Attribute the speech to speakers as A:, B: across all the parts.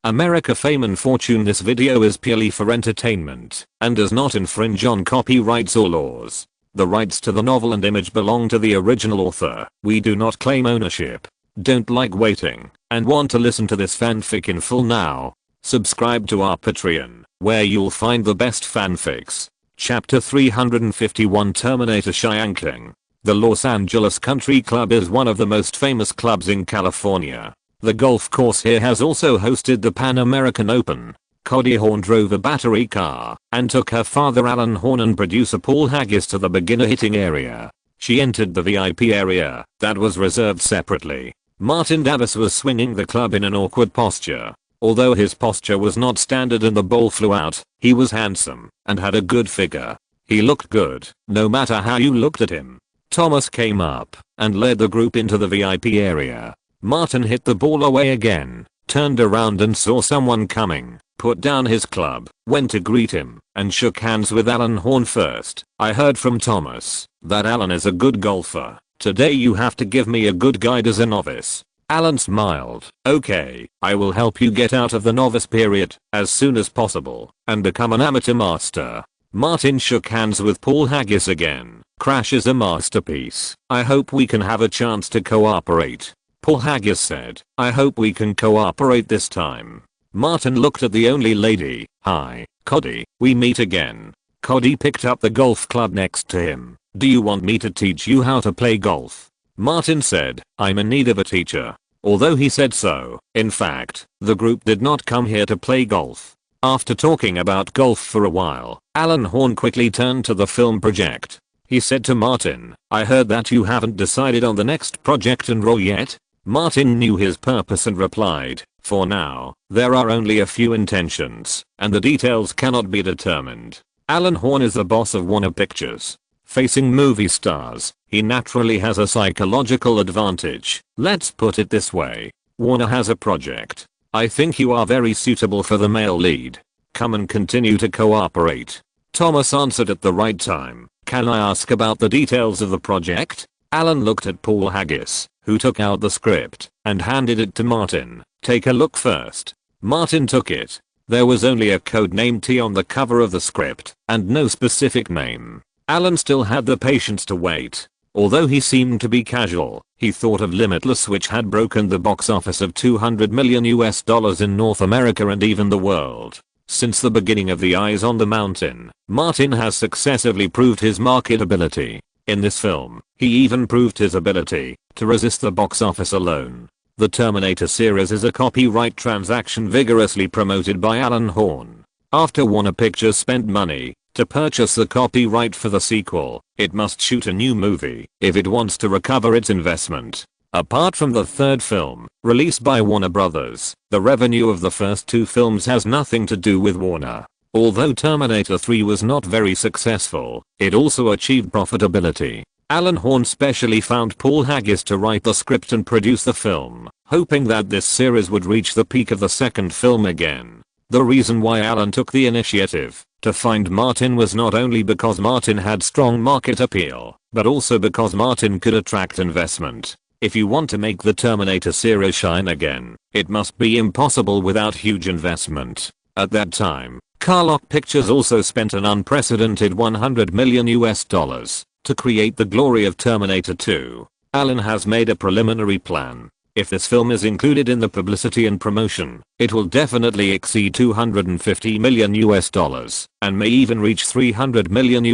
A: America fame and fortune. This video is purely for entertainment and does not infringe on copyrights or laws. The rights to the novel and image belong to the original author. We do not claim ownership. Don't like waiting and want to listen to this fanfic in full now? Subscribe to our Patreon, where you'll find the best fanfics. Chapter 351 Terminator Shyanking. The Los Angeles Country Club is one of the most famous clubs in California. The golf course here has also hosted the Pan American Open. Cody Horn drove a battery car and took her father Alan Horn and producer Paul Haggis to the beginner hitting area. She entered the VIP area that was reserved separately. Martin Davis was swinging the club in an awkward posture. Although his posture was not standard and the ball flew out, he was handsome and had a good figure. He looked good, no matter how you looked at him. Thomas came up and led the group into the VIP area. Martin hit the ball away again, turned around and saw someone coming, put down his club, went to greet him, and shook hands with Alan Horn first. I heard from Thomas that Alan is a good golfer. Today you have to give me a good guide as a novice. Alan smiled. Okay, I will help you get out of the novice period as soon as possible and become an amateur master. Martin shook hands with Paul Haggis again. Crash is a masterpiece. I hope we can have a chance to cooperate. Paul Haggis said. I hope we can cooperate this time. Martin looked at the only lady. Hi, Cody, we meet again. Cody picked up the golf club next to him. Do you want me to teach you how to play golf? Martin said, I'm in need of a teacher. Although he said so, in fact, the group did not come here to play golf. After talking about golf for a while, Alan Horn quickly turned to the film project. He said to Martin, I heard that you haven't decided on the next project and role yet? Martin knew his purpose and replied, for now, there are only a few intentions, and the details cannot be determined. Alan Horn is the boss of Warner Pictures. Facing movie stars, he naturally has a psychological advantage. Let's put it this way. Warner has a project. I think you are very suitable for the male lead. Come and continue to cooperate. Thomas answered at the right time. Can I ask about the details of the project? Alan looked at Paul Haggis, who took out the script and handed it to Martin. Take a look first. Martin took it. There was only a code name T on the cover of the script and no specific name. Alan still had the patience to wait. Although he seemed to be casual, he thought of Limitless, which had broken the box office of $200 million in North America and even the world. Since the beginning of The Eyes on the Mountain, Martin has successively proved his marketability. In this film, he even proved his ability to resist the box office alone. The Terminator series is a copyright transaction vigorously promoted by Alan Horn. After Warner Pictures spent money to purchase the copyright for the sequel, it must shoot a new movie if it wants to recover its investment. Apart from the third film, released by Warner Brothers, the revenue of the first two films has nothing to do with Warner. Although Terminator 3 was not very successful, it also achieved profitability. Alan Horn specially found Paul Haggis to write the script and produce the film, hoping that this series would reach the peak of the second film again. The reason why Alan took the initiative to find Martin was not only because Martin had strong market appeal, but also because Martin could attract investment. If you want to make the Terminator series shine again, it must be impossible without huge investment. At that time, Carlock Pictures also spent an unprecedented $100 million to create the glory of Terminator 2. Alan has made a preliminary plan. If this film is included in the publicity and promotion, it will definitely exceed $250 million and may even reach $300 million.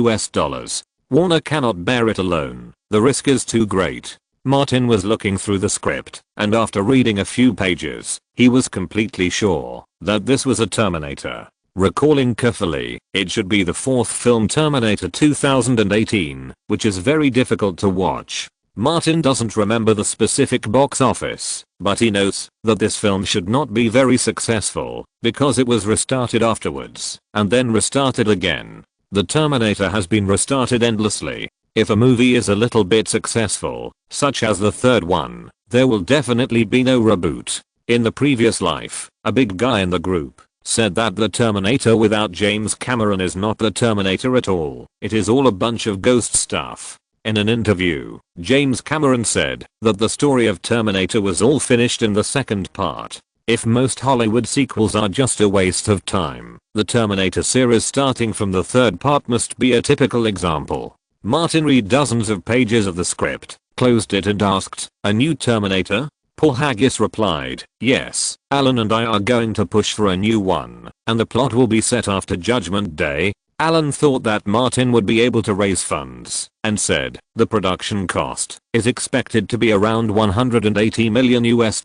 A: Warner cannot bear it alone. The risk is too great. Martin was looking through the script, and after reading a few pages, he was completely sure that this was a Terminator. Recalling carefully, it should be the fourth film, Terminator 2018, which is very difficult to watch. Martin doesn't remember the specific box office, but he knows that this film should not be very successful because it was restarted afterwards and then restarted again. The Terminator has been restarted endlessly. If a movie is a little bit successful, such as the third one, there will definitely be no reboot. In the previous life, a big guy in the group said that the Terminator without James Cameron is not the Terminator at all. It is all a bunch of ghost stuff. In an interview, James Cameron said that the story of Terminator was all finished in the second part. If most Hollywood sequels are just a waste of time, the Terminator series starting from the third part must be a typical example. Martin read dozens of pages of the script, closed it and asked, "A new Terminator?" Paul Haggis replied, "Yes, Alan and I are going to push for a new one, and the plot will be set after Judgment Day." Alan thought that Martin would be able to raise funds, and said, "The production cost is expected to be around $180 million US.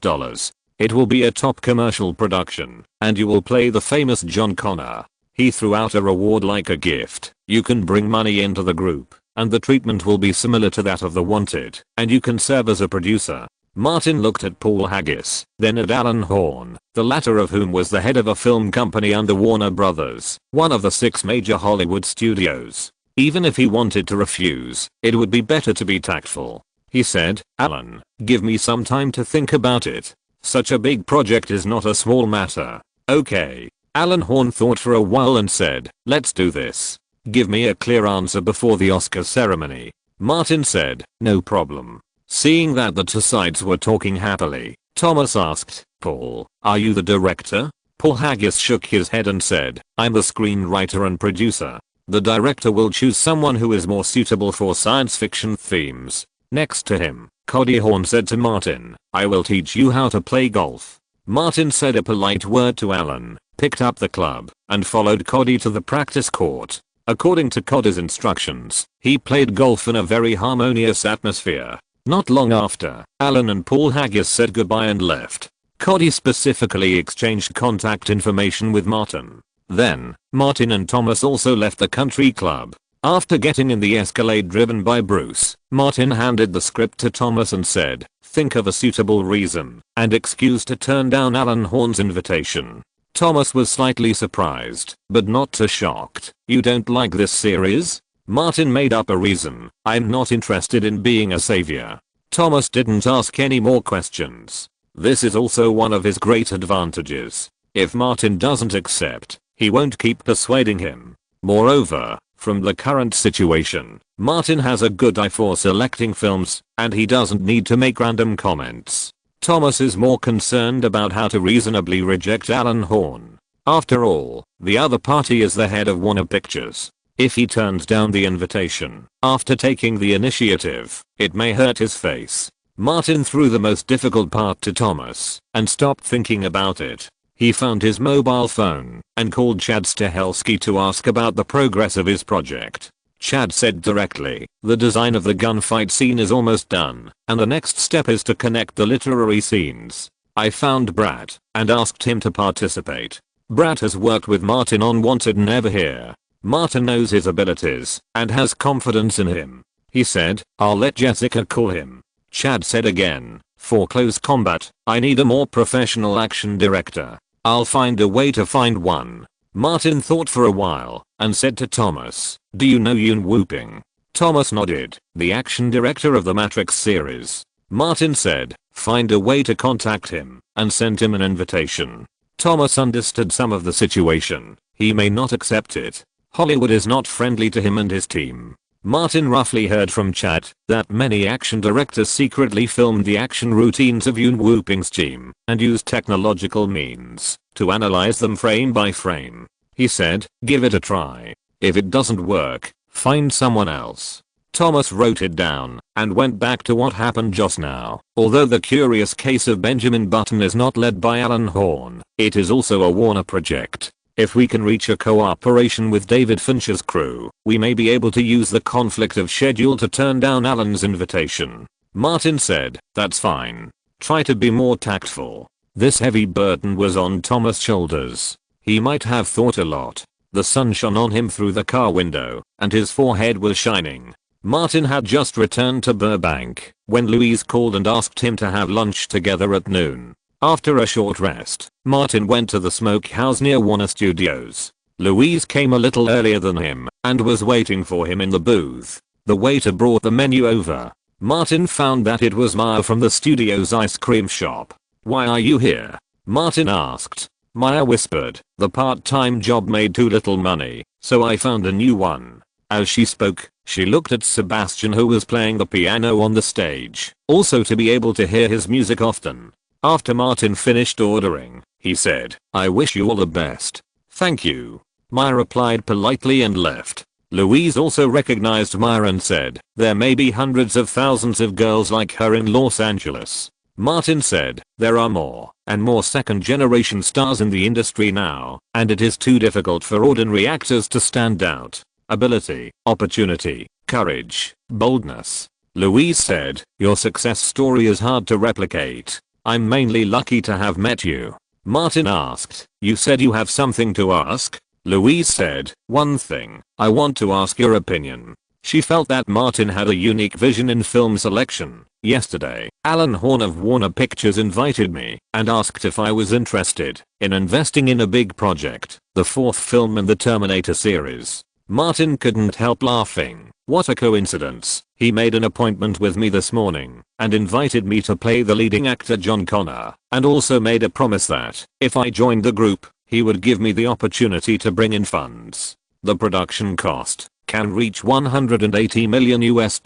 A: It will be a top commercial production, and you will play the famous John Connor." He threw out a reward like a gift. "You can bring money into the group, and the treatment will be similar to that of The Wanted, and you can serve as a producer." Martin looked at Paul Haggis, then at Alan Horn, the latter of whom was the head of a film company under Warner Brothers, one of the 6 major Hollywood studios. Even if he wanted to refuse, it would be better to be tactful. He said, "Alan, give me some time to think about it. Such a big project is not a small matter." "Okay." Alan Horn thought for a while and said, "Let's do this. Give me a clear answer before the Oscar ceremony." Martin said, "No problem." Seeing that the two sides were talking happily, Thomas asked, "Paul, are you the director?" Paul Haggis shook his head and said, "I'm the screenwriter and producer. The director will choose someone who is more suitable for science fiction themes." Next to him, Cody Horn said to Martin, "I will teach you how to play golf." Martin said a polite word to Alan, picked up the club, and followed Cody to the practice court. According to Cody's instructions, he played golf in a very harmonious atmosphere. Not long after, Alan and Paul Haggis said goodbye and left. Cody specifically exchanged contact information with Martin. Then, Martin and Thomas also left the country club. After getting in the Escalade driven by Bruce, Martin handed the script to Thomas and said, "Think of a suitable reason and excuse to turn down Alan Horn's invitation." Thomas was slightly surprised, but not too shocked. "You don't like this series?" Martin made up a reason. "I'm not interested in being a savior." Thomas didn't ask any more questions. This is also one of his great advantages. If Martin doesn't accept, he won't keep persuading him. Moreover, from the current situation, Martin has a good eye for selecting films, and he doesn't need to make random comments. Thomas is more concerned about how to reasonably reject Alan Horn. After all, the other party is the head of Warner Pictures. If he turns down the invitation after taking the initiative, it may hurt his face. Martin threw the most difficult part to Thomas and stopped thinking about it. He found his mobile phone and called Chad Stahelski to ask about the progress of his project. Chad said directly, "The design of the gunfight scene is almost done, and the next step is to connect the literary scenes." I found Brad and asked him to participate. Brad has worked with Martin on Wanted and Never Here. Martin knows his abilities and has confidence in him. He said, "I'll let Jessica call him." Chad said again, "For close combat, I need a more professional action director. I'll find a way to find one." Martin thought for a while and said to Thomas, "Do you know Yun Whooping?" Thomas nodded, "The action director of the Matrix series." Martin said, "Find a way to contact him and send him an invitation." Thomas understood some of the situation. He may not accept it. Hollywood is not friendly to him and his team. Martin roughly heard from Chad that many action directors secretly filmed the action routines of Yun Whooping's team and used technological means to analyze them frame by frame. He said, "Give it a try. If it doesn't work, find someone else." Thomas wrote it down and went back to what happened just now. Although The Curious Case of Benjamin Button is not led by Alan Horn, it is also a Warner project. If we can reach a cooperation with David Fincher's crew, we may be able to use the conflict of schedule to turn down Alan's invitation. Martin said, "That's fine. Try to be more tactful." This heavy burden was on Thomas' shoulders. He might have thought a lot. The sun shone on him through the car window, and his forehead was shining. Martin had just returned to Burbank when Louise called and asked him to have lunch together at noon. After a short rest, Martin went to the smokehouse near Warner Studios. Louise came a little earlier than him and was waiting for him in the booth. The waiter brought the menu over. Martin found that it was Maya from the studio's ice cream shop. "Why are you here?" Martin asked. Maya whispered, "The part-time job made too little money, so I found a new one." As she spoke, she looked at Sebastian, who was playing the piano on the stage, also to be able to hear his music often. After Martin finished ordering, he said, "I wish you all the best." "Thank you." Maya replied politely and left. Louise also recognized Maya and said, "There may be hundreds of thousands of girls like her in Los Angeles." Martin said, "There are more and more second generation stars in the industry now, and it is too difficult for ordinary actors to stand out. Ability, opportunity, courage, boldness." Louise said, "Your success story is hard to replicate. I'm mainly lucky to have met you." Martin asked, "You said you have something to ask?" Louise said, "One thing, I want to ask your opinion." She felt that Martin had a unique vision in film selection. "Yesterday, Alan Horn of Warner Pictures invited me and asked if I was interested in investing in a big project, the fourth film in the Terminator series." Martin couldn't help laughing. "What a coincidence. He made an appointment with me this morning and invited me to play the leading actor John Connor, and also made a promise that if I joined the group, he would give me the opportunity to bring in funds. The production cost can reach $180 million US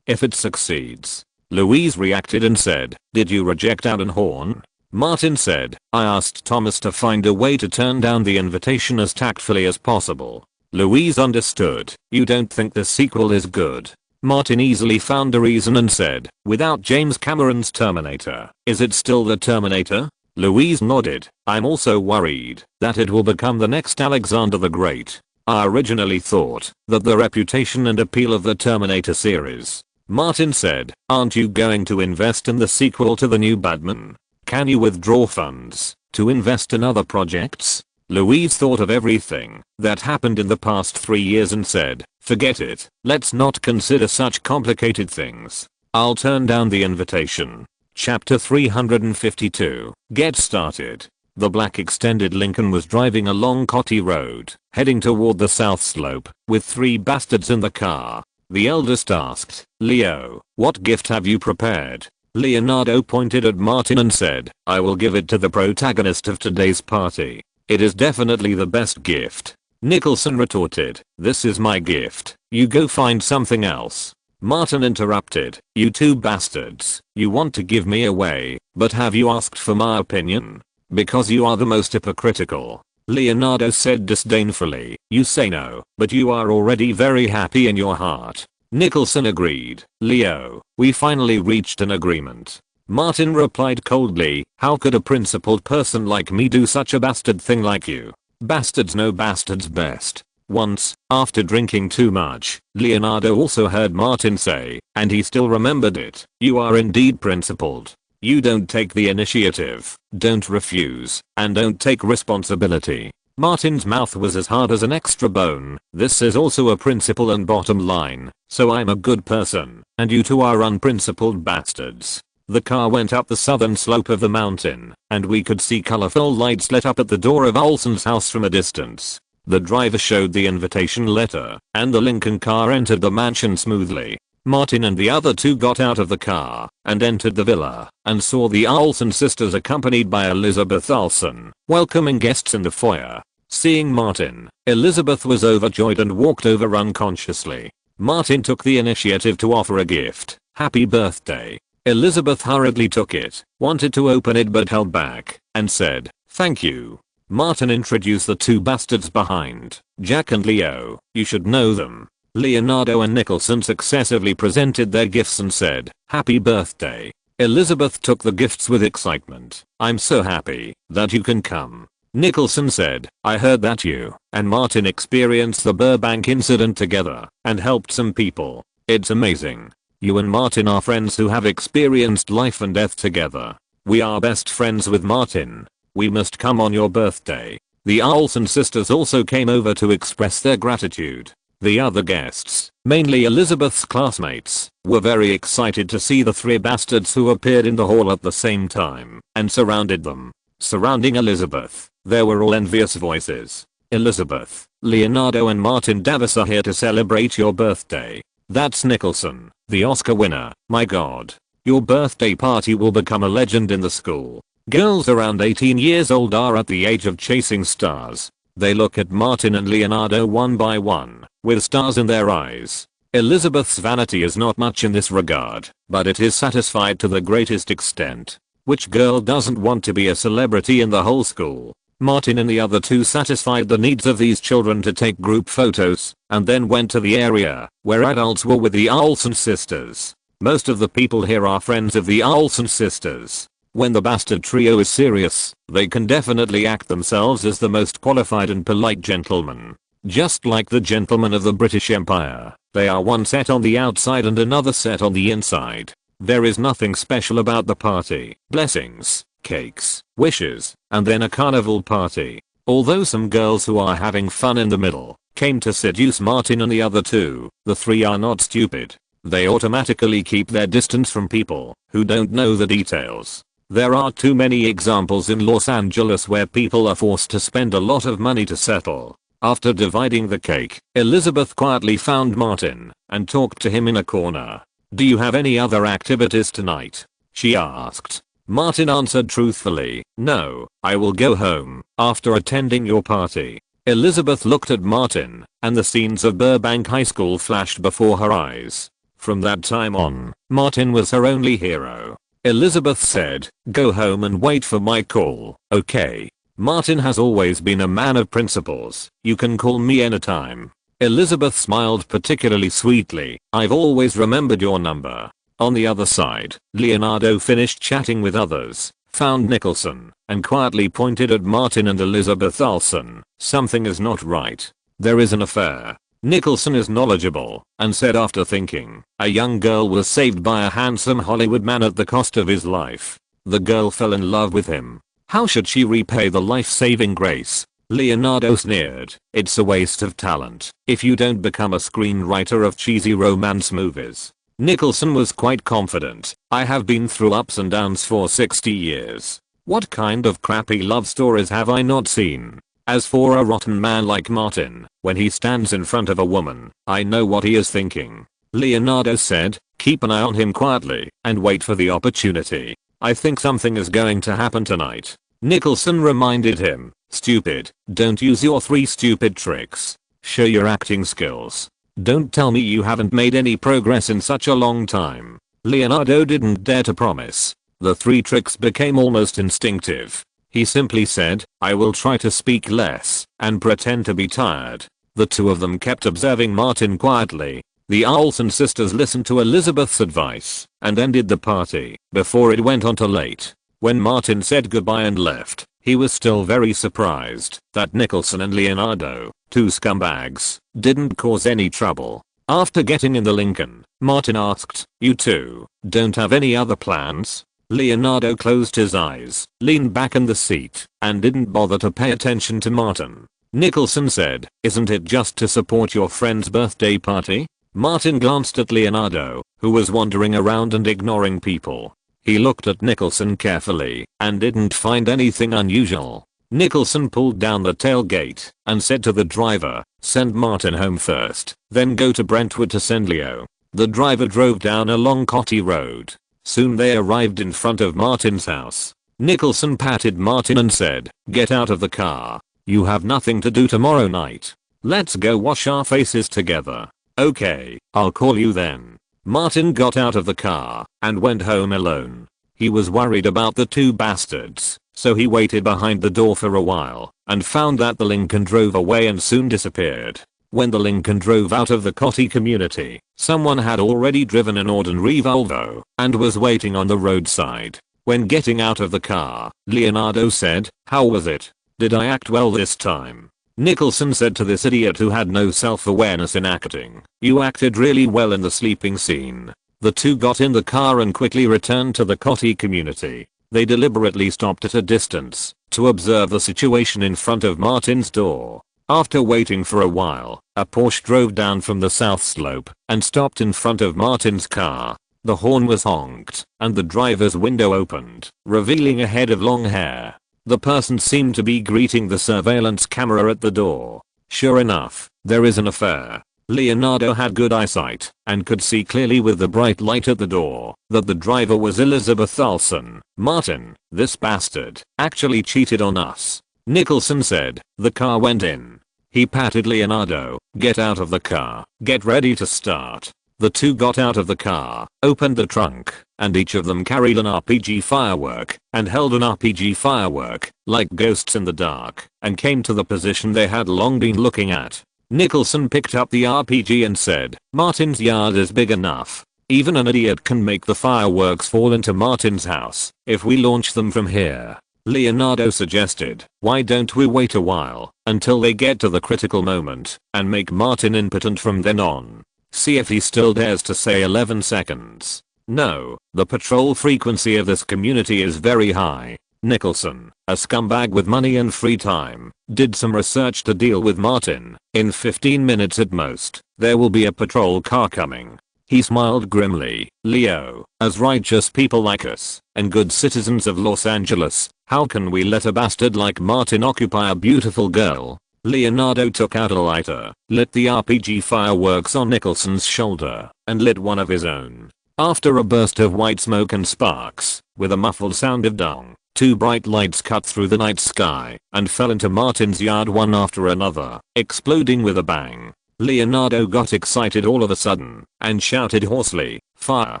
A: if it succeeds." Louise reacted and said, "Did you reject Alan Horn?" Martin said, "I asked Thomas to find a way to turn down the invitation as tactfully as possible." Louise understood. "You don't think the sequel is good?" Martin easily found a reason and said, "Without James Cameron's Terminator, is it still the Terminator?" Louise nodded. "I'm also worried that it will become the next Alexander the Great. I originally thought that the reputation and appeal of the Terminator series." Martin said, "Aren't you going to invest in the sequel to the new Batman? Can you withdraw funds to invest in other projects?" Louise thought of everything that happened in the past 3 years and said, "Forget it. Let's not consider such complicated things. I'll turn down the invitation." Chapter 352. Get started. The black extended Lincoln was driving along Cotty Road, heading toward the south slope, with 3 bastards in the car. The eldest asked, "Leo, what gift have you prepared?" Leonardo pointed at Martin and said, "I will give it to the protagonist of today's party. It is definitely the best gift." Nicholson retorted, "This is my gift. You go find something else." Martin interrupted, "You 2 bastards, you want to give me away, but have you asked for my opinion? Because you are the most hypocritical." Leonardo said disdainfully, "You say no, but you are already very happy in your heart." Nicholson agreed, "Leo, we finally reached an agreement." Martin replied coldly, "How could a principled person like me do such a bastard thing like you? Bastards know bastards best." Once, after drinking too much, Leonardo also heard Martin say, and he still remembered it, "You are indeed principled. You don't take the initiative, don't refuse, and don't take responsibility." Martin's mouth was as hard as an extra bone. "This is also a principle and bottom line, so I'm a good person, and you 2 are unprincipled bastards." The car went up the southern slope of the mountain, and we could see colorful lights lit up at the door of Olsen's house from a distance. The driver showed the invitation letter, and the Lincoln car entered the mansion smoothly. Martin and the other 2 got out of the car and entered the villa and saw the Olsen sisters accompanied by Elizabeth Olsen, welcoming guests in the foyer. Seeing Martin, Elizabeth was overjoyed and walked over unconsciously. Martin took the initiative to offer a gift. "Happy birthday." Elizabeth hurriedly took it, wanted to open it but held back, and said, "Thank you." Martin introduced the 2 bastards behind, Jack and Leo. "You should know them." Leonardo and Nicholson successively presented their gifts and said, "Happy birthday." Elizabeth took the gifts with excitement. "I'm so happy that you can come." Nicholson said, "I heard that you and Martin experienced the Burbank incident together and helped some people. It's amazing. You and Martin are friends who have experienced life and death together. We are best friends with Martin. We must come on your birthday." The Olsen sisters also came over to express their gratitude. The other guests, mainly Elizabeth's classmates, were very excited to see the 3 bastards who appeared in the hall at the same time and surrounded them. Surrounding Elizabeth, there were all envious voices. "Elizabeth, Leonardo and Martin Davis are here to celebrate your birthday. That's Nicholson, the Oscar winner. My god. Your birthday party will become a legend in the school." Girls around 18 years old are at the age of chasing stars. They look at Martin and Leonardo one by one, with stars in their eyes. Elizabeth's vanity is not much in this regard, but it is satisfied to the greatest extent. Which girl doesn't want to be a celebrity in the whole school? Martin and the other two satisfied the needs of these children to take group photos, and then went to the area where adults were with the Olsen sisters. Most of the people here are friends of the Olsen sisters. When the bastard trio is serious, they can definitely act themselves as the most qualified and polite gentlemen. Just like the gentlemen of the British Empire, they are one set on the outside and another set on the inside. There is nothing special about the party. Blessings, cakes, wishes, and then a carnival party. Although some girls who are having fun in the middle came to seduce Martin and the other two, the three are not stupid. They automatically keep their distance from people who don't know the details. There are too many examples in Los Angeles where people are forced to spend a lot of money to settle. After dividing the cake, Elizabeth quietly found Martin and talked to him in a corner. "Do you have any other activities tonight?" she asked. Martin answered truthfully, "No, I will go home after attending your party." Elizabeth looked at Martin, and the scenes of Burbank High School flashed before her eyes. From that time on, Martin was her only hero. Elizabeth said, "Go home and wait for my call, okay? Martin has always been a man of principles. You can call me anytime." Elizabeth smiled particularly sweetly. "I've always remembered your number." On the other side, Leonardo finished chatting with others, found Nicholson, and quietly pointed at Martin and Elizabeth Olsen. "Something is not right. There is an affair." Nicholson is knowledgeable and said after thinking, "A young girl was saved by a handsome Hollywood man at the cost of his life. The girl fell in love with him. How should she repay the life-saving grace?" Leonardo sneered, "It's a waste of talent if you don't become a screenwriter of cheesy romance movies." Nicholson was quite confident. "I have been through ups and downs for 60 years. What kind of crappy love stories have I not seen? As for a rotten man like Martin, when he stands in front of a woman, I know what he is thinking." Leonardo said, "Keep an eye on him quietly and wait for the opportunity. I think something is going to happen tonight." Nicholson reminded him, "Stupid, don't use your 3 stupid tricks. Show your acting skills. Don't tell me you haven't made any progress in such a long time." Leonardo didn't dare to promise. The 3 tricks became almost instinctive. He simply said, "I will try to speak less and pretend to be tired." The two of them kept observing Martin quietly. The Olsen sisters listened to Elizabeth's advice and ended the party before it went on to late. When Martin said goodbye and left, he was still very surprised that Nicholson and Leonardo, 2 scumbags, didn't cause any trouble. After getting in the Lincoln, Martin asked, "You two don't have any other plans?" Leonardo closed his eyes, leaned back in the seat, and didn't bother to pay attention to Martin. Nicholson said, "Isn't it just to support your friend's birthday party?" Martin glanced at Leonardo, who was wandering around and ignoring people. He looked at Nicholson carefully and didn't find anything unusual. Nicholson pulled down the tailgate and said to the driver, "Send Martin home first, then go to Brentwood to send Leo." The driver drove down a long cotty road. Soon they arrived in front of Martin's house. Nicholson patted Martin and said, "Get out of the car. You have nothing to do tomorrow night. Let's go wash our faces together." "Okay, I'll call you then." Martin got out of the car and went home alone. He was worried about the 2 bastards, so he waited behind the door for a while and found that the Lincoln drove away and soon disappeared. When the Lincoln drove out of the Cotty community, someone had already driven an ordinary Volvo and was waiting on the roadside. When getting out of the car, Leonardo said, "How was it? Did I act well this time?" Nicholson said to this idiot who had no self-awareness in acting, "You acted really well in the sleeping scene." The two got in the car and quickly returned to the Cotty community. They deliberately stopped at a distance to observe the situation in front of Martin's door. After waiting for a while, a Porsche drove down from the south slope and stopped in front of Martin's car. The horn was honked and the driver's window opened, revealing a head of long hair. The person seemed to be greeting the surveillance camera at the door. Sure enough, there is an affair. Leonardo had good eyesight and could see clearly with the bright light at the door that the driver was Elizabeth Olsen. "Martin, this bastard, actually cheated on us." Nicholson said. The car went in. He patted Leonardo. "Get out of the car. Get ready to start." The two got out of the car, opened the trunk, and each of them carried an RPG firework, and held an RPG firework, like ghosts in the dark, and came to the position they had long been looking at. Nicholson picked up the RPG and said, "Martin's yard is big enough. Even an idiot can make the fireworks fall into Martin's house if we launch them from here." Leonardo suggested, "Why don't we wait a while until they get to the critical moment and make Martin impotent from then on? See if he still dares to say 11 seconds. No, the patrol frequency of this community is very high." Nicholson, a scumbag with money and free time, did some research to deal with Martin. In 15 minutes at most, there will be a patrol car coming. He smiled grimly. "Leo, as righteous people like us, and good citizens of Los Angeles, how can we let a bastard like Martin occupy a beautiful girl?" Leonardo took out a lighter, lit the RPG fireworks on Nicholson's shoulder, and lit one of his own. After a burst of white smoke and sparks, with a muffled sound of dong, 2 bright lights cut through the night sky and fell into Martin's yard one after another, exploding with a bang. Leonardo got excited all of a sudden and shouted hoarsely, "Fire!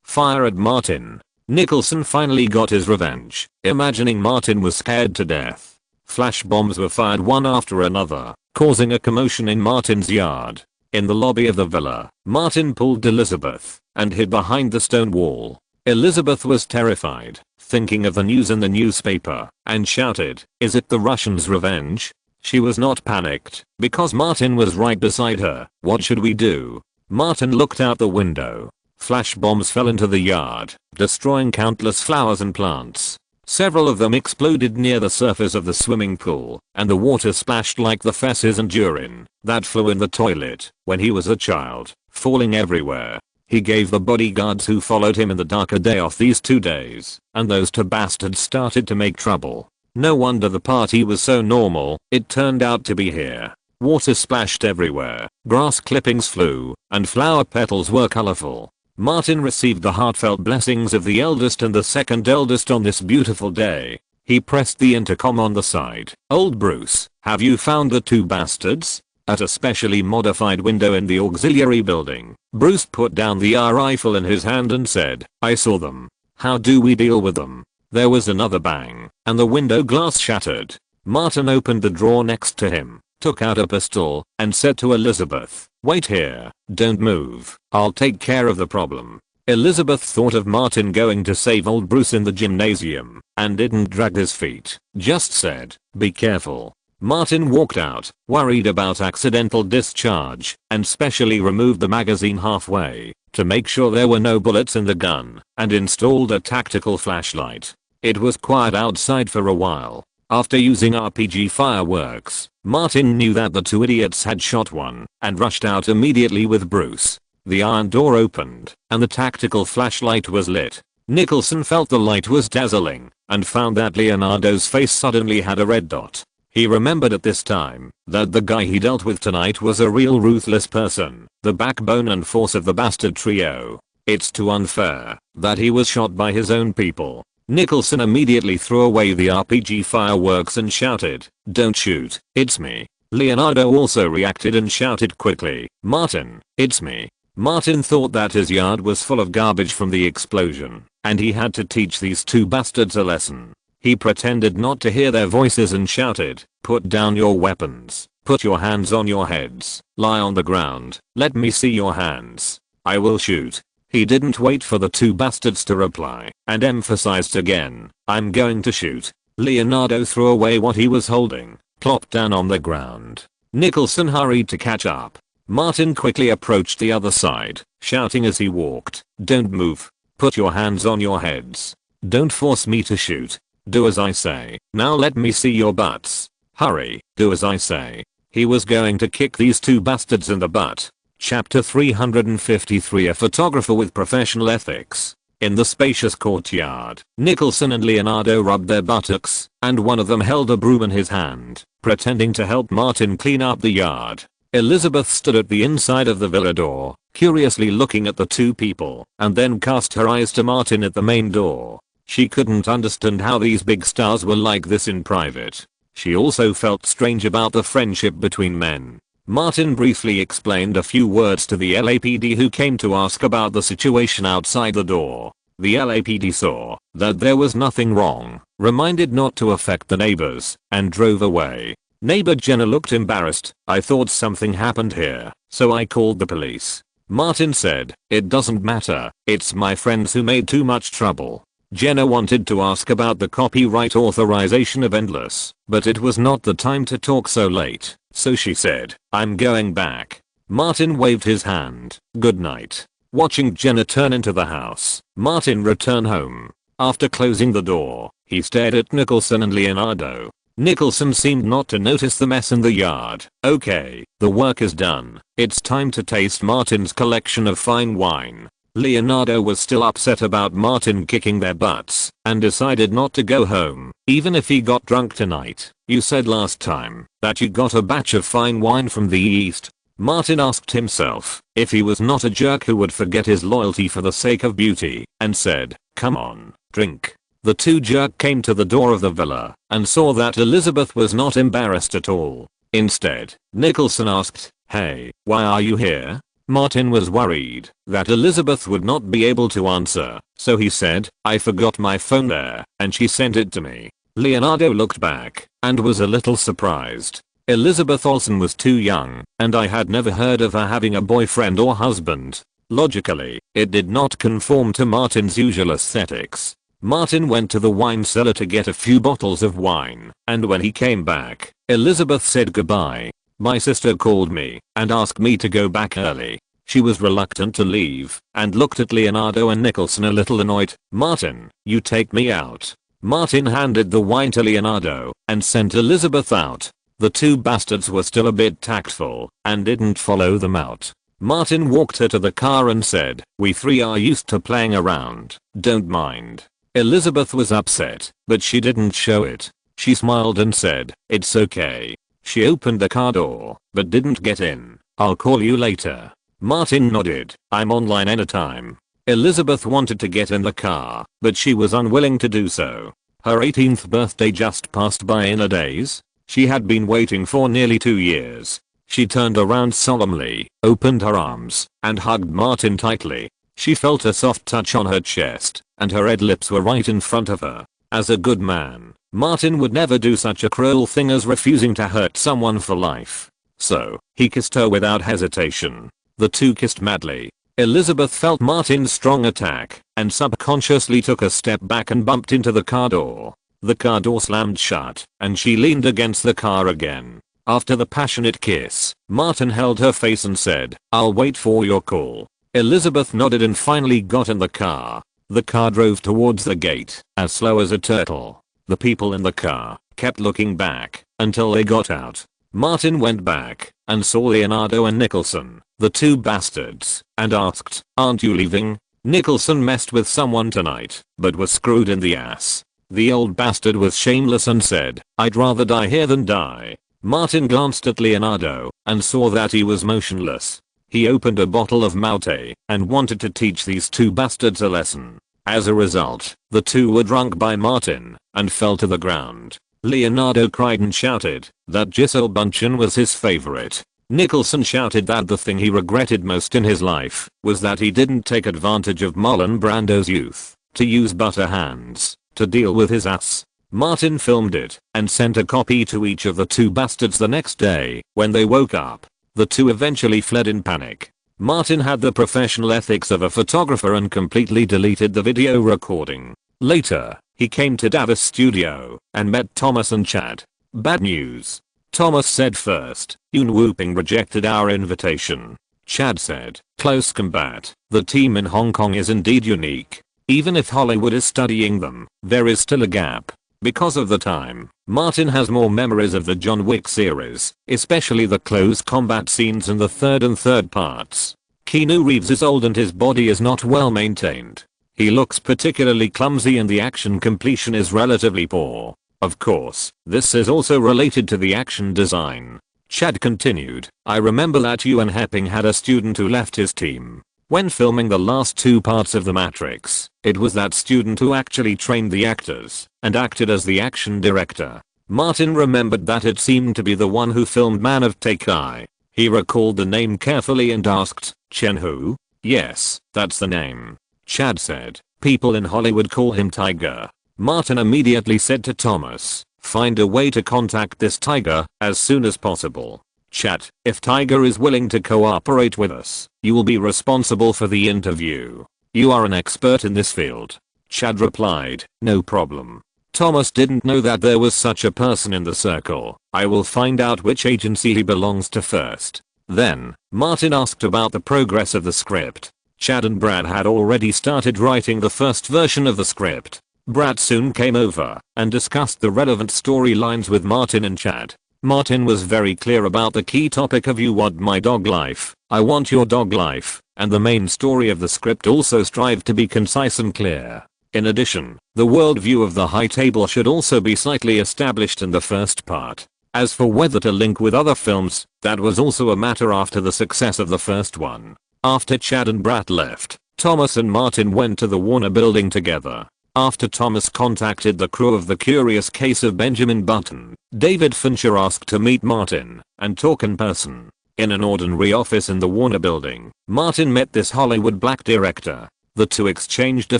A: Fire at Martin!" Nicholson finally got his revenge, imagining Martin was scared to death. Flash bombs were fired one after another, causing a commotion in Martin's yard. In the lobby of the villa, Martin pulled Elizabeth and hid behind the stone wall. Elizabeth was terrified, thinking of the news in the newspaper, and shouted, "Is it the Russians' revenge?" She was not panicked, because Martin was right beside her. "What should we do?" Martin looked out the window. Flash bombs fell into the yard, destroying countless flowers and plants. Several of them exploded near the surface of the swimming pool, and the water splashed like the feces and urine that flew in the toilet when he was a child, falling everywhere. He gave the bodyguards who followed him in the dark a day off these 2 days, and those 2 bastards started to make trouble. No wonder the party was so normal. It turned out to be here. Water splashed everywhere, grass clippings flew, and flower petals were colorful. Martin received the heartfelt blessings of the eldest and the second eldest on this beautiful day. He pressed the intercom on the side. "Old Bruce, have you found the 2 bastards?" At a specially modified window in the auxiliary building, Bruce put down the rifle in his hand and said, "I saw them. How do we deal with them?" There was another bang, and the window glass shattered. Martin opened the drawer next to him, took out a pistol, and said to Elizabeth, "Wait here, don't move, I'll take care of the problem." Elizabeth thought of Martin going to save old Bruce in the gymnasium, and didn't drag his feet, just said, "Be careful." Martin walked out, worried about accidental discharge, and specially removed the magazine halfway, to make sure there were no bullets in the gun, and installed a tactical flashlight. It was quiet outside for a while. After using RPG fireworks, Martin knew that the 2 idiots had shot one, and rushed out immediately with Bruce. The iron door opened, and the tactical flashlight was lit. Nicholson felt the light was dazzling, and found that Leonardo's face suddenly had a red dot. He remembered at this time that the guy he dealt with tonight was a real ruthless person, the backbone and force of the bastard trio. It's too unfair that he was shot by his own people. Nicholson immediately threw away the RPG fireworks and shouted, "Don't shoot, it's me." Leonardo also reacted and shouted quickly, "Martin, it's me." Martin thought that his yard was full of garbage from the explosion, and he had to teach these 2 bastards a lesson. He pretended not to hear their voices and shouted, "Put down your weapons, put your hands on your heads, lie on the ground, let me see your hands. I will shoot." He didn't wait for the 2 bastards to reply, and emphasized again, "I'm going to shoot." Leonardo threw away what he was holding, plopped down on the ground. Nicholson hurried to catch up. Martin quickly approached the other side, shouting as he walked, "Don't move. Put your hands on your heads. Don't force me to shoot. Do as I say. Now let me see your butts. Hurry, do as I say." He was going to kick these 2 bastards in the butt. Chapter 353, a photographer with professional ethics. In the spacious courtyard, Nicholson and Leonardo rubbed their buttocks, and one of them held a broom in his hand, pretending to help Martin clean up the yard. Elizabeth stood at the inside of the villa door, curiously looking at the 2 people, and then cast her eyes to Martin at the main door. She couldn't understand how these big stars were like this in private. She also felt strange about the friendship between men. Martin briefly explained a few words to the LAPD who came to ask about the situation outside the door. The LAPD saw that there was nothing wrong, reminded not to affect the neighbors, and drove away. Neighbor Jenna looked embarrassed. I thought something happened here, so I called the police. Martin said, it doesn't matter, it's my friends who made too much trouble. Jenna wanted to ask about the copyright authorization of Endless, but it was not the time to talk so late, so she said, I'm going back. Martin waved his hand. Good night. Watching Jenna turn into the house, Martin returned home. After closing the door, he stared at Nicholson and Leonardo. Nicholson seemed not to notice the mess in the yard. Okay, the work is done. It's time to taste Martin's collection of fine wine. Leonardo was still upset about Martin kicking their butts and decided not to go home, even if he got drunk tonight. You said last time that you got a batch of fine wine from the east. Martin asked himself if he was not a jerk who would forget his loyalty for the sake of beauty, and said, come on, drink. The two jerk came to the door of the villa and saw that Elizabeth was not embarrassed at all. Instead, Nicholson asked, hey, why are you here? Martin was worried that Elizabeth would not be able to answer, so he said, I forgot my phone there, and she sent it to me. Leonardo looked back and was a little surprised. Elizabeth Olsen was too young, and I had never heard of her having a boyfriend or husband. Logically, it did not conform to Martin's usual aesthetics. Martin went to the wine cellar to get a few bottles of wine, and when he came back, Elizabeth said goodbye. My sister called me and asked me to go back early. She was reluctant to leave and looked at Leonardo and Nicholson a little annoyed. Martin, you take me out. Martin handed the wine to Leonardo and sent Elizabeth out. The two bastards were still a bit tactful and didn't follow them out. Martin walked her to the car and said, we three are used to playing around, don't mind. Elizabeth was upset, but she didn't show it. She smiled and said, it's okay. She opened the car door, but didn't get in. I'll call you later. Martin nodded, I'm online anytime. Elizabeth wanted to get in the car, but she was unwilling to do so. Her 18th birthday just passed by in a daze. She had been waiting for nearly 2 years. She turned around solemnly, opened her arms, and hugged Martin tightly. She felt a soft touch on her chest, and her red lips were right in front of her. As a good man, Martin would never do such a cruel thing as refusing to hurt someone for life. So, he kissed her without hesitation. The two kissed madly. Elizabeth felt Martin's strong attack, and subconsciously took a step back and bumped into the car door. The car door slammed shut, and she leaned against the car again. After the passionate kiss, Martin held her face and said, I'll wait for your call. Elizabeth nodded and finally got in the car. The car drove towards the gate, as slow as a turtle. The people in the car kept looking back until they got out. Martin went back and saw Leonardo and Nicholson, the two bastards, and asked, aren't you leaving? Nicholson messed with someone tonight, but was screwed in the ass. The old bastard was shameless and said, I'd rather die here than die. Martin glanced at Leonardo and saw that he was motionless. He opened a bottle of Maute and wanted to teach these two bastards a lesson. As a result, the two were drunk by Martin and fell to the ground. Leonardo cried and shouted that Giselle Bundchen was his favorite. Nicholson shouted that the thing he regretted most in his life was that he didn't take advantage of Marlon Brando's youth to use butter hands to deal with his ass. Martin filmed it and sent a copy to each of the two bastards the next day. When they woke up, the two eventually fled in panic. Martin had the professional ethics of a photographer and completely deleted the video recording. Later, he came to Davis studio and met Thomas and Chad. Bad news. Thomas said first, Yoon Whooping rejected our invitation. Chad said, close combat. The team in Hong Kong is indeed unique. Even if Hollywood is studying them, there is still a gap. Because of the time, Martin has more memories of the John Wick series, especially the close combat scenes in the third parts. Keanu Reeves is old and his body is not well maintained. He looks particularly clumsy and the action completion is relatively poor. Of course, this is also related to the action design. Chad continued, I remember that Ewan Hepping had a student who left his team. When filming the last two parts of The Matrix, it was that student who actually trained the actors and acted as the action director. Martin remembered that it seemed to be the one who filmed Man of Take-Eye. He recalled the name carefully and asked, Chen who? Yes, that's the name. Chad said, people in Hollywood call him Tiger. Martin immediately said to Thomas, find a way to contact this Tiger as soon as possible. Chad, if Tiger is willing to cooperate with us, you will be responsible for the interview. You are an expert in this field. Chad replied, no problem. Thomas didn't know that there was such a person in the circle. I will find out which agency he belongs to first. Then, Martin asked about the progress of the script. Chad and Brad had already started writing the first version of the script. Brad soon came over and discussed the relevant storylines with Martin and Chad. Martin was very clear about the key topic of you want my dog life, I want your dog life, and the main story of the script also strived to be concise and clear. In addition, the worldview of the high table should also be slightly established in the first part. As for whether to link with other films, that was also a matter after the success of the first one. After Chad and Brad left, Thomas and Martin went to the Warner building together. After Thomas contacted the crew of The Curious Case of Benjamin Button, David Fincher asked to meet Martin and talk in person. In an ordinary office in the Warner building, Martin met this Hollywood black director. The two exchanged a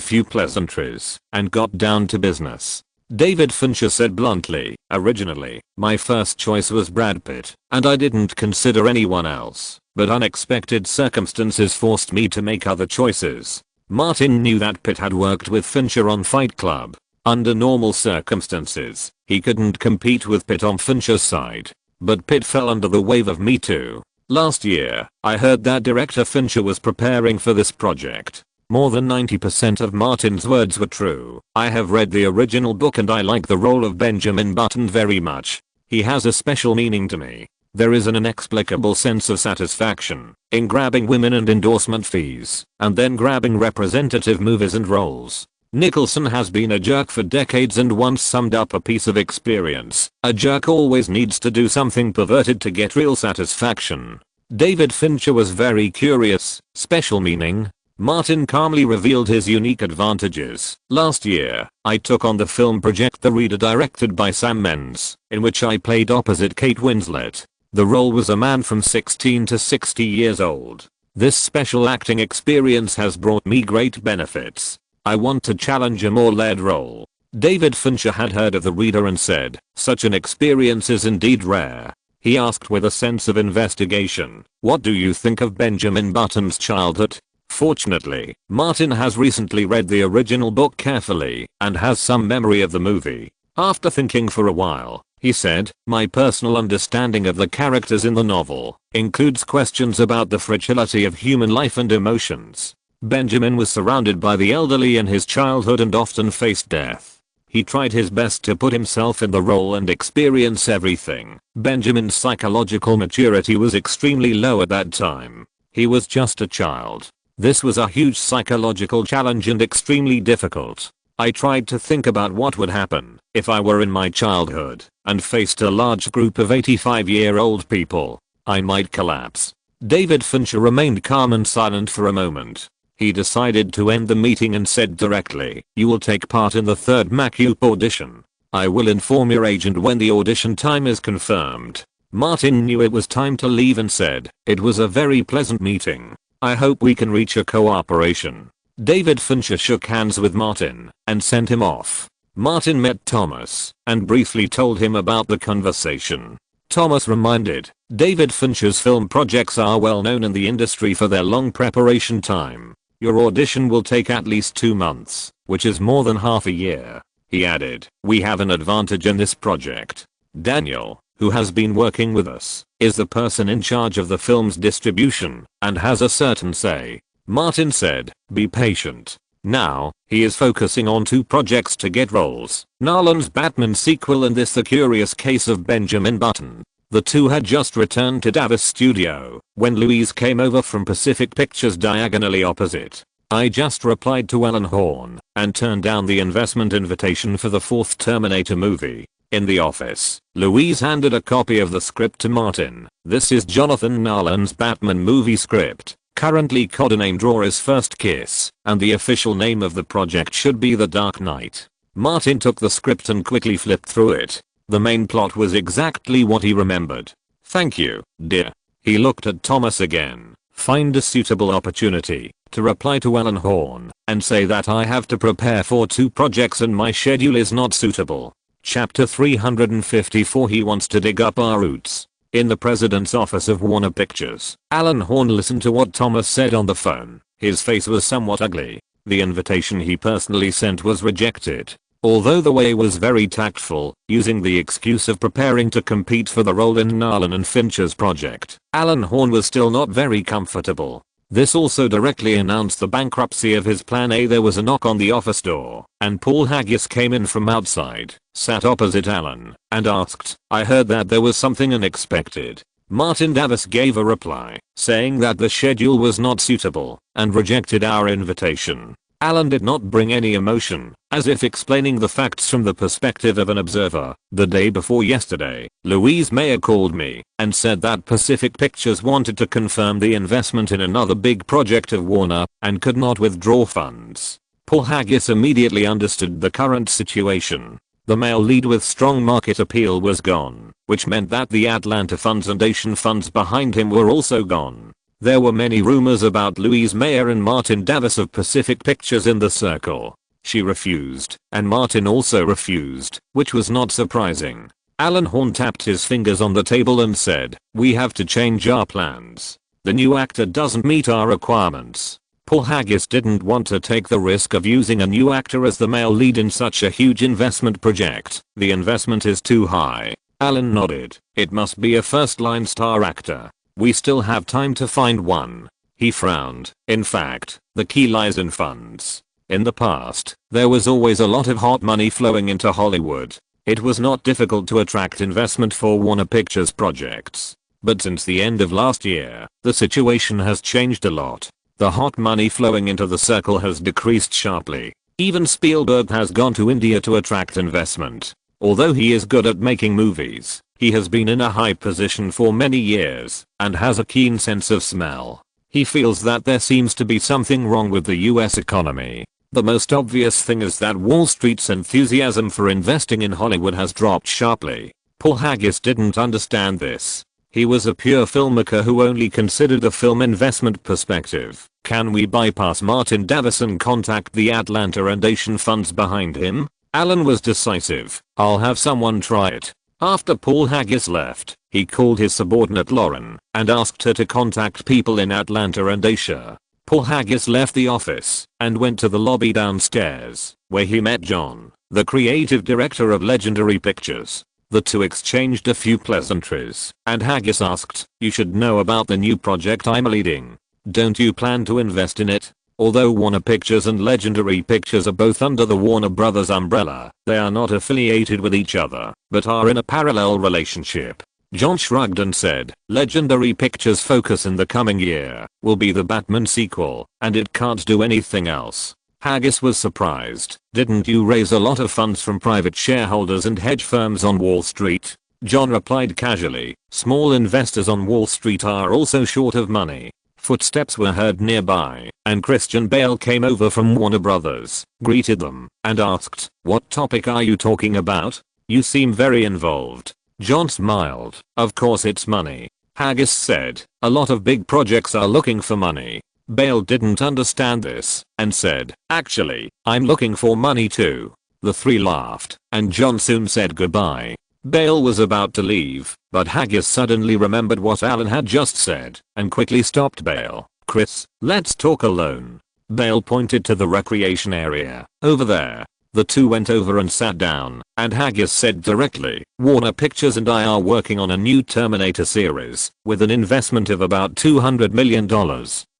A: few pleasantries and got down to business. David Fincher said bluntly, originally, my first choice was Brad Pitt, and I didn't consider anyone else, but unexpected circumstances forced me to make other choices. Martin knew that Pitt had worked with Fincher on Fight Club. Under normal circumstances, he couldn't compete with Pitt on Fincher's side. But Pitt fell under the wave of Me Too. Last year, I heard that director Fincher was preparing for this project. More than 90% of Martin's words were true. I have read the original book and I like the role of Benjamin Button very much. He has a special meaning to me. There is an inexplicable sense of satisfaction in grabbing women and endorsement fees, and then grabbing representative movies and roles. Nicholson has been a jerk for decades and once summed up a piece of experience. A jerk always needs to do something perverted to get real satisfaction. David Fincher was very curious, special meaning. Martin calmly revealed his unique advantages. Last year, I took on the film Project the Reader directed by Sam Mendes, in which I played opposite Kate Winslet. The role was a man from 16 to 60 years old. This special acting experience has brought me great benefits. I want to challenge a more lead role. David Fincher had heard of The Reader and said, such an experience is indeed rare. He asked with a sense of investigation, what do you think of Benjamin Button's childhood? Fortunately, Martin has recently read the original book carefully and has some memory of the movie. After thinking for a while, he said, my personal understanding of the characters in the novel includes questions about the fragility of human life and emotions. Benjamin was surrounded by the elderly in his childhood and often faced death. He tried his best to put himself in the role and experience everything. Benjamin's psychological maturity was extremely low at that time. He was just a child. This was a huge psychological challenge and extremely difficult. I tried to think about what would happen if I were in my childhood and faced a large group of 85-year-old people. I might collapse. David Fincher remained calm and silent for a moment. He decided to end the meeting and said directly, you will take part in the third MacUp audition. I will inform your agent when the audition time is confirmed. Martin knew it was time to leave and said, it was a very pleasant meeting. I hope we can reach a cooperation. David Fincher shook hands with Martin and sent him off. Martin met Thomas and briefly told him about the conversation. Thomas reminded, David Fincher's film projects are well known in the industry for their long preparation time. Your audition will take at least 2 months, which is more than half a year. He added, we have an advantage in this project. Daniel, who has been working with us, is the person in charge of the film's distribution and has a certain say. Martin said, be patient. Now, he is focusing on 2 projects to get roles, Nolan's Batman sequel and this The Curious Case of Benjamin Button. The two had just returned to Davis Studio when Louise came over from Pacific Pictures diagonally opposite. I just replied to Ellen Horn and turned down the investment invitation for the 4th Terminator movie. In the office, Louise handed a copy of the script to Martin. This is Jonathan Nolan's Batman movie script, currently codenamed Rory's First Kiss, and the official name of the project should be The Dark Knight. Martin took the script and quickly flipped through it. The main plot was exactly what he remembered. Thank you, dear. He looked at Thomas again. Find a suitable opportunity to reply to Alan Horn and say that I have to prepare for 2 projects and my schedule is not suitable. Chapter 354. He wants to dig up our roots. In the president's office of Warner Pictures, Alan Horn listened to what Thomas said on the phone. His face was somewhat ugly. The invitation he personally sent was rejected. Although the way was very tactful, using the excuse of preparing to compete for the role in Nolan and Fincher's project, Alan Horn was still not very comfortable. This also directly announced the bankruptcy of his plan A. There was a knock on the office door, and Paul Haggis came in from outside, sat opposite Alan, and asked, "I heard that there was something unexpected." Martin Davis gave a reply, saying that the schedule was not suitable, and rejected our invitation. Alan did not bring any emotion, as if explaining the facts from the perspective of an observer. The day before yesterday, Louise Mayer called me and said that Pacific Pictures wanted to confirm the investment in another big project of Warner and could not withdraw funds. Paul Haggis immediately understood the current situation. The male lead with strong market appeal was gone, which meant that the Atlanta funds and Asian funds behind him were also gone. There were many rumors about Louise Mayer and Martin Davis of Pacific Pictures in the circle. She refused, and Martin also refused, which was not surprising. Alan Horn tapped his fingers on the table and said, "We have to change our plans. The new actor doesn't meet our requirements." Paul Haggis didn't want to take the risk of using a new actor as the male lead in such a huge investment project. The investment is too high. Alan nodded. It must be a first-line star actor. We still have time to find one. He frowned. In fact, the key lies in funds. In the past, there was always a lot of hot money flowing into Hollywood. It was not difficult to attract investment for Warner Pictures projects. But since the end of last year, the situation has changed a lot. The hot money flowing into the circle has decreased sharply. Even Spielberg has gone to India to attract investment. Although he is good at making movies, he has been in a high position for many years and has a keen sense of smell. He feels that there seems to be something wrong with the US economy. The most obvious thing is that Wall Street's enthusiasm for investing in Hollywood has dropped sharply. Paul Haggis didn't understand this. He was a pure filmmaker who only considered the film investment perspective. Can we bypass Martin Davis and contact the Atlanta and Asian funds behind him? Alan was decisive. I'll have someone try it. After Paul Haggis left, he called his subordinate Lauren and asked her to contact people in Atlanta and Asia. Paul Haggis left the office and went to the lobby downstairs, where he met John, the creative director of Legendary Pictures. The two exchanged a few pleasantries, and Haggis asked, "You should know about the new project I'm leading. Don't you plan to invest in it?" Although Warner Pictures and Legendary Pictures are both under the Warner Brothers umbrella, they are not affiliated with each other, but are in a parallel relationship. John shrugged and said, "Legendary Pictures' focus in the coming year will be the Batman sequel, and it can't do anything else." Haggis was surprised. "Didn't you raise a lot of funds from private shareholders and hedge firms on Wall Street?" John replied casually, "Small investors on Wall Street are also short of money." Footsteps were heard nearby, and Christian Bale came over from Warner Brothers, greeted them, and asked, "What topic are you talking about? You seem very involved." John smiled. "Of course it's money." Haggis said, "A lot of big projects are looking for money." Bale didn't understand this, and said, "Actually, I'm looking for money too." The three laughed, and John soon said goodbye. Bale was about to leave, but Haggis suddenly remembered what Alan had just said, and quickly stopped Bale. "Chris, let's talk alone." Bale pointed to the recreation area, over there. The two went over and sat down, and Haggis said directly, "Warner Pictures and I are working on a new Terminator series, with an investment of about $200 million,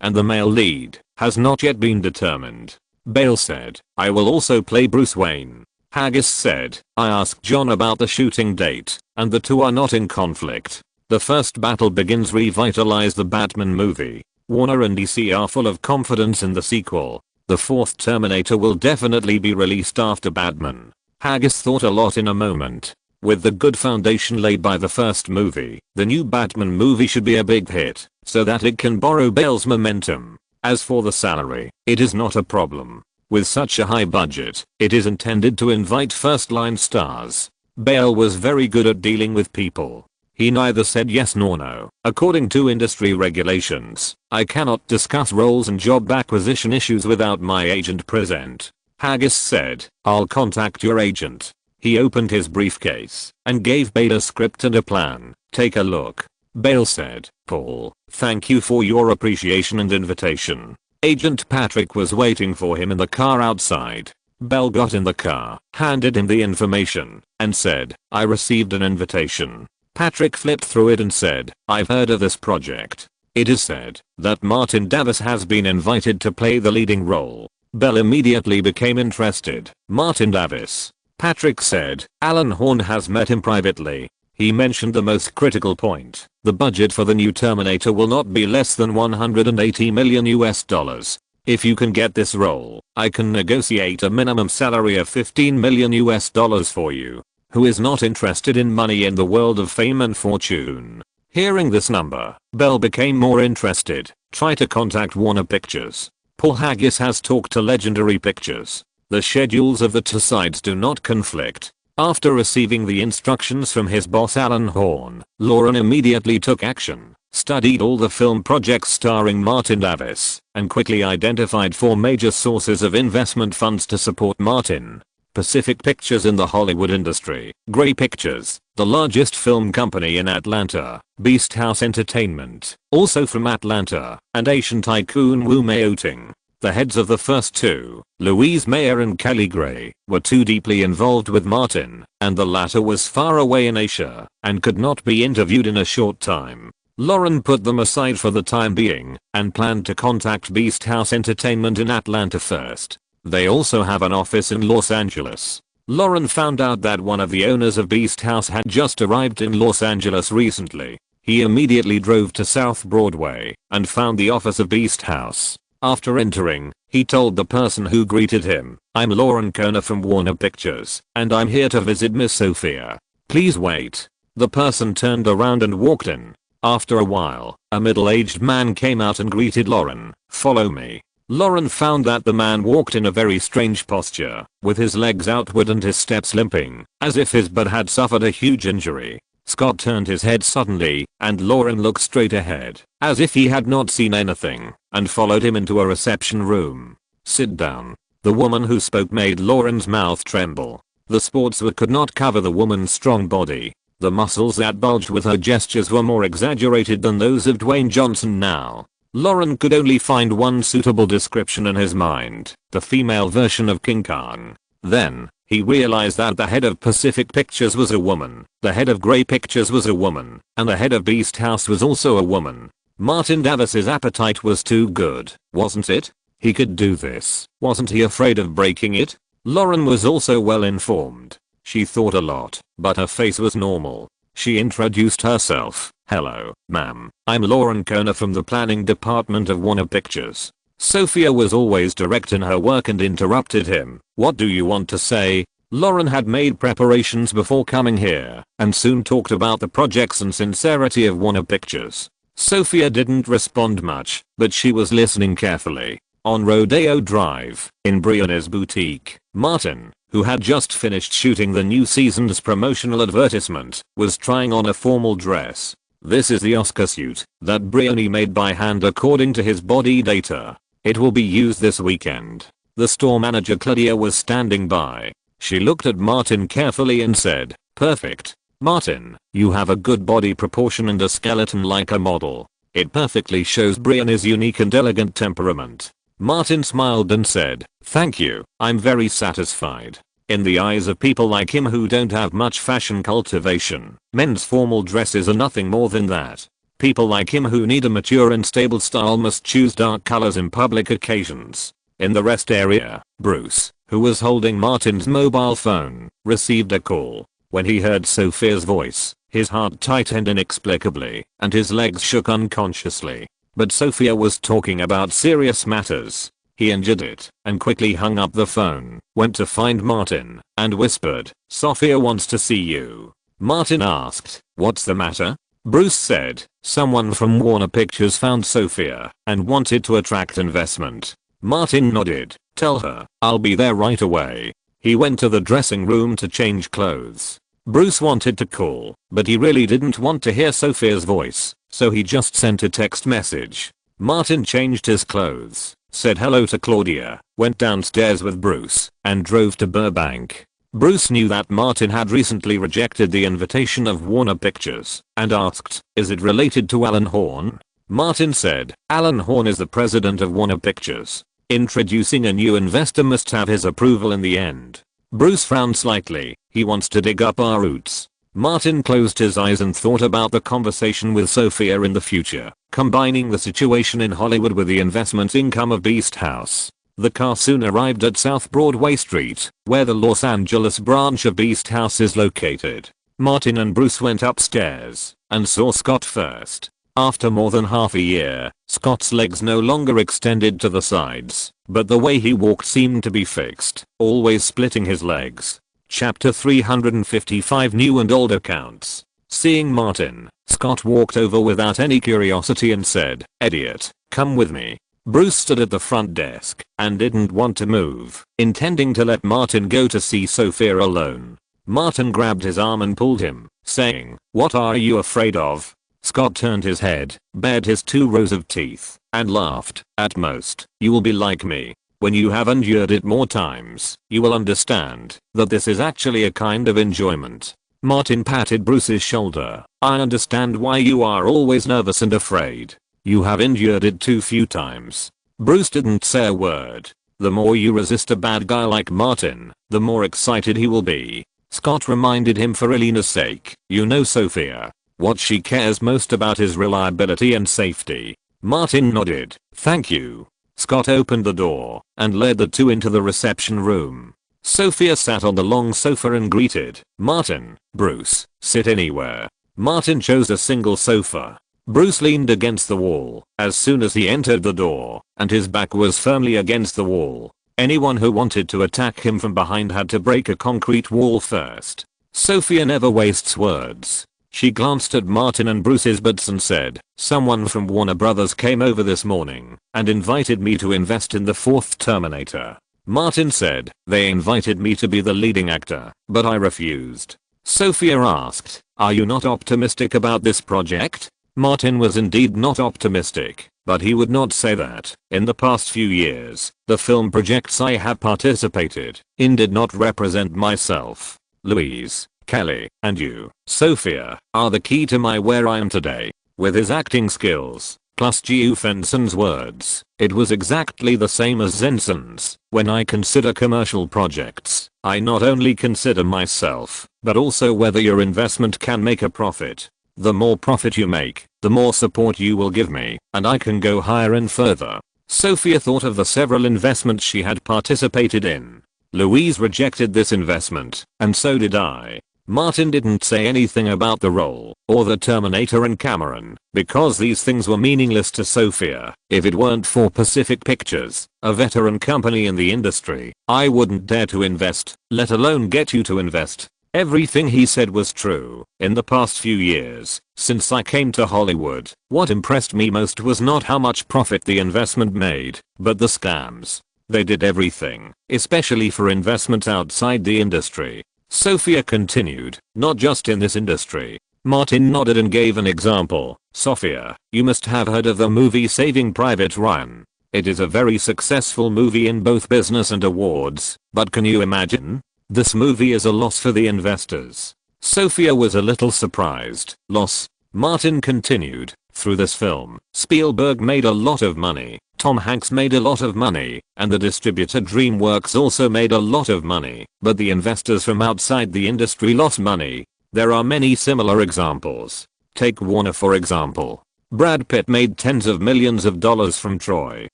A: and the male lead has not yet been determined." Bale said, "I will also play Bruce Wayne." Haggis said, "I asked John about the shooting date, and the two are not in conflict. The first battle begins revitalize the Batman movie. Warner and DC are full of confidence in the sequel. The fourth Terminator will definitely be released after Batman." Haggis thought a lot in a moment. With the good foundation laid by the first movie, the new Batman movie should be a big hit, so that it can borrow Bale's momentum. As for the salary, it is not a problem. With such a high budget, it is intended to invite first-line stars. Bale was very good at dealing with people. He neither said yes nor no. According to industry regulations, I cannot discuss roles and job acquisition issues without my agent present. Haggis said, I'll contact your agent. He opened his briefcase and gave Bale a script and a plan. Take a look. Bale said, Paul, thank you for your appreciation and invitation. Agent Patrick was waiting for him in the car outside. Bale got in the car, handed him the information, and said, I received an invitation. Patrick flipped through it and said, I've heard of this project. It is said that Martin Davis has been invited to play the leading role. Bale immediately became interested. Martin Davis. Patrick said, Alan Horn has met him privately. He mentioned the most critical point. The budget for the new Terminator will not be less than $180 million US. If you can get this role, I can negotiate a minimum salary of $15 million US for you. Who is not interested in money in the world of fame and fortune? Hearing this number, Bale became more interested. Try to contact Warner Pictures. Paul Haggis has talked to Legendary Pictures. The schedules of the two sides do not conflict. After receiving the instructions from his boss Alan Horn, Lauren immediately took action, studied all the film projects starring Martin Davis, and quickly identified 4 major sources of investment funds to support Martin. Pacific Pictures in the Hollywood industry, Gray Pictures, the largest film company in Atlanta, Beast House Entertainment, also from Atlanta, and Asian tycoon Wu Mei-ting. The heads of the first two, Louise Mayer and Kelly Gray, were too deeply involved with Martin, and the latter was far away in Asia and could not be interviewed in a short time. Lauren put them aside for the time being and planned to contact Beast House Entertainment in Atlanta first. They also have an office in Los Angeles. Lauren found out that one of the owners of Beast House had just arrived in Los Angeles recently. He immediately drove to South Broadway and found the office of Beast House. After entering, he told the person who greeted him, I'm Lauren Koner from Warner Pictures, and I'm here to visit Miss Sophia. Please wait. The person turned around and walked in. After a while, a middle-aged man came out and greeted Lauren. Follow me. Lauren found that the man walked in a very strange posture, with his legs outward and his steps limping, as if his butt had suffered a huge injury. Scott turned his head suddenly, and Lauren looked straight ahead, as if he had not seen anything, and followed him into a reception room. Sit down. The woman who spoke made Lauren's mouth tremble. The sportswear could not cover the woman's strong body. The muscles that bulged with her gestures were more exaggerated than those of Dwayne Johnson now. Lauren could only find one suitable description in his mind, the female version of King Kong. Then, he realized that the head of Pacific Pictures was a woman, the head of Gray Pictures was a woman, and the head of Beast House was also a woman. Martin Davis's appetite was too good, wasn't it? He could do this. Wasn't he afraid of breaking it? Lauren was also well informed. She thought a lot, but her face was normal. She introduced herself. Hello, ma'am. I'm Lauren Koner from the planning department of Warner Pictures. Sophia was always direct in her work and interrupted him. What do you want to say? Lauren had made preparations before coming here and soon talked about the projects and sincerity of Warner Pictures. Sophia didn't respond much, but she was listening carefully. On Rodeo Drive, in Brianna's boutique, Martin, who had just finished shooting the new season's promotional advertisement, was trying on a formal dress. This is the Oscar suit that Brianna made by hand according to his body data. It will be used this weekend. The store manager Claudia was standing by. She looked at Martin carefully and said, perfect. Martin, you have a good body proportion and a skeleton like a model. It perfectly shows Brianna's unique and elegant temperament. Martin smiled and said, thank you, I'm very satisfied. In the eyes of people like him who don't have much fashion cultivation, men's formal dresses are nothing more than that. People like him who need a mature and stable style must choose dark colors in public occasions. In the rest area, Bruce, who was holding Martin's mobile phone, received a call. When he heard Sophia's voice, his heart tightened inexplicably, and his legs shook unconsciously. But Sophia was talking about serious matters. He enjoyed it and quickly hung up the phone, went to find Martin, and whispered, Sophia wants to see you. Martin asked, what's the matter? Bruce said, someone from Warner Pictures found Sophia and wanted to attract investment. Martin nodded. Tell her, I'll be there right away. He went to the dressing room to change clothes. Bruce wanted to call, but he really didn't want to hear Sophia's voice, so he just sent a text message. Martin changed his clothes, said hello to Claudia, went downstairs with Bruce, and drove to Burbank. Bruce knew that Martin had recently rejected the invitation of Warner Pictures, and asked, "Is it related to Alan Horn?" Martin said, "Alan Horn is the president of Warner Pictures. Introducing a new investor must have his approval in the end." Bruce frowned slightly. "He wants to dig up our roots." Martin closed his eyes and thought about the conversation with Sophia in the future, combining the situation in Hollywood with the investment income of Beast House. The car soon arrived at South Broadway Street, where the Los Angeles branch of Beast House is located. Martin and Bruce went upstairs and saw Scott first. After more than half a year, Scott's legs no longer extended to the sides, but the way he walked seemed to be fixed, always splitting his legs. Chapter 355 New and Old Accounts. Seeing Martin, Scott walked over without any curiosity and said, "Idiot, come with me." Bruce stood at the front desk and didn't want to move, intending to let Martin go to see Sophia alone. Martin grabbed his arm and pulled him, saying, "What are you afraid of?" Scott turned his head, bared his 2 rows of teeth, and laughed. "At most, you will be like me. When you have endured it more times, you will understand that this is actually a kind of enjoyment." Martin patted Bruce's shoulder. "I understand why you are always nervous and afraid. You have endured it too few times." Bruce didn't say a word. The more you resist a bad guy like Martin, the more excited he will be. Scott reminded him for Elena's sake, "You know Sophia. What she cares most about is reliability and safety." Martin nodded. "Thank you." Scott opened the door and led the two into the reception room. Sophia sat on the long sofa and greeted Martin. "Bruce, sit anywhere." Martin chose a single sofa. Bruce leaned against the wall as soon as he entered the door, and his back was firmly against the wall. Anyone who wanted to attack him from behind had to break a concrete wall first. Sophia never wastes words. She glanced at Martin and Bruce's butts and said, "Someone from Warner Brothers came over this morning and invited me to invest in the 4th Terminator." Martin said, "They invited me to be the leading actor, but I refused." Sophia asked, "Are you not optimistic about this project?" Martin was indeed not optimistic, but he would not say that. "In the past few years, the film projects I have participated in did not represent myself. Louise, Kelly, and you, Sophia, are the key to my where I am today." With his acting skills, plus Gu Fenson's words, it was exactly the same as Zenson's. "When I consider commercial projects, I not only consider myself, but also whether your investment can make a profit. The more profit you make, the more support you will give me, and I can go higher and further." Sophia thought of the several investments she had participated in. Louise rejected this investment, and so did I. Martin didn't say anything about the role, or the Terminator and Cameron, because these things were meaningless to Sophia. "If it weren't for Pacific Pictures, a veteran company in the industry, I wouldn't dare to invest, let alone get you to invest." Everything he said was true. In the past few years, since I came to Hollywood, what impressed me most was not how much profit the investment made, but the scams. They did everything, especially for investments outside the industry. Sophia continued, "Not just in this industry." Martin nodded and gave an example. "Sophia, you must have heard of the movie Saving Private Ryan. It is a very successful movie in both business and awards, but can you imagine? This movie is a loss for the investors." Sophia was a little surprised. "Loss?" Martin continued, "Through this film, Spielberg made a lot of money, Tom Hanks made a lot of money, and the distributor DreamWorks also made a lot of money, but the investors from outside the industry lost money." There are many similar examples. Take Warner for example. Brad Pitt made tens of millions of dollars from Troy,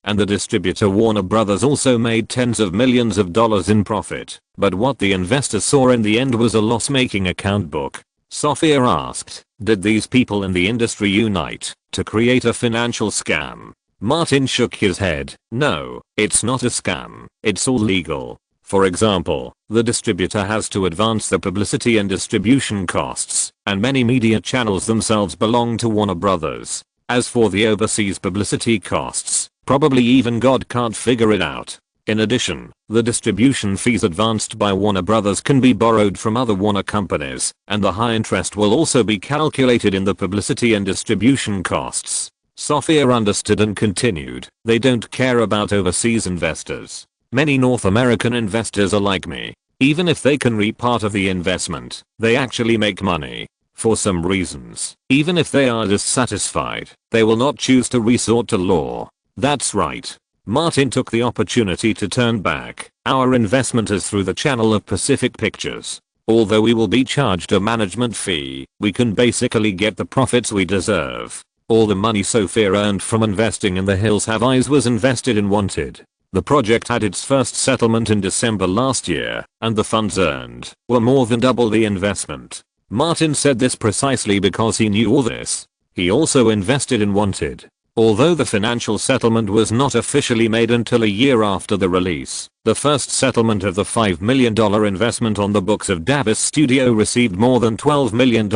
A: and the distributor Warner Brothers also made tens of millions of dollars in profit, but what the investors saw in the end was a loss-making account book. Sophia asked, "Did these people in the industry unite to create a financial scam?" Martin shook his head. "No, it's not a scam, it's all legal. For example, the distributor has to advance the publicity and distribution costs, and many media channels themselves belong to Warner Brothers. As for the overseas publicity costs, probably even God can't figure it out. In addition, the distribution fees advanced by Warner Brothers can be borrowed from other Warner companies, and the high interest will also be calculated in the publicity and distribution costs. Sophia understood and continued, they don't care about overseas investors. Many North American investors are like me. Even if they can reap part of the investment, they actually make money. For some reasons, even if they are dissatisfied, they will not choose to resort to law. That's right. Martin took the opportunity to turn back. Our investment is through the channel of Pacific Pictures. Although we will be charged a management fee, we can basically get the profits we deserve. All the money Sophia earned from investing in The Hills Have Eyes was invested in Wanted. The project had its first settlement in December last year, and the funds earned were more than double the investment. Martin said this precisely because he knew all this. He also invested in Wanted. Although the financial settlement was not officially made until a year after the release, the first settlement of the $5 million investment on the books of Davis Studio received more than $12 million.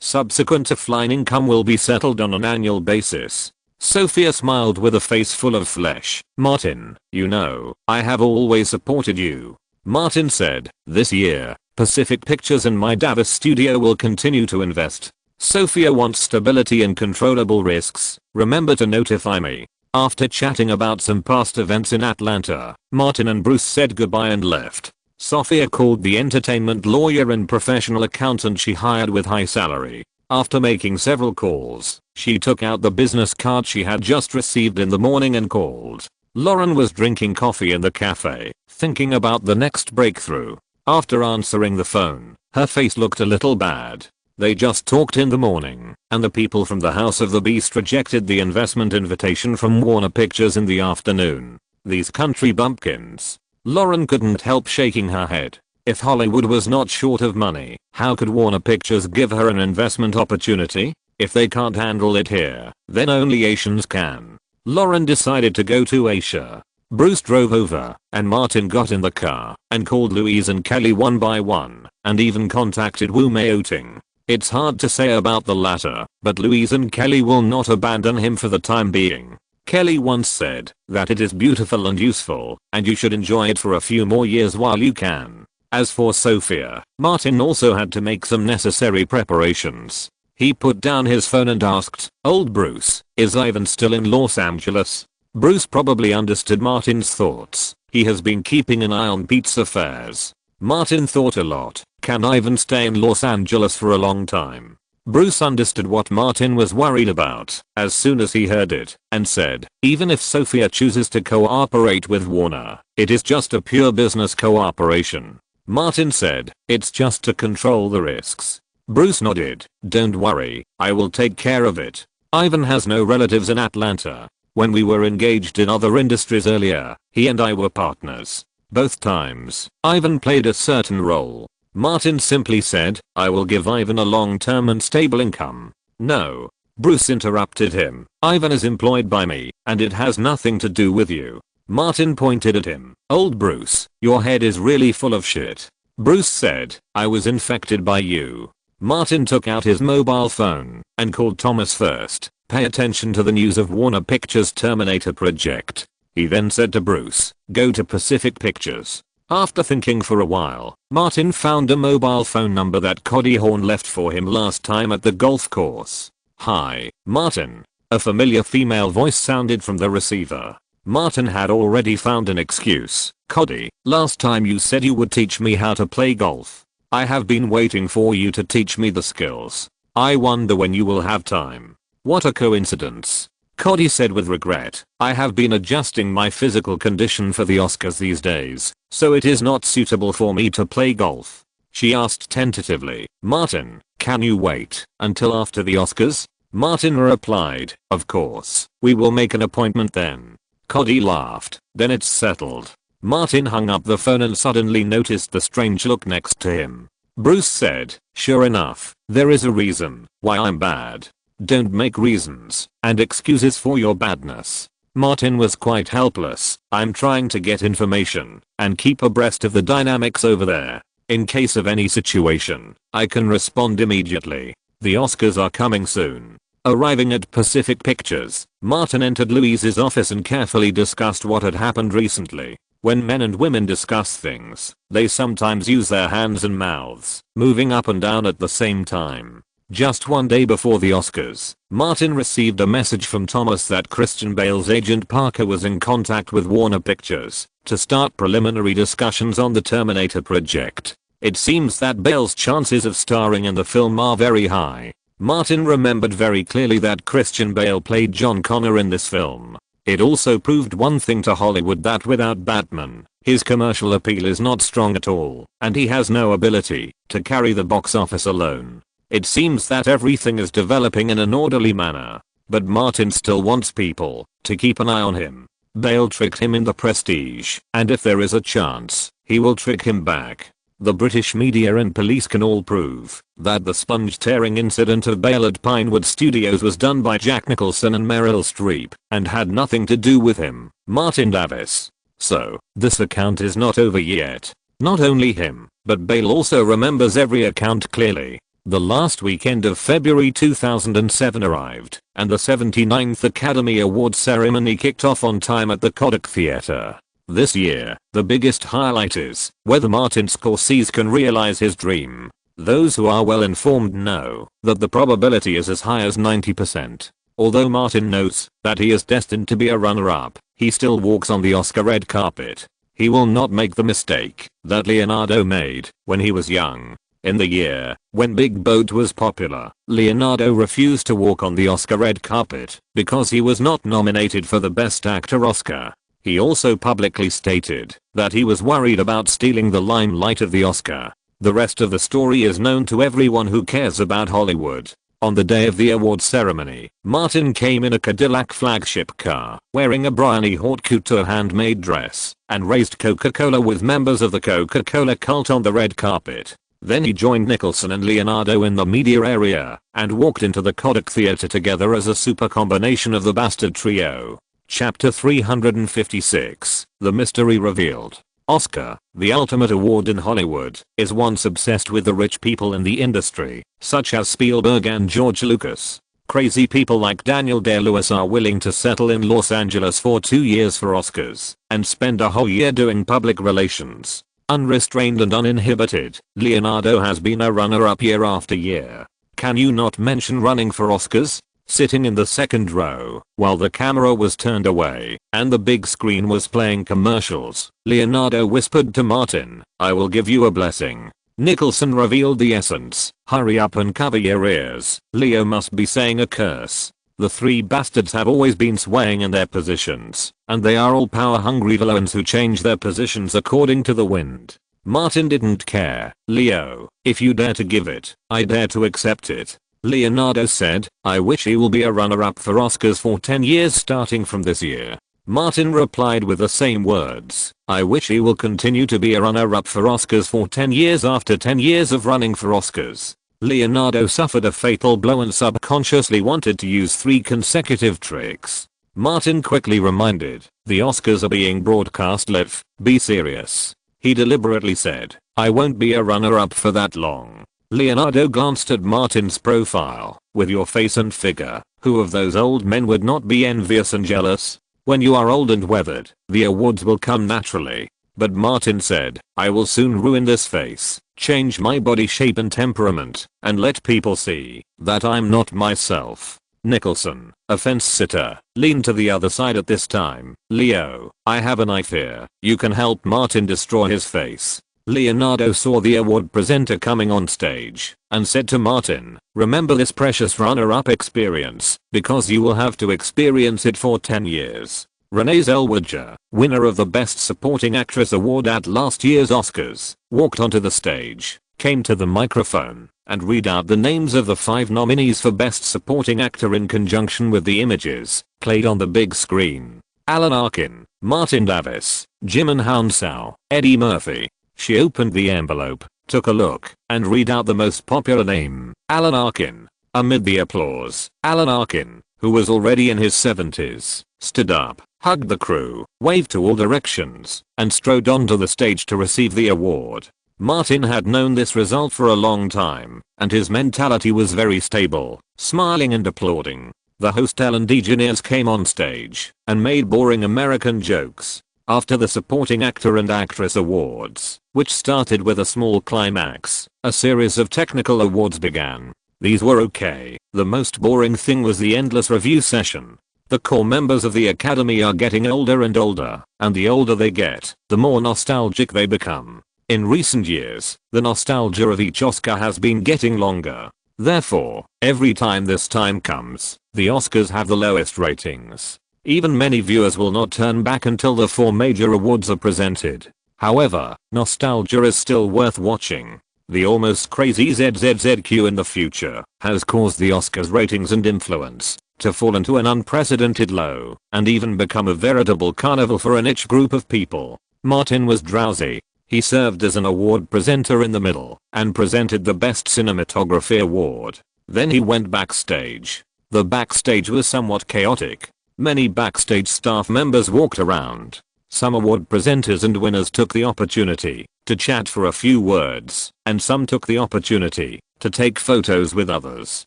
A: Subsequent to flying income will be settled on an annual basis. Sophia smiled with a face full of flesh. Martin, you know, I have always supported you. Martin said, this year, Pacific Pictures and my Davis studio will continue to invest. Sophia wants stability and controllable risks. Remember to notify me. After chatting about some past events in Atlanta, Martin and Bruce said goodbye and left. Sophia called the entertainment lawyer and professional accountant she hired with high salary. After making several calls, she took out the business card she had just received in the morning and called. Lauren was drinking coffee in the cafe, thinking about the next breakthrough. After answering the phone, her face looked a little bad. They just talked in the morning, and the people from the House of the Beast rejected the investment invitation from Warner Pictures in the afternoon. These country bumpkins. Lauren couldn't help shaking her head. If Hollywood was not short of money, how could Warner Pictures give her an investment opportunity? If they can't handle it here, then only Asians can. Lauren decided to go to Asia. Bruce drove over, and Martin got in the car and called Louise and Kelly one by one, and even contacted Wu Mei-Ting. It's hard to say about the latter, but Louise and Kelly will not abandon him for the time being. Kelly once said that it is beautiful and useful, and you should enjoy it for a few more years while you can. As for Sophia, Martin also had to make some necessary preparations. He put down his phone and asked, "Old Bruce, is Ivan still in Los Angeles?" Bruce probably understood Martin's thoughts. He has been keeping an eye on Pete's affairs. Martin thought a lot. Can Ivan stay in Los Angeles for a long time? Bruce understood what Martin was worried about as soon as he heard it, and said, even if Sophia chooses to cooperate with Warner, it is just a pure business cooperation. Martin said, it's just to control the risks. Bruce nodded. Don't worry, I will take care of it. Ivan has no relatives in Atlanta. When we were engaged in other industries earlier, he and I were partners. Both times, Ivan played a certain role. Martin simply said, I will give Ivan a long-term and stable income. No. Bruce interrupted him. Ivan is employed by me, and it has nothing to do with you. Martin pointed at him. Old Bruce, your head is really full of shit. Bruce said, I was infected by you. Martin took out his mobile phone and called Thomas first. Pay attention to the news of Warner Pictures' Terminator project. He then said to Bruce, go to Pacific Pictures. After thinking for a while, Martin found a mobile phone number that Cody Horn left for him last time at the golf course. Hi, Martin. A familiar female voice sounded from the receiver. Martin had already found an excuse. Cody, last time you said you would teach me how to play golf. I have been waiting for you to teach me the skills. I wonder when you will have time. What a coincidence. Cody said with regret, I have been adjusting my physical condition for the Oscars these days, so it is not suitable for me to play golf. She asked tentatively, Martin, can you wait until after the Oscars? Martin replied, of course, we will make an appointment then. Cody laughed, then it's settled. Martin hung up the phone and suddenly noticed the strange look next to him. Bruce said, sure enough, there is a reason why I'm bad. Don't make reasons and excuses for your badness. Martin was quite helpless. I'm trying to get information and keep abreast of the dynamics over there. In case of any situation, I can respond immediately. The Oscars are coming soon. Arriving at Pacific Pictures, Martin entered Louise's office and carefully discussed what had happened recently. When men and women discuss things, they sometimes use their hands and mouths, moving up and down at the same time. Just one day before the Oscars, Martin received a message from Thomas that Christian Bale's agent Parker was in contact with Warner Pictures to start preliminary discussions on the Terminator project. It seems that Bale's chances of starring in the film are very high. Martin remembered very clearly that Christian Bale played John Connor in this film. It also proved one thing to Hollywood, that without Batman, his commercial appeal is not strong at all, and he has no ability to carry the box office alone. It seems that everything is developing in an orderly manner, but Martin still wants people to keep an eye on him. Bale tricked him in The Prestige, and if there is a chance, he will trick him back. The British media and police can all prove that the sponge-tearing incident of Bale at Pinewood Studios was done by Jack Nicholson and Meryl Streep and had nothing to do with him, Martin Davis. So, this account is not over yet. Not only him, but Bale also remembers every account clearly. The last weekend of February 2007 arrived, and the 79th Academy Awards ceremony kicked off on time at the Kodak Theatre. This year, the biggest highlight is whether Martin Scorsese can realize his dream. Those who are well informed know that the probability is as high as 90%. Although Martin knows that he is destined to be a runner-up, he still walks on the Oscar red carpet. He will not make the mistake that Leonardo made when he was young. In the year when Big Boat was popular, Leonardo refused to walk on the Oscar red carpet because he was not nominated for the Best Actor Oscar. He also publicly stated that he was worried about stealing the limelight of the Oscar. The rest of the story is known to everyone who cares about Hollywood. On the day of the awards ceremony, Martin came in a Cadillac flagship car, wearing a Briony haute couture handmade dress, and raised Coca-Cola with members of the Coca-Cola cult on the red carpet. Then he joined Nicholson and Leonardo in the media area, and walked into the Kodak Theatre together as a super combination of the Bastard Trio. Chapter 356, The Mystery Revealed. Oscar, the ultimate award in Hollywood, is once obsessed with the rich people in the industry, such as Spielberg and George Lucas. Crazy people like Daniel Day-Lewis are willing to settle in Los Angeles for 2 years for Oscars, and spend a whole year doing public relations. Unrestrained and uninhibited, Leonardo has been a runner-up year after year. Can you not mention running for Oscars? Sitting in the second row, while the camera was turned away, and the big screen was playing commercials, Leonardo whispered to Martin, "I will give you a blessing." Nicholson revealed the essence, "Hurry up and cover your ears, Leo must be saying a curse." The three bastards have always been swaying in their positions, and they are all power-hungry villains who change their positions according to the wind. Martin didn't care. "Leo, if you dare to give it, I dare to accept it." Leonardo said, "I wish he will be a runner-up for Oscars for 10 years starting from this year." Martin replied with the same words, "I wish he will continue to be a runner-up for Oscars for 10 years after 10 years of running for Oscars." Leonardo suffered a fatal blow and subconsciously wanted to use 3 consecutive tricks. Martin quickly reminded, "The Oscars are being broadcast live, be serious." He deliberately said, "I won't be a runner-up for that long." Leonardo glanced at Martin's profile. "With your face and figure, who of those old men would not be envious and jealous? When you are old and weathered, the awards will come naturally." But Martin said, "I will soon ruin this face, change my body shape and temperament, and let people see that I'm not myself." Nicholson, a fence-sitter, leaned to the other side at this time. "Leo, I have an idea. You can help Martin destroy his face." Leonardo saw the award presenter coming on stage, and said to Martin, "Remember this precious runner-up experience, because you will have to experience it for 10 years. Renee Zellweger, winner of the Best Supporting Actress award at last year's Oscars, walked onto the stage, came to the microphone, and read out the names of the 5 nominees for Best Supporting Actor in conjunction with the images played on the big screen. Alan Arkin, Martin Davis, Jimon Hounsou, Eddie Murphy. She opened the envelope, took a look, and read out the most popular name, Alan Arkin. Amid the applause, Alan Arkin, who was already in his 70s, stood up, hugged the crew, waved to all directions, and strode onto the stage to receive the award. Martin had known this result for a long time, and his mentality was very stable, smiling and applauding. The host Ellen DeGeneres came on stage and made boring American jokes. After the supporting actor and actress awards, which started with a small climax, a series of technical awards began. These were okay. The most boring thing was the endless review session. The core members of the Academy are getting older and older, and the older they get, the more nostalgic they become. In recent years, the nostalgia of each Oscar has been getting longer. Therefore, every time this time comes, the Oscars have the lowest ratings. Even many viewers will not turn back until the 4 major awards are presented. However, nostalgia is still worth watching. The almost crazy ZZZQ in the future has caused the Oscars ratings and influence to fall into an unprecedented low and even become a veritable carnival for a niche group of people. Martin was drowsy. He served as an award presenter in the middle and presented the Best Cinematography award. Then he went backstage. The backstage was somewhat chaotic. Many backstage staff members walked around. Some award presenters and winners took the opportunity to chat for a few words, and some took the opportunity to take photos with others.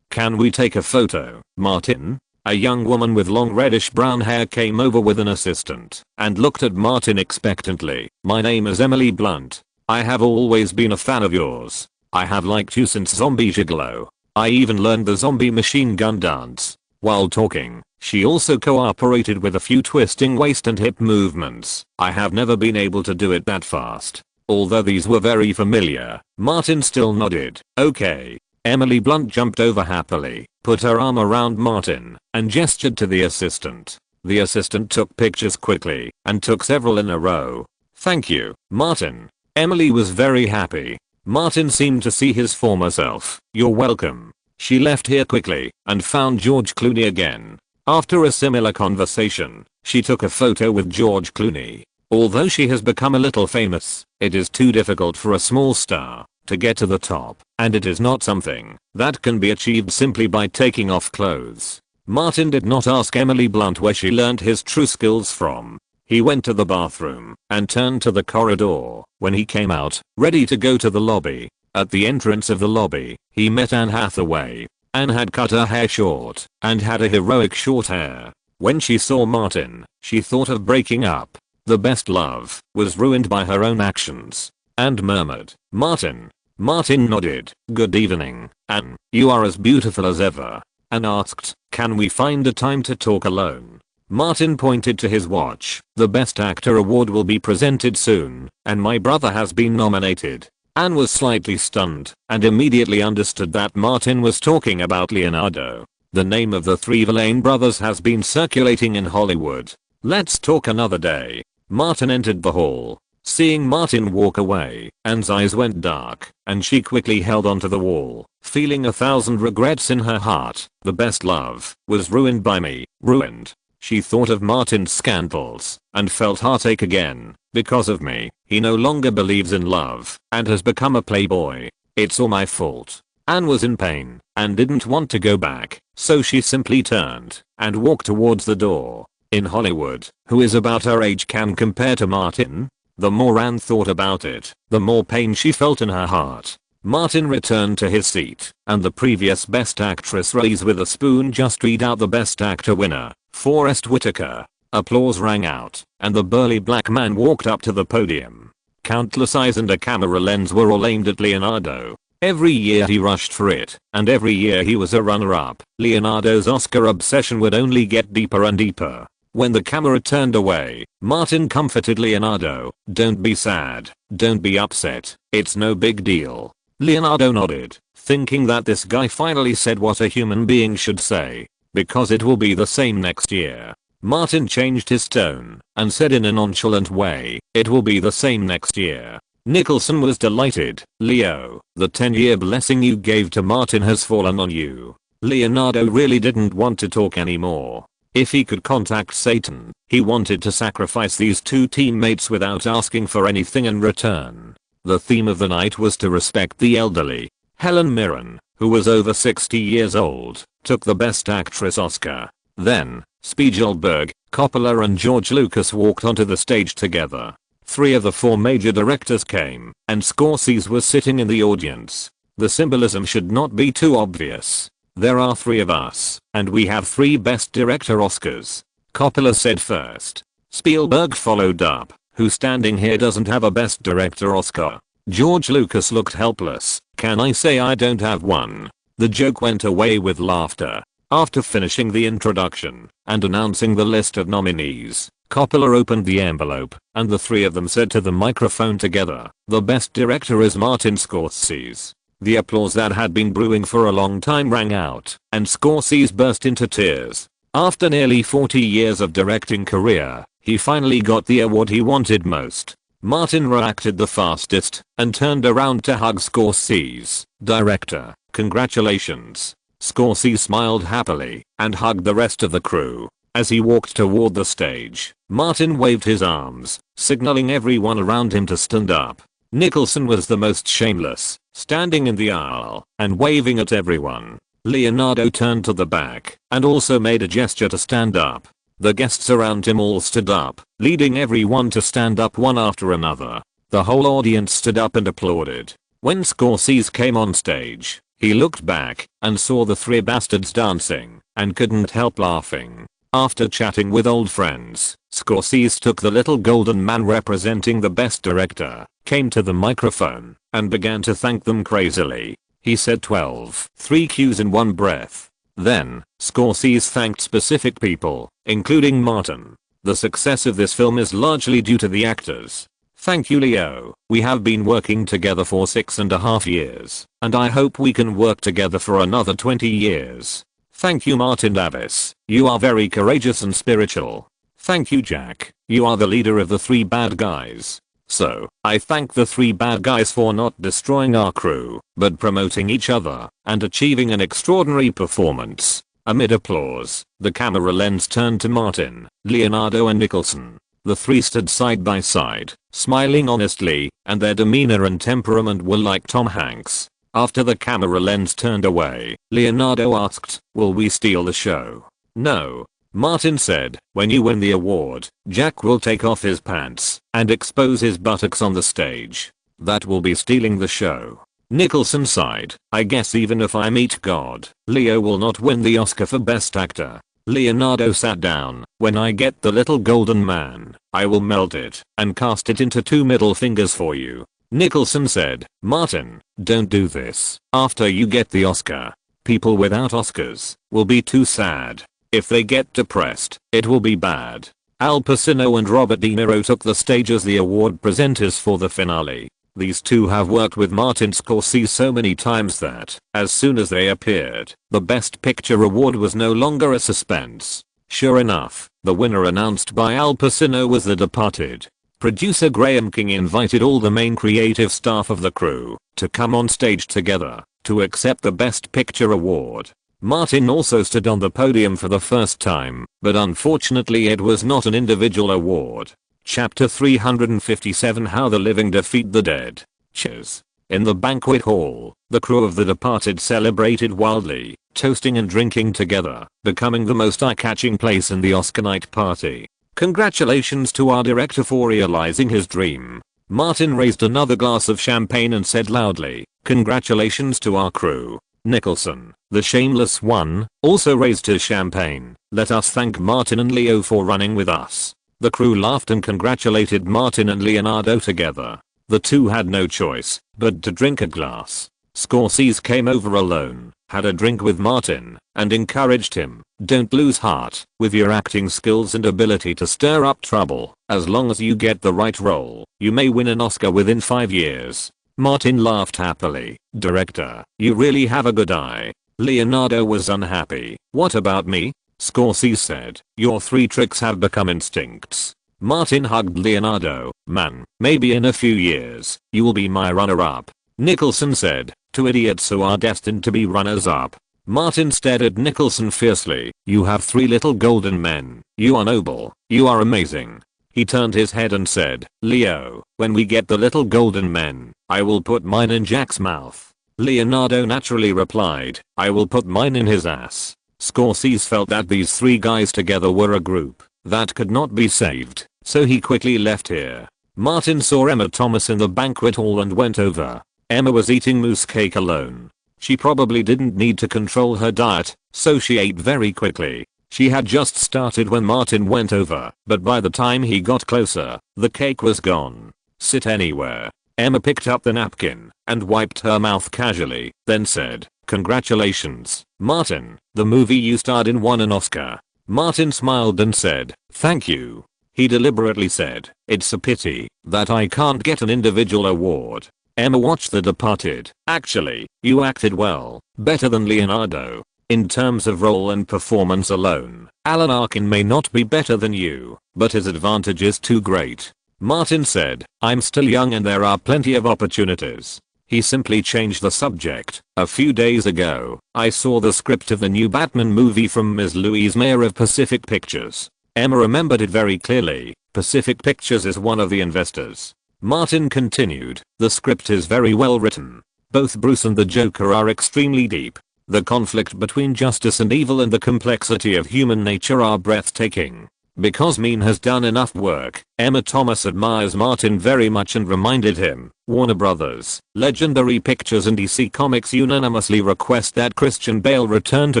A: "Can we take a photo, Martin?" A young woman with long reddish brown hair came over with an assistant and looked at Martin expectantly. "My name is Emily Blunt. I have always been a fan of yours. I have liked you since Zombie Gigolo. I even learned the zombie machine gun dance." While talking, she also cooperated with a few twisting waist and hip movements. "I have never been able to do it that fast." Although these were very familiar, Martin still nodded. "Okay." Emily Blunt jumped over happily, put her arm around Martin, and gestured to the assistant. The assistant took pictures quickly and took several in a row. "Thank you, Martin." Emily was very happy. Martin seemed to see his former self. "You're welcome." She left here quickly and found George Clooney again. After a similar conversation, she took a photo with George Clooney. Although she has become a little famous, it is too difficult for a small star to get to the top, and it is not something that can be achieved simply by taking off clothes. Martin did not ask Emily Blunt where she learned his true skills from. He went to the bathroom and turned to the corridor. When he came out, ready to go to the lobby, at the entrance of the lobby, he met Anne Hathaway. Anne had cut her hair short and had a heroic short hair. When she saw Martin, she thought of breaking up. The best love was ruined by her own actions, and murmured, "Martin." Martin nodded. "Good evening, Anne. You are as beautiful as ever." Anne asked, "Can we find a time to talk alone?" Martin pointed to his watch. "The Best Actor award will be presented soon, and my brother has been nominated." Anne was slightly stunned and immediately understood that Martin was talking about Leonardo. The name of the 3 Verlaine brothers has been circulating in Hollywood. "Let's talk another day." Martin entered the hall. Seeing Martin walk away, Anne's eyes went dark, and she quickly held onto the wall, feeling 1,000 regrets in her heart. The best love was ruined by me. Ruined. She thought of Martin's scandals and felt heartache again. Because of me, he no longer believes in love and has become a playboy. It's all my fault. Anne was in pain and didn't want to go back, so she simply turned and walked towards the door. In Hollywood, who is about her age can compare to Martin? The more Anne thought about it, the more pain she felt in her heart. Martin returned to his seat, and the previous Best Actress raised with a spoon just read out the Best Actor winner, Forest Whitaker. Applause rang out, and the burly black man walked up to the podium. Countless eyes and a camera lens were all aimed at Leonardo. Every year he rushed for it, and every year he was a runner-up. Leonardo's Oscar obsession would only get deeper and deeper. When the camera turned away, Martin comforted Leonardo. "Don't be sad. Don't be upset. It's no big deal." Leonardo nodded, thinking that this guy finally said what a human being should say. "Because it will be the same next year." Martin changed his tone and said in a nonchalant way, "It will be the same next year." Nicholson was delighted. "Leo, the 10-year blessing you gave to Martin has fallen on you." Leonardo really didn't want to talk anymore. If he could contact Satan, he wanted to sacrifice these 2 teammates without asking for anything in return. The theme of the night was to respect the elderly. Helen Mirren, who was over 60 years old, took the Best Actress Oscar. Then, Spielberg, Coppola and George Lucas walked onto the stage together. 3 of the 4 major directors came, and Scorsese was sitting in the audience. The symbolism should not be too obvious. "There are 3 of us, and we have 3 Best Director Oscars," Coppola said first. Spielberg followed up, who standing here doesn't have a Best Director Oscar? George Lucas looked helpless. Can I say I don't have one? The joke went away with laughter. After finishing the introduction and announcing the list of nominees, Coppola opened the envelope, and the three of them said to the microphone together, "The best director is Martin Scorsese." The applause that had been brewing for a long time rang out, and Scorsese burst into tears. After nearly 40 years of directing career, he finally got the award he wanted most. Martin reacted the fastest and turned around to hug Scorsese. "Director, congratulations." Scorsese smiled happily and hugged the rest of the crew. As he walked toward the stage, Martin waved his arms, signaling everyone around him to stand up. Nicholson was the most shameless, standing in the aisle and waving at everyone. Leonardo turned to the back and also made a gesture to stand up. The guests around him all stood up, leading everyone to stand up one after another. The whole audience stood up and applauded. When Scorsese came on stage, he looked back and saw the three bastards dancing and couldn't help laughing. After chatting with old friends, Scorsese took the little golden man representing the best director, came to the microphone, and began to thank them crazily. He said 12 thank yous in one breath. Then, Scorsese thanked specific people, including Martin. "The success of this film is largely due to the actors. Thank you, Leo. We have been working together for 6.5 years, and I hope we can work together for another 20 years. Thank you, Martin Davis. You are very courageous and spiritual. Thank you, Jack. You are the leader of the three bad guys. So, I thank the three bad guys for not destroying our crew, but promoting each other and achieving an extraordinary performance." Amid applause, the camera lens turned to Martin, Leonardo and Nicholson. The three stood side by side, smiling honestly, and their demeanor and temperament were like Tom Hanks. After the camera lens turned away, Leonardo asked, "Will we steal the show?" "No." Martin said, "When you win the award, Jack will take off his pants and expose his buttocks on the stage. That will be stealing the show." Nicholson sighed, "I guess even if I meet God, Leo will not win the Oscar for Best Actor." Leonardo sat down. "When I get the little golden man, I will melt it and cast it into 2 middle fingers for you." Nicholson said, "Martin, don't do this. After you get the Oscar, people without Oscars will be too sad. If they get depressed, it will be bad." Al Pacino and Robert De Niro took the stage as the award presenters for the finale. These two have worked with Martin Scorsese so many times that, as soon as they appeared, the Best Picture award was no longer a suspense. Sure enough, the winner announced by Al Pacino was The Departed. Producer Graham King invited all the main creative staff of the crew to come on stage together to accept the Best Picture award. Martin also stood on the podium for the first time, but unfortunately it was not an individual award. Chapter 357, How the Living Defeat the Dead. Cheers. In the banquet hall, the crew of The Departed celebrated wildly, toasting and drinking together, becoming the most eye-catching place in the Oscar night party. "Congratulations to our director for realizing his dream." Martin raised another glass of champagne and said loudly, "Congratulations to our crew." Nicholson, the shameless one, also raised his champagne. "Let us thank Martin and Leo for running with us." The crew laughed and congratulated Martin and Leonardo together. The two had no choice but to drink a glass. Scorsese came over alone, had a drink with Martin, and encouraged him, "Don't lose heart. With your acting skills and ability to stir up trouble, as long as you get the right role, you may win an Oscar within 5 years." Martin laughed happily. "Director, you really have a good eye." Leonardo was unhappy. "What about me?" Scorsese said, "Your 3 tricks have become instincts." Martin hugged Leonardo. "Man, maybe in a few years, you will be my runner-up." Nicholson said, "To idiots who are destined to be runners-up." Martin stared at Nicholson fiercely. "You have 3 little golden men. You are noble. You are amazing." He turned his head and said, "Leo, when we get the little golden men, I will put mine in Jack's mouth." Leonardo naturally replied, "I will put mine in his ass." Scorsese felt that these 3 guys together were a group that could not be saved, so he quickly left here. Martin saw Emma Thomas in the banquet hall and went over. Emma was eating mousse cake alone. She probably didn't need to control her diet, so she ate very quickly. She had just started when Martin went over, but by the time he got closer, the cake was gone. Sit anywhere. Emma picked up the napkin and wiped her mouth casually, then said, "Congratulations, Martin, the movie you starred in won an Oscar." Martin smiled and said, "Thank you." He deliberately said, "It's a pity that I can't get an individual award." Emma watched The Departed. "Actually, you acted well, better than Leonardo. In terms of role and performance alone, Alan Arkin may not be better than you, but his advantage is too great." Martin said, "I'm still young and there are plenty of opportunities." He simply changed the subject. "A few days ago, I saw the script of the new Batman movie from Ms. Louise Mayer of Pacific Pictures." Emma remembered it very clearly. Pacific Pictures is one of the investors. Martin continued, "The script is very well written. Both Bruce and the Joker are extremely deep. The conflict between justice and evil and the complexity of human nature are breathtaking." Because Mean has done enough work, Emma Thomas admires Martin very much and reminded him, Warner Brothers, Legendary Pictures and DC Comics unanimously request that Christian Bale return to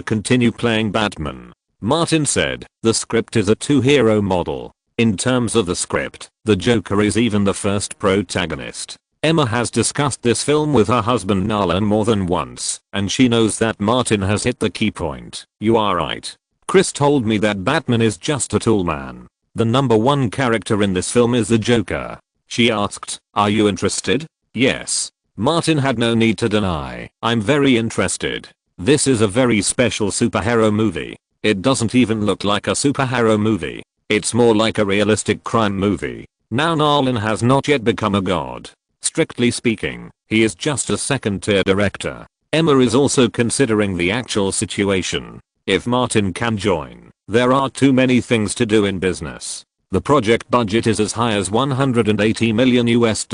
A: continue playing Batman. Martin said, "The script is a two-hero model. In terms of the script, the Joker is even the first protagonist." Emma has discussed this film with her husband Nolan more than once, and she knows that Martin has hit the key point. "You are right. Chris told me that Batman is just a tool man. The number one character in this film is the Joker." She asked, "Are you interested?" "Yes." Martin had no need to deny, "I'm very interested. This is a very special superhero movie. It doesn't even look like a superhero movie. It's more like a realistic crime movie." Now Nolan has not yet become a god. Strictly speaking, he is just a second-tier director. Emma is also considering the actual situation. If Martin can join, there are too many things to do in business. The project budget is as high as $180 million US.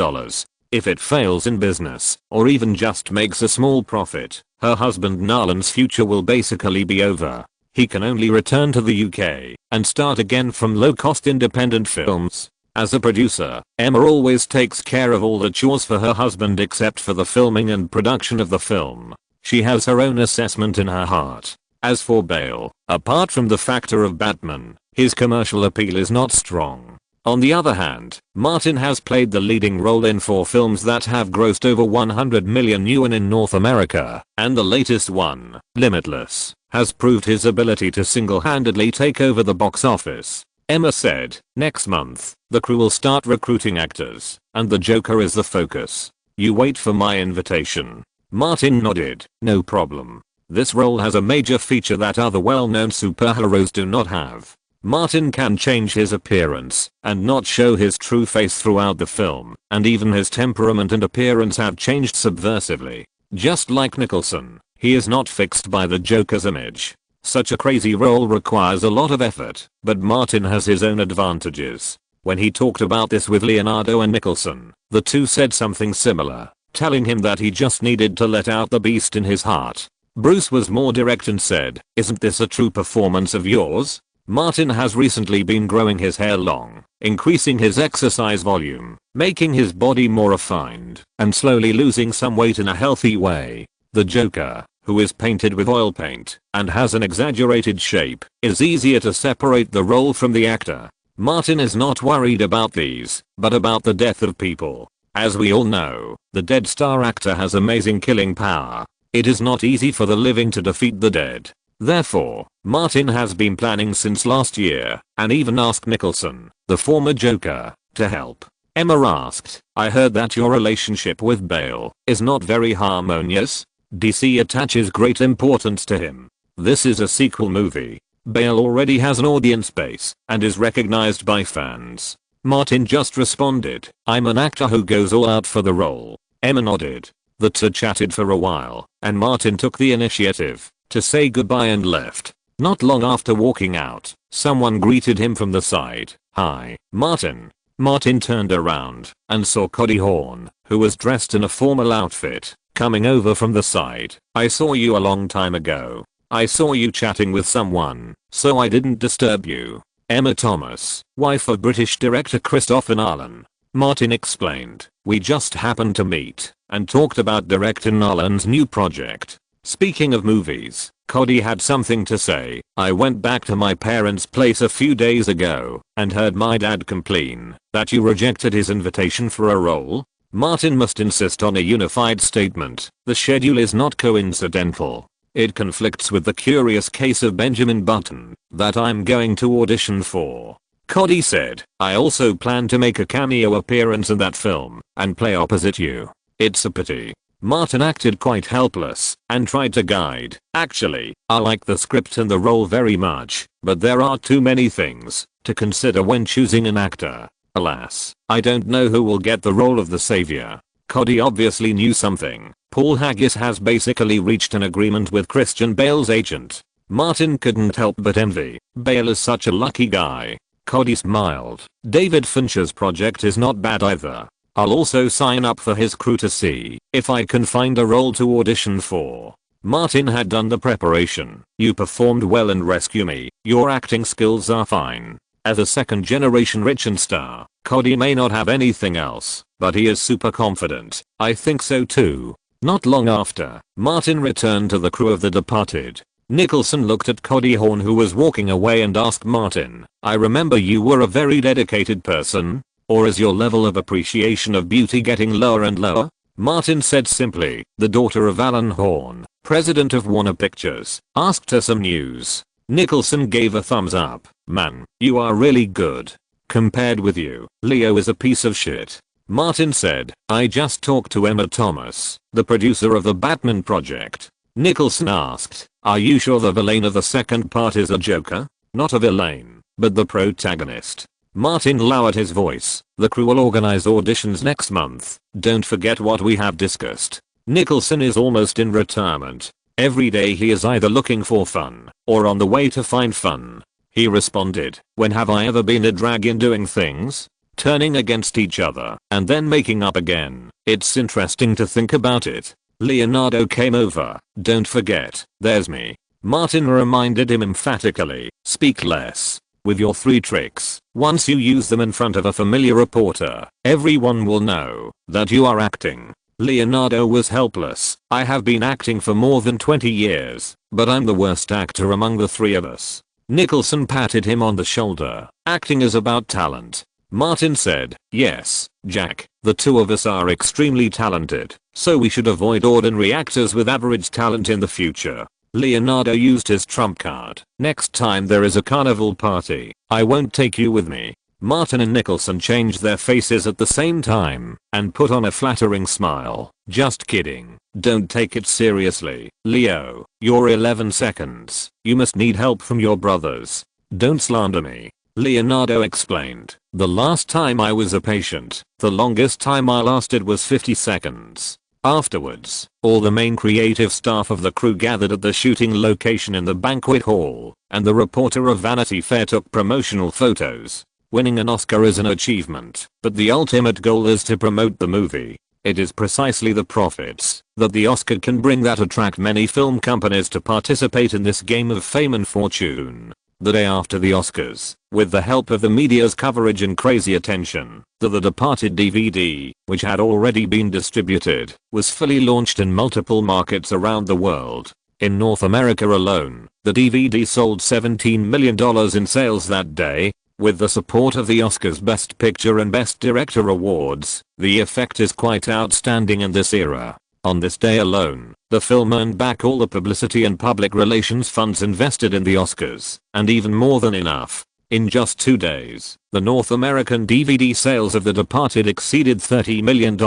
A: If it fails in business, or even just makes a small profit, her husband Nolan's future will basically be over. He can only return to the UK and start again from low-cost independent films. As a producer, Emma always takes care of all the chores for her husband except for the filming and production of the film. She has her own assessment in her heart. As for Bale, apart from the factor of Batman, his commercial appeal is not strong. On the other hand, Martin has played the leading role in 4 films that have grossed over 100 million yuan in North America, and the latest one, Limitless, has proved his ability to single-handedly take over the box office. Emma said, "Next month, the crew will start recruiting actors, and the Joker is the focus. You wait for my invitation." Martin nodded, "No problem. This role has a major feature that other well-known superheroes do not have. Martin can change his appearance and not show his true face throughout the film, and even his temperament and appearance have changed subversively. Just like Nicholson, he is not fixed by the Joker's image. Such a crazy role requires a lot of effort, but Martin has his own advantages." When he talked about this with Leonardo and Nicholson, the two said something similar, telling him that he just needed to let out the beast in his heart. Bruce was more direct and said, "Isn't this a true performance of yours?" Martin has recently been growing his hair long, increasing his exercise volume, making his body more refined, and slowly losing some weight in a healthy way. The Joker, who is painted with oil paint and has an exaggerated shape, is easier to separate the role from the actor. Martin is not worried about these, but about the death of people. As we all know, the dead star actor has amazing killing power. It is not easy for the living to defeat the dead. Therefore, Martin has been planning since last year, and even asked Nicholson, the former Joker, to help. Emma asked, "I heard that your relationship with Bale is not very harmonious." DC attaches great importance to him. This is a sequel movie. Bale already has an audience base and is recognized by fans. Martin just responded, "I'm an actor who goes all out for the role." Emma nodded. The two chatted for a while, and Martin took the initiative to say goodbye and left. Not long after walking out, someone greeted him from the side. "Hi, Martin." Martin turned around and saw Cody Horn, who was dressed in a formal outfit, coming over from the side. "I saw you a long time ago. I saw you chatting with someone, so I didn't disturb you." Emma Thomas, wife of British director Christopher Nolan. Martin explained, "We just happened to meet and talked about director Nolan's new project. Speaking of movies, Cody had something to say. I went back to my parents' place a few days ago and heard my dad complain that you rejected his invitation for a role. Martin must insist on a unified statement. The schedule is not coincidental. It conflicts with the curious case of Benjamin Button that I'm going to audition for. Cody said, I also plan to make a cameo appearance in that film and play opposite you. It's a pity. Martin acted quite helpless and tried to guide. Actually, I like the script and the role very much, but there are too many things to consider when choosing an actor. Alas, I don't know who will get the role of the savior. Cody obviously knew something. Paul Haggis has basically reached an agreement with Christian Bale's agent. Martin couldn't help but envy. Bale is such a lucky guy. Cody smiled. David Fincher's project is not bad either. I'll also sign up for his crew to see if I can find a role to audition for. Martin had done the preparation. You performed well in Rescue Me. Your acting skills are fine. As a second generation Richard star, Cody may not have anything else, but he is super confident. I think so too. Not long after, Martin returned to the crew of The Departed. Nicholson looked at Cody Horn, who was walking away, and asked Martin, I remember you were a very dedicated person. Or is your level of appreciation of beauty getting lower and lower? Martin said simply, the daughter of Alan Horn, president of Warner Pictures, asked her some news. Nicholson gave a thumbs up. Man, you are really good. Compared with you, Leo is a piece of shit. Martin said, I just talked to Emma Thomas, the producer of the Batman project. Nicholson asked, are you sure the villain of the second part is a Joker? Not a villain, but the protagonist. Martin lowered his voice. The crew will organize auditions next month. Don't forget what we have discussed. Nicholson is almost in retirement. Every day he is either looking for fun or on the way to find fun. He responded, when have I ever been a drag in doing things? Turning against each other and then making up again. It's interesting to think about it. Leonardo came over. Don't forget, there's me. Martin reminded him emphatically, speak less. With your 3 tricks, once you use them in front of a familiar reporter, everyone will know that you are acting. Leonardo was helpless. I have been acting for more than 20 years, but I'm the worst actor among the 3 of us. Nicholson patted him on the shoulder. Acting is about talent. Martin said, yes, Jack, the 2 of us are extremely talented, so we should avoid ordinary actors with average talent in the future. Leonardo used his trump card. Next time there is a carnival party, I won't take you with me. Martin and Nicholson changed their faces at the same time and put on a flattering smile. Just kidding. Don't take it seriously, Leo. You're 11 seconds. You must need help from your brothers. Don't slander me. Leonardo explained. The last time I was a patient, the longest time I lasted was 50 seconds. Afterwards, all the main creative staff of the crew gathered at the shooting location in the banquet hall, and the reporter of Vanity Fair took promotional photos. Winning an Oscar is an achievement, but the ultimate goal is to promote the movie. It is precisely the profits that the Oscar can bring that attract many film companies to participate in this game of fame and fortune. The day after the Oscars, with the help of the media's coverage and crazy attention, The Departed DVD, which had already been distributed, was fully launched in multiple markets around the world. In North America alone, the DVD sold $17 million in sales that day. With the support of the Oscars Best Picture and Best Director awards, the effect is quite outstanding in this era. On this day alone, the film earned back all the publicity and public relations funds invested in the Oscars, and even more than enough. In just 2 days, the North American DVD sales of The Departed exceeded $30 million.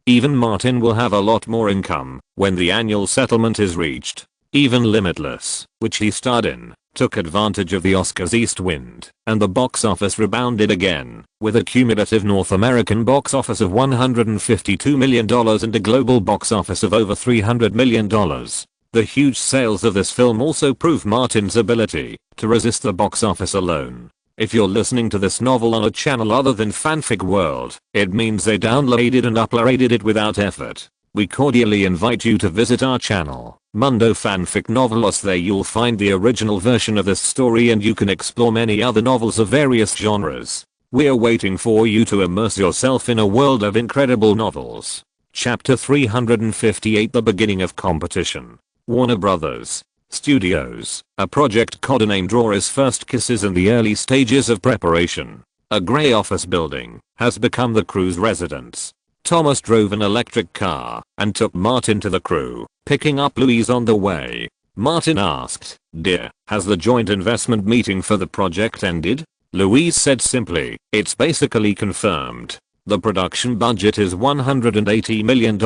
A: Even Martin will have a lot more income when the annual settlement is reached. Even Limitless, which he starred in, took advantage of the Oscars east wind, and the box office rebounded again, with a cumulative North American box office of $152 million and a global box office of over $300 million. The huge sales of this film also prove Martin's ability to resist the box office alone. If you're listening to this novel on a channel other than Fanfic World, it means they downloaded and uploaded it without effort. We cordially invite you to visit our channel, Mundo Fanfic Novelos. There you'll find the original version of this story, and you can explore many other novels of various genres. We're waiting for you to immerse yourself in a world of incredible novels. Chapter 358, The Beginning of Competition. Warner Brothers Studios. A project codename Drawer's first kiss is in the early stages of preparation. A grey office building has become the crew's residence. Thomas drove an electric car and took Martin to the crew, picking up Louise on the way. Martin asked, "Dear, has the joint investment meeting for the project ended?" Louise said simply, "It's basically confirmed. The production budget is $180 million.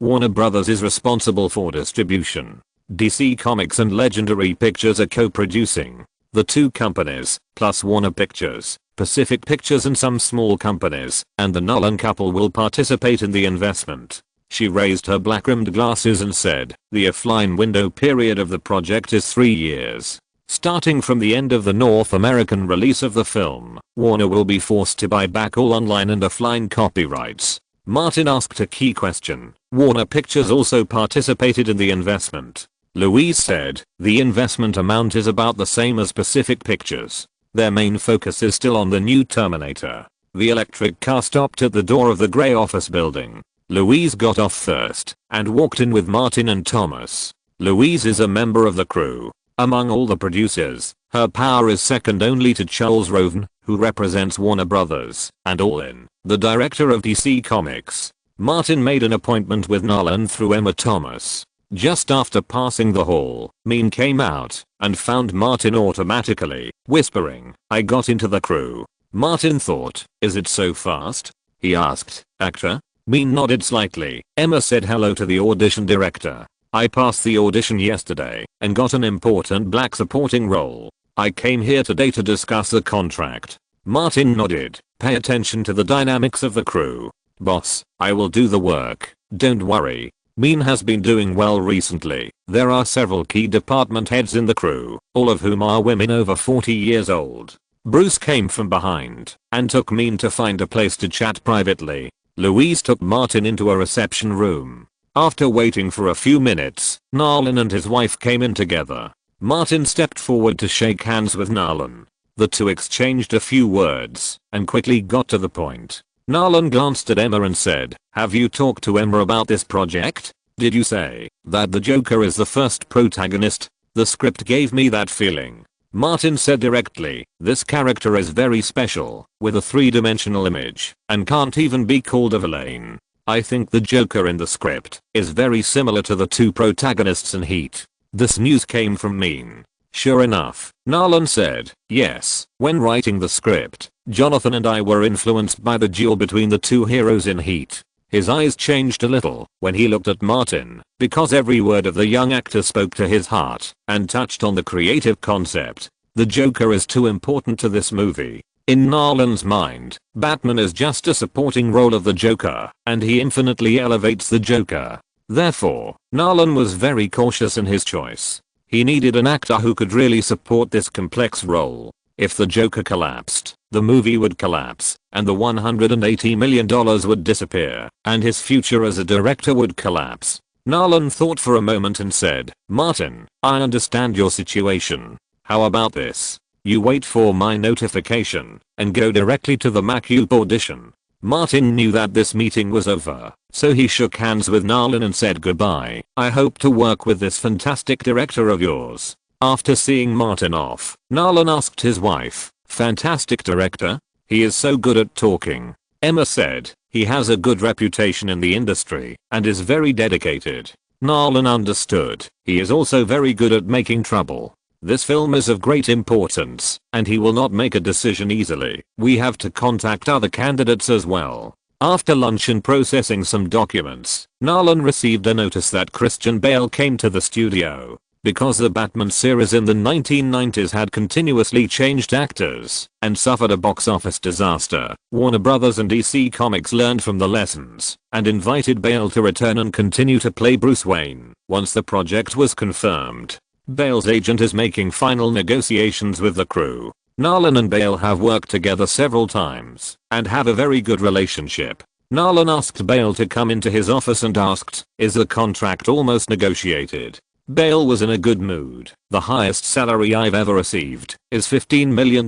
A: Warner Brothers is responsible for distribution. DC Comics and Legendary Pictures are co-producing. The two companies, plus Warner Pictures, Pacific Pictures and some small companies, and the Nolan couple will participate in the investment." She raised her black-rimmed glasses and said, "The offline window period of the project is 3 years. Starting from the end of the North American release of the film, Warner will be forced to buy back all online and offline copyrights." Martin asked a key question. Warner Pictures also participated in the investment. Louise said, "The investment amount is about the same as Pacific Pictures. Their main focus is still on the new Terminator." The electric car stopped at the door of the grey office building. Louise got off first and walked in with Martin and Thomas. Louise is a member of the crew. Among all the producers, her power is second only to Charles Roven, who represents Warner Brothers, and All-In, the director of DC Comics. Martin made an appointment with Nolan through Emma Thomas. Just after passing the hall, Mean came out and found Martin automatically, whispering, "I got into the crew." Martin thought, "Is it so fast?" He asked, "Actor?" Mean nodded slightly. Emma said hello to the audition director. "I passed the audition yesterday and got an important black supporting role. I came here today to discuss the contract." Martin nodded. "Pay attention to the dynamics of the crew. Boss, I will do the work, don't worry." Mean has been doing well recently. There are several key department heads in the crew, all of whom are women over 40 years old. Bruce came from behind and took Mean to find a place to chat privately. Louise took Martin into a reception room. After waiting for a few minutes, Nolan and his wife came in together. Martin stepped forward to shake hands with Nolan. The two exchanged a few words and quickly got to the point. Nolan glanced at Emma and said, "Have you talked to Emma about this project? Did you say that the Joker is the first protagonist? The script gave me that feeling." Martin said directly, "This character is very special, with a three-dimensional image, and can't even be called a villain. I think the Joker in the script is very similar to the two protagonists in Heat." This news came from Mean. "Sure enough," Nolan said, "yes, when writing the script, Jonathan and I were influenced by the duel between the two heroes in Heat." His eyes changed a little when he looked at Martin, because every word of the young actor spoke to his heart and touched on the creative concept. The Joker is too important to this movie. In Nolan's mind, Batman is just a supporting role of the Joker, and he infinitely elevates the Joker. Therefore, Nolan was very cautious in his choice. He needed an actor who could really support this complex role. If the Joker collapsed, the movie would collapse, and the $180 million would disappear, and his future as a director would collapse. Nolan thought for a moment and said, "Martin, I understand your situation. How about this? You wait for my notification and go directly to the Macube audition." Martin knew that this meeting was over, so he shook hands with Nolan and said goodbye. "I hope to work with this fantastic director of yours." After seeing Martin off, Nolan asked his wife, "Fantastic director? He is so good at talking." Emma said, "He has a good reputation in the industry and is very dedicated." Nolan understood. He is also very good at making trouble. This film is of great importance, and he will not make a decision easily. We have to contact other candidates as well. After lunch and processing some documents, Nolan received a notice that Christian Bale came to the studio. Because the Batman series in the 1990s had continuously changed actors and suffered a box office disaster, Warner Brothers and DC Comics learned from the lessons and invited Bale to return and continue to play Bruce Wayne once the project was confirmed. Bale's agent is making final negotiations with the crew. Nolan and Bale have worked together several times and have a very good relationship. Nolan asked Bale to come into his office and asked, "Is the contract almost negotiated?" Bale was in a good mood. "The highest salary I've ever received is $15 million.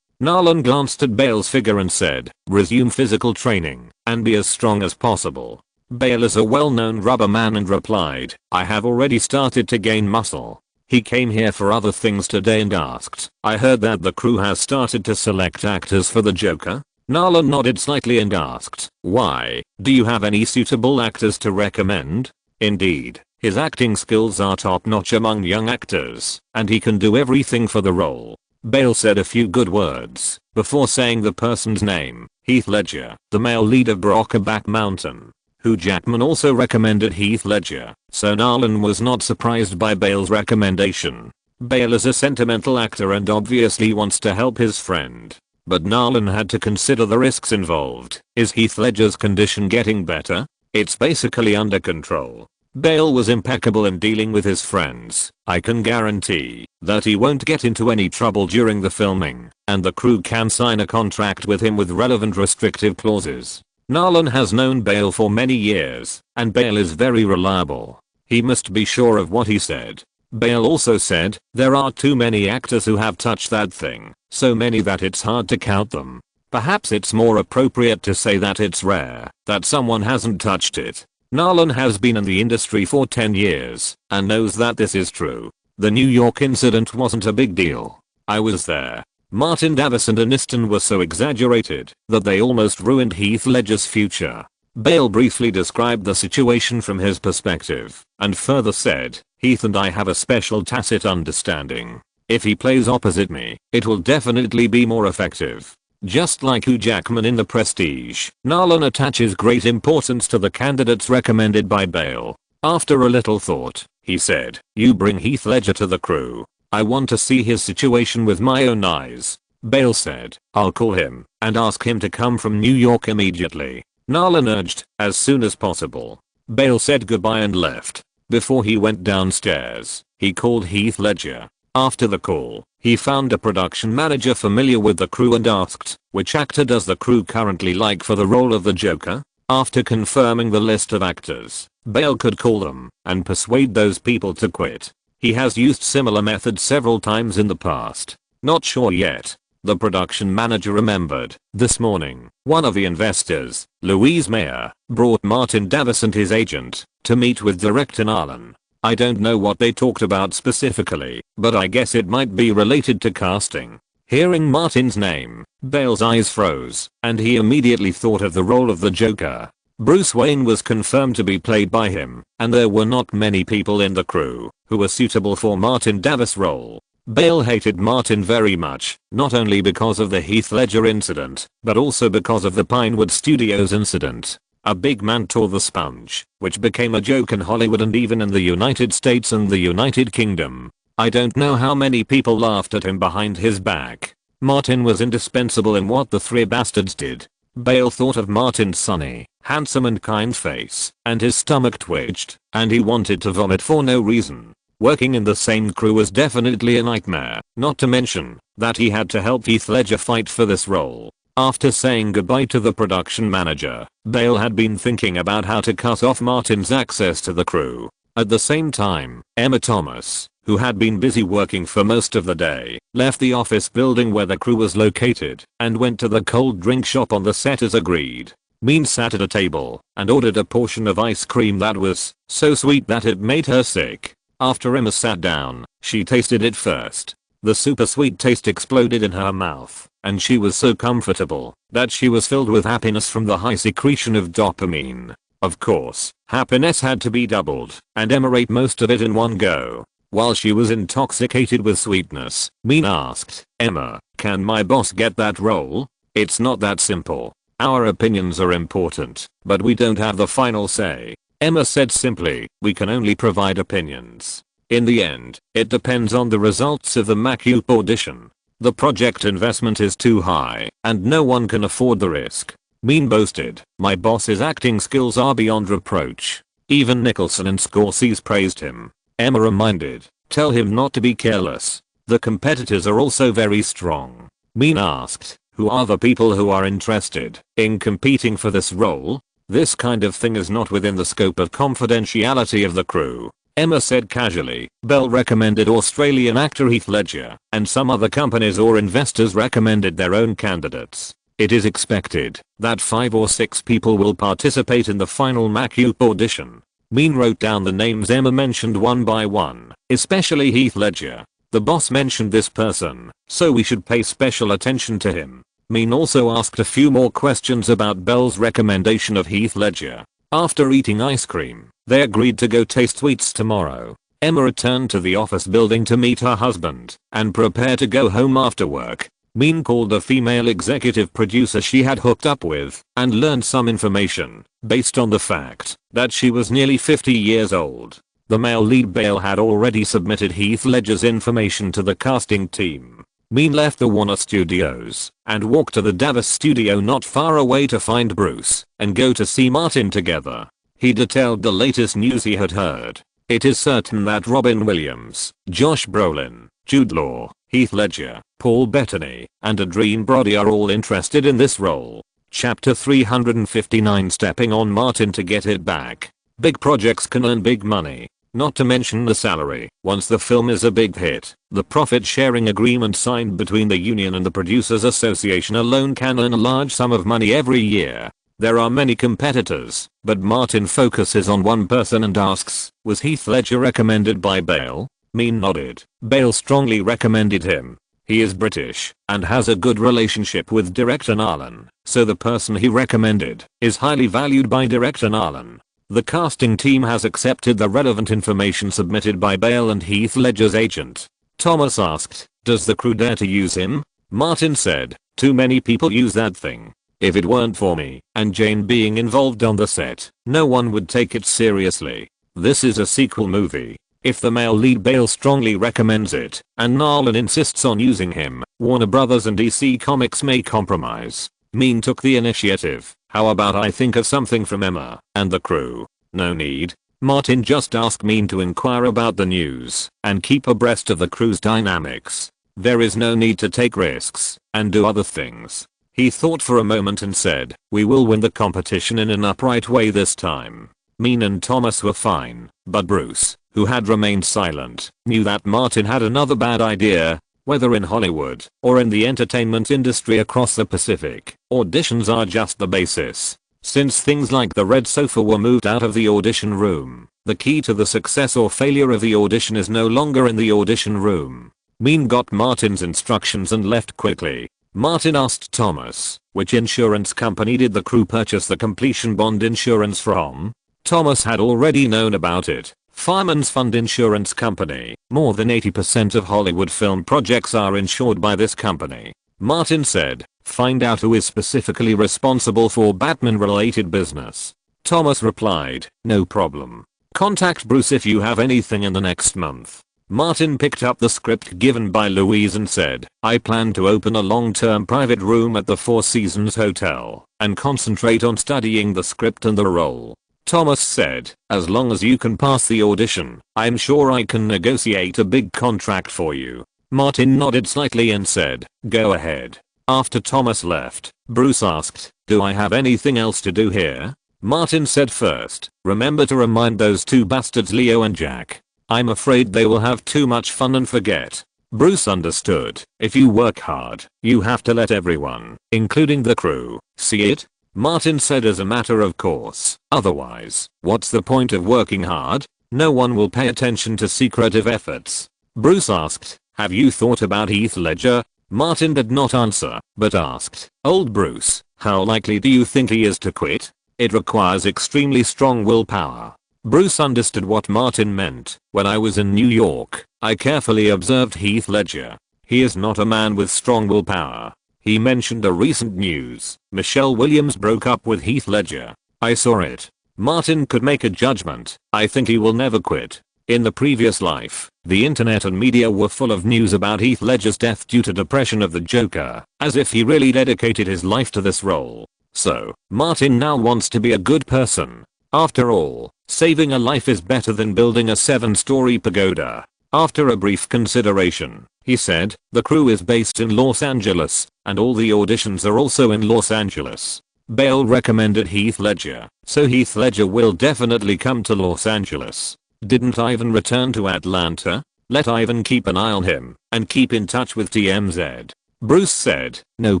A: Nolan glanced at Bale's figure and said, "Resume physical training and be as strong as possible." Bale is a well-known rubber man and replied, I have already started to gain muscle. He came here for other things today and asked, I heard that the crew has started to select actors for the Joker? Nolan nodded slightly and asked, why, do you have any suitable actors to recommend? Indeed, his acting skills are top-notch among young actors, and he can do everything for the role. Bale said a few good words before saying the person's name, Heath Ledger, the male lead of Brokeback Mountain. Hugh Jackman also recommended Heath Ledger, so Nolan was not surprised by Bale's recommendation. Bale is a sentimental actor and obviously wants to help his friend. But Nolan had to consider the risks involved. Is Heath Ledger's condition getting better? It's basically under control. Bale was impeccable in dealing with his friends. I can guarantee that he won't get into any trouble during the filming, and the crew can sign a contract with him with relevant restrictive clauses. Nolan has known Bale for many years, and Bale is very reliable. He must be sure of what he said. Bale also said, there are too many actors who have touched that thing, so many that it's hard to count them. Perhaps it's more appropriate to say that it's rare that someone hasn't touched it. Nolan has been in the industry for 10 years and knows that this is true. The New York incident wasn't a big deal. I was there. Martin Davis and Aniston were so exaggerated that they almost ruined Heath Ledger's future. Bale briefly described the situation from his perspective and further said, Heath and I have a special tacit understanding. If he plays opposite me, it will definitely be more effective. Just like Hugh Jackman in The Prestige, Nolan attaches great importance to the candidates recommended by Bale. After a little thought, he said, you bring Heath Ledger to the crew. I want to see his situation with my own eyes. Bale said, I'll call him and ask him to come from New York immediately. Nolan urged, as soon as possible. Bale said goodbye and left. Before he went downstairs, he called Heath Ledger. After the call, he found a production manager familiar with the crew and asked, which actor does the crew currently like for the role of the Joker? After confirming the list of actors, Bale could call them and persuade those people to quit. He has used similar methods several times in the past. Not sure yet. The production manager remembered. This morning, one of the investors, Louise Mayer, brought Martin Davis and his agent to meet with director Nolan. I don't know what they talked about specifically, but I guess it might be related to casting. Hearing Martin's name, Bale's eyes froze, and he immediately thought of the role of the Joker. Bruce Wayne was confirmed to be played by him, and there were not many people in the crew who were suitable for Martin Davis' role. Bale hated Martin very much, not only because of the Heath Ledger incident, but also because of the Pinewood Studios incident. A big man tore the sponge, which became a joke in Hollywood and even in the United States and the United Kingdom. I don't know how many people laughed at him behind his back. Martin was indispensable in what the three bastards did. Bale thought of Martin's sunny, handsome and kind face, and his stomach twitched, and he wanted to vomit for no reason. Working in the same crew was definitely a nightmare, not to mention that he had to help Heath Ledger fight for this role. After saying goodbye to the production manager, Bale had been thinking about how to cut off Martin's access to the crew. At the same time, Emma Thomas, who had been busy working for most of the day, left the office building where the crew was located and went to the cold drink shop on the set as agreed. Mean sat at a table and ordered a portion of ice cream that was so sweet that it made her sick. After Emma sat down, she tasted it first. The super sweet taste exploded in her mouth, and she was so comfortable that she was filled with happiness from the high secretion of dopamine. Of course, happiness had to be doubled, and Emma ate most of it in one go. While she was intoxicated with sweetness, Mean asked, Emma, can my boss get that role? It's not that simple. Our opinions are important, but we don't have the final say. Emma said simply, we can only provide opinions. In the end, it depends on the results of the MacUp audition. The project investment is too high, and no one can afford the risk. Mean boasted, my boss's acting skills are beyond reproach. Even Nicholson and Scorsese praised him. Emma reminded, tell him not to be careless. The competitors are also very strong. Mean asked, who are the people who are interested in competing for this role? This kind of thing is not within the scope of confidentiality of the crew. Emma said casually, Bell recommended Australian actor Heath Ledger, and some other companies or investors recommended their own candidates. It is expected that 5 or 6 people will participate in the final MacUp audition. Mean wrote down the names Emma mentioned one by one, especially Heath Ledger. The boss mentioned this person, so we should pay special attention to him. Mean also asked a few more questions about Belle's recommendation of Heath Ledger. After eating ice cream, they agreed to go taste sweets tomorrow. Emma returned to the office building to meet her husband and prepare to go home after work. Mean called a female executive producer she had hooked up with and learned some information based on the fact that she was nearly 50 years old. The male lead Bale had already submitted Heath Ledger's information to the casting team. Mean left the Warner Studios and walked to the Davis studio not far away to find Bruce and go to see Martin together. He detailed the latest news he had heard. It is certain that Robin Williams, Josh Brolin, Jude Law, Heath Ledger, Paul Bettany, and Adrien Brody are all interested in this role. Chapter 359 Stepping on Martin to get it back. Big projects can earn big money. Not to mention the salary. Once the film is a big hit, the profit sharing agreement signed between the union and the Producers Association alone can earn a large sum of money every year. There are many competitors, but Martin focuses on one person and asks, was Heath Ledger recommended by Bale? Mean nodded. Bale strongly recommended him. He is British and has a good relationship with director Nolan, so the person he recommended is highly valued by director Nolan. The casting team has accepted the relevant information submitted by Bale and Heath Ledger's agent. Thomas asked, does the crew dare to use him? Martin said, too many people use that thing. If it weren't for me and Jane being involved on the set, no one would take it seriously. This is a sequel movie. If the male lead Bale strongly recommends it and Nolan insists on using him, Warner Brothers and DC Comics may compromise. Mean took the initiative. How about I think of something from Emma and the crew? No need. Martin just asked Mean to inquire about the news and keep abreast of the crew's dynamics. There is no need to take risks and do other things. He thought for a moment and said, we will win the competition in an upright way this time. Mean and Thomas were fine, but Bruce, who had remained silent, knew that Martin had another bad idea. Whether in Hollywood or in the entertainment industry across the Pacific, auditions are just the basis. Since things like the red sofa were moved out of the audition room, the key to the success or failure of the audition is no longer in the audition room. Mean got Martin's instructions and left quickly. Martin asked Thomas, which insurance company did the crew purchase the completion bond insurance from? Thomas had already known about it. Fireman's Fund Insurance Company. More than 80% of Hollywood film projects are insured by this company. Martin said, find out who is specifically responsible for Batman related business. Thomas replied, no problem. Contact Bruce if you have anything in the next month. Martin picked up the script given by Louise and said, I plan to open a long-term private room at the Four Seasons Hotel and concentrate on studying the script and the role. Thomas said, as long as you can pass the audition, I'm sure I can negotiate a big contract for you. Martin nodded slightly and said, go ahead. After Thomas left, Bruce asked, do I have anything else to do here? Martin said first, remember to remind those two bastards Leo and Jack. I'm afraid they will have too much fun and forget. Bruce understood. If you work hard, you have to let everyone, including the crew, see it. Martin said as a matter of course. Otherwise, what's the point of working hard? No one will pay attention to secretive efforts. Bruce asked, have you thought about Heath Ledger? Martin did not answer, but asked, old Bruce, how likely do you think he is to quit? It requires extremely strong willpower. Bruce understood what Martin meant. When I was in New York, I carefully observed Heath Ledger. He is not a man with strong willpower. He mentioned a recent news. Michelle Williams broke up with Heath Ledger. I saw it. Martin could make a judgment. I think he will never quit. In the previous life, the internet and media were full of news about Heath Ledger's death due to depression of the Joker, as if he really dedicated his life to this role. So, Martin now wants to be a good person. After all, saving a life is better than building a 7-story pagoda. After a brief consideration, he said, the crew is based in Los Angeles, and all the auditions are also in Los Angeles. Bale recommended Heath Ledger, so Heath Ledger will definitely come to Los Angeles. Didn't Ivan return to Atlanta? Let Ivan keep an eye on him, and keep in touch with TMZ. Bruce said, no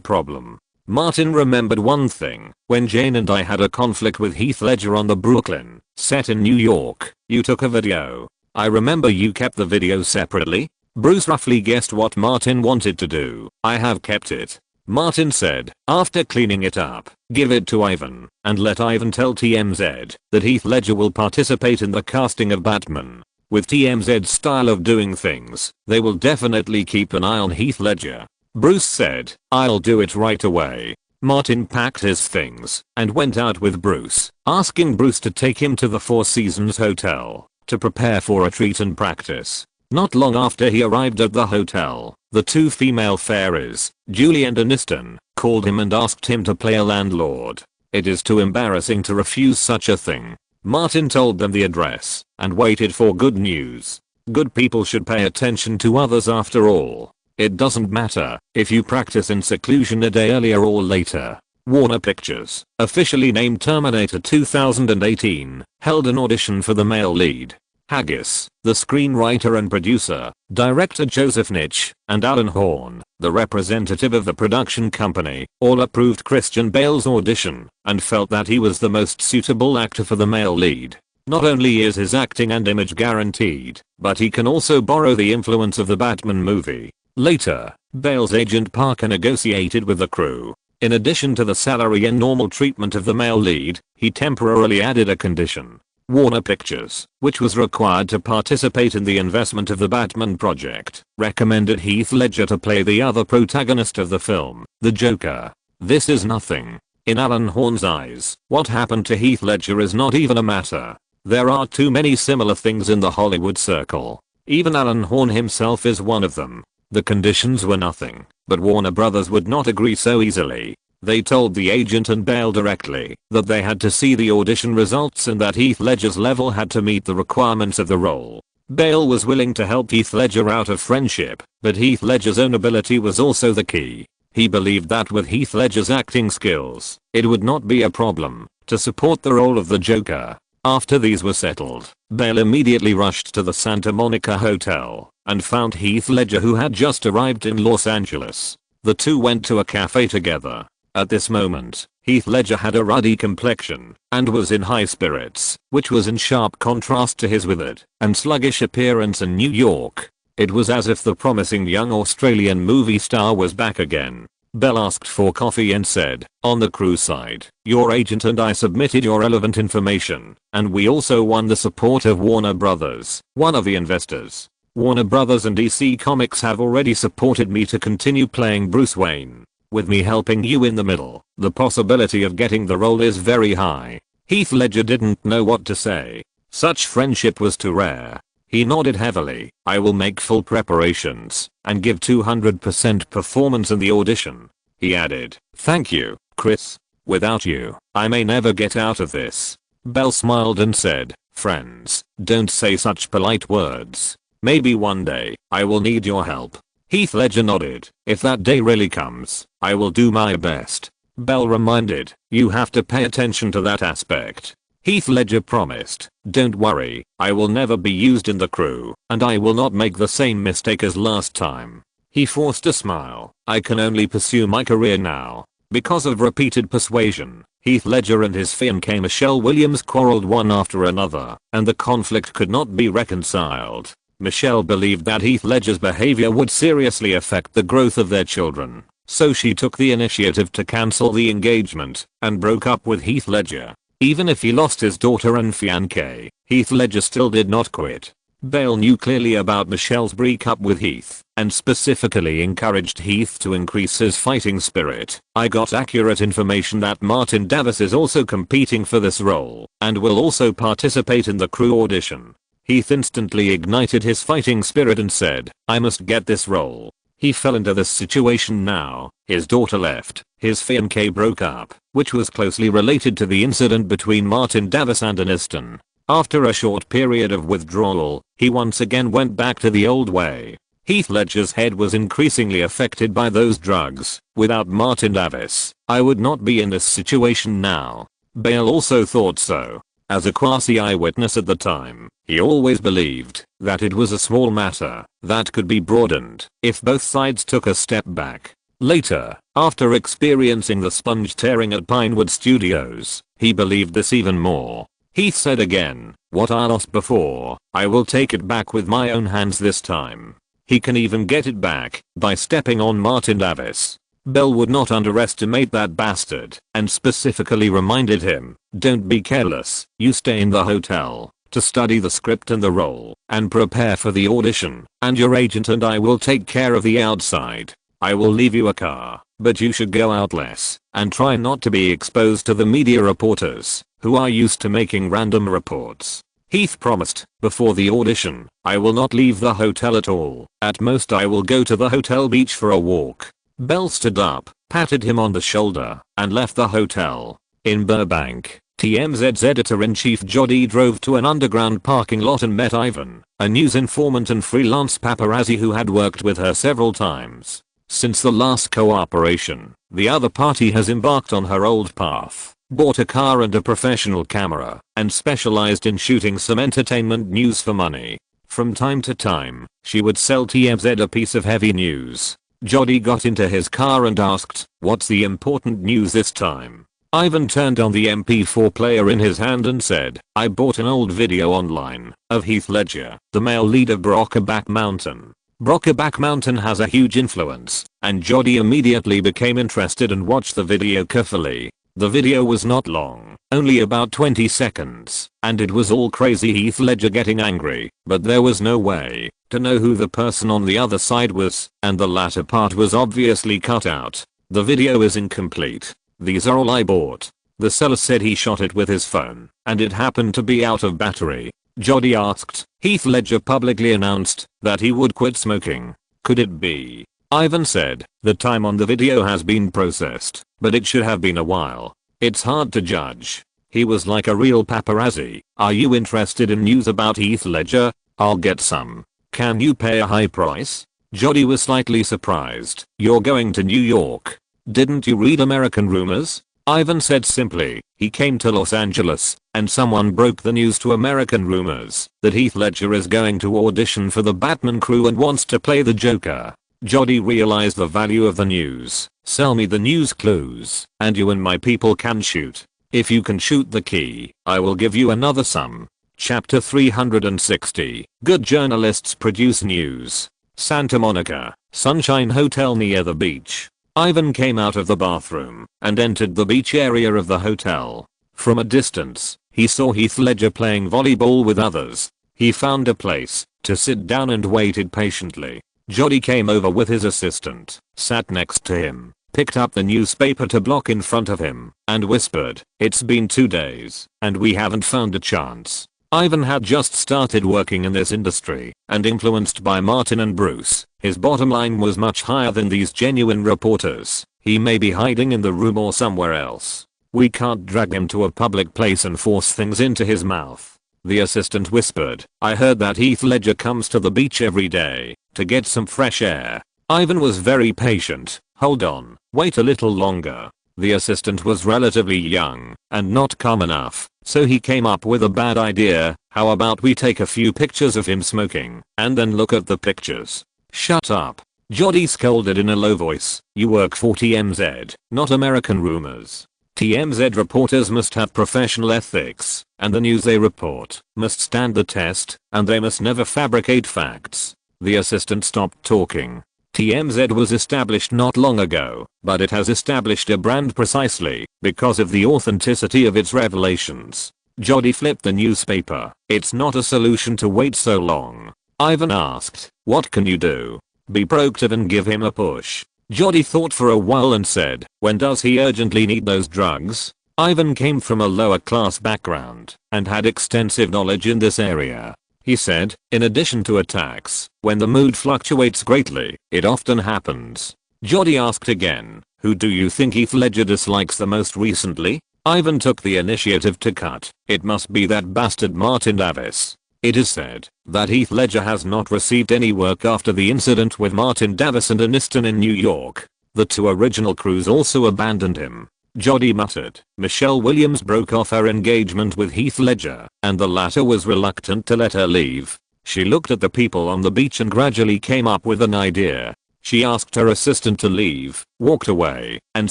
A: problem. Martin remembered one thing. When Jane and I had a conflict with Heath Ledger on the Brooklyn set in New York, you took a video. I remember you kept the video separately. Bruce roughly guessed what Martin wanted to do. I have kept it. Martin said, after cleaning it up, give it to Ivan, and let Ivan tell TMZ that Heath Ledger will participate in the casting of Batman. With TMZ's style of doing things, they will definitely keep an eye on Heath Ledger. Bruce said, I'll do it right away. Martin packed his things and went out with Bruce, asking Bruce to take him to the Four Seasons Hotel to prepare for a treat and practice. Not long after he arrived at the hotel, the two female fairies, Julie and Aniston, called him and asked him to play a landlord. It is too embarrassing to refuse such a thing. Martin told them the address and waited for good news. Good people should pay attention to others after all. It doesn't matter if you practice in seclusion a day earlier or later. Warner Pictures, officially named Terminator 2018, held an audition for the male lead. Haggis, the screenwriter and producer, director Joseph Nitch, and Alan Horn, the representative of the production company, all approved Christian Bale's audition and felt that he was the most suitable actor for the male lead. Not only is his acting and image guaranteed, but he can also borrow the influence of the Batman movie. Later, Bale's agent Parker negotiated with the crew. In addition to the salary and normal treatment of the male lead, he temporarily added a condition. Warner Pictures, which was required to participate in the investment of the Batman project, recommended Heath Ledger to play the other protagonist of the film, the Joker. This is nothing. In Alan Horn's eyes, what happened to Heath Ledger is not even a matter. There are too many similar things in the Hollywood circle. Even Alan Horn himself is one of them. The conditions were nothing, but Warner Brothers would not agree so easily. They told the agent and Bale directly that they had to see the audition results and that Heath Ledger's level had to meet the requirements of the role. Bale was willing to help Heath Ledger out of friendship, but Heath Ledger's own ability was also the key. He believed that with Heath Ledger's acting skills, it would not be a problem to support the role of the Joker. After these were settled, Bale immediately rushed to the Santa Monica Hotel and found Heath Ledger, who had just arrived in Los Angeles. The two went to a cafe together. At this moment, Heath Ledger had a ruddy complexion and was in high spirits, which was in sharp contrast to his withered and sluggish appearance in New York. It was as if the promising young Australian movie star was back again. Bell asked for coffee and said, on the crew side, your agent and I submitted your relevant information, and we also won the support of Warner Brothers, one of the investors. Warner Brothers and DC Comics have already supported me to continue playing Bruce Wayne. With me helping you in the middle, the possibility of getting the role is very high. Heath Ledger didn't know what to say. Such friendship was too rare. He nodded heavily. I will make full preparations and give 200% performance in the audition. He added, thank you, Chris. Without you, I may never get out of this. Bell smiled and said, friends, don't say such polite words. Maybe one day, I will need your help. Heath Ledger nodded. If that day really comes, I will do my best. Bell reminded, you have to pay attention to that aspect. Heath Ledger promised, don't worry, I will never be used in the crew, and I will not make the same mistake as last time. He forced a smile. I can only pursue my career now. Because of repeated persuasion, Heath Ledger and his fiancée Michelle Williams quarreled one after another, and the conflict could not be reconciled. Michelle believed that Heath Ledger's behavior would seriously affect the growth of their children, so she took the initiative to cancel the engagement and broke up with Heath Ledger. Even if he lost his daughter and fiancée, Heath Ledger still did not quit. Bale knew clearly about Michelle's breakup with Heath and specifically encouraged Heath to increase his fighting spirit. I got accurate information that Martin Davis is also competing for this role and will also participate in the crew audition. Heath instantly ignited his fighting spirit and said, I must get this role. He fell into this situation now. His daughter left, his fiancée broke up, which was closely related to the incident between Martin Davis and Aniston. After a short period of withdrawal, he once again went back to the old way. Heath Ledger's head was increasingly affected by those drugs. Without Martin Davis, I would not be in this situation now. Bale also thought so. As a quasi-eyewitness at the time, he always believed that it was a small matter that could be broadened if both sides took a step back. Later, after experiencing the sponge tearing at Pinewood Studios, he believed this even more. Heath said again, "What I lost before, I will take it back with my own hands this time." He can even get it back by stepping on Martin Davis. Bell would not underestimate that bastard and specifically reminded him, "Don't be careless, you stay in the hotel to study the script and the role and prepare for the audition, and your agent and I will take care of the outside. I will leave you a car, but you should go out less and try not to be exposed to the media reporters who are used to making random reports." Heath promised, before the audition, "I will not leave the hotel at all. At most I will go to the hotel beach for a walk." Bell stood up, patted him on the shoulder, and left the hotel. In Burbank, TMZ's editor-in-chief Jody drove to an underground parking lot and met Ivan, a news informant and freelance paparazzi who had worked with her several times. Since the last cooperation, the other party has embarked on her old path, bought a car and a professional camera, and specialized in shooting some entertainment news for money. From time to time, she would sell TMZ a piece of heavy news. Jody got into his car and asked, "What's the important news this time?" Ivan turned on the MP4 player in his hand and said, "I bought an old video online of Heath Ledger, the male lead of Brokeback Mountain." Brokeback Mountain has a huge influence, and Jody immediately became interested and watched the video carefully. The video was not long, only about 20 seconds, and it was all crazy Heath Ledger getting angry, but there was no way to know who the person on the other side was, and the latter part was obviously cut out. "The video is incomplete. These are all I bought." The seller said he shot it with his phone, and it happened to be out of battery. Jody asked, "Heath Ledger publicly announced that he would quit smoking. Could it be?" Ivan said, "The time on the video has been processed, but it should have been a while. It's hard to judge. He was like a real paparazzi. Are you interested in news about Heath Ledger? I'll get some. Can you pay a high price?" Jody was slightly surprised. "You're going to New York? Didn't you read American Rumors?" Ivan said simply, "He came to Los Angeles, and someone broke the news to American Rumors that Heath Ledger is going to audition for the Batman crew and wants to play the Joker." Jody realized the value of the news. "Sell me the news clues, and you and my people can shoot. If you can shoot the key, I will give you another sum." Chapter 360. Good journalists produce news. Santa Monica, Sunshine Hotel near the beach. Ivan came out of the bathroom and entered the beach area of the hotel. From a distance, he saw Heath Ledger playing volleyball with others. He found a place to sit down and waited patiently. Jody came over with his assistant, sat next to him, picked up the newspaper to block in front of him, and whispered, "It's been 2 days, and we haven't found a chance." Ivan had just started working in this industry, and influenced by Martin and Bruce, his bottom line was much higher than these genuine reporters. He may be hiding in the room or somewhere else. We can't drag him to a public place and force things into his mouth. The assistant whispered, "I heard that Heath Ledger comes to the beach every day to get some fresh air." Ivan was very patient. "Hold on, wait a little longer." The assistant was relatively young and not calm enough, so he came up with a bad idea. "How about we take a few pictures of him smoking and then look at the pictures?" "Shut up." Jody scolded in a low voice. "You work for TMZ, not American Rumors. TMZ reporters must have professional ethics, and the news they report must stand the test, and they must never fabricate facts." The assistant stopped talking. TMZ was established not long ago, but it has established a brand precisely because of the authenticity of its revelations. Jody flipped the newspaper. "It's not a solution to wait so long." Ivan asked, "What can you do?" "Be proactive and give him a push." Jody thought for a while and said, "When does he urgently need those drugs?" Ivan came from a lower class background and had extensive knowledge in this area. He said, "In addition to attacks, when the mood fluctuates greatly, it often happens." Jody asked again, "Who do you think Heath Ledger dislikes the most recently?" Ivan took the initiative to cut. "It must be that bastard Martin Davis." It is said that Heath Ledger has not received any work after the incident with Martin Davis and Aniston in New York. The 2 original crews also abandoned him. Jody muttered. Michelle Williams broke off her engagement with Heath Ledger, and the latter was reluctant to let her leave. She looked at the people on the beach and gradually came up with an idea. She asked her assistant to leave, walked away, and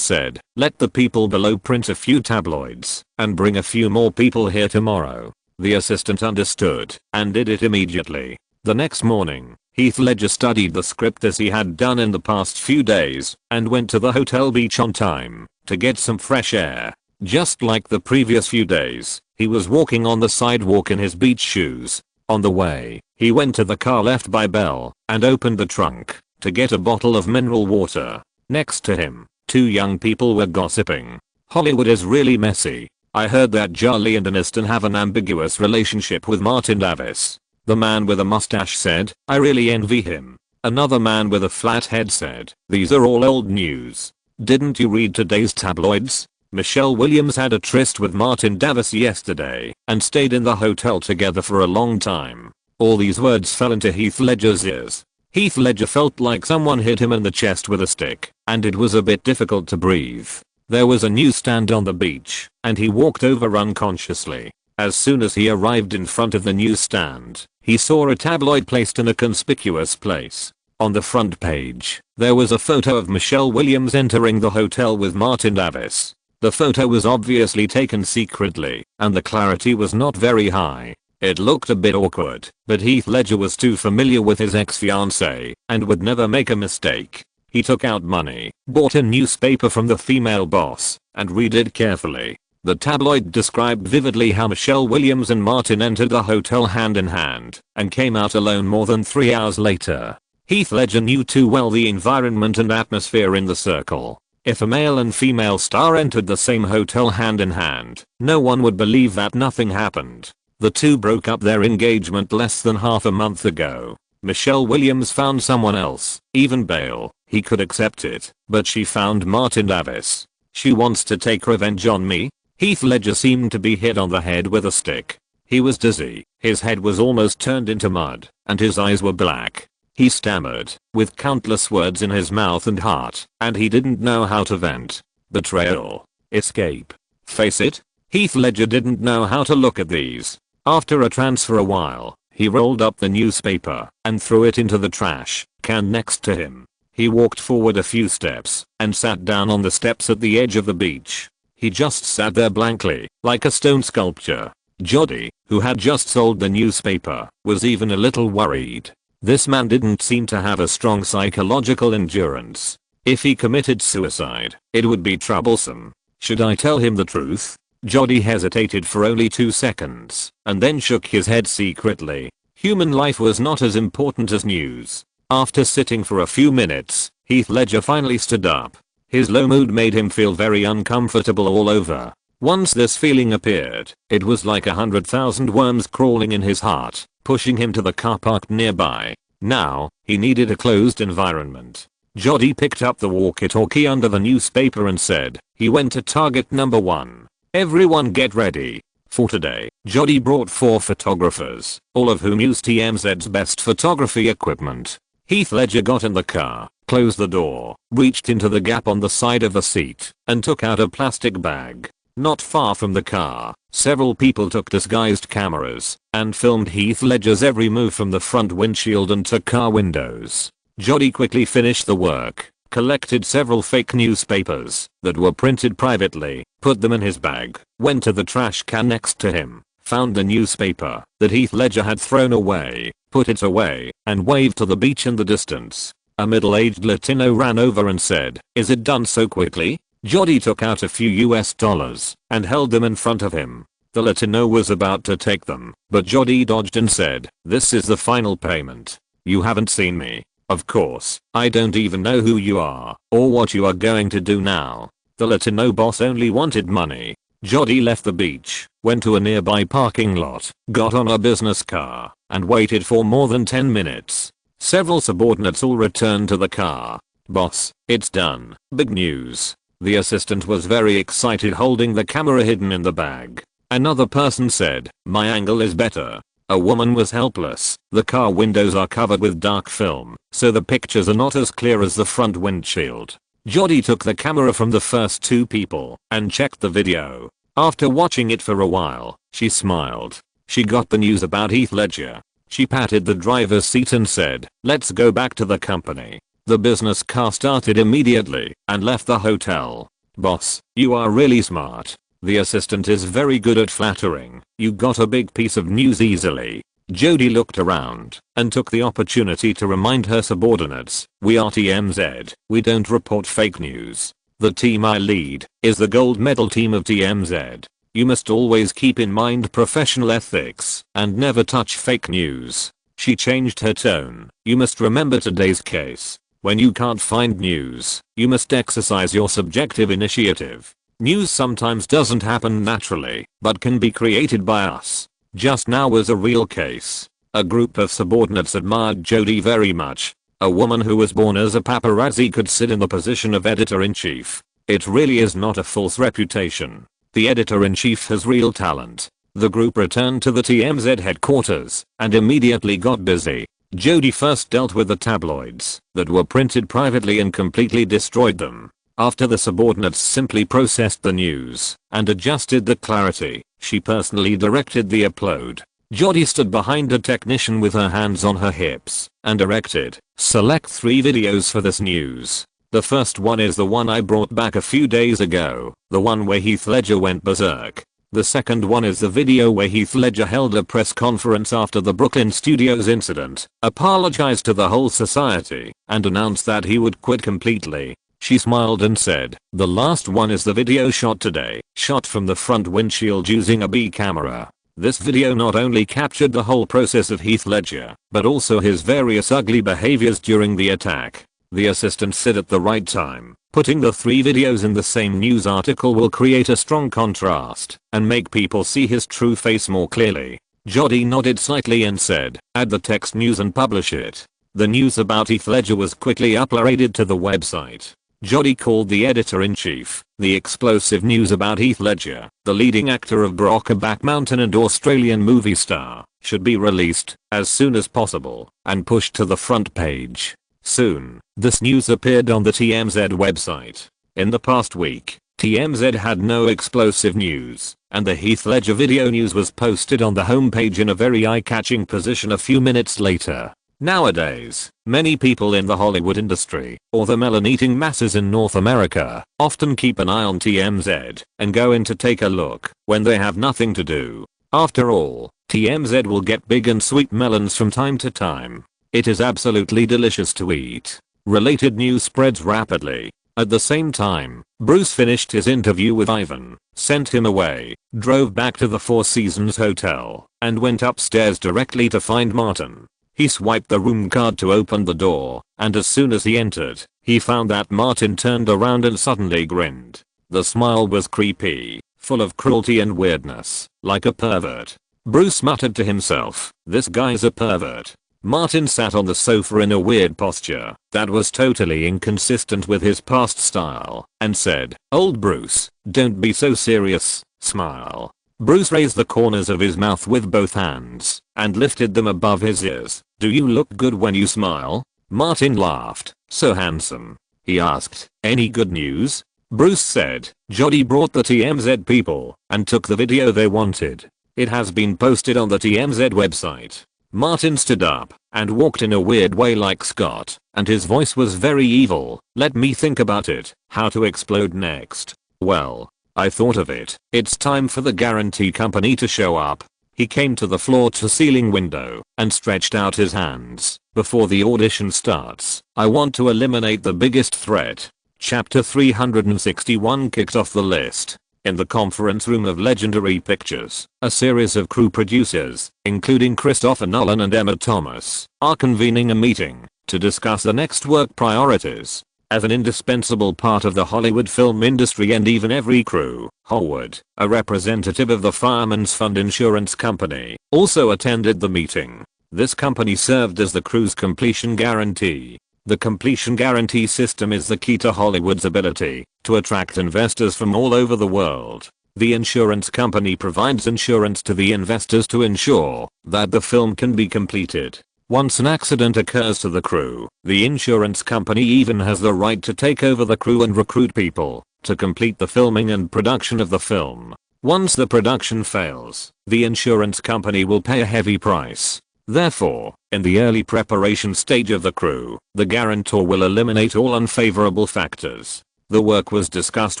A: said, "Let the people below print a few tabloids, and bring a few more people here tomorrow." The assistant understood, and did it immediately. The next morning, Heath Ledger studied the script as he had done in the past few days, and went to the hotel beach on time, to get some fresh air. Just like the previous few days, he was walking on the sidewalk in his beach shoes. On the way, he went to the car left by Belle, and opened the trunk, to get a bottle of mineral water. Next to him, two young people were gossiping. "Hollywood is really messy. I heard that Charlie and Aniston have an ambiguous relationship with Martin Davis." The man with a mustache said, "I really envy him." Another man with a flat head said, "These are all old news. Didn't you read today's tabloids? Michelle Williams had a tryst with Martin Davis yesterday, and stayed in the hotel together for a long time." All these words fell into Heath Ledger's ears. Heath Ledger felt like someone hit him in the chest with a stick, and it was a bit difficult to breathe. There was a newsstand on the beach, and he walked over unconsciously. As soon as he arrived in front of the newsstand, he saw a tabloid placed in a conspicuous place. On the front page, there was a photo of Michelle Williams entering the hotel with Martin Davis. The photo was obviously taken secretly, and the clarity was not very high. It looked a bit awkward, but Heath Ledger was too familiar with his ex-fiancée, and would never make a mistake. He took out money, bought a newspaper from the female boss, and read it carefully. The tabloid described vividly how Michelle Williams and Martin entered the hotel hand in hand, and came out alone more than 3 hours later. Heath Ledger knew too well the environment and atmosphere in the circle. If a male and female star entered the same hotel hand in hand, no one would believe that nothing happened. The two broke up their engagement less than half a month ago. Michelle Williams found someone else, even Bale. He could accept it, but she found Martin Davis. "She wants to take revenge on me?" Heath Ledger seemed to be hit on the head with a stick. He was dizzy, his head was almost turned into mud, and his eyes were black. He stammered, with countless words in his mouth and heart, and he didn't know how to vent. Betrayal. Escape. Face it? Heath Ledger didn't know how to look at these. After a trance for a while, he rolled up the newspaper, and threw it into the trash can next to him. He walked forward a few steps, and sat down on the steps at the edge of the beach. He just sat there blankly, like a stone sculpture. Jody, who had just sold the newspaper, was even a little worried. This man didn't seem to have a strong psychological endurance. If he committed suicide, it would be troublesome. Should I tell him the truth? Jody hesitated for only 2 seconds, and then shook his head secretly. Human life was not as important as news. After sitting for a few minutes, Heath Ledger finally stood up. His low mood made him feel very uncomfortable all over. Once this feeling appeared, it was like 100,000 worms crawling in his heart, pushing him to the car parked nearby. Now, he needed a closed environment. Jody picked up the walkie-talkie under the newspaper and said, he went to target number 1. "Everyone get ready. For today, Jody brought 4 photographers, all of whom used TMZ's best photography equipment." Heath Ledger got in the car, closed the door, reached into the gap on the side of the seat, and took out a plastic bag. Not far from the car, several people took disguised cameras, and filmed Heath Ledger's every move from the front windshield and to car windows. Jody quickly finished the work, collected several fake newspapers that were printed privately, put them in his bag, went to the trash can next to him, found the newspaper that Heath Ledger had thrown away, put it away, and waved to the beach in the distance. A middle-aged Latino ran over and said, "Is it done so quickly?" Jody took out a few US dollars and held them in front of him. The Latino was about to take them, but Jody dodged and said, "This is the final payment. You haven't seen me. Of course, I don't even know who you are, or what you are going to do now." The Latino boss only wanted money. Jody left the beach, went to a nearby parking lot, got on a business car, and waited for more than 10 minutes. Several subordinates all returned to the car. "Boss, it's done. Big news." The assistant was very excited, holding the camera hidden in the bag. Another person said, "My angle is better." A woman was helpless. The car windows are covered with dark film, so the pictures are not as clear as the front windshield. Jody took the camera from the first 2 people and checked the video. After watching it for a while, she smiled. She got the news about Heath Ledger. She patted the driver's seat and said, "Let's go back to the company." The business car started immediately and left the hotel. "Boss, you are really smart. The assistant is very good at flattering. You got a big piece of news easily." Jody looked around and took the opportunity to remind her subordinates, "We are TMZ. We don't report fake news. The team I lead is the gold medal team of TMZ. You must always keep in mind professional ethics and never touch fake news." She changed her tone. "You must remember today's case. When you can't find news, you must exercise your subjective initiative. News sometimes doesn't happen naturally, but can be created by us. Just now was a real case." A group of subordinates admired Jody very much. A woman who was born as a paparazzi could sit in the position of editor-in-chief. It really is not a false reputation. The editor-in-chief has real talent. The group returned to the TMZ headquarters and immediately got busy. Jody first dealt with the tabloids that were printed privately and completely destroyed them. After the subordinates simply processed the news and adjusted the clarity, she personally directed the upload. Jody stood behind a technician with her hands on her hips and directed, "Select 3 videos for this news. The first one is the one I brought back a few days ago, the one where Heath Ledger went berserk. The second one is the video where Heath Ledger held a press conference after the Brooklyn Studios incident, apologized to the whole society, and announced that he would quit completely." She smiled and said, "The last one is the video shot today, shot from the front windshield using a B camera. This video not only captured the whole process of Heath Ledger, but also his various ugly behaviors during the attack." The assistant said at the right time, "Putting the 3 videos in the same news article will create a strong contrast and make people see his true face more clearly." Jody nodded slightly and said, "Add the text news and publish it." The news about Heath Ledger was quickly uploaded to the website. Jody called the editor-in-chief. The explosive news about Heath Ledger, the leading actor of Brokeback Mountain and Australian movie star, should be released as soon as possible and pushed to the front page. Soon, this news appeared on the TMZ website. In the past week, TMZ had no explosive news, and the Heath Ledger video news was posted on the homepage in a very eye-catching position a few minutes later. Nowadays, many people in the Hollywood industry, or the melon-eating masses in North America, often keep an eye on TMZ and go in to take a look when they have nothing to do. After all, TMZ will get big and sweet melons from time to time. It is absolutely delicious to eat. Related news spreads rapidly. At the same time, Bruce finished his interview with Ivan, sent him away, drove back to the Four Seasons Hotel, and went upstairs directly to find Martin. He swiped the room card to open the door, and as soon as he entered, he found that Martin turned around and suddenly grinned. The smile was creepy, full of cruelty and weirdness, like a pervert. Bruce muttered to himself, "This guy's a pervert." Martin sat on the sofa in a weird posture that was totally inconsistent with his past style, and said, "Old Bruce, don't be so serious, smile." Bruce raised the corners of his mouth with both hands and lifted them above his ears. "Do you look good when you smile?" Martin laughed. "So handsome." He asked, "Any good news?" Bruce said, "Jody brought the TMZ people and took the video they wanted. It has been posted on the TMZ website." Martin stood up and walked in a weird way like Scott, and his voice was very evil. "Let me think about it. How to explode next. Well, I thought of it. It's time for the guarantee company to show up." He came to the floor-to-ceiling window and stretched out his hands. "Before the audition starts, I want to eliminate the biggest threat." Chapter 361 kicked off the list. In the conference room of Legendary Pictures, a series of crew producers, including Christopher Nolan and Emma Thomas, are convening a meeting to discuss the next work priorities. As an indispensable part of the Hollywood film industry and even every crew, Howard, a representative of the Fireman's Fund Insurance Company, also attended the meeting. This company served as the crew's completion guarantee. The completion guarantee system is the key to Hollywood's ability to attract investors from all over the world. The insurance company provides insurance to the investors to ensure that the film can be completed. Once an accident occurs to the crew, the insurance company even has the right to take over the crew and recruit people to complete the filming and production of the film. Once the production fails, the insurance company will pay a heavy price. Therefore, in the early preparation stage of the crew, the guarantor will eliminate all unfavorable factors. The work was discussed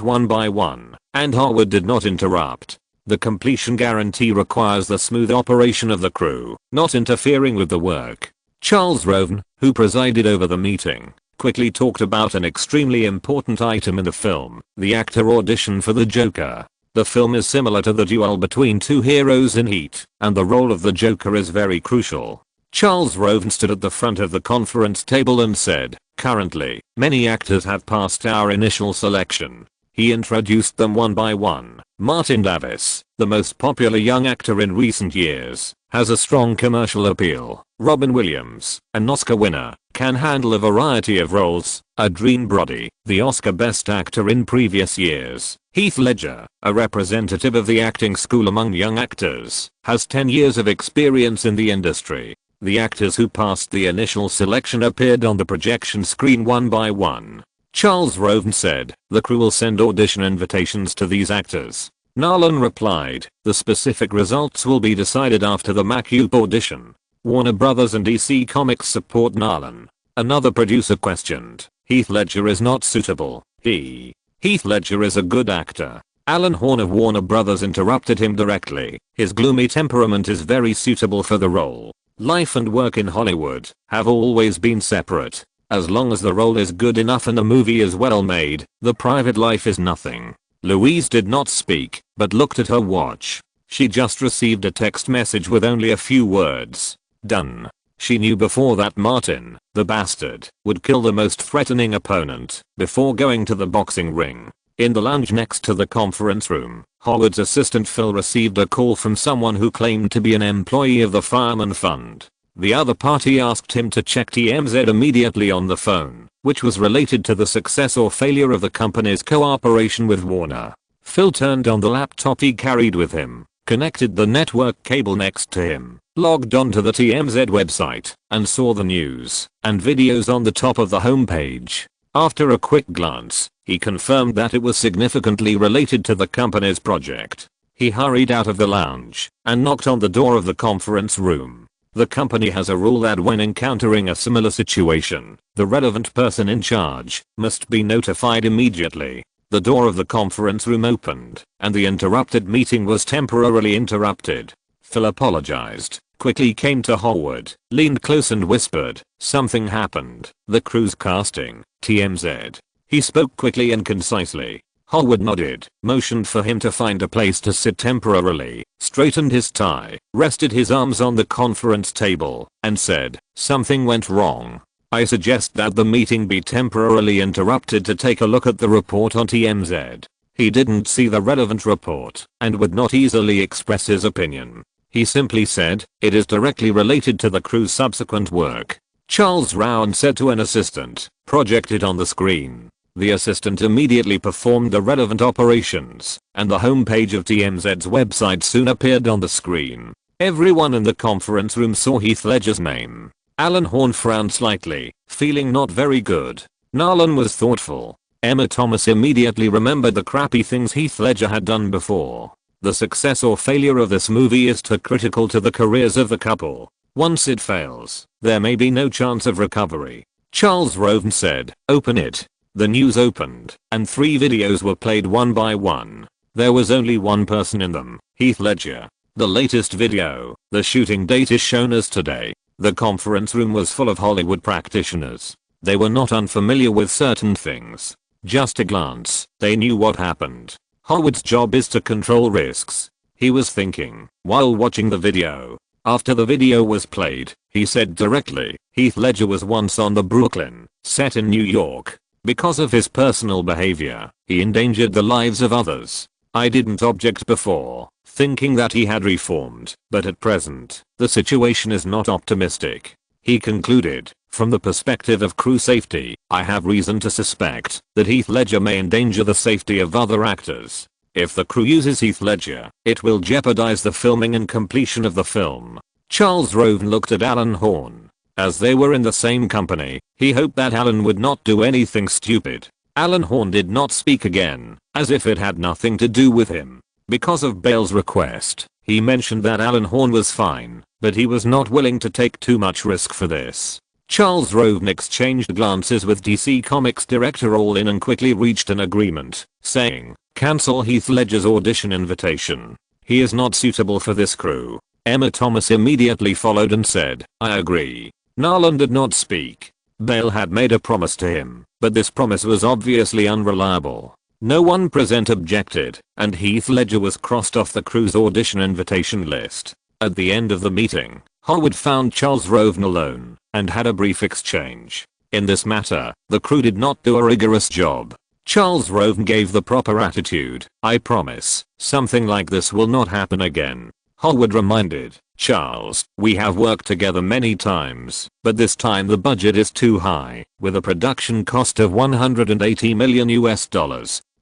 A: one by one, and Howard did not interrupt. The completion guarantee requires the smooth operation of the crew, not interfering with the work. Charles Roven, who presided over the meeting, quickly talked about an extremely important item in the film, the actor audition for the Joker. The film is similar to the duel between two heroes in Heat, and the role of the Joker is very crucial. Charles Roven stood at the front of the conference table and said, "Currently, many actors have passed our initial selection." He introduced them one by one. Martin Davis, the most popular young actor in recent years, has a strong commercial appeal. Robin Williams, an Oscar winner, can handle a variety of roles. Adrien Brody, the Oscar Best Actor in previous years. Heath Ledger, a representative of the acting school among young actors, has 10 years of experience in the industry. The actors who passed the initial selection appeared on the projection screen one by one. Charles Roven said, "The crew will send audition invitations to these actors." Nolan replied, "The specific results will be decided after the MacUp audition." Warner Brothers and DC Comics support Nolan. Another producer questioned, "Heath Ledger is not suitable." Heath Ledger is a good actor. Alan Horn of Warner Brothers interrupted him directly. "His gloomy temperament is very suitable for the role. Life and work in Hollywood have always been separate. As long as the role is good enough and the movie is well made, the private life is nothing." Louise did not speak, but looked at her watch. She just received a text message with only a few words. "Done." She knew before that Martin, the bastard, would kill the most threatening opponent before going to the boxing ring. In the lounge next to the conference room, Howard's assistant Phil received a call from someone who claimed to be an employee of the Fireman Fund. The other party asked him to check TMZ immediately on the phone, which was related to the success or failure of the company's cooperation with Warner. Phil turned on the laptop he carried with him, connected the network cable next to him, logged on to the TMZ website, and saw the news and videos on the top of the homepage. After a quick glance, he confirmed that it was significantly related to the company's project. He hurried out of the lounge and knocked on the door of the conference room. The company has a rule that when encountering a similar situation, the relevant person in charge must be notified immediately. The door of the conference room opened, and the interrupted meeting was temporarily interrupted. Phil apologized, quickly came to Howard, leaned close and whispered, "Something happened. The crew's casting, TMZ." He spoke quickly and concisely. Howard nodded, motioned for him to find a place to sit temporarily, straightened his tie, rested his arms on the conference table, and said, "Something went wrong. I suggest that the meeting be temporarily interrupted to take a look at the report on TMZ." He didn't see the relevant report, and would not easily express his opinion. He simply said, "It is directly related to the crew's subsequent work." Charles Rowan said to an assistant, "Project it on the screen." The assistant immediately performed the relevant operations, and the homepage of TMZ's website soon appeared on the screen. Everyone in the conference room saw Heath Ledger's name. Alan Horn frowned slightly, feeling not very good. Nolan was thoughtful. Emma Thomas immediately remembered the crappy things Heath Ledger had done before. The success or failure of this movie is too critical to the careers of the couple. Once it fails, there may be no chance of recovery. Charles Roven said, "Open it." The news opened, and 3 videos were played one by one. There was only one person in them, Heath Ledger. The latest video, the shooting date is shown as today. The conference room was full of Hollywood practitioners. They were not unfamiliar with certain things. Just a glance, they knew what happened. Howard's job is to control risks. He was thinking, while watching the video. After the video was played, he said directly, "Heath Ledger was once on the Brooklyn set in New York. Because of his personal behavior, he endangered the lives of others. I didn't object before, thinking that he had reformed, but at present, the situation is not optimistic." He concluded, "From the perspective of crew safety, I have reason to suspect that Heath Ledger may endanger the safety of other actors. If the crew uses Heath Ledger, it will jeopardize the filming and completion of the film." Charles Roven looked at Alan Horn. As they were in the same company, he hoped that Alan would not do anything stupid. Alan Horn did not speak again, as if it had nothing to do with him. Because of Bale's request, he mentioned that Alan Horn was fine, but he was not willing to take too much risk for this. Charles Roven exchanged glances with DC Comics director All-In and quickly reached an agreement, saying, "Cancel Heath Ledger's audition invitation. He is not suitable for this crew." Emma Thomas immediately followed and said, "I agree." Nolan did not speak. Bale had made a promise to him, but this promise was obviously unreliable. No one present objected, and Heath Ledger was crossed off the crew's audition invitation list. At the end of the meeting, Hollywood found Charles Roven alone and had a brief exchange. In this matter, the crew did not do a rigorous job. Charles Roven gave the proper attitude. "I promise, something like this will not happen again." Hollywood reminded, "Charles, we have worked together many times, but this time the budget is too high, with a production cost of $180 million US.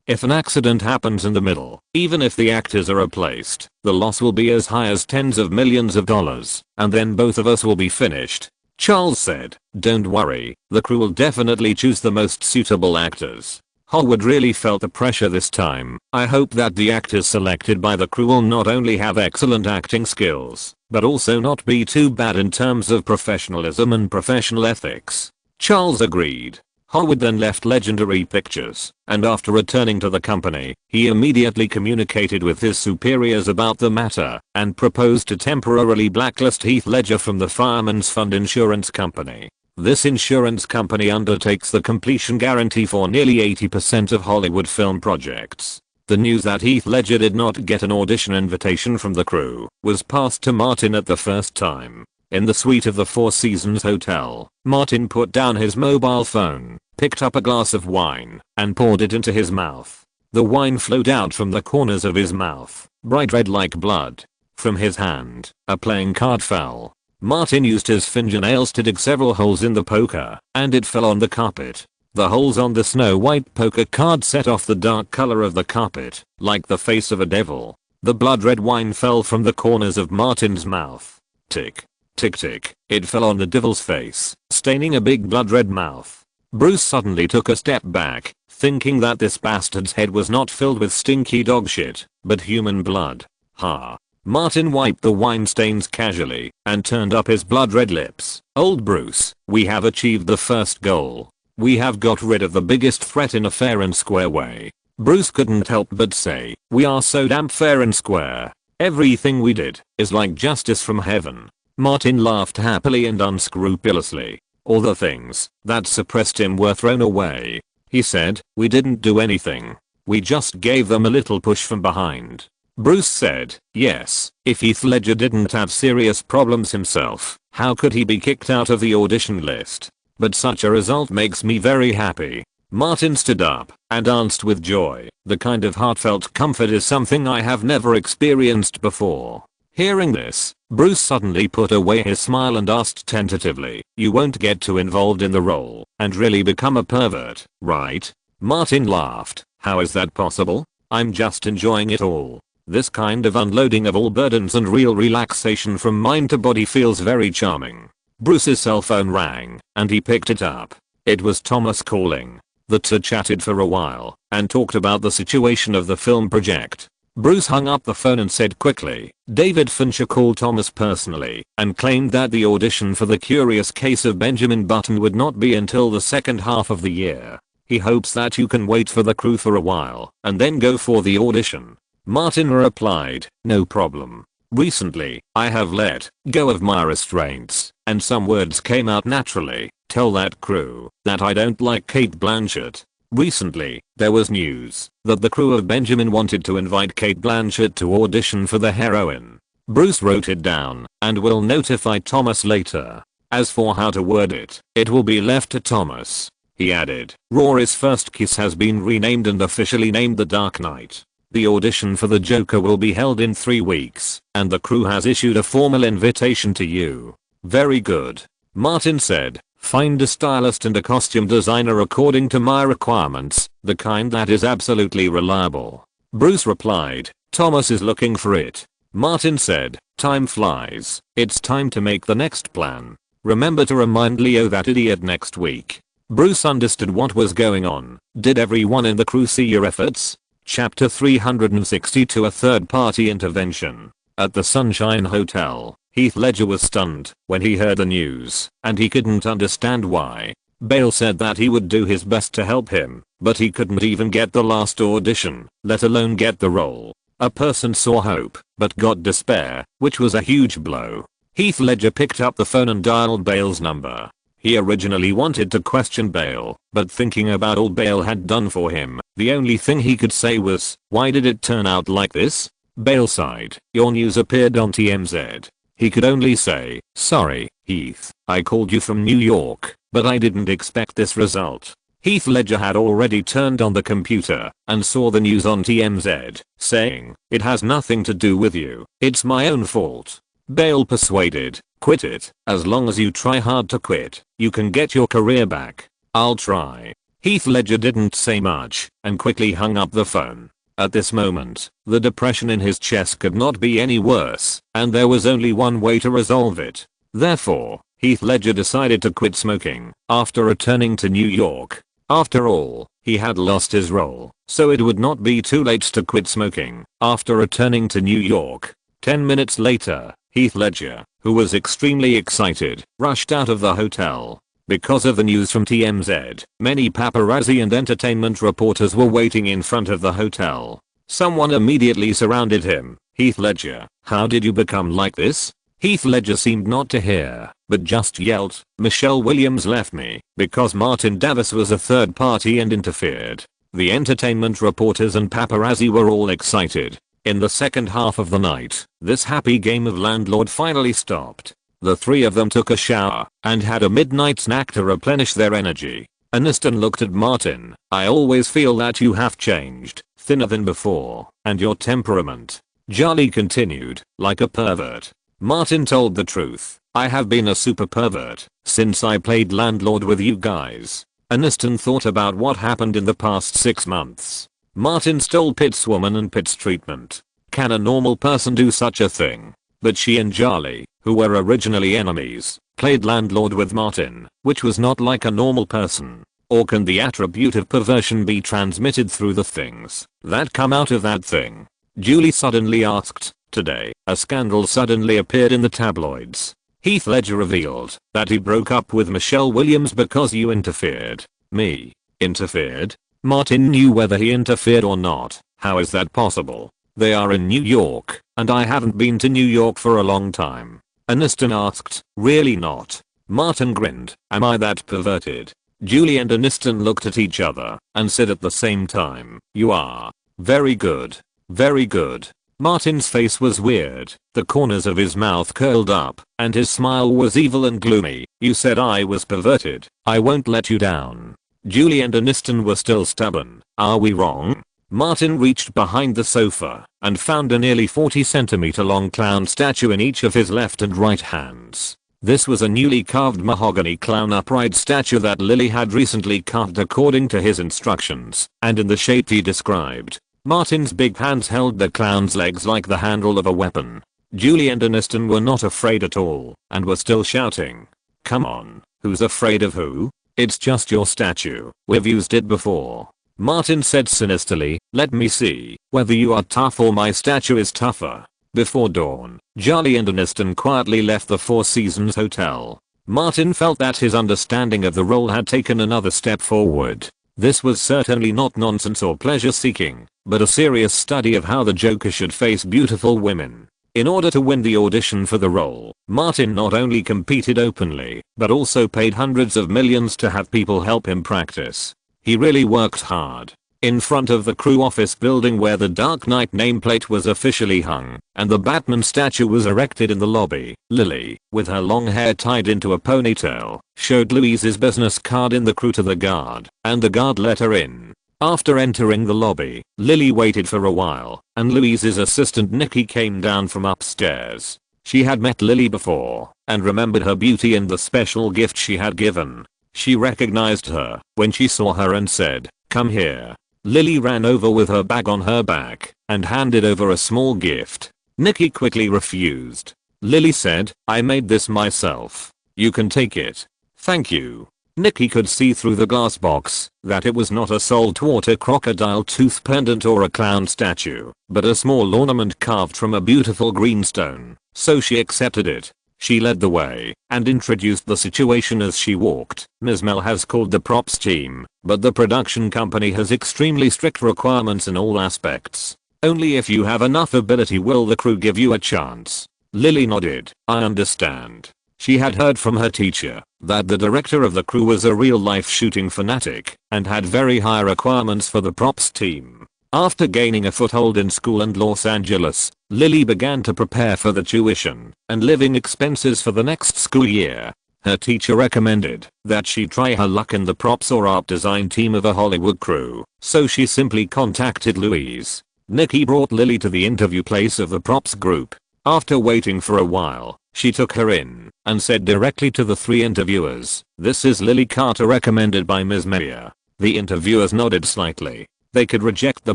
A: If an accident happens in the middle, even if the actors are replaced, the loss will be as high as tens of millions of dollars, and then both of us will be finished." Charles said, "Don't worry, the crew will definitely choose the most suitable actors." Hollywood really felt the pressure this time. "I hope that the actors selected by the crew will not only have excellent acting skills, but also not be too bad in terms of professionalism and professional ethics." Charles agreed. Hollywood then left Legendary Pictures, and after returning to the company, he immediately communicated with his superiors about the matter and proposed to temporarily blacklist Heath Ledger from the Fireman's Fund insurance company. This insurance company undertakes the completion guarantee for nearly 80% of Hollywood film projects. The news that Heath Ledger did not get an audition invitation from the crew was passed to Martin at the first time. In the suite of the Four Seasons Hotel, Martin put down his mobile phone, picked up a glass of wine, and poured it into his mouth. The wine flowed out from the corners of his mouth, bright red like blood. From his hand, a playing card fell. Martin used his fingernails to dig several holes in the poker, and it fell on the carpet. The holes on the snow-white poker card set off the dark color of the carpet, like the face of a devil. The blood-red wine fell from the corners of Martin's mouth. Tick. Tick tick, it fell on the devil's face, staining a big blood-red mouth. Bruce suddenly took a step back, thinking that this bastard's head was not filled with stinky dog shit, but human blood. Ha. Martin wiped the wine stains casually, and turned up his blood-red lips. "Old Bruce, we have achieved the first goal. We have got rid of the biggest threat in a fair and square way." Bruce couldn't help but say, "We are so damn fair and square. Everything we did is like justice from heaven." Martin laughed happily and unscrupulously. "All the things that suppressed him were thrown away," he said. "We didn't do anything. We just gave them a little push from behind." Bruce said, "Yes, if Heath Ledger didn't have serious problems himself, how could he be kicked out of the audition list? But such a result makes me very happy." Martin stood up and danced with joy. "The kind of heartfelt comfort is something I have never experienced before." Hearing this, Bruce suddenly put away his smile and asked tentatively, "You won't get too involved in the role and really become a pervert, right?" Martin laughed. "How is that possible? I'm just enjoying it all. This kind of unloading of all burdens and real relaxation from mind to body feels very charming." Bruce's cell phone rang, and he picked it up. It was Thomas calling. The two chatted for a while and talked about the situation of the film project. Bruce hung up the phone and said quickly, "David Fincher called Thomas personally and claimed that the audition for The Curious Case of Benjamin Button would not be until the second half of the year. He hopes that you can wait for the crew for a while and then go for the audition." Martin replied, "No problem. Recently, I have let go of my restraints, and some words came out naturally. Tell that crew that I don't like Cate Blanchett." Recently, there was news that the crew of Benjamin wanted to invite Cate Blanchett to audition for the heroine. Bruce wrote it down and will notify Thomas later. As for how to word it, it will be left to Thomas. He added, "Rory's First Kiss has been renamed and officially named The Dark Knight. The audition for the Joker will be held in 3 weeks, and the crew has issued a formal invitation to you." "Very good," Martin said. "Find a stylist and a costume designer according to my requirements, the kind that is absolutely reliable." Bruce replied, "Thomas is looking for it." Martin said, "Time flies. It's time to make the next plan. Remember to remind Leo that idiot next week." Bruce understood what was going on. "Did everyone in the crew see your efforts?" Chapter 362, a third-party intervention. At the Sunshine Hotel, Heath Ledger was stunned when he heard the news, and he couldn't understand why. Bale said that he would do his best to help him, but he couldn't even get the last audition, let alone get the role. A person saw hope, but got despair, which was a huge blow. Heath Ledger picked up the phone and dialed Bale's number. He originally wanted to question Bale, but thinking about all Bale had done for him, the only thing he could say was, "Why did it turn out like this?" Bale sighed. "Your news appeared on TMZ." He could only say, "Sorry, Heath, I called you from New York, but I didn't expect this result." Heath Ledger had already turned on the computer and saw the news on TMZ, saying, "It has nothing to do with you, it's my own fault." Bale persuaded, "Quit it, as long as you try hard to quit, you can get your career back." "I'll try." Heath Ledger didn't say much and quickly hung up the phone. At this moment, the depression in his chest could not be any worse, and there was only one way to resolve it. Therefore, Heath Ledger decided to quit smoking after returning to New York. After all, he had lost his role, so it would not be too late to quit smoking after returning to New York. 10 minutes later, Heath Ledger, who was extremely excited, rushed out of the hotel. Because of the news from TMZ, many paparazzi and entertainment reporters were waiting in front of the hotel. Someone immediately surrounded him. "Heath Ledger, how did you become like this?" Heath Ledger seemed not to hear, but just yelled, "Michelle Williams left me because Martin Davis was a third party and interfered." The entertainment reporters and paparazzi were all excited. In the second half of the night, this happy game of landlord finally stopped. The three of them took a shower and had a midnight snack to replenish their energy. Aniston looked at Martin. "I always feel that you have changed, thinner than before, and your temperament." Charlie continued, "Like a pervert." Martin told the truth. "I have been a super pervert since I played landlord with you guys." Aniston thought about what happened in the past 6 months. Martin stole Pitt's woman and Pitt's treatment. Can a normal person do such a thing? But she and Charlie, who were originally enemies, played landlord with Martin, which was not like a normal person. Or can the attribute of perversion be transmitted through the things that come out of that thing? Julie suddenly asked. Today, a scandal suddenly appeared in the tabloids. Heath Ledger revealed that he broke up with Michelle Williams because you interfered. Me? Interfered? Martin knew whether he interfered or not. How is that possible? They are in New York, and I haven't been to New York for a long time. Aniston asked, "Really not?" Martin grinned. "Am I that perverted?" Julie and Aniston looked at each other and said at the same time, "You are. Very good. Very good." Martin's face was weird. The corners of his mouth curled up, and his smile was evil and gloomy. "You said I was perverted. I won't let you down." Julie and Aniston were still stubborn. "Are we wrong?" Martin reached behind the sofa and found a nearly 40cm long clown statue in each of his left and right hands. This was a newly carved mahogany clown upright statue that Lily had recently carved according to his instructions and in the shape he described. Martin's big hands held the clown's legs like the handle of a weapon. Julie and Aniston were not afraid at all and were still shouting. "Come on, who's afraid of who? It's just your statue. We've used it before." Martin said sinisterly, "Let me see whether you are tough or my statue is tougher." Before dawn, Charlie and Aniston quietly left the Four Seasons Hotel. Martin felt that his understanding of the role had taken another step forward. This was certainly not nonsense or pleasure seeking, but a serious study of how the Joker should face beautiful women. In order to win the audition for the role, Martin not only competed openly, but also paid hundreds of millions to have people help him practice. He really worked hard. In front of the crew office building where the Dark Knight nameplate was officially hung, and the Batman statue was erected in the lobby, Lily, with her long hair tied into a ponytail, showed Louise's business card in the crew to the guard, and the guard let her in. After entering the lobby, Lily waited for a while, and Louise's assistant Nikki came down from upstairs. She had met Lily before, and remembered her beauty and the special gift she had given. She recognized her when she saw her and said, "Come here." Lily ran over with her bag on her back and handed over a small gift. Nikki quickly refused. Lily said, "I made this myself. You can take it." "Thank you." Nikki could see through the glass box that it was not a saltwater crocodile tooth pendant or a clown statue, but a small ornament carved from a beautiful green stone, so she accepted it. She led the way and introduced the situation as she walked. Ms. Mel has called the props team, but the production company has extremely strict requirements in all aspects. Only if you have enough ability will the crew give you a chance. Lily nodded. I understand. She had heard from her teacher that the director of the crew was a real-life shooting fanatic and had very high requirements for the props team. After gaining a foothold in school in Los Angeles, Lily began to prepare for the tuition and living expenses for the next school year. Her teacher recommended that she try her luck in the props or art design team of a Hollywood crew, so she simply contacted Louise. Nikki brought Lily to the interview place of the props group. After waiting for a while, she took her in and said directly to the 3 interviewers, "This is Lily Carter, recommended by Ms. Meyer." The interviewers nodded slightly. They could reject the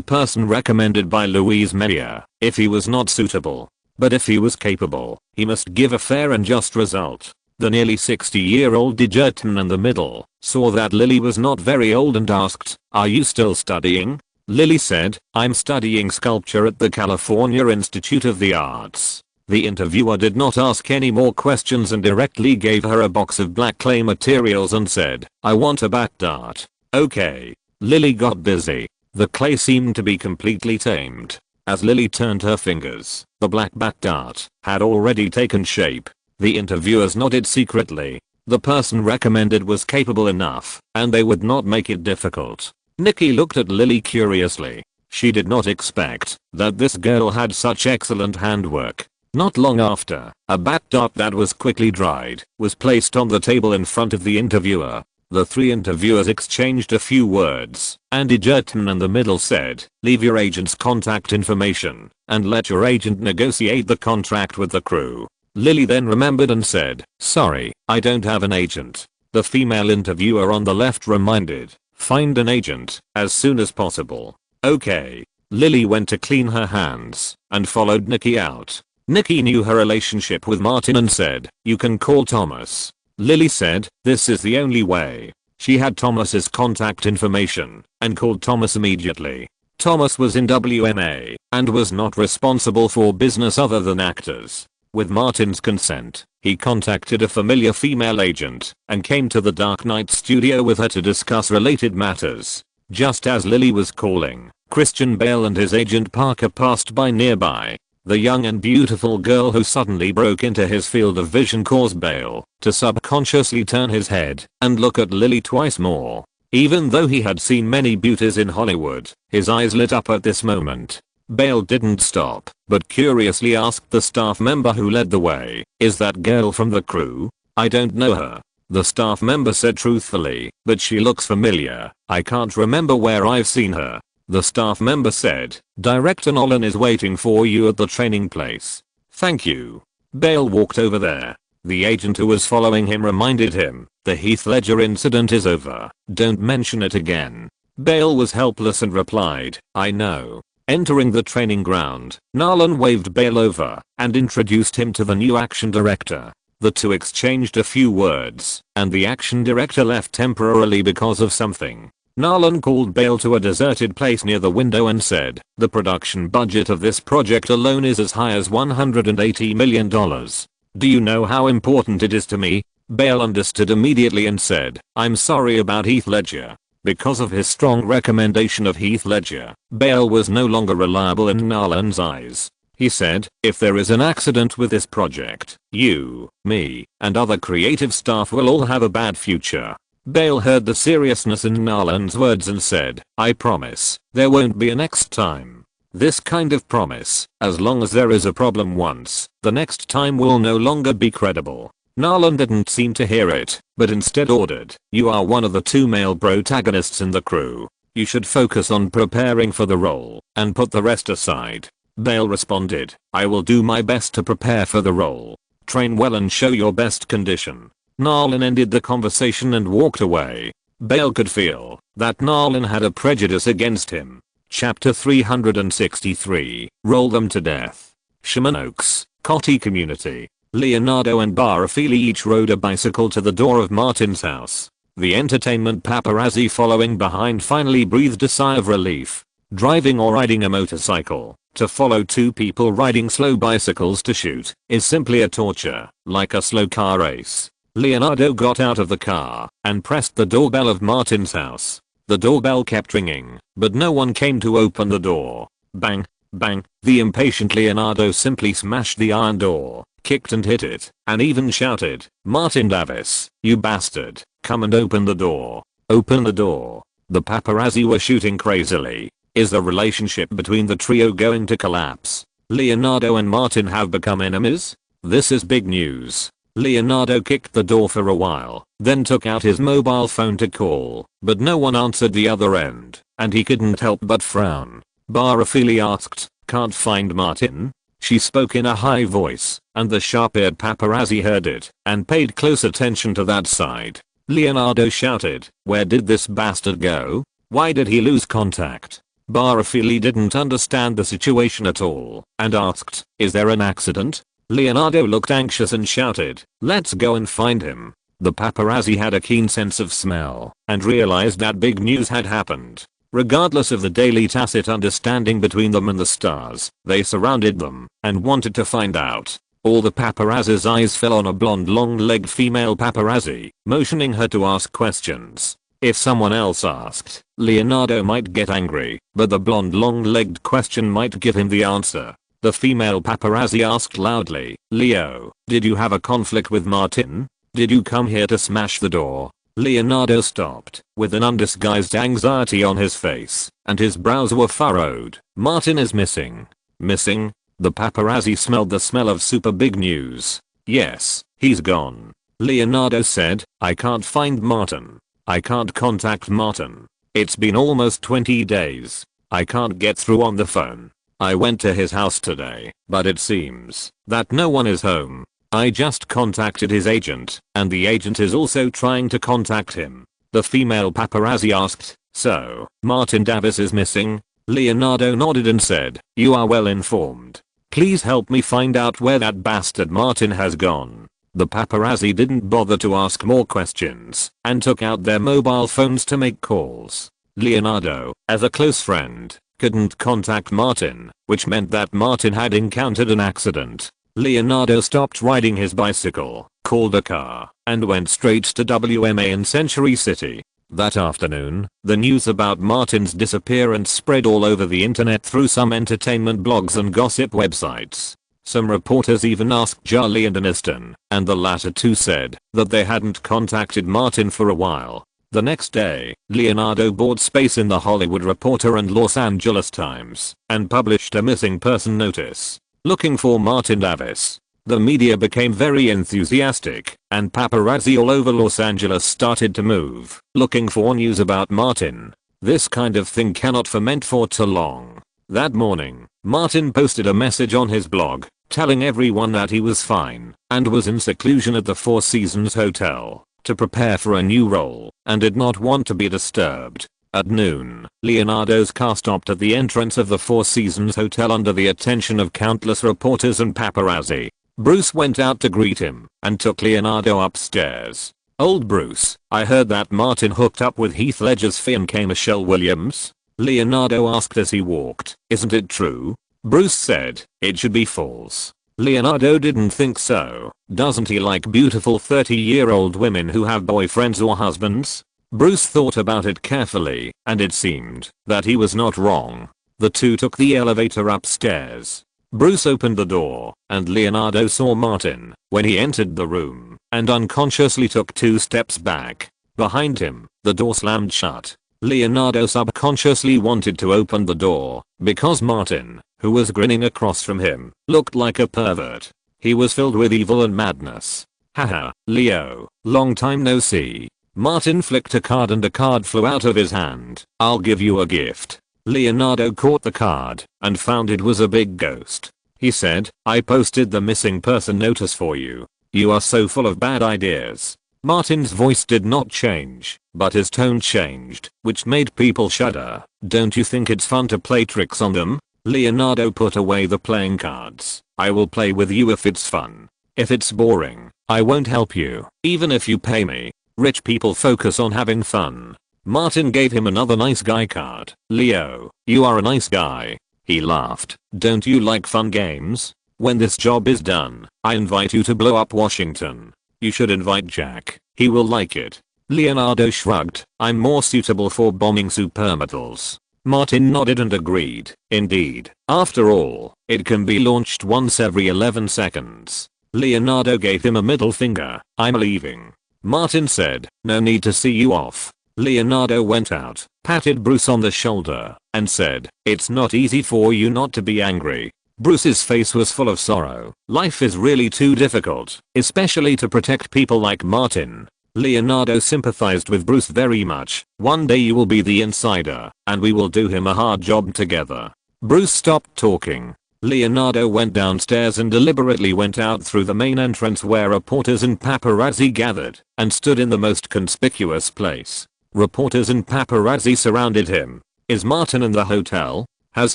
A: person recommended by Louise Meyer if he was not suitable. But if he was capable, he must give a fair and just result. The nearly 60-year-old gentleman in the middle saw that Lily was not very old and asked, "Are you still studying?" Lily said, "I'm studying sculpture at the California Institute of the Arts." The interviewer did not ask any more questions and directly gave her a box of black clay materials and said, "I want a back dart." Okay. Lily got busy. The clay seemed to be completely tamed. As Lily turned her fingers, the black back dart had already taken shape. The interviewers nodded secretly. The person recommended was capable enough, and they would not make it difficult. Nikki looked at Lily curiously. She did not expect that this girl had such excellent handwork. Not long after, a back dart that was quickly dried was placed on the table in front of the interviewer. The 3 interviewers exchanged a few words, and the gentleman in the middle said, "Leave your agent's contact information and let your agent negotiate the contract with the crew." Lily then remembered and said, "Sorry, I don't have an agent." The female interviewer on the left reminded, "Find an agent as soon as possible." Okay. Lily went to clean her hands and followed Nikki out. Nikki knew her relationship with Martin and said, "You can call Thomas." Lily said, "This is the only way." She had Thomas's contact information and called Thomas immediately. Thomas was in WMA and was not responsible for business other than actors. With Martin's consent, he contacted a familiar female agent and came to the Dark Knight studio with her to discuss related matters. Just as Lily was calling, Christian Bale and his agent Parker passed by nearby. The young and beautiful girl who suddenly broke into his field of vision caused Bale to subconsciously turn his head and look at Lily twice more. Even though he had seen many beauties in Hollywood, his eyes lit up at this moment. Bale didn't stop, but curiously asked the staff member who led the way, "Is that girl from the crew?" "I don't know her." The staff member said truthfully, "But she looks familiar. I can't remember where I've seen her." The staff member said, "Director Nolan is waiting for you at the training place." "Thank you." Bale walked over there. The agent who was following him reminded him, "The Heath Ledger incident is over. Don't mention it again." Bale was helpless and replied, "I know." Entering the training ground, Nolan waved Bale over and introduced him to the new action director. The two exchanged a few words, and the action director left temporarily because of something. Nolan called Bale to a deserted place near the window and said, "The production budget of this project alone is as high as $180 million. Do you know how important it is to me?" Bale understood immediately and said, "I'm sorry about Heath Ledger." Because of his strong recommendation of Heath Ledger, Bale was no longer reliable in Nolan's eyes. He said, "If there is an accident with this project, you, me, and other creative staff will all have a bad future." Bale heard the seriousness in Nolan's words and said, "I promise, there won't be a next time." This kind of promise, as long as there is a problem once, the next time will no longer be credible. Nolan didn't seem to hear it, but instead ordered, "You are one of the 2 male protagonists in the crew. You should focus on preparing for the role, and put the rest aside." Bale responded, "I will do my best to prepare for the role. Train well and show your best condition." Nolan ended the conversation and walked away. Bale could feel that Nolan had a prejudice against him. Chapter 363, Roll Them to Death. Sherman Oaks, Coty Community. Leonardo and Barafili each rode a bicycle to the door of Martin's house. The entertainment paparazzi following behind finally breathed a sigh of relief. Driving or riding a motorcycle, to follow two people riding slow bicycles to shoot, is simply a torture, like a slow car race. Leonardo got out of the car and pressed the doorbell of Martin's house. The doorbell kept ringing, but no one came to open the door. Bang, bang, the impatient Leonardo simply smashed the iron door, kicked and hit it, and even shouted, "Martin Davis, you bastard, come and open the door. Open the door." The paparazzi were shooting crazily. Is the relationship between the trio going to collapse? Leonardo and Martin have become enemies? This is big news. Leonardo kicked the door for a while, then took out his mobile phone to call, but no one answered the other end, and he couldn't help but frown. Barafili asked, "Can't find Martin?" She spoke in a high voice, and the sharp-eared paparazzi heard it, and paid close attention to that side. Leonardo shouted, "Where did this bastard go? Why did he lose contact?" Barafili didn't understand the situation at all, and asked, "Is there an accident?" Leonardo looked anxious and shouted, "Let's go and find him." The paparazzi had a keen sense of smell, and realized that big news had happened. Regardless of the daily tacit understanding between them and the stars, they surrounded them, and wanted to find out. All the paparazzi's eyes fell on a blonde long-legged female paparazzi, motioning her to ask questions. If someone else asked, Leonardo might get angry, but the blonde long-legged question might give him the answer. The female paparazzi asked loudly, "Leo, did you have a conflict with Martin? Did you come here to smash the door?" Leonardo stopped, with an undisguised anxiety on his face, and his brows were furrowed. "Martin is missing." "Missing?" The paparazzi smelled the smell of super big news. "Yes, he's gone." Leonardo said, "I can't find Martin. I can't contact Martin. It's been almost 20 days. I can't get through on the phone. I went to his house today, but it seems that no one is home. I just contacted his agent, and the agent is also trying to contact him." The female paparazzi asked, "So, Martin Davis is missing?" Leonardo nodded and said, "You are well informed. Please help me find out where that bastard Martin has gone." The paparazzi didn't bother to ask more questions, and took out their mobile phones to make calls. Leonardo, as a close friend, couldn't contact Martin, which meant that Martin had encountered an accident. Leonardo stopped riding his bicycle, called a car, and went straight to WMA in Century City. That afternoon, the news about Martin's disappearance spread all over the internet through some entertainment blogs and gossip websites. Some reporters even asked Charlie and Aniston, and the latter two said that they hadn't contacted Martin for a while. The next day, Leonardo bought space in the Hollywood Reporter and Los Angeles Times, and published a missing person notice, looking for Martin Davis. The media became very enthusiastic, and paparazzi all over Los Angeles started to move, looking for news about Martin. This kind of thing cannot ferment for too long. That morning, Martin posted a message on his blog, telling everyone that he was fine, and was in seclusion at the Four Seasons Hotel, to prepare for a new role, and did not want to be disturbed. At noon, Leonardo's car stopped at the entrance of the Four Seasons Hotel under the attention of countless reporters and paparazzi. Bruce went out to greet him, and took Leonardo upstairs. "Old Bruce, I heard that Martin hooked up with Heath Ledger's fiancée Michelle Williams?" Leonardo asked as he walked. "Isn't it true?" Bruce said, "It should be false." Leonardo didn't think so. "Doesn't he like beautiful 30-year-old women who have boyfriends or husbands?" Bruce thought about it carefully, and it seemed that he was not wrong. The two took the elevator upstairs. Bruce opened the door, and Leonardo saw Martin when he entered the room, and unconsciously took 2 steps back. Behind him, the door slammed shut. Leonardo subconsciously wanted to open the door, because Martin, who was grinning across from him, looked like a pervert. He was filled with evil and madness. "Haha, Leo, long time no see." Martin flicked a card and a card flew out of his hand. "I'll give you a gift." Leonardo caught the card, and found it was a big ghost. He said, "I posted the missing person notice for you. You are so full of bad ideas." Martin's voice did not change, but his tone changed, which made people shudder. "Don't you think it's fun to play tricks on them?" Leonardo put away the playing cards. "I will play with you if it's fun. If it's boring, I won't help you, even if you pay me." Rich people focus on having fun. Martin gave him another nice guy card. Leo, you are a nice guy. He laughed. Don't you like fun games? When this job is done, I invite you to blow up Washington. You should invite Jack. He will like it. Leonardo shrugged. I'm more suitable for bombing supermetals. Martin nodded and agreed. Indeed. After all, it can be launched once every 11 seconds. Leonardo gave him a middle finger. I'm leaving. Martin said, no need to see you off. Leonardo went out, patted Bruce on the shoulder, and said, it's not easy for you not to be angry. Bruce's face was full of sorrow. Life is really too difficult, especially to protect people like Martin. Leonardo sympathized with Bruce very much. One day you will be the insider, and we will do him a hard job together. Bruce stopped talking. Leonardo went downstairs and deliberately went out through the main entrance where reporters and paparazzi gathered, and stood in the most conspicuous place. Reporters and paparazzi surrounded him. Is Martin in the hotel? Has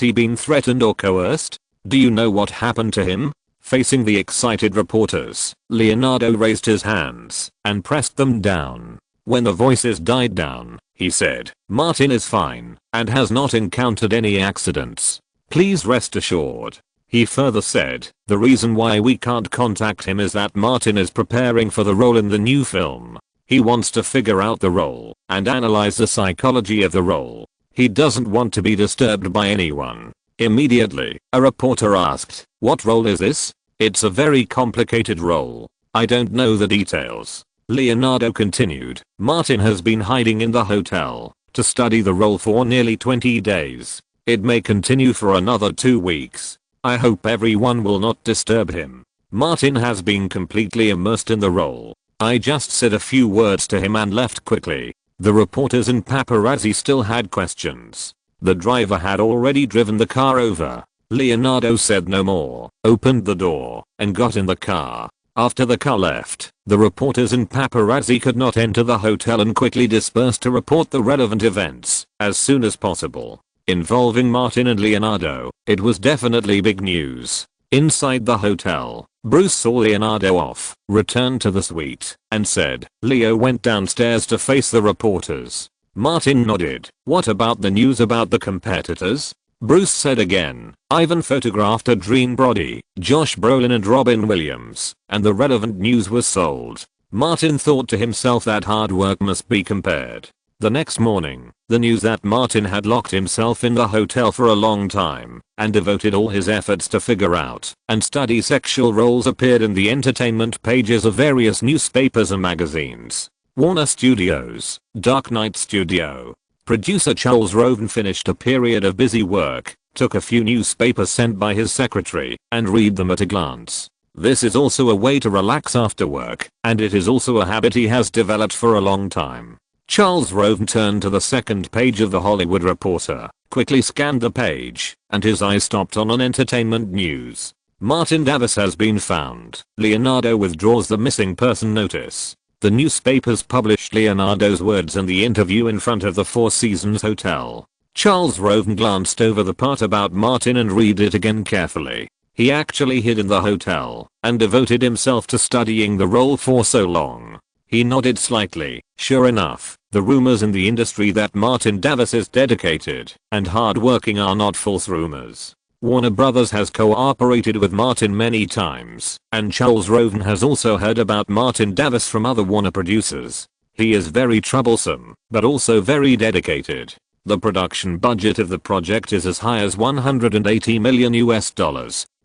A: he been threatened or coerced? Do you know what happened to him? Facing the excited reporters, Leonardo raised his hands and pressed them down. When the voices died down, he said, Martin is fine and has not encountered any accidents. Please rest assured. He further said, the reason why we can't contact him is that Martin is preparing for the role in the new film. He wants to figure out the role and analyze the psychology of the role. He doesn't want to be disturbed by anyone. Immediately, a reporter asked, what role is this? It's a very complicated role. I don't know the details. Leonardo continued, Martin has been hiding in the hotel to study the role for nearly 20 days. It may continue for another 2 weeks. I hope everyone will not disturb him. Martin has been completely immersed in the role. I just said a few words to him and left quickly. The reporters and paparazzi still had questions. The driver had already driven the car over. Leonardo said no more, opened the door, and got in the car. After the car left, the reporters and paparazzi could not enter the hotel and quickly dispersed to report the relevant events as soon as possible. Involving Martin and Leonardo, it was definitely big news. Inside the hotel, Bruce saw Leonardo off, returned to the suite, and said, Leo went downstairs to face the reporters. Martin nodded. What about the news about the competitors? Bruce said again. Ivan photographed Adrien Brody, Josh Brolin and Robin Williams, and the relevant news was sold. Martin thought to himself that hard work must be compared. The next morning, the news that Martin had locked himself in the hotel for a long time and devoted all his efforts to figure out and study sexual roles appeared in the entertainment pages of various newspapers and magazines. Warner Studios, Dark Knight Studio. Producer Charles Roven finished a period of busy work, took a few newspapers sent by his secretary, and read them at a glance. This is also a way to relax after work, and it is also a habit he has developed for a long time. Charles Roven turned to the second page of the Hollywood Reporter, quickly scanned the page, and his eyes stopped on an entertainment news. Martin Davis has been found. Leonardo withdraws the missing person notice. The newspapers published Leonardo's words in the interview in front of the Four Seasons Hotel. Charles Roven glanced over the part about Martin and read it again carefully. He actually hid in the hotel and devoted himself to studying the role for so long. He nodded slightly. Sure enough, the rumors in the industry that Martin Davis is dedicated and hardworking are not false rumors. Warner Brothers has cooperated with Martin many times, and Charles Roven has also heard about Martin Davis from other Warner producers. He is very troublesome, but also very dedicated. The production budget of the project is as high as $180 million US.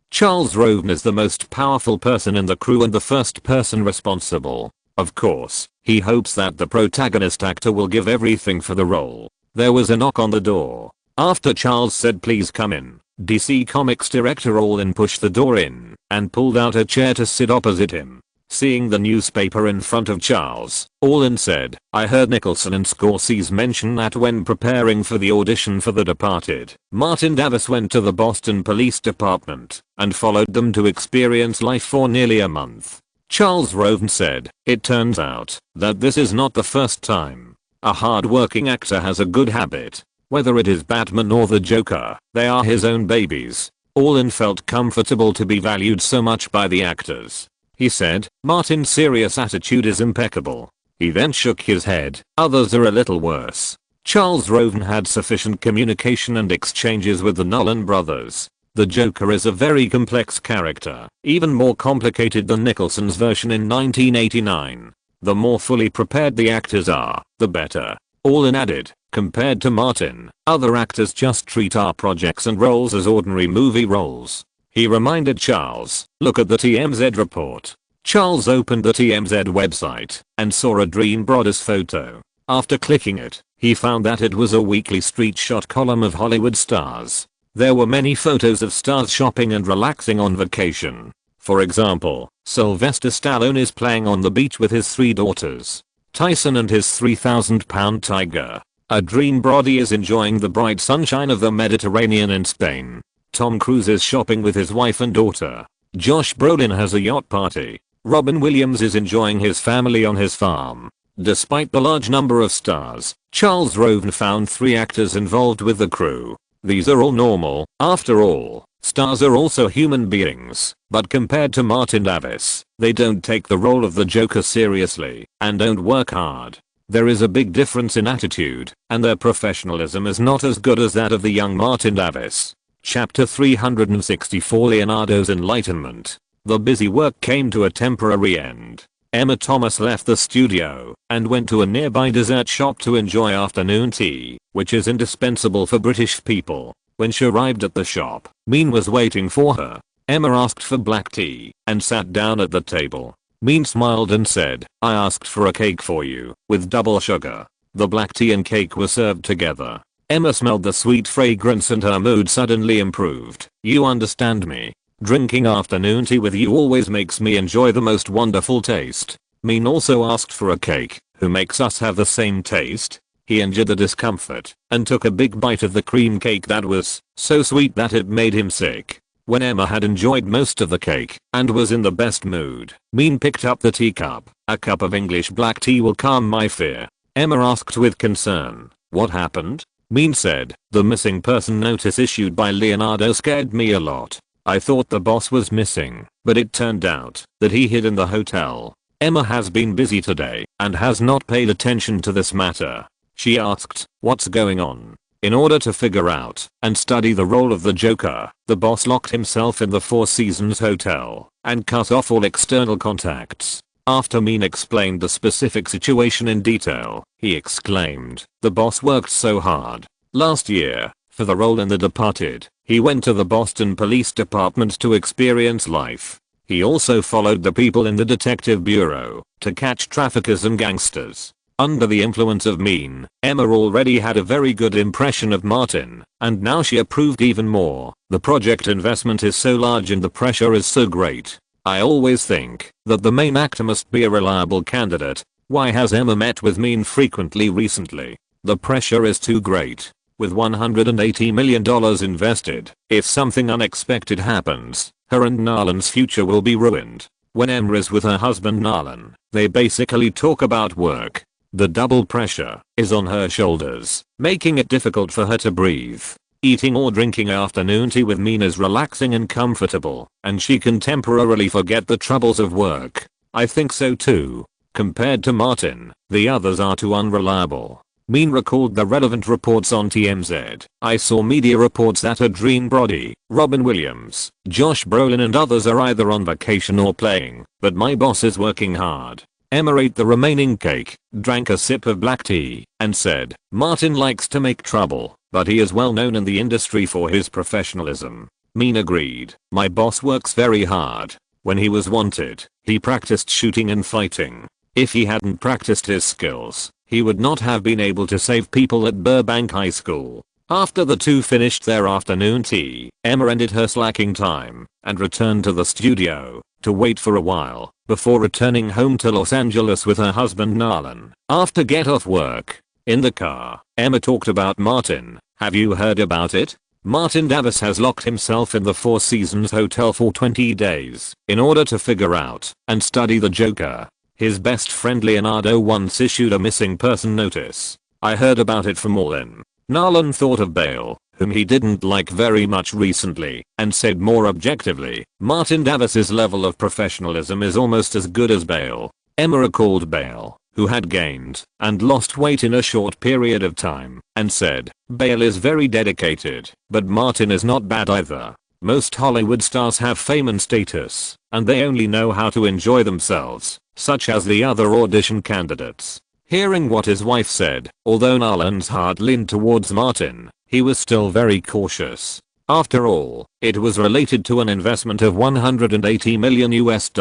A: Charles Roven is the most powerful person in the crew and the first person responsible. Of course, he hopes that the protagonist actor will give everything for the role. There was a knock on the door. After Charles said please come in, DC Comics director Olin pushed the door in and pulled out a chair to sit opposite him. Seeing the newspaper in front of Charles, Olin said, I heard Nicholson and Scorsese mention that when preparing for the audition for The Departed, Martin Davis went to the Boston Police Department and followed them to experience life for nearly a month. Charles Roven said, it turns out that this is not the first time. A hard-working actor has a good habit. Whether it is Batman or the Joker, they are his own babies. Olin felt comfortable to be valued so much by the actors. He said, Martin's serious attitude is impeccable. He then shook his head. Others are a little worse. Charles Roven had sufficient communication and exchanges with the Nolan brothers. The Joker is a very complex character, even more complicated than Nicholson's version in 1989. The more fully prepared the actors are, the better. All in added, compared to Martin, other actors just treat our projects and roles as ordinary movie roles. He reminded Charles, look at the TMZ report. Charles opened the TMZ website and saw a Dream Brothers photo. After clicking it, he found that it was a weekly street shot column of Hollywood stars. There were many photos of stars shopping and relaxing on vacation. For example, Sylvester Stallone is playing on the beach with his 3 daughters. Tyson and his 3,000-pound tiger. A Dream Brody is enjoying the bright sunshine of the Mediterranean in Spain. Tom Cruise is shopping with his wife and daughter. Josh Brolin has a yacht party. Robin Williams is enjoying his family on his farm. Despite the large number of stars, Charles Roven found 3 actors involved with the crew. These are all normal. After all, stars are also human beings, but compared to Martin Davis, they don't take the role of the Joker seriously and don't work hard. There is a big difference in attitude, and their professionalism is not as good as that of the young Martin Davis. Chapter 364 Leonardo's Enlightenment. The busy work came to a temporary end. Emma Thomas left the studio and went to a nearby dessert shop to enjoy afternoon tea, which is indispensable for British people. When she arrived at the shop, Mean was waiting for her. Emma asked for black tea and sat down at the table. Mean smiled and said, I asked for a cake for you, with double sugar. The black tea and cake were served together. Emma smelled the sweet fragrance and her mood suddenly improved. You understand me. Drinking afternoon tea with you always makes me enjoy the most wonderful taste. Mean also asked for a cake. Who makes us have the same taste? He endured the discomfort and took a big bite of the cream cake that was so sweet that it made him sick. When Emma had enjoyed most of the cake and was in the best mood, Mean picked up the teacup. A cup of English black tea will calm my fear. Emma asked with concern. What happened? Mean said, the missing person notice issued by Leonardo scared me a lot. I thought the boss was missing, but it turned out that he hid in the hotel. Emma has been busy today and has not paid attention to this matter. She asked, what's going on? In order to figure out and study the role of the Joker, the boss locked himself in the Four Seasons Hotel and cut off all external contacts. After Mean explained the specific situation in detail, he exclaimed, the boss worked so hard. Last year, for the role in The Departed, he went to the Boston Police Department to experience life. He also followed the people in the Detective Bureau to catch traffickers and gangsters. Under the influence of Mean, Emma already had a very good impression of Martin, and now she approved even more. The project investment is so large and the pressure is so great. I always think that the main actor must be a reliable candidate. Why has Emma met with Mean frequently recently? The pressure is too great. With $180 million invested, if something unexpected happens, her and Narlan's future will be ruined. When Emma is with her husband Narlan, they basically talk about work. The double pressure is on her shoulders, making it difficult for her to breathe. Eating or drinking afternoon tea with Mean is relaxing and comfortable, and she can temporarily forget the troubles of work. I think so too. Compared to Martin, the others are too unreliable. Mean recalled the relevant reports on TMZ. I saw media reports that Adrien Brody, Robin Williams, Josh Brolin and others are either on vacation or playing, but my boss is working hard. Emma ate the remaining cake, drank a sip of black tea, and said, Martin likes to make trouble, but he is well known in the industry for his professionalism. Mean agreed. My boss works very hard. When he was wanted, he practiced shooting and fighting. If he hadn't practiced his skills, he would not have been able to save people at Burbank High School. After the two finished their afternoon tea, Emma ended her slacking time and returned to the studio to wait for a while before returning home to Los Angeles with her husband Narlan. After get off work, in the car, Emma talked about Martin. Have you heard about it? Martin Davis has locked himself in the Four Seasons Hotel for 20 days in order to figure out and study the Joker. His best friend Leonardo once issued a missing person notice. I heard about it from Orlin. Narlan thought of Bale, whom he didn't like very much recently, and said more objectively, Martin Davis's level of professionalism is almost as good as Bale. Emma recalled Bale, who had gained and lost weight in a short period of time, and said, "Bale is very dedicated, but Martin is not bad either. Most Hollywood stars have fame and status, and they only know how to enjoy themselves, such as the other audition candidates." Hearing what his wife said, although Nolan's heart leaned towards Martin, he was still very cautious. After all, it was related to an investment of $180 million US.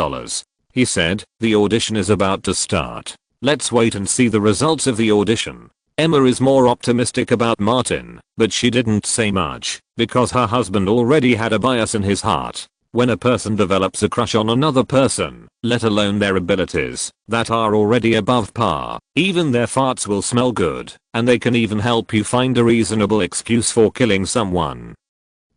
A: He said, "The audition is about to start. Let's wait and see the results of the audition." Emma is more optimistic about Martin, but she didn't say much, because her husband already had a bias in his heart. When a person develops a crush on another person, let alone their abilities, that are already above par, even their farts will smell good, and they can even help you find a reasonable excuse for killing someone.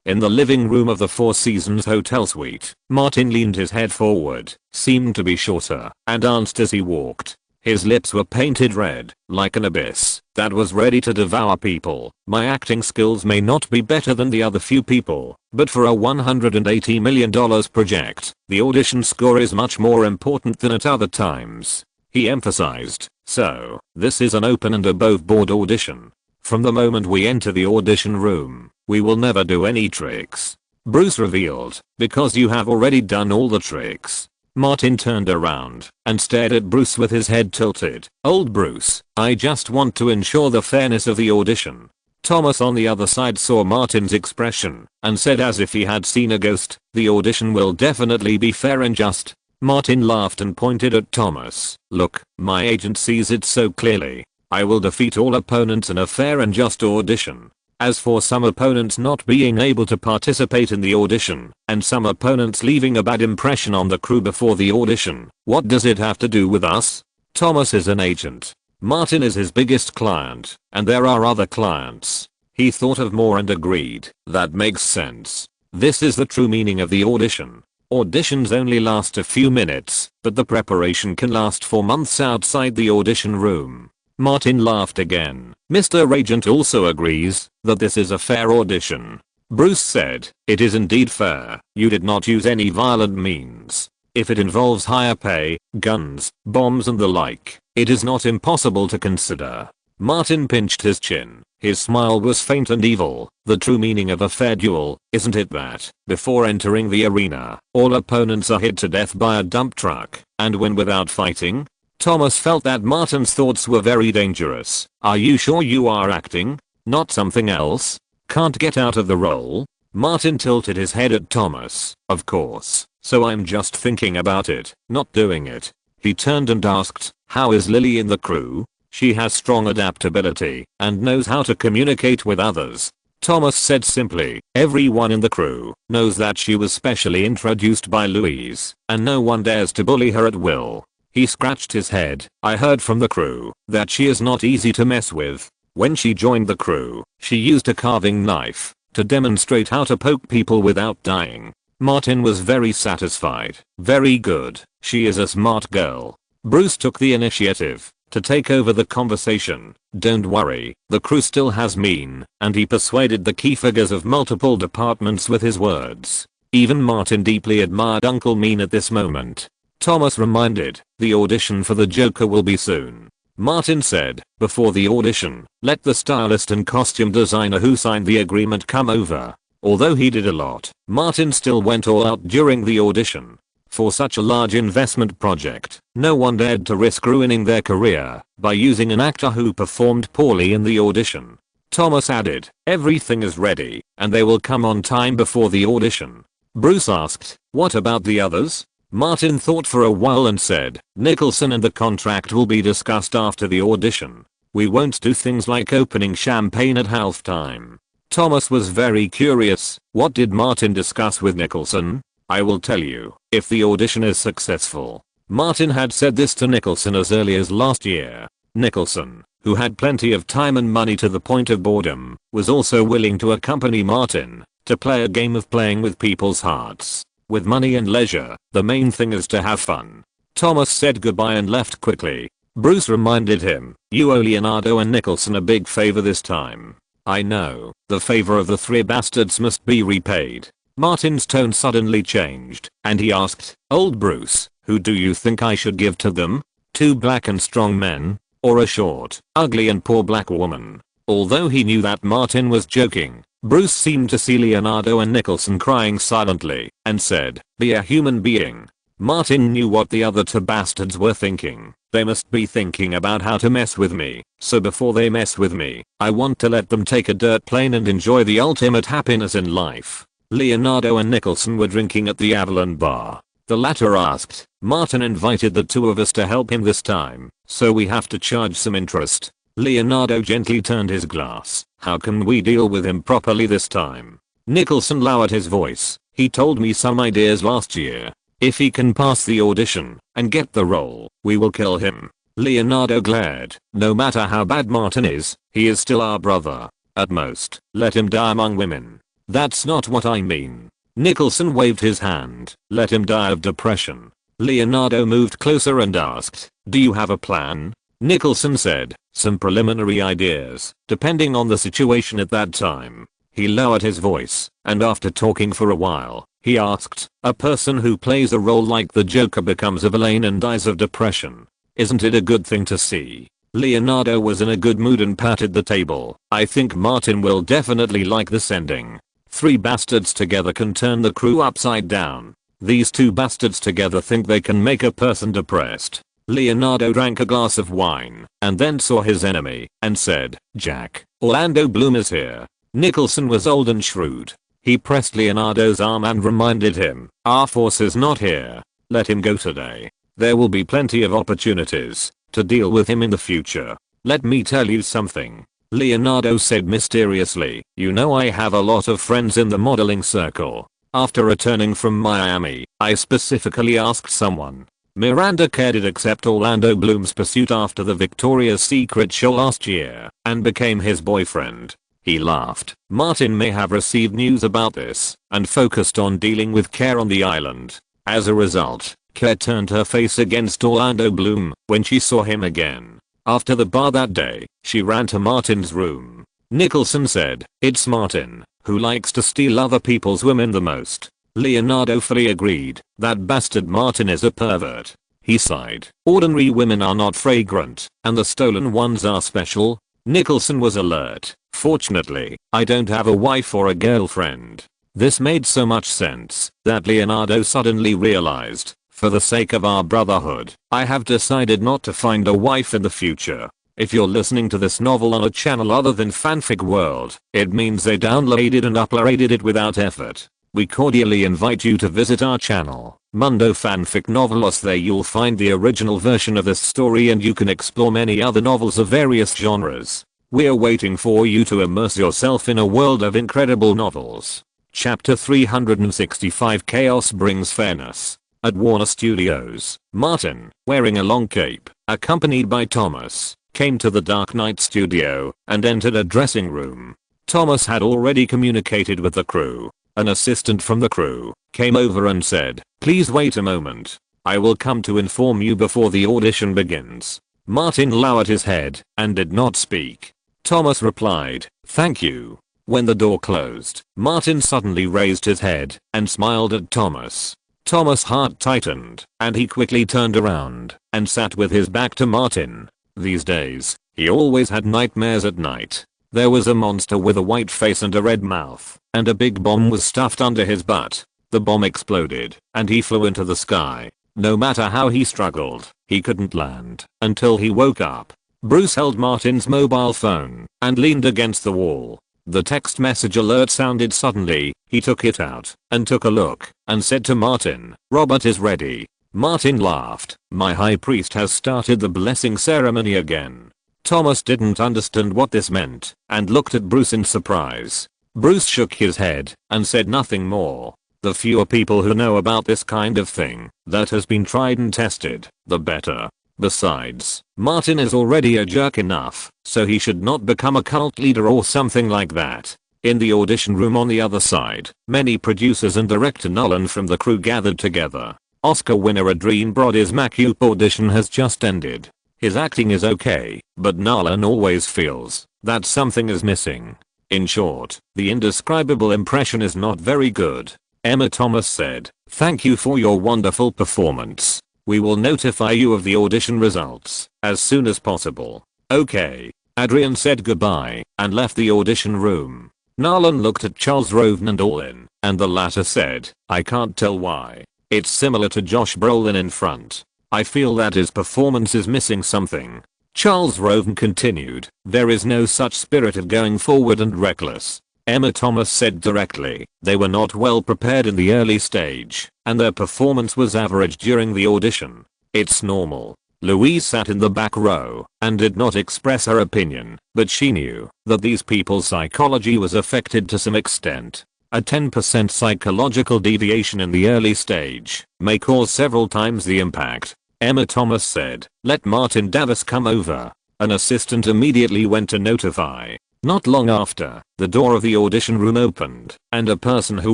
A: In the living room of the Four Seasons Hotel suite, Martin leaned his head forward, seemed to be shorter, and danced as he walked. His lips were painted red, like an abyss that was ready to devour people. "My acting skills may not be better than the other few people, but for a $180 million project, the audition score is much more important than at other times," he emphasized. "So, this is an open and above board audition. From the moment we enter the audition room, we will never do any tricks," Bruce revealed, "because you have already done all the tricks." Martin turned around and stared at Bruce with his head tilted. "Old Bruce, I just want to ensure the fairness of the audition." Thomas on the other side saw Martin's expression and said as if he had seen a ghost, "The audition will definitely be fair and just." Martin laughed and pointed at Thomas. "Look, my agent sees it so clearly. I will defeat all opponents in a fair and just audition. As for some opponents not being able to participate in the audition, and some opponents leaving a bad impression on the crew before the audition, what does it have to do with us?" Thomas is an agent. Martin is his biggest client, and there are other clients. He thought of more and agreed, "That makes sense. This is the true meaning of the audition. Auditions only last a few minutes, but the preparation can last for months outside the audition room." Martin laughed again. "Mr. Agent also agrees that this is a fair audition." Bruce said, "It is indeed fair. You did not use any violent means. If it involves higher pay, guns, bombs and the like, it is not impossible to consider." Martin pinched his chin. His smile was faint and evil. "The true meaning of a fair duel, isn't it that, before entering the arena, all opponents are hit to death by a dump truck, and win without fighting?" Thomas felt that Martin's thoughts were very dangerous. "Are you sure you are acting? Not something else? Can't get out of the role?" Martin tilted his head at Thomas. "Of course, so I'm just thinking about it, not doing it." He turned and asked, "How is Lily in the crew?" "She has strong adaptability and knows how to communicate with others." Thomas said simply, "Everyone in the crew knows that she was specially introduced by Louise, and no one dares to bully her at will." He scratched his head. "I heard from the crew that she is not easy to mess with. When she joined the crew, she used a carving knife to demonstrate how to poke people without dying." Martin was very satisfied. "Very good. She is a smart girl." Bruce took the initiative to take over the conversation. "Don't worry, the crew still has Mean," and he persuaded the key figures of multiple departments with his words. Even Martin deeply admired Uncle Mean at this moment. Thomas reminded, "The audition for the Joker will be soon." Martin said, "Before the audition, let the stylist and costume designer who signed the agreement come over." Although he did a lot, Martin still went all out during the audition. For such a large investment project, no one dared to risk ruining their career by using an actor who performed poorly in the audition. Thomas added, "Everything is ready, and they will come on time before the audition." Bruce asked, "What about the others?" Martin thought for a while and said, "Nicholson and the contract will be discussed after the audition. We won't do things like opening champagne at halftime." Thomas was very curious. What did Martin discuss with Nicholson? "I will tell you, if the audition is successful." Martin had said this to Nicholson as early as last year. Nicholson, who had plenty of time and money to the point of boredom, was also willing to accompany Martin to play a game of playing with people's hearts. With money and leisure, the main thing is to have fun. Thomas said goodbye and left quickly. Bruce reminded him, "You owe Leonardo and Nicholson a big favor this time." "I know, the favor of the three bastards must be repaid." Martin's tone suddenly changed, and he asked, "Old Bruce, who do you think I should give to them?" Two black and strong men, or a short, ugly and poor black woman? Although he knew that Martin was joking, Bruce seemed to see Leonardo and Nicholson crying silently and said, "Be a human being." Martin knew what the other two bastards were thinking. They must be thinking about how to mess with me, so before they mess with me, I want to let them take a dirt plane and enjoy the ultimate happiness in life. Leonardo and Nicholson were drinking at the Avalon bar. The latter asked, "Martin invited the two of us to help him this time, so we have to charge some interest." Leonardo gently turned his glass. "How can we deal with him properly this time?" Nicholson lowered his voice. "He told me some ideas last year. If he can pass the audition and get the role, we will kill him." Leonardo glared. "No matter how bad Martin is, he is still our brother. At most, let him die among women." "That's not what I mean." Nicholson waved his hand. "Let him die of depression." Leonardo moved closer and asked, "Do you have a plan?" Nicholson said, "Some preliminary ideas, depending on the situation at that time." He lowered his voice, and after talking for a while, he asked, "A person who plays a role like the Joker becomes a villain and dies of depression. Isn't it a good thing to see?" Leonardo was in a good mood and patted the table. "I think Martin will definitely like this ending. Three bastards together can turn the crew upside down. These two bastards together think they can make a person depressed." Leonardo drank a glass of wine, and then saw his enemy, and said, "Jack, Orlando Bloom is here." Nicholson was old and shrewd. He pressed Leonardo's arm and reminded him, "Our force is not here. Let him go today. There will be plenty of opportunities to deal with him in the future. Let me tell you something." Leonardo said mysteriously, "You know, I have a lot of friends in the modeling circle. After returning from Miami, I specifically asked someone. Miranda Kerr did accept Orlando Bloom's pursuit after the Victoria's Secret show last year and became his boyfriend." He laughed. "Martin may have received news about this and focused on dealing with Kerr on the island. As a result, Kerr turned her face against Orlando Bloom when she saw him again. After the bar that day, she ran to Martin's room." Nicholson said, "It's Martin who likes to steal other people's women the most." Leonardo fully agreed. "That bastard Martin is a pervert." He sighed. "Ordinary women are not fragrant, and the stolen ones are special." Nicholson was alert. "Fortunately, I don't have a wife or a girlfriend." This made so much sense that Leonardo suddenly realized, "For the sake of our brotherhood, I have decided not to find a wife in the future." If you're listening to this novel on a channel other than Fanfic World, it means they downloaded and uploaded it without effort. We cordially invite you to visit our channel, Mundo Fanfic Novelos. There you'll find the original version of this story and you can explore many other novels of various genres. We're waiting for you to immerse yourself in a world of incredible novels. Chapter 365 Chaos Brings Fairness. At Warner Studios, Martin, wearing a long cape, accompanied by Thomas, came to the Dark Knight studio and entered a dressing room. Thomas had already communicated with the crew. An assistant from the crew came over and said, "Please wait a moment. I will come to inform you before the audition begins." Martin lowered his head and did not speak. Thomas replied, "Thank you." When the door closed, Martin suddenly raised his head and smiled at Thomas. Thomas' heart tightened, and he quickly turned around and sat with his back to Martin. These days, he always had nightmares at night. There was a monster with a white face and a red mouth, and a big bomb was stuffed under his butt. The bomb exploded, and he flew into the sky. No matter how he struggled, he couldn't land until he woke up. Bruce held Martin's mobile phone and leaned against the wall. The text message alert sounded suddenly. He took it out and took a look and said to Martin, "Robert is ready." Martin laughed. "My high priest has started the blessing ceremony again." Thomas didn't understand what this meant and looked at Bruce in surprise. Bruce shook his head and said nothing more. The fewer people who know about this kind of thing that has been tried and tested, the better. Besides, Martin is already a jerk enough, so he should not become a cult leader or something like that. In the audition room on the other side, many producers and director Nolan from the crew gathered together. Oscar winner Adrien Brody's Macup audition has just ended. His acting is okay, but Nolan always feels that something is missing. In short, the indescribable impression is not very good. Emma Thomas said, "Thank you for your wonderful performance. We will notify you of the audition results as soon as possible. Okay. Adrian said goodbye and left the audition room. Narlan looked at Charles Roven and Allin, and the latter said, I can't tell why. It's similar to Josh Brolin in front. I feel that his performance is missing something. Charles Roven continued, there is no such spirit of going forward and reckless. Emma Thomas said directly, they were not well prepared in the early stage, and their performance was average during the audition. It's normal. Louise sat in the back row and did not express her opinion, but she knew that these people's psychology was affected to some extent. A 10% psychological deviation in the early stage may cause several times the impact. Emma Thomas said, let Martin Davis come over. An assistant immediately went to notify. Not long after, the door of the audition room opened, and a person who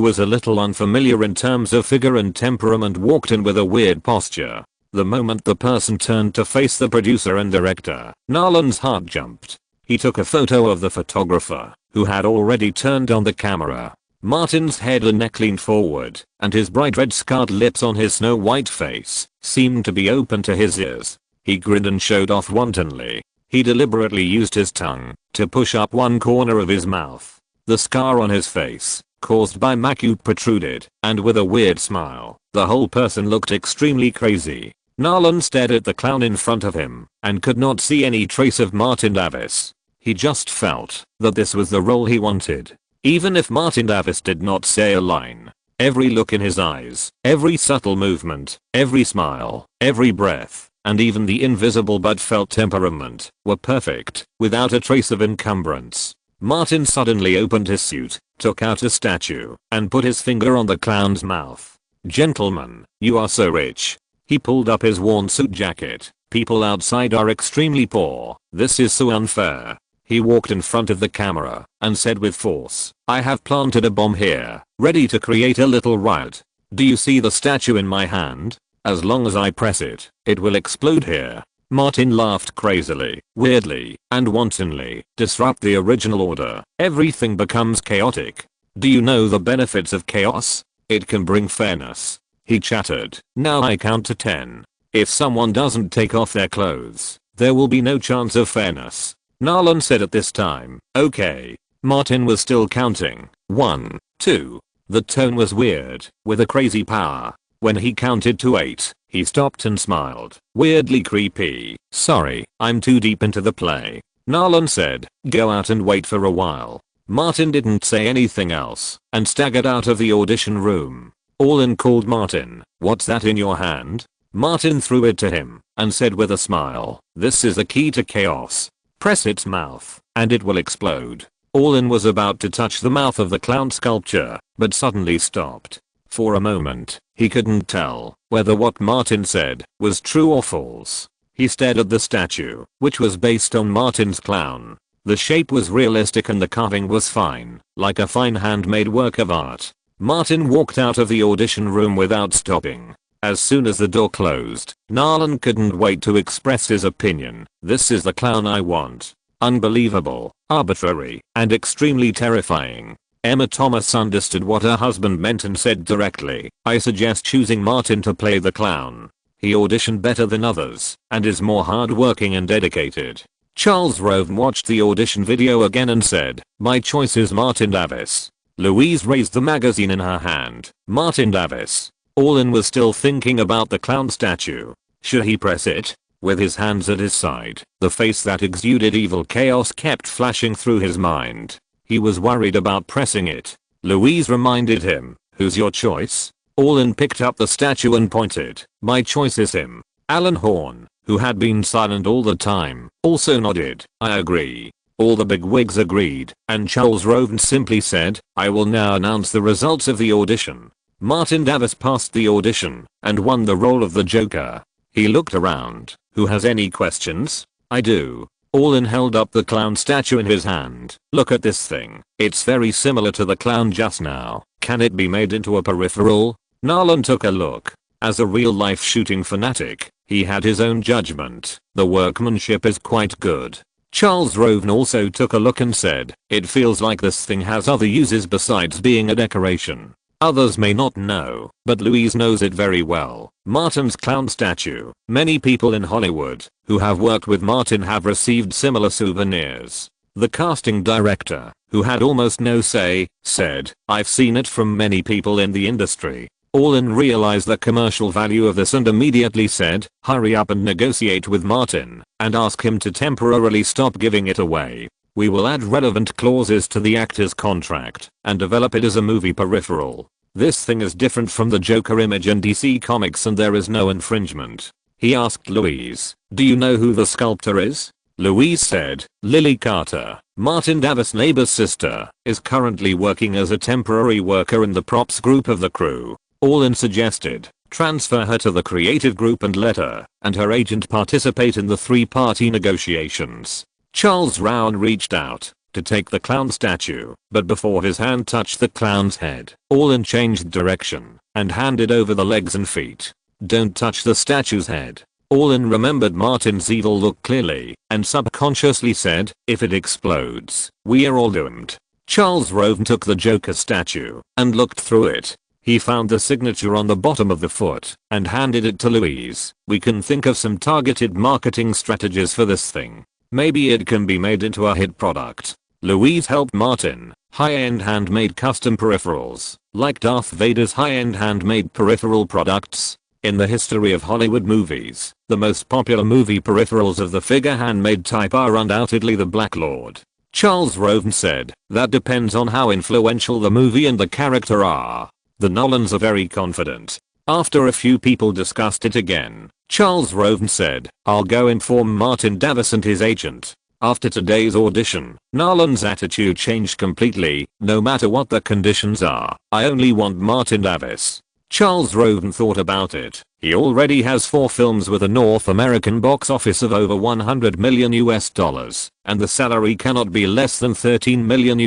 A: was a little unfamiliar in terms of figure and temperament walked in with a weird posture. The moment the person turned to face the producer and director, Narlan's heart jumped. He took a photo of the photographer, who had already turned on the camera. Martin's head and neck leaned forward, and his bright red scarred lips on his snow white face seemed to be open to his ears. He grinned and showed off wantonly. He deliberately used his tongue to push up one corner of his mouth. The scar on his face, caused by macute, protruded, and with a weird smile, the whole person looked extremely crazy. Narlan stared at the clown in front of him and could not see any trace of Martin Davis. He just felt that this was the role he wanted. Even if Martin Davis did not say a line, every look in his eyes, every subtle movement, every smile, every breath, and even the invisible but felt temperament were perfect, without a trace of encumbrance. Martin suddenly opened his suit, took out a statue, and put his finger on the clown's mouth. Gentlemen, you are so rich. He pulled up his worn suit jacket. People outside are extremely poor. This is so unfair. He walked in front of the camera and said with force, I have planted a bomb here, ready to create a little riot. Do you see the statue in my hand? As long as I press it, it will explode here. Martin laughed crazily, weirdly, and wantonly. Disrupt the original order. Everything becomes chaotic. Do you know the benefits of chaos? It can bring fairness. He chattered. Now I count to 10. If someone doesn't take off their clothes, there will be no chance of fairness. Narlan said at this time. Okay. Martin was still counting. 1, 2. The tone was weird, with a crazy power. When he counted to 8, he stopped and smiled. Weirdly creepy. Sorry, I'm too deep into the play. Narlan said, go out and wait for a while. Martin didn't say anything else, and staggered out of the audition room. Allin called Martin. What's that in your hand? Martin threw it to him, and said with a smile, this is the key to chaos. Press its mouth, and it will explode. Allin was about to touch the mouth of the clown sculpture, but suddenly stopped. For a moment, he couldn't tell whether what Martin said was true or false. He stared at the statue, which was based on Martin's clown. The shape was realistic and the carving was fine, like a fine handmade work of art. Martin walked out of the audition room without stopping. As soon as the door closed, Narlan couldn't wait to express his opinion. This is the clown I want. Unbelievable, arbitrary, and extremely terrifying. Emma Thomas understood what her husband meant and said directly, I suggest choosing Martin to play the clown. He auditioned better than others, and is more hardworking and dedicated. Charles Roven watched the audition video again and said, my choice is Martin Davis. Louise raised the magazine in her hand. Martin Davis. Allin was still thinking about the clown statue. Should he press it? With his hands at his side, the face that exuded evil chaos kept flashing through his mind. He was worried about pressing it. Louise reminded him, who's your choice? Allin picked up the statue and pointed. My choice is him. Alan Horn, who had been silent all the time, also nodded. I agree. All the bigwigs agreed, and Charles Roven simply said, I will now announce the results of the audition. Martin Davis passed the audition and won the role of the Joker. He looked around. Who has any questions? I do. Allin held up the clown statue in his hand. Look at this thing. It's very similar to the clown just now. Can it be made into a peripheral? Narlan took a look. As a real-life shooting fanatic, he had his own judgment. The workmanship is quite good. Charles Roven also took a look and said, it feels like this thing has other uses besides being a decoration. Others may not know, but Louise knows it very well. Martin's clown statue. Many people in Hollywood who have worked with Martin have received similar souvenirs. The casting director, who had almost no say, said, "I've seen it from many people in the industry." Allin realized the commercial value of this and immediately said, "Hurry up and negotiate with Martin and ask him to temporarily stop giving it away. We will add relevant clauses to the actor's contract and develop it as a movie peripheral. This thing is different from the Joker image in DC Comics and there is no infringement." He asked Louise, "Do you know who the sculptor is?" Louise said, "Lily Carter, Martin Davis' neighbor's sister, is currently working as a temporary worker in the props group of the crew." Allin suggested, "Transfer her to the creative group and let her and her agent participate in the three-party negotiations." Charles Round reached out to take the clown statue, but before his hand touched the clown's head, Allin changed direction and handed over the legs and feet. "Don't touch the statue's head." Allin remembered Martin's evil look clearly and subconsciously said, "If it explodes, we are all doomed." Charles Roven took the Joker statue and looked through it. He found the signature on the bottom of the foot and handed it to Louise. "We can think of some targeted marketing strategies for this thing. Maybe it can be made into a hit product." Louise helped Martin. High-end handmade custom peripherals, like Darth Vader's high-end handmade peripheral products. In the history of Hollywood movies, the most popular movie peripherals of the figure handmade type are undoubtedly the Black Lord. Charles Roven said, "That depends on how influential the movie and the character are." The Nolans are very confident. After a few people discussed it again, Charles Roven said, "I'll go inform Martin Davis and his agent." After today's audition, Nolan's attitude changed completely. "No matter what the conditions are, I only want Martin Davis." Charles Roven thought about it. He already has 4 films with a North American box office of over $100 million, and the salary cannot be less than $13 million.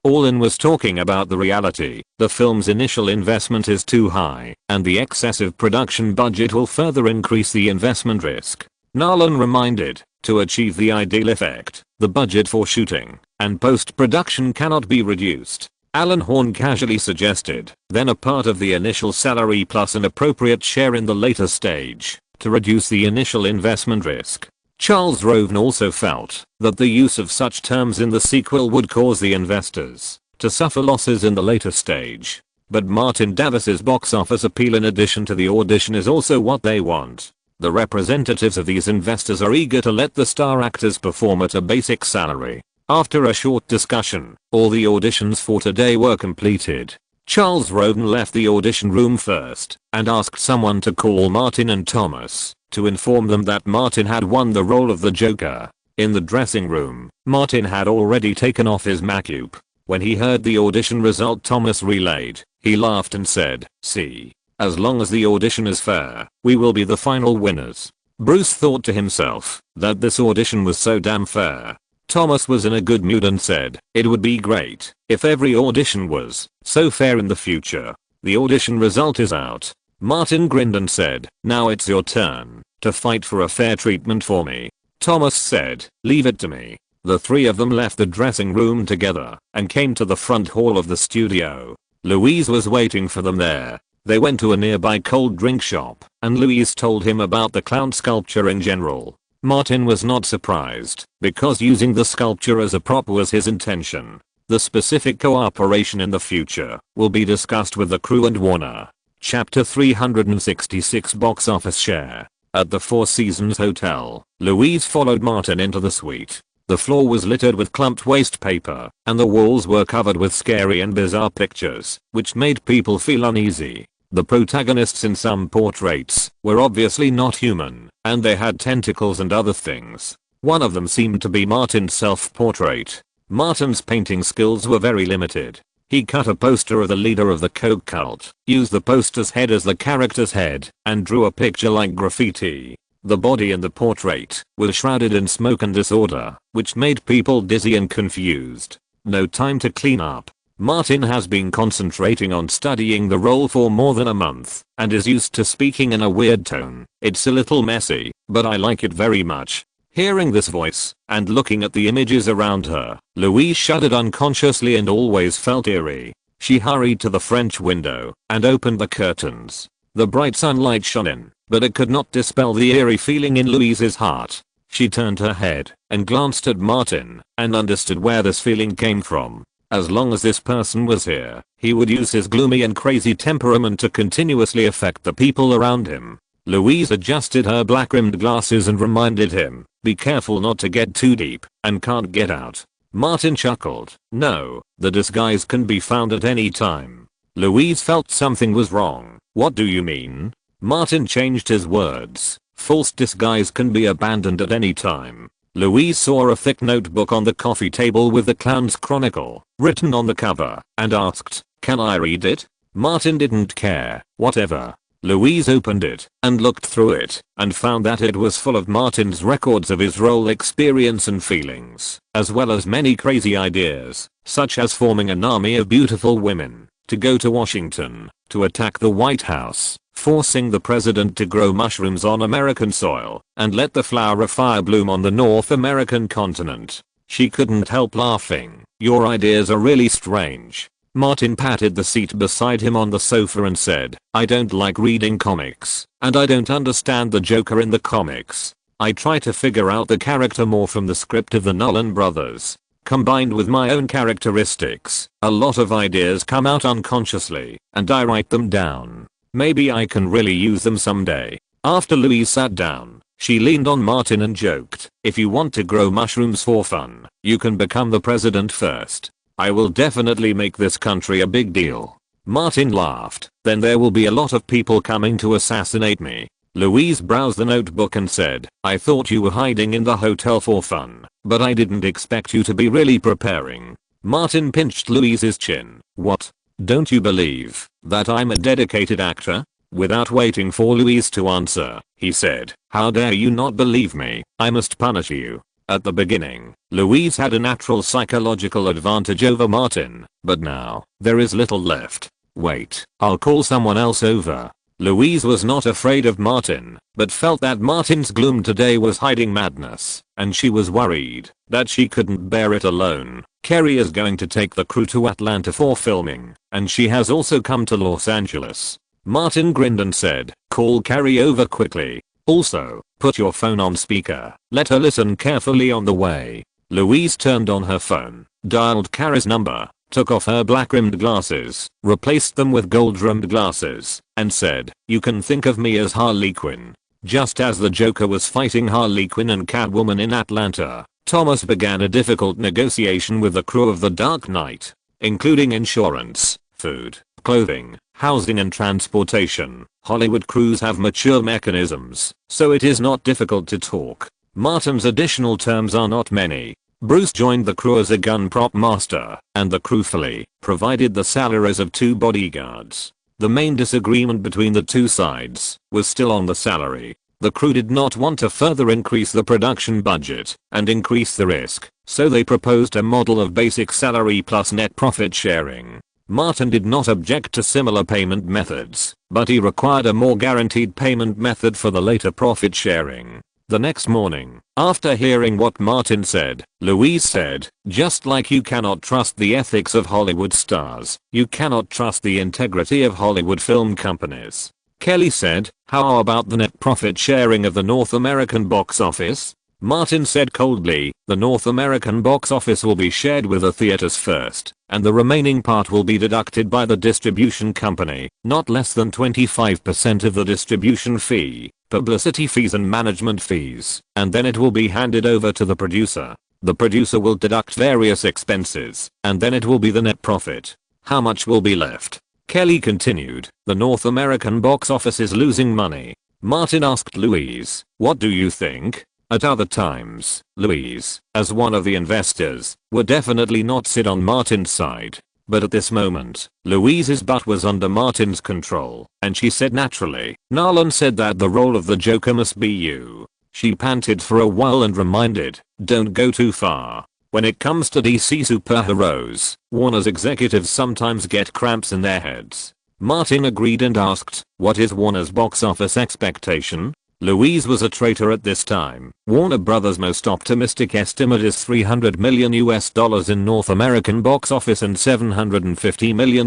A: Allin was talking about the reality. The film's initial investment is too high, and the excessive production budget will further increase the investment risk. Nolan reminded, to achieve the ideal effect, the budget for shooting and post-production cannot be reduced. Alan Horn casually suggested, then a part of the initial salary plus an appropriate share in the later stage, to reduce the initial investment risk. Charles Roven also felt that the use of such terms in the sequel would cause the investors to suffer losses in the later stage. But Martin Davis's box office appeal in addition to the audition is also what they want. The representatives of these investors are eager to let the star actors perform at a basic salary. After a short discussion, all the auditions for today were completed. Charles Roven left the audition room first and asked someone to call Martin and Thomas to inform them that Martin had won the role of the Joker. In the dressing room, Martin had already taken off his makeup. When he heard the audition result Thomas relayed, he laughed and said, "See, as long as the audition is fair, we will be the final winners." Bruce thought to himself that this audition was so damn fair. Thomas was in a good mood and said, "It would be great if every audition was so fair in the future." The audition result is out. Martin grinned and said, "Now it's your turn to fight for a fair treatment for me." Thomas said, "Leave it to me." The three of them left the dressing room together and came to the front hall of the studio. Louise was waiting for them there. They went to a nearby cold drink shop and Louise told him about the clown sculpture in general. Martin was not surprised, because using the sculpture as a prop was his intention. The specific cooperation in the future will be discussed with the crew and Warner. Chapter 366 Box Office Share. At the Four Seasons Hotel, Louise followed Martin into the suite. The floor was littered with clumped waste paper, and the walls were covered with scary and bizarre pictures, which made people feel uneasy. The protagonists in some portraits were obviously not human, and they had tentacles and other things. One of them seemed to be Martin's self-portrait. Martin's painting skills were very limited. He cut a poster of the leader of the Coke cult, used the poster's head as the character's head, and drew a picture like graffiti. The body in the portrait was shrouded in smoke and disorder, which made people dizzy and confused. No time to clean up. Martin has been concentrating on studying the role for more than a month, and is used to speaking in a weird tone. It's a little messy, but I like it very much. Hearing this voice, and looking at the images around her, Louise shuddered unconsciously and always felt eerie. She hurried to the French window and opened the curtains. The bright sunlight shone in, but it could not dispel the eerie feeling in Louise's heart. She turned her head and glanced at Martin and understood where this feeling came from. As long as this person was here, he would use his gloomy and crazy temperament to continuously affect the people around him. Louise adjusted her black-rimmed glasses and reminded him, "Be careful not to get too deep and can't get out." Martin chuckled. "No, the disguise can be found at any time." Louise felt something was wrong. "What do you mean?" Martin changed his words. "False disguise can be abandoned at any time." Louise saw a thick notebook on the coffee table with the Clown's Chronicle written on the cover and asked, "Can I read it?" Martin didn't care. Whatever. Louise opened it and looked through it and found that it was full of Martin's records of his role experience and feelings, as well as many crazy ideas, such as forming an army of beautiful women, to go to Washington, to attack the White House, forcing the president to grow mushrooms on American soil, and let the flower fire bloom on the North American continent. She couldn't help laughing. "Your ideas are really strange." Martin patted the seat beside him on the sofa and said, "I don't like reading comics, and I don't understand the Joker in the comics. I try to figure out the character more from the script of the Nolan brothers. Combined with my own characteristics, a lot of ideas come out unconsciously, and I write them down. Maybe I can really use them someday." After Louise sat down, she leaned on Martin and joked, "If you want to grow mushrooms for fun, you can become the president first. I will definitely make this country a big deal." Martin laughed. "Then there will be a lot of people coming to assassinate me." Louise browsed the notebook and said, "I thought you were hiding in the hotel for fun, but I didn't expect you to be really preparing." Martin pinched Louise's chin. "What? Don't you believe that I'm a dedicated actor?" Without waiting for Louise to answer, he said, "How dare you not believe me? I must punish you." At the beginning, Louise had a natural psychological advantage over Martin, but now, there is little left. "Wait, I'll call someone else over." Louise was not afraid of Martin, but felt that Martin's gloom today was hiding madness, and she was worried that she couldn't bear it alone. "Kerry is going to take the crew to Atlanta for filming, and she has also come to Los Angeles." Martin grinned and said, "Call Kerry over quickly. Also, put your phone on speaker. Let her listen carefully on the way." Louise turned on her phone, dialed Kerry's number, took off her black-rimmed glasses, replaced them with gold-rimmed glasses, and said, "You can think of me as Harley Quinn." Just as the Joker was fighting Harley Quinn and Catwoman in Atlanta, Thomas began a difficult negotiation with the crew of The Dark Knight, including insurance, food, clothing, housing and transportation. Hollywood crews have mature mechanisms, so it is not difficult to talk. Martin's additional terms are not many. Bruce joined the crew as a gun prop master, and the crew fully provided the salaries of 2 bodyguards. The main disagreement between the two sides was still on the salary. The crew did not want to further increase the production budget and increase the risk, so they proposed a model of basic salary plus net profit sharing. Martin did not object to similar payment methods, but he required a more guaranteed payment method for the later profit sharing. The next morning, after hearing what Martin said, Louise said, "Just like you cannot trust the ethics of Hollywood stars, you cannot trust the integrity of Hollywood film companies." Kelly said, "How about the net profit sharing of the North American box office?" Martin said coldly, "The North American box office will be shared with the theaters first, and the remaining part will be deducted by the distribution company, not less than 25% of the distribution fee, publicity fees and management fees, and then it will be handed over to the producer. The producer will deduct various expenses, and then it will be the net profit. How much will be left?" Kelly continued, "The North American box office is losing money." Martin asked Louise, "What do you think?" At other times, Louise, as one of the investors, would definitely not sit on Martin's side. But at this moment, Louise's butt was under Martin's control, and she said naturally, "Nolan said that the role of the Joker must be you." She panted for a while and reminded, "Don't go too far. When it comes to DC superheroes, Warner's executives sometimes get cramps in their heads." Martin agreed and asked, "What is Warner's box office expectation?" Louise was a traitor at this time. Warner Brothers' most optimistic estimate is $300 million in North American box office and $750 million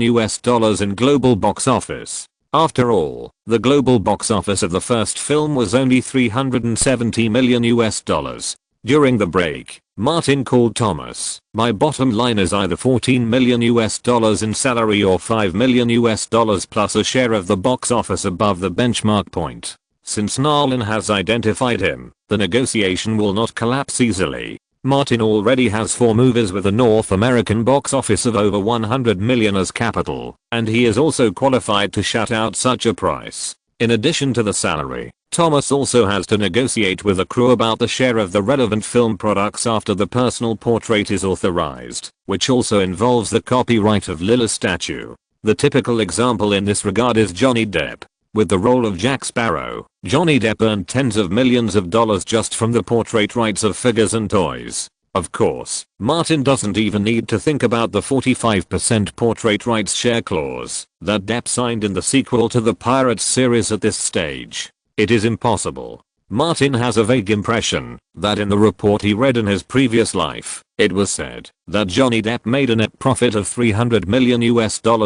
A: in global box office. After all, the global box office of the first film was only $370 million. During the break, Martin called Thomas, "My bottom line is either $14 million in salary or $5 million plus a share of the box office above the benchmark point." Since Nolan has identified him, the negotiation will not collapse easily. Martin already has 4 movies with a North American box office of over $100 million as capital, and he is also qualified to shut out such a price. In addition to the salary, Thomas also has to negotiate with the crew about the share of the relevant film products after the personal portrait is authorized, which also involves the copyright of Lila's statue. The typical example in this regard is Johnny Depp. With the role of Jack Sparrow, Johnny Depp earned tens of millions of dollars just from the portrait rights of figures and toys. Of course, Martin doesn't even need to think about the 45% portrait rights share clause that Depp signed in the sequel to the Pirates series at this stage. It is impossible. Martin has a vague impression that in the report he read in his previous life, it was said that Johnny Depp made a net profit of $300 million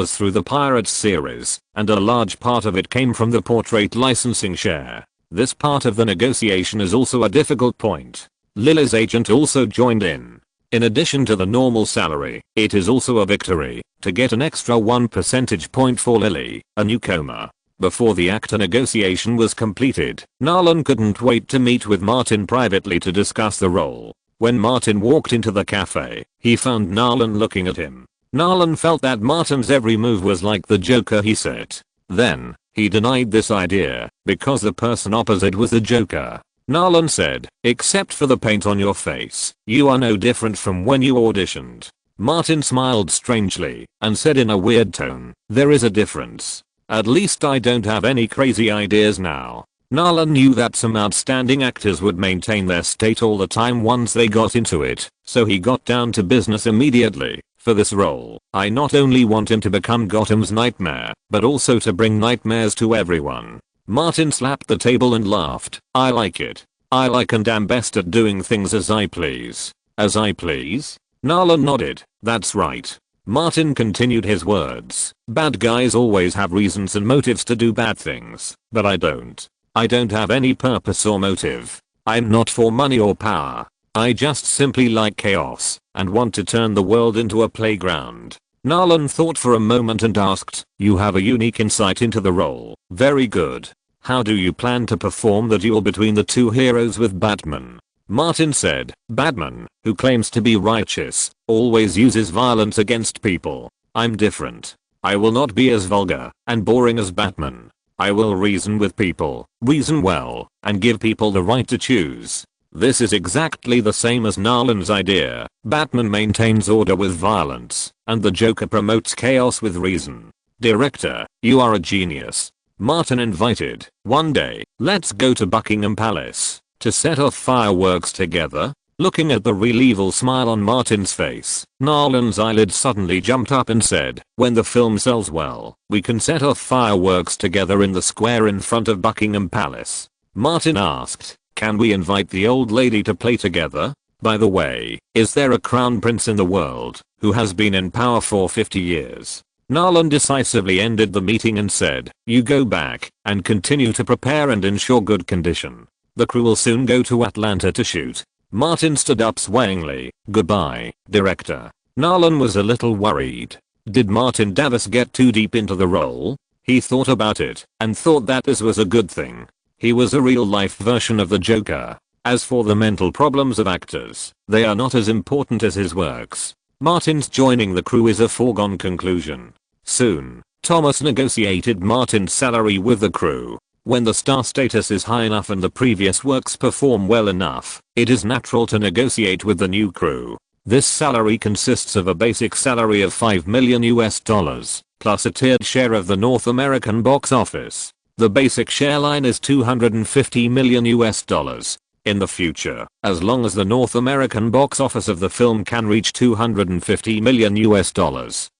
A: through the Pirates series, and a large part of it came from the portrait licensing share. This part of the negotiation is also a difficult point. Lila's agent also joined in. In addition to the normal salary, it is also a victory to get an extra 1 percentage point for Lily, a newcomer. Before the actor negotiation was completed, Nolan couldn't wait to meet with Martin privately to discuss the role. When Martin walked into the cafe, he found Nolan looking at him. Nolan felt that Martin's every move was like the Joker he set. Then, he denied this idea, because the person opposite was the Joker. Nolan said, "Except for the paint on your face, you are no different from when you auditioned." Martin smiled strangely, and said in a weird tone, "There is a difference. At least I don't have any crazy ideas now." Nolan knew that some outstanding actors would maintain their state all the time once they got into it, so he got down to business immediately. "For this role, I not only want him to become Gotham's nightmare, but also to bring nightmares to everyone." Martin slapped the table and laughed. "I like it. I like and am best at doing things as I please." "As I please?" Nolan nodded. "That's right." Martin continued his words. "Bad guys always have reasons and motives to do bad things, but I don't. I don't have any purpose or motive. I'm not for money or power. I just simply like chaos and want to turn the world into a playground." Nolan thought for a moment and asked, "You have a unique insight into the role. Very good. How do you plan to perform the duel between the two heroes with Batman?" Martin said, "Batman, who claims to be righteous, always uses violence against people. I'm different. I will not be as vulgar and boring as Batman. I will reason with people, reason well, and give people the right to choose." This is exactly the same as Nolan's idea. Batman maintains order with violence, and the Joker promotes chaos with reason. "Director, you are a genius." Martin invited. "One day, let's go to Buckingham Palace to set off fireworks together." Looking at the real evil smile on Martin's face, Nolan's eyelids suddenly jumped up and said, "When the film sells well, we can set off fireworks together in the square in front of Buckingham Palace." Martin asked, "Can we invite the old lady to play together? By the way, is there a crown prince in the world who has been in power for 50 years? Nolan decisively ended the meeting and said, "You go back and continue to prepare and ensure good condition. The crew will soon go to Atlanta to shoot." Martin stood up swayingly. "Goodbye, director." Nolan was a little worried. Did Martin Davis get too deep into the role? He thought about it and thought that this was a good thing. He was a real-life version of the Joker. As for the mental problems of actors, they are not as important as his works. Martin's joining the crew is a foregone conclusion. Soon, Thomas negotiated Martin's salary with the crew. When the star status is high enough and the previous works perform well enough, it is natural to negotiate with the new crew. This salary consists of a basic salary of $5 million plus a tiered share of the North American box office. The basic share line is $250 million. In the future, as long as the North American box office of the film can reach $250 million,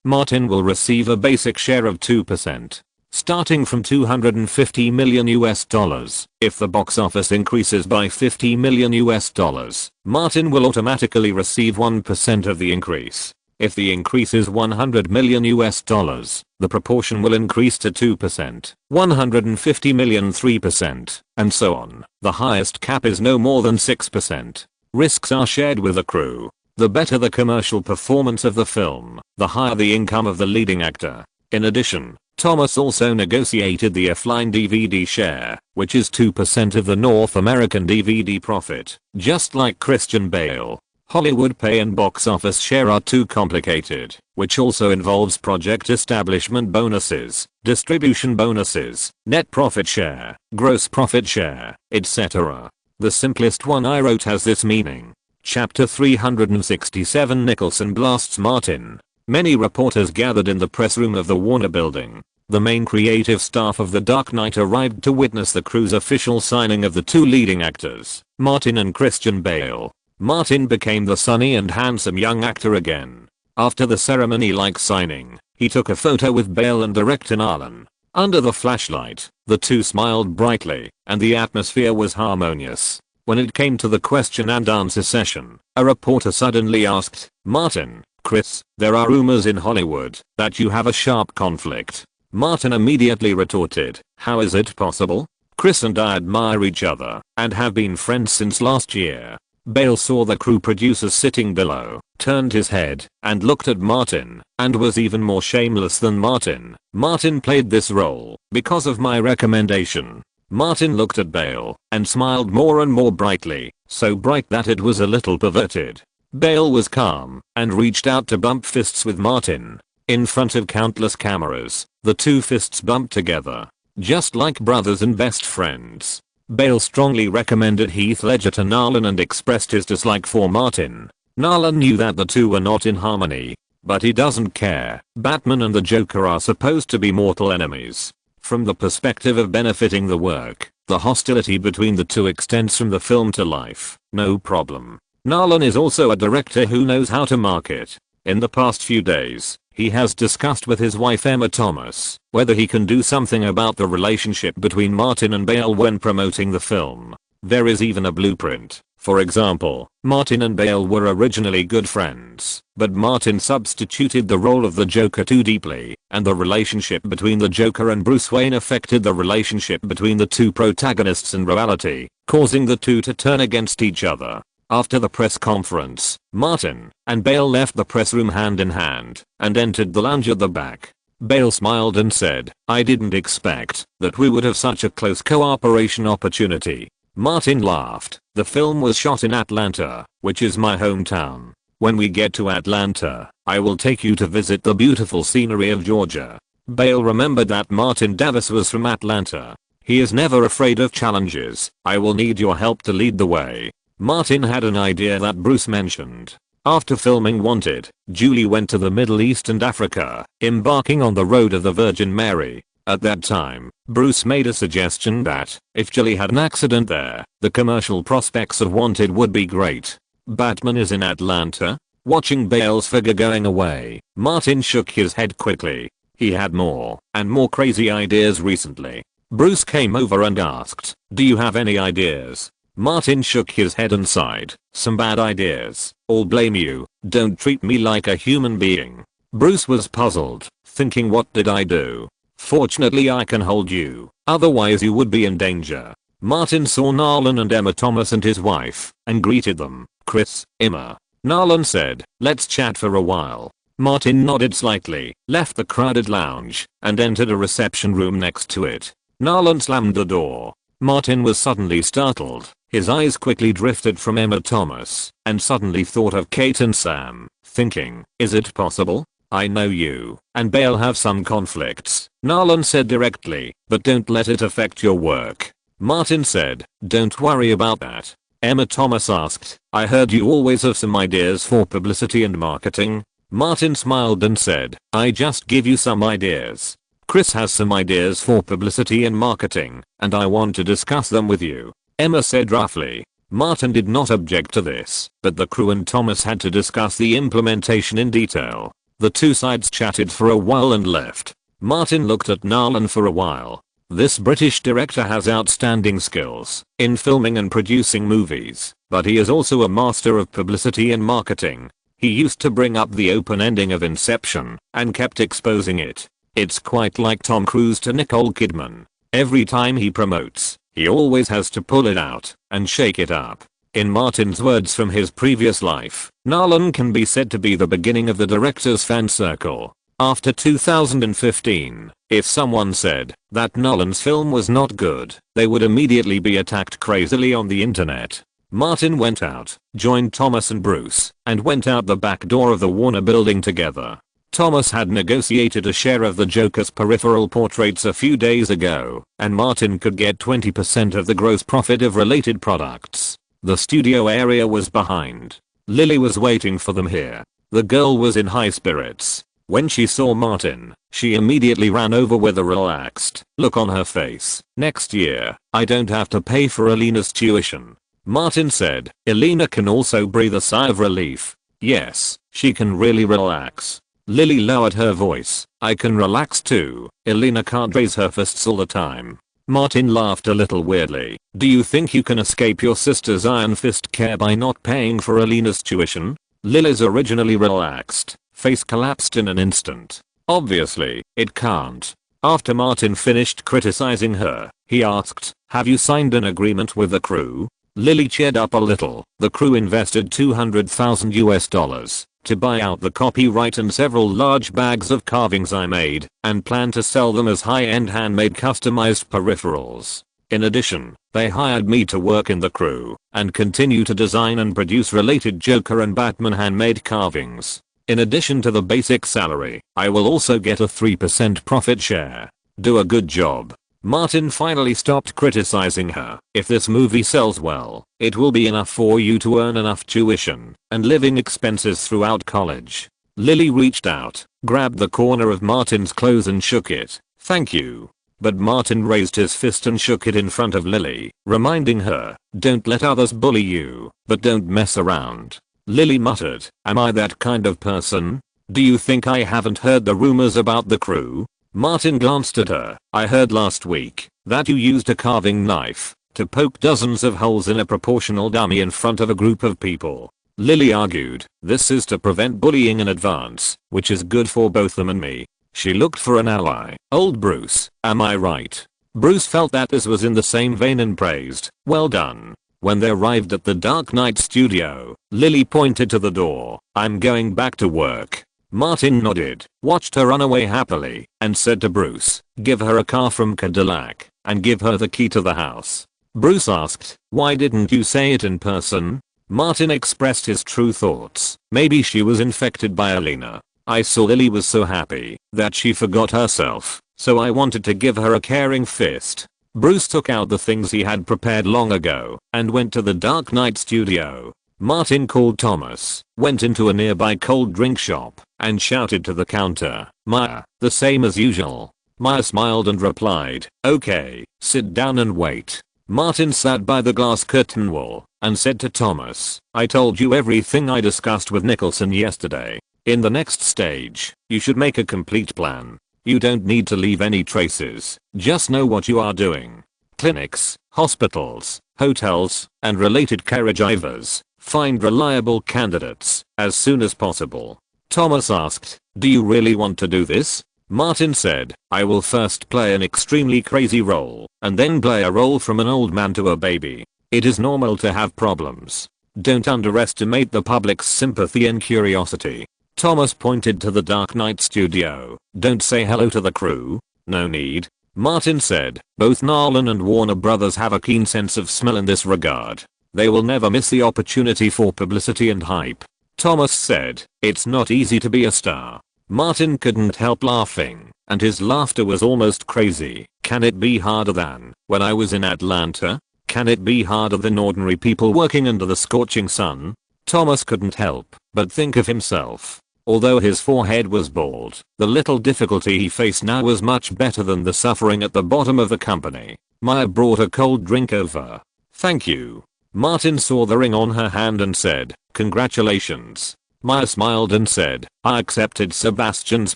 A: Martin will receive a basic share of 2%. starting from $250 million US. If the box office increases by $50 million US, Martin will automatically receive 1% of the increase. If the increase is $100 million US, the proportion will increase to 2%, $150 million 3%, and so on. The highest cap is no more than 6%. Risks are shared with the crew. The better the commercial performance of the film, the higher the income of the leading actor. In addition, Thomas also negotiated the offline DVD share, which is 2% of the North American DVD profit. Just like Christian Bale, Hollywood pay and box office share are too complicated, which also involves project establishment bonuses, distribution bonuses, net profit share, gross profit share, etc. The simplest one I wrote has this meaning. Chapter 367 Nicholson blasts Martin. Many reporters gathered in the press room of the Warner Building. The main creative staff of The Dark Knight arrived to witness the crew's official signing of the two leading actors, Martin and Christian Bale. Martin became the sunny and handsome young actor again. After the ceremony-like signing, he took a photo with Bale and director Nolan. Under the flashlight, the two smiled brightly, and the atmosphere was harmonious. When it came to the question and answer session, a reporter suddenly asked, "Martin, Chris, there are rumors in Hollywood that you have a sharp conflict." Martin immediately retorted, "How is it possible? Chris and I admire each other and have been friends since last year." Bale saw the crew producers sitting below, turned his head, and looked at Martin, and was even more shameless than Martin. "Martin played this role because of my recommendation." Martin looked at Bale and smiled more and more brightly, so bright that it was a little perverted. Bale was calm and reached out to bump fists with Martin. In front of countless cameras, the two fists bumped together, just like brothers and best friends. Bale strongly recommended Heath Ledger to Nolan and expressed his dislike for Martin. Nolan knew that the two were not in harmony, but he doesn't care. Batman and the Joker are supposed to be mortal enemies. From the perspective of benefiting the work, the hostility between the two extends from the film to life. No problem. Nolan is also a director who knows how to market. In the past few days, he has discussed with his wife Emma Thomas whether he can do something about the relationship between Martin and Bale when promoting the film. There is even a blueprint. For example, Martin and Bale were originally good friends, but Martin substituted the role of the Joker too deeply, and the relationship between the Joker and Bruce Wayne affected the relationship between the two protagonists in reality, causing the two to turn against each other. After the press conference, Martin and Bale left the press room hand in hand and entered the lounge at the back. Bale smiled and said, "I didn't expect that we would have such a close cooperation opportunity." Martin laughed. "The film was shot in Atlanta, which is my hometown. When we get to Atlanta, I will take you to visit the beautiful scenery of Georgia." Bale remembered that Martin Davis was from Atlanta. "He is never afraid of challenges. I will need your help to lead the way." Martin had an idea that Bruce mentioned. After filming Wanted, Julie went to the Middle East and Africa, embarking on the Road of the Virgin Mary. At that time, Bruce made a suggestion that, if Julie had an accident there, the commercial prospects of Wanted would be great. Batman is in Atlanta? Watching Bale's figure going away, Martin shook his head quickly. He had more and more crazy ideas recently. Bruce came over and asked, "Do you have any ideas?" Martin shook his head and sighed. "Some bad ideas. All blame you. Don't treat me like a human being." Bruce was puzzled, thinking, what did I do? "Fortunately I can hold you, otherwise you would be in danger." Martin saw Nolan and Emma Thomas and his wife, and greeted them. "Chris, Emma." Nolan said, "Let's chat for a while." Martin nodded slightly, left the crowded lounge, and entered a reception room next to it. Nolan slammed the door. Martin was suddenly startled. His eyes quickly drifted from Emma Thomas, and suddenly thought of Kate and Sam, thinking, is it possible? I know you and Bale have some conflicts. Nolan said directly, but don't let it affect your work. Martin said, don't worry about that. Emma Thomas asked, I heard you always have some ideas for publicity and marketing. Martin smiled and said, I just give you some ideas. Chris has some ideas for publicity and marketing, and I want to discuss them with you. Emma said roughly. Martin did not object to this, but the crew and Thomas had to discuss the implementation in detail. The two sides chatted for a while and left. Martin looked at Nolan for a while. This British director has outstanding skills in filming and producing movies, but he is also a master of publicity and marketing. He used to bring up the open ending of Inception and kept exposing it. It's quite like Tom Cruise to Nicole Kidman. Every time he promotes, he always has to pull it out and shake it up. In Martin's words from his previous life, Nolan can be said to be the beginning of the director's fan circle. After 2015, if someone said that Nolan's film was not good, they would immediately be attacked crazily on the internet. Martin went out, joined Thomas and Bruce, and went out the back door of the Warner building together. Thomas had negotiated a share of the Joker's peripheral portraits a few days ago, and Martin could get 20% of the gross profit of related products. The studio area was behind. Lily was waiting for them here. The girl was in high spirits. When she saw Martin, she immediately ran over with a relaxed look on her face. Next year, I don't have to pay for Alina's tuition, Martin said. Alina can also breathe a sigh of relief. Yes, she can really relax. Lily lowered her voice. I can relax too. Alina can't raise her fists all the time. Martin laughed a little weirdly. Do you think you can escape your sister's iron fist care by not paying for Alina's tuition? Lily's originally relaxed face collapsed in an instant. Obviously, it can't. After Martin finished criticizing her, he asked, have you signed an agreement with the crew? Lily cheered up a little. The crew invested $200,000 to buy out the copyright and several large bags of carvings I made, and plan to sell them as high-end handmade customized peripherals. In addition, they hired me to work in the crew and continue to design and produce related Joker and Batman handmade carvings. In addition to the basic salary, I will also get a 3% profit share. Do a good job. Martin finally stopped criticizing her. If this movie sells well, it will be enough for you to earn enough tuition and living expenses throughout college. Lily reached out, grabbed the corner of Martin's clothes and shook it. Thank you. But Martin raised his fist and shook it in front of Lily, reminding her, don't let others bully you, but don't mess around. Lily muttered, am I that kind of person? Do you think I haven't heard the rumors about the crew? Martin glanced at her. I heard last week that you used a carving knife to poke dozens of holes in a proportional dummy in front of a group of people. Lily argued, this is to prevent bullying in advance, which is good for both them and me. She looked for an ally. Old Bruce, am I right? Bruce felt that this was in the same vein and praised, well done. When they arrived at the Dark Knight studio, Lily pointed to the door. I'm going back to work. Martin nodded, watched her run away happily, and said to Bruce, give her a car from Cadillac, and give her the key to the house. Bruce asked, why didn't you say it in person? Martin expressed his true thoughts. Maybe she was infected by Alina. I saw Lily was so happy that she forgot herself, so I wanted to give her a caring fist. Bruce took out the things he had prepared long ago and went to the Dark Knight studio. Martin called Thomas, went into a nearby cold drink shop, and shouted to the counter, Maya, the same as usual. Maya smiled and replied, okay, sit down and wait. Martin sat by the glass curtain wall and said to Thomas, I told you everything I discussed with Nicholson yesterday. In the next stage, you should make a complete plan. You don't need to leave any traces, just know what you are doing. Clinics, hospitals, hotels, and related caregivers. Find reliable candidates as soon as possible. Thomas asked, do you really want to do this? Martin said, I will first play an extremely crazy role, and then play a role from an old man to a baby. It is normal to have problems. Don't underestimate the public's sympathy and curiosity. Thomas pointed to the Dark Knight studio. Don't say hello to the crew. No need. Martin said, both Nolan and Warner Brothers have a keen sense of smell in this regard. They will never miss the opportunity for publicity and hype. Thomas said, it's not easy to be a star. Martin couldn't help laughing, and his laughter was almost crazy. Can it be harder than when I was in Atlanta? Can it be harder than ordinary people working under the scorching sun? Thomas couldn't help but think of himself. Although his forehead was bald, the little difficulty he faced now was much better than the suffering at the bottom of the company. Maya brought a cold drink over. Thank you. Martin saw the ring on her hand and said, congratulations. Maya smiled and said, I accepted Sebastian's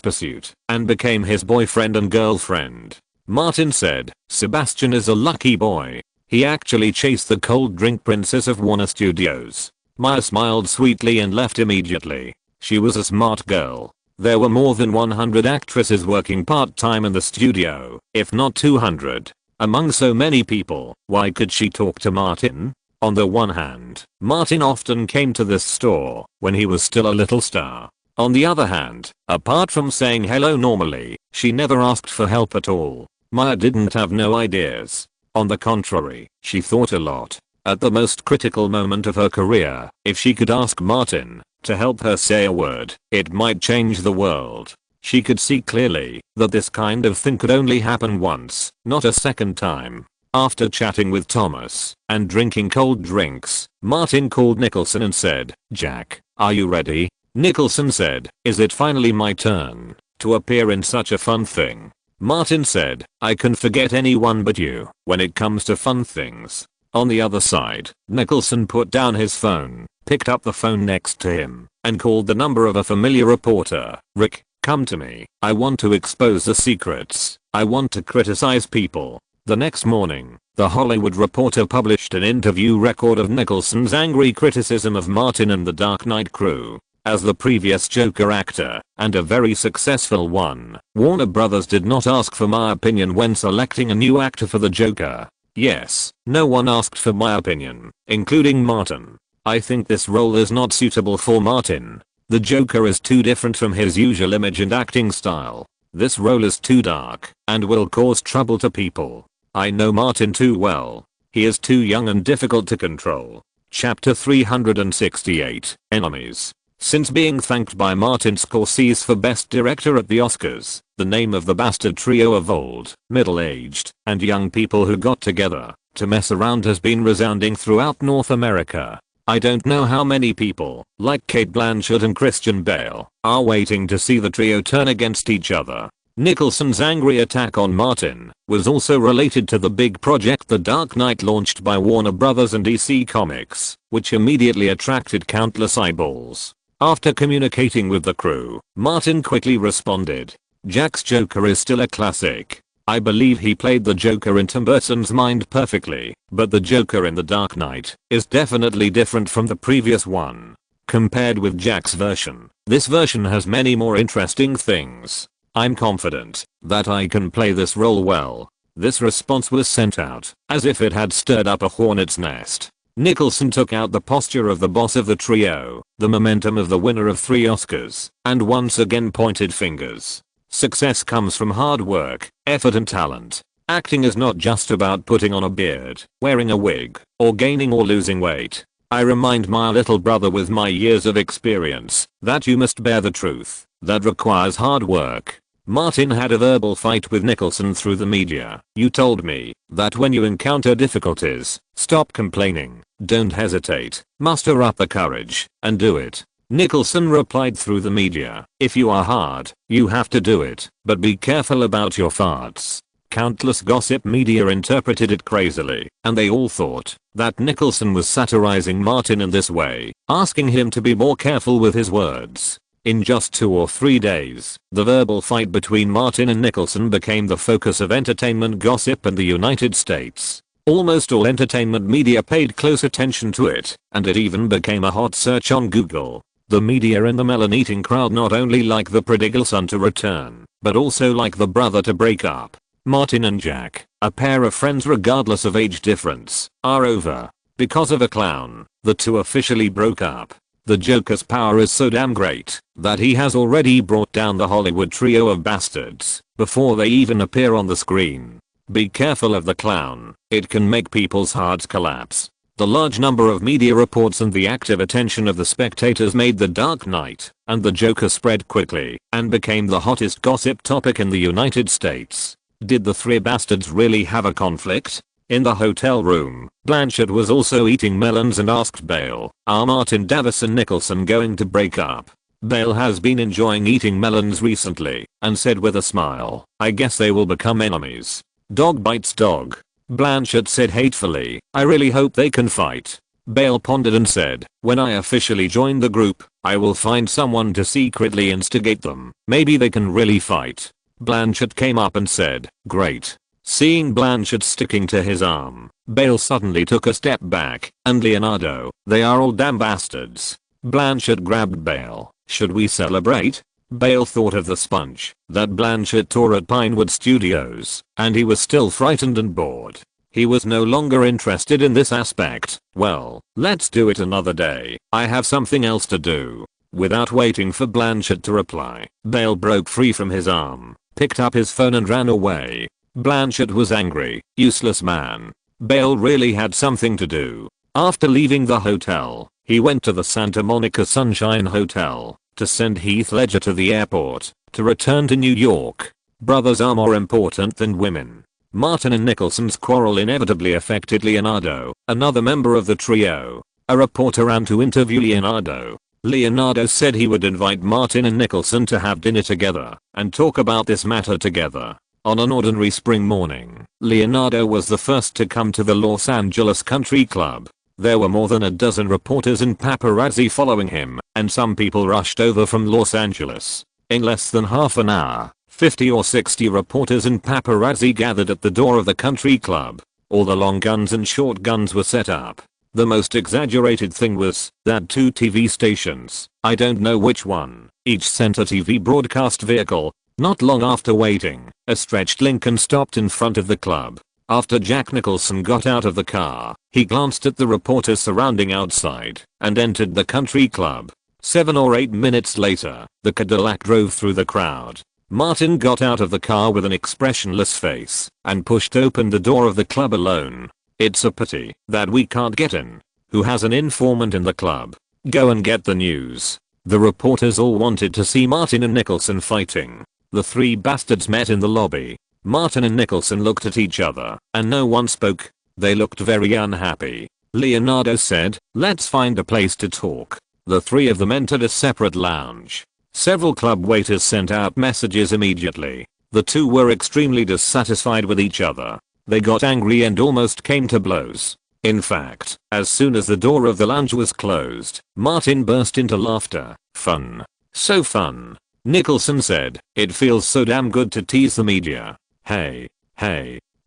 A: pursuit and became his boyfriend and girlfriend. Martin said, Sebastian is a lucky boy. He actually chased the cold drink princess of Warner Studios. Maya smiled sweetly and left immediately. She was a smart girl. There were more than 100 actresses working part-time in the studio, if not 200. Among so many people, why could she talk to Martin? On the one hand, Martin often came to this store when he was still a little star. On the other hand, apart from saying hello normally, she never asked for help at all. Maya didn't have no ideas. On the contrary, she thought a lot. At the most critical moment of her career, if she could ask Martin to help her say a word, it might change the world. She could see clearly that this kind of thing could only happen once, not a second time. After chatting with Thomas and drinking cold drinks, Martin called Nicholson and said, Jack, are you ready? Nicholson said, is it finally my turn to appear in such a fun thing? Martin said, I can forget anyone but you when it comes to fun things. On the other side, Nicholson put down his phone, picked up the phone next to him, and called the number of a familiar reporter. Rick, come to me. I want to expose the secrets. I want to criticize people. The next morning, The Hollywood Reporter published an interview record of Nicholson's angry criticism of Martin and the Dark Knight crew. As the previous Joker actor, and a very successful one, Warner Brothers did not ask for my opinion when selecting a new actor for the Joker. Yes, no one asked for my opinion, including Martin. I think this role is not suitable for Martin. The Joker is too different from his usual image and acting style. This role is too dark, and will cause trouble to people. I know Martin too well. He is too young and difficult to control. Chapter 368, Enemies. Since being thanked by Martin Scorsese for Best Director at the Oscars, the name of the bastard trio of old, middle-aged, and young people who got together to mess around has been resounding throughout North America. I don't know how many people, like Cate Blanchett and Christian Bale, are waiting to see the trio turn against each other. Nicholson's angry attack on Martin was also related to the big project The Dark Knight launched by Warner Brothers and DC Comics, which immediately attracted countless eyeballs. After communicating with the crew, Martin quickly responded, Jack's Joker is still a classic. I believe he played the Joker in Tim Burton's mind perfectly, but the Joker in The Dark Knight is definitely different from the previous one. Compared with Jack's version, this version has many more interesting things. I'm confident that I can play this role well. This response was sent out as if it had stirred up a hornet's nest. Nicholson took out the posture of the boss of the trio, the momentum of the winner of 3 Oscars, and once again pointed fingers. Success comes from hard work, effort and talent. Acting is not just about putting on a beard, wearing a wig, or gaining or losing weight. I remind my little brother with my years of experience that you must bear the truth. That requires hard work. Martin had a verbal fight with Nicholson through the media. You told me that when you encounter difficulties, stop complaining, don't hesitate, muster up the courage, and do it. Nicholson replied through the media, if you are hard, you have to do it, but be careful about your farts. Countless gossip media interpreted it crazily, and they all thought that Nicholson was satirizing Martin in this way, asking him to be more careful with his words. In just 2 or 3 days, the verbal fight between Martin and Nicholson became the focus of entertainment gossip in the United States. Almost all entertainment media paid close attention to it, and it even became a hot search on Google. The media and the melon-eating crowd not only like the prodigal son to return, but also like the brother to break up. Martin and Jack, a pair of friends regardless of age difference, are over. Because of a clown, the two officially broke up. The Joker's power is so damn great that he has already brought down the Hollywood trio of bastards before they even appear on the screen. Be careful of the clown, it can make people's hearts collapse. The large number of media reports and the active attention of the spectators made The Dark Knight and the Joker spread quickly and became the hottest gossip topic in the United States. Did the 3 bastards really have a conflict? In the hotel room, Blanchett was also eating melons and asked Bale, are Martin Davis and Nicholson going to break up? Bale has been enjoying eating melons recently and said with a smile, I guess they will become enemies. Dog bites dog. Blanchett said hatefully, I really hope they can fight. Bale pondered and said, when I officially join the group, I will find someone to secretly instigate them. Maybe they can really fight. Blanchett came up and said, great. Seeing Blanchett sticking to his arm, Bale suddenly took a step back, and Leonardo, they are all damn bastards. Blanchett grabbed Bale. Should we celebrate? Bale thought of the sponge that Blanchett tore at Pinewood Studios, and he was still frightened and bored. He was no longer interested in this aspect. Well, let's do it another day. I have something else to do. Without waiting for Blanchett to reply, Bale broke free from his arm, picked up his phone and ran away. Blanchett was angry. Useless man. Bale really had something to do. After leaving the hotel, he went to the Santa Monica Sunshine Hotel to send Heath Ledger to the airport to return to New York. Brothers are more important than women. Martin and Nicholson's quarrel inevitably affected Leonardo, another member of the trio. A reporter ran to interview Leonardo. Leonardo said he would invite Martin and Nicholson to have dinner together and talk about this matter together. On an ordinary spring morning, Leonardo was the first to come to the Los Angeles Country Club. There were more than a dozen reporters and paparazzi following him, and some people rushed over from Los Angeles. In less than half an hour, 50 or 60 reporters and paparazzi gathered at the door of the country club. All the long guns and short guns were set up. The most exaggerated thing was that 2 TV stations, I don't know which one, each sent a TV broadcast vehicle. Not long after waiting, a stretched Lincoln stopped in front of the club. After Jack Nicholson got out of the car, he glanced at the reporters surrounding outside and entered the country club. 7 or 8 minutes later, the Cadillac drove through the crowd. Martin got out of the car with an expressionless face and pushed open the door of the club alone. It's a pity that we can't get in. Who has an informant in the club? Go and get the news. The reporters all wanted to see Martin and Nicholson fighting. The 3 bastards met in the lobby. Martin and Nicholson looked at each other, and no one spoke. They looked very unhappy. Leonardo said, let's find a place to talk. The 3 of them entered a separate lounge. Several club waiters sent out messages immediately. The 2 were extremely dissatisfied with each other. They got angry and almost came to blows. In fact, as soon as the door of the lounge was closed, Martin burst into laughter. Fun. So fun. Nicholson said, it feels so damn good to tease the media. Hey,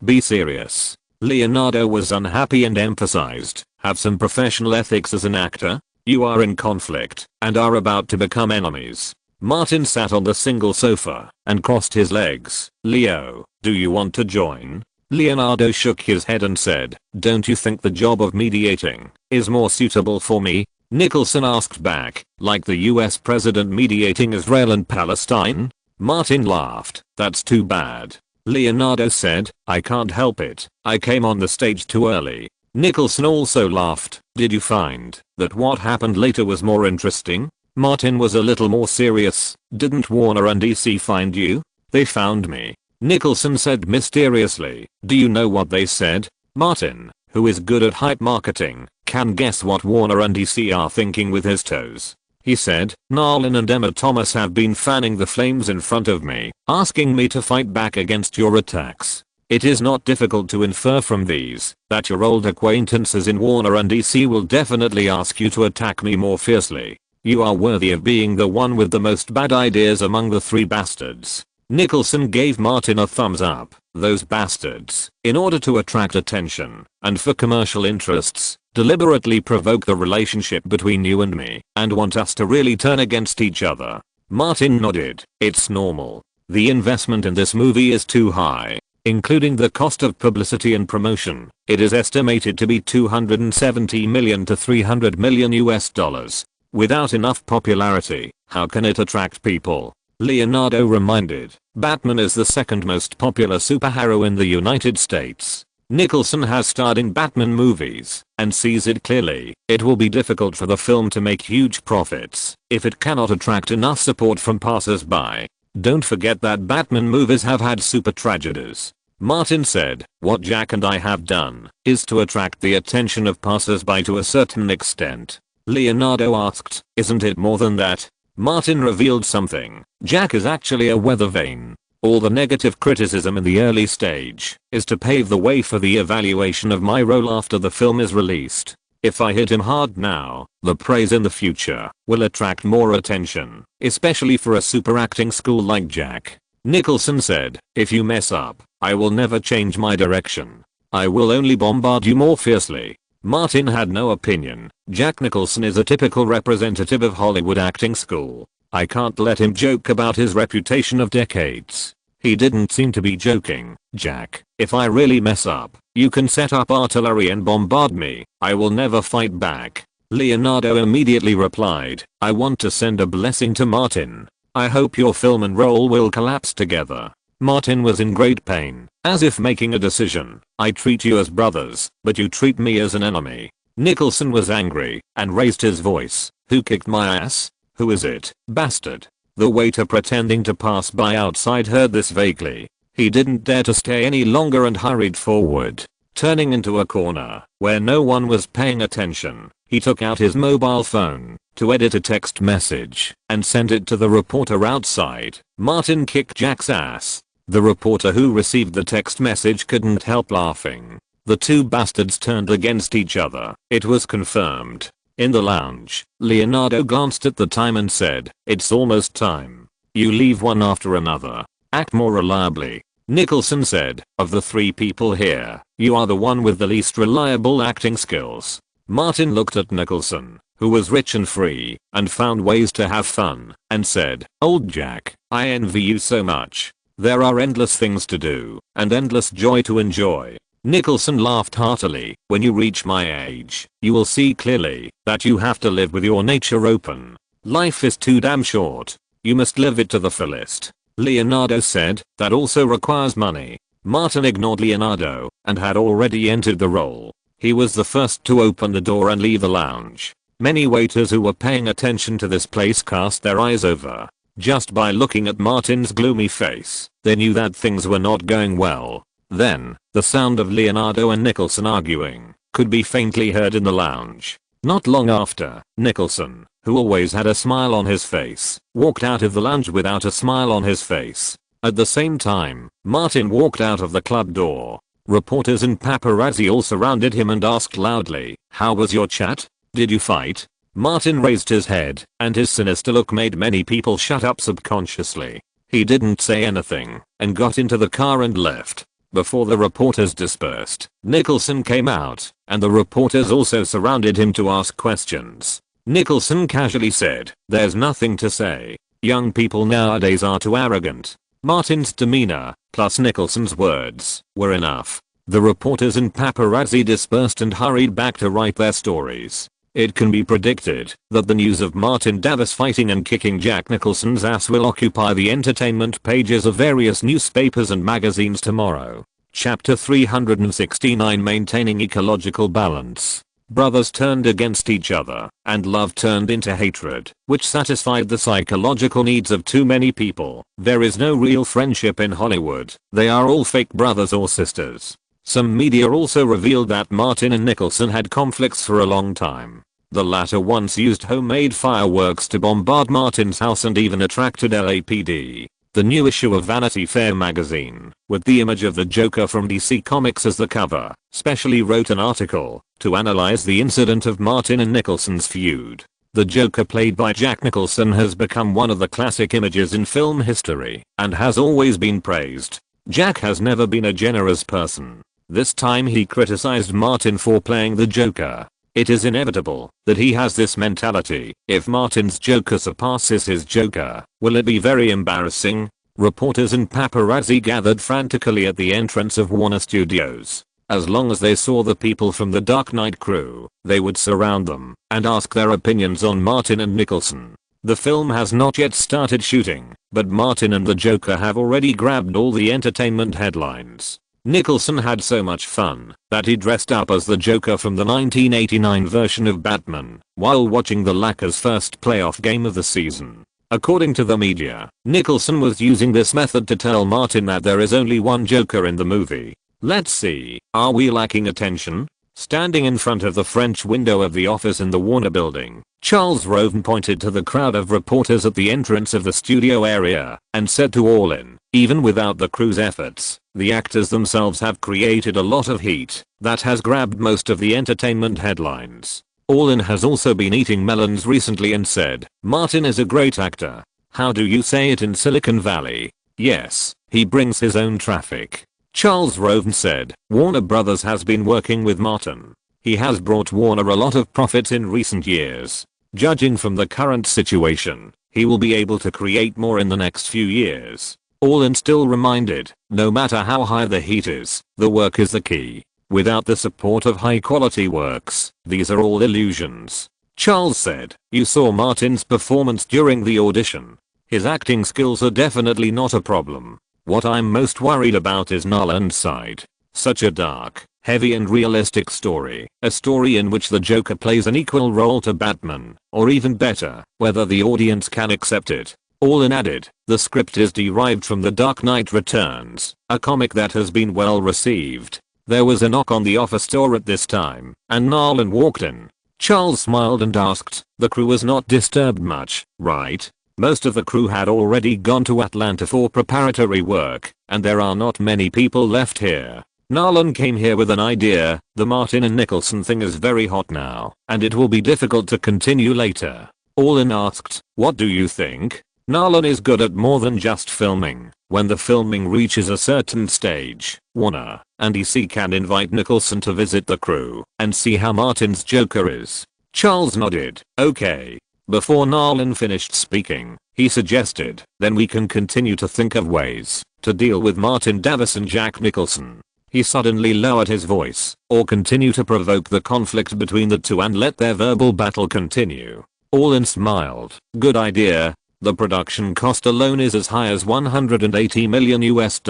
A: be serious. Leonardo was unhappy and emphasized, have some professional ethics as an actor. You are in conflict and are about to become enemies. Martin sat on the single sofa and crossed his legs. Leo, do you want to join? Leonardo shook his head and said, don't you think the job of mediating is more suitable for me? Nicholson asked back, like the US president mediating Israel and Palestine? Martin laughed, that's too bad. Leonardo said, I can't help it. I came on the stage too early. Nicholson also laughed. Did you find that what happened later was more interesting? Martin was a little more serious. Didn't Warner and DC find you? They found me. Nicholson said mysteriously. Do you know what they said? Martin, who is good at hype marketing, can guess what Warner and DC are thinking with his toes. He said, Nolan and Emma Thomas have been fanning the flames in front of me, asking me to fight back against your attacks. It is not difficult to infer from these that your old acquaintances in Warner and DC will definitely ask you to attack me more fiercely. You are worthy of being the one with the most bad ideas among the 3 bastards. Nicholson gave Martin a thumbs up. Those bastards, in order to attract attention and for commercial interests, deliberately provoke the relationship between you and me and want us to really turn against each other. Martin nodded. It's normal. The investment in this movie is too high, including the cost of publicity and promotion. It is estimated to be $270 million to $300 million US dollars. Without enough popularity, how can it attract people? Leonardo reminded, Batman is the 2nd most popular superhero in the United States. Nicholson has starred in Batman movies and sees it clearly. It will be difficult for the film to make huge profits if it cannot attract enough support from passers-by. Don't forget that Batman movies have had super tragedies. Martin said, what Jack and I have done is to attract the attention of passers-by to a certain extent. Leonardo asked, isn't it more than that? Martin revealed something. Jack is actually a weather vane. All the negative criticism in the early stage is to pave the way for the evaluation of my role after the film is released. If I hit him hard now, the praise in the future will attract more attention, especially for a super acting school like Jack. Nicholson said, if you mess up, I will never change my direction. I will only bombard you more fiercely. Martin had no opinion. Jack Nicholson is a typical representative of Hollywood acting school. I can't let him joke about his reputation of decades. He didn't seem to be joking. Jack, if I really mess up, you can set up artillery and bombard me. I will never fight back. Leonardo immediately replied, I want to send a blessing to Martin. I hope your film and role will collapse together. Martin was in great pain, as if making a decision. I treat you as brothers, but you treat me as an enemy. Nicholson was angry and raised his voice. Who kicked my ass? Who is it, bastard? The waiter pretending to pass by outside heard this vaguely. He didn't dare to stay any longer and hurried forward. Turning into a corner where no one was paying attention, he took out his mobile phone to edit a text message and sent it to the reporter outside. Martin kicked Jack's ass. The reporter who received the text message couldn't help laughing. The two bastards turned against each other. It was confirmed. In the lounge, Leonardo glanced at the time and said, it's almost time. You leave one after another. Act more reliably. Nicholson said, of the three people here, you are the one with the least reliable acting skills. Martin looked at Nicholson, who was rich and free, and found ways to have fun, and said, old Jack, I envy you so much. There are endless things to do, and endless joy to enjoy. Nicholson laughed heartily. When you reach my age, you will see clearly that you have to live with your nature open. Life is too damn short. You must live it to the fullest. Leonardo said, that also requires money. Martin ignored Leonardo and had already entered the role. He was the first to open the door and leave the lounge. Many waiters who were paying attention to this place cast their eyes over. Just by looking at Martin's gloomy face, they knew that things were not going well. Then, the sound of Leonardo and Nicholson arguing could be faintly heard in the lounge. Not long after, Nicholson, who always had a smile on his face, walked out of the lounge without a smile on his face. At the same time, Martin walked out of the club door. Reporters and paparazzi all surrounded him and asked loudly, how was your chat? Did you fight? Martin raised his head, and his sinister look made many people shut up subconsciously. He didn't say anything, and got into the car and left. Before the reporters dispersed, Nicholson came out, and the reporters also surrounded him to ask questions. Nicholson casually said, there's nothing to say. Young people nowadays are too arrogant. Martin's demeanor, plus Nicholson's words, were enough. The reporters and paparazzi dispersed and hurried back to write their stories. It can be predicted that the news of Martin Davis fighting and kicking Jack Nicholson's ass will occupy the entertainment pages of various newspapers and magazines tomorrow. Chapter 369 Maintaining Ecological Balance. Brothers turned against each other, and love turned into hatred, which satisfied the psychological needs of too many people. There is no real friendship in Hollywood. They are all fake brothers or sisters. Some media also revealed that Martin and Nicholson had conflicts for a long time. The latter once used homemade fireworks to bombard Martin's house and even attracted LAPD. The new issue of Vanity Fair magazine, with the image of the Joker from DC Comics as the cover, specially wrote an article to analyze the incident of Martin and Nicholson's feud. The Joker played by Jack Nicholson has become one of the classic images in film history and has always been praised. Jack has never been a generous person. This time he criticized Martin for playing the Joker. It is inevitable that he has this mentality. If Martin's Joker surpasses his Joker, will it be very embarrassing? Reporters and paparazzi gathered frantically at the entrance of Warner Studios. As long as they saw the people from the Dark Knight crew, they would surround them and ask their opinions on Martin and Nicholson. The film has not yet started shooting, but Martin and the Joker have already grabbed all the entertainment headlines. Nicholson had so much fun that he dressed up as the Joker from the 1989 version of Batman while watching the Lakers' first playoff game of the season. According to the media, Nicholson was using this method to tell Martin that there is only one Joker in the movie. Let's see, are we lacking attention? Standing in front of the French window of the office in the Warner building, Charles Roven pointed to the crowd of reporters at the entrance of the studio area and said to all in, even without the crew's efforts, the actors themselves have created a lot of heat that has grabbed most of the entertainment headlines. All in has also been eating melons recently and said, Martin is a great actor. How do you say it in Silicon Valley? Yes, he brings his own traffic. Charles Roven said, Warner Brothers has been working with Martin. He has brought Warner a lot of profit in recent years. Judging from the current situation, he will be able to create more in the next few years. All in still reminded, no matter how high the heat is, the work is the key. Without the support of high quality works, these are all illusions. Charles said, you saw Martin's performance during the audition. His acting skills are definitely not a problem. What I'm most worried about is Nolan's side. Such a dark, heavy and realistic story. A story in which the Joker plays an equal role to Batman, or even better, whether the audience can accept it. All in added, the script is derived from The Dark Knight Returns, a comic that has been well received. There was a knock on the office door at this time, and Nolan walked in. Charles smiled and asked, the crew was not disturbed much, right? Most of the crew had already gone to Atlanta for preparatory work, and there are not many people left here. Nolan came here with an idea. The Martin and Nicholson thing is very hot now, and it will be difficult to continue later. All in asked, what do you think? Nolan is good at more than just filming. When the filming reaches a certain stage, Warner and DC can invite Nicholson to visit the crew and see how Martin's Joker is. Charles nodded, okay. Before Nolan finished speaking, he suggested, then we can continue to think of ways to deal with Martin Davis and Jack Nicholson. He suddenly lowered his voice, or continue to provoke the conflict between the two and let their verbal battle continue. All in smiled, good idea. The production cost alone is as high as $180 million US.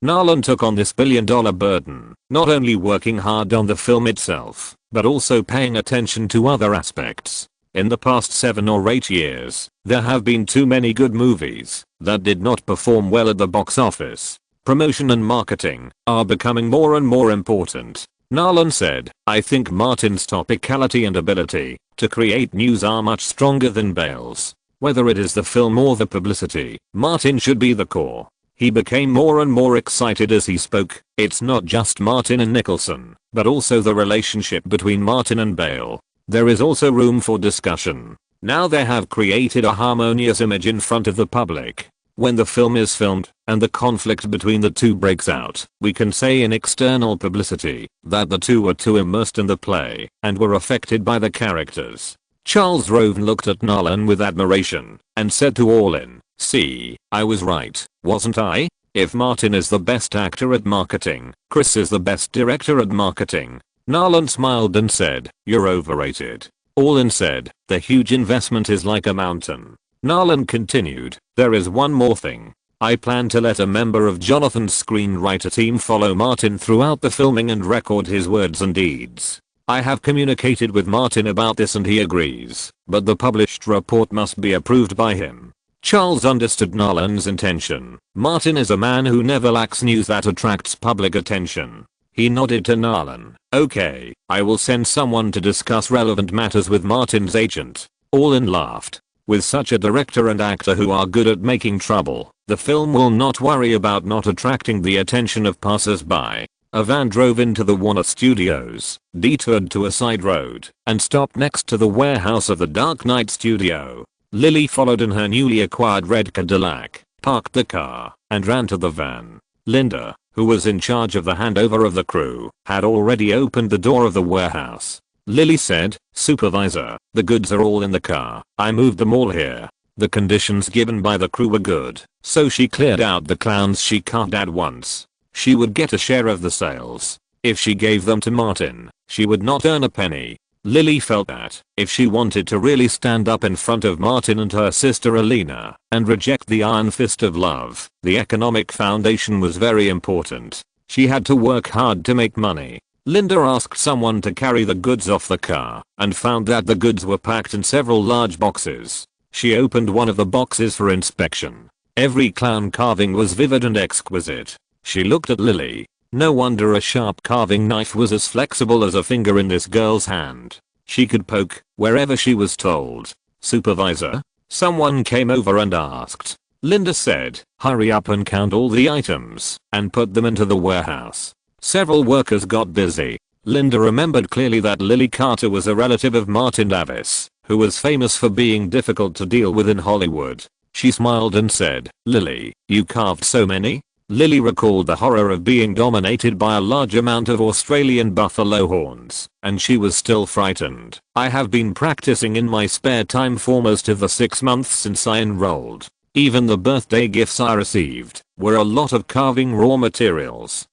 A: Nolan took on this billion-dollar burden, not only working hard on the film itself, but also paying attention to other aspects. In the past 7 or 8 years, there have been too many good movies that did not perform well at the box office. Promotion and marketing are becoming more and more important. Nolan said, I think Martin's topicality and ability to create news are much stronger than Bale's. Whether it is the film or the publicity, Martin should be the core. He became more and more excited as he spoke. It's not just Martin and Nicholson, but also the relationship between Martin and Bale. There is also room for discussion. Now they have created a harmonious image in front of the public. When the film is filmed, and the conflict between the two breaks out, we can say in external publicity that the two were too immersed in the play and were affected by the characters. Charles Roven looked at Nolan with admiration and said to all in, see, I was right, wasn't I? If Martin is the best actor at marketing, Chris is the best director at marketing. Nolan smiled and said, you're overrated. All in said, the huge investment is like a mountain. Nolan continued, there is one more thing. I plan to let a member of Jonathan's screenwriter team follow Martin throughout the filming and record his words and deeds. I have communicated with Martin about this and he agrees, but the published report must be approved by him. Charles understood Nolan's intention. Martin is a man who never lacks news that attracts public attention. He nodded to Nolan. Okay, I will send someone to discuss relevant matters with Martin's agent. All in laughed. With such a director and actor who are good at making trouble, the film will not worry about not attracting the attention of passers-by. A van drove into the Warner Studios, detoured to a side road, and stopped next to the warehouse of the Dark Knight studio. Lily followed in her newly acquired red Cadillac, parked the car, and ran to the van. Linda, who was in charge of the handover of the crew, had already opened the door of the warehouse. Lily said, Supervisor, the goods are all in the car. I moved them all here. The conditions given by the crew were good, so she cleared out the clowns she can't at once. She would get a share of the sales. If she gave them to Martin, she would not earn a penny. Lily felt that, if she wanted to really stand up in front of Martin and her sister Alina, and reject the iron fist of love, the economic foundation was very important. She had to work hard to make money. Linda asked someone to carry the goods off the car, and found that the goods were packed in several large boxes. She opened one of the boxes for inspection. Every clown carving was vivid and exquisite. She looked at Lily. No wonder a sharp carving knife was as flexible as a finger in this girl's hand. She could poke wherever she was told. Supervisor? Someone came over and asked. Linda said, hurry up and count all the items and put them into the warehouse. Several workers got busy. Linda remembered clearly that Lily Carter was a relative of Martin Davis, who was famous for being difficult to deal with in Hollywood. She smiled and said, Lily, you carved so many? Lily recalled the horror of being dominated by a large amount of Australian buffalo horns, and she was still frightened. I have been practicing in my spare time for most of the 6 months since I enrolled. Even the birthday gifts I received were a lot of carving raw materials.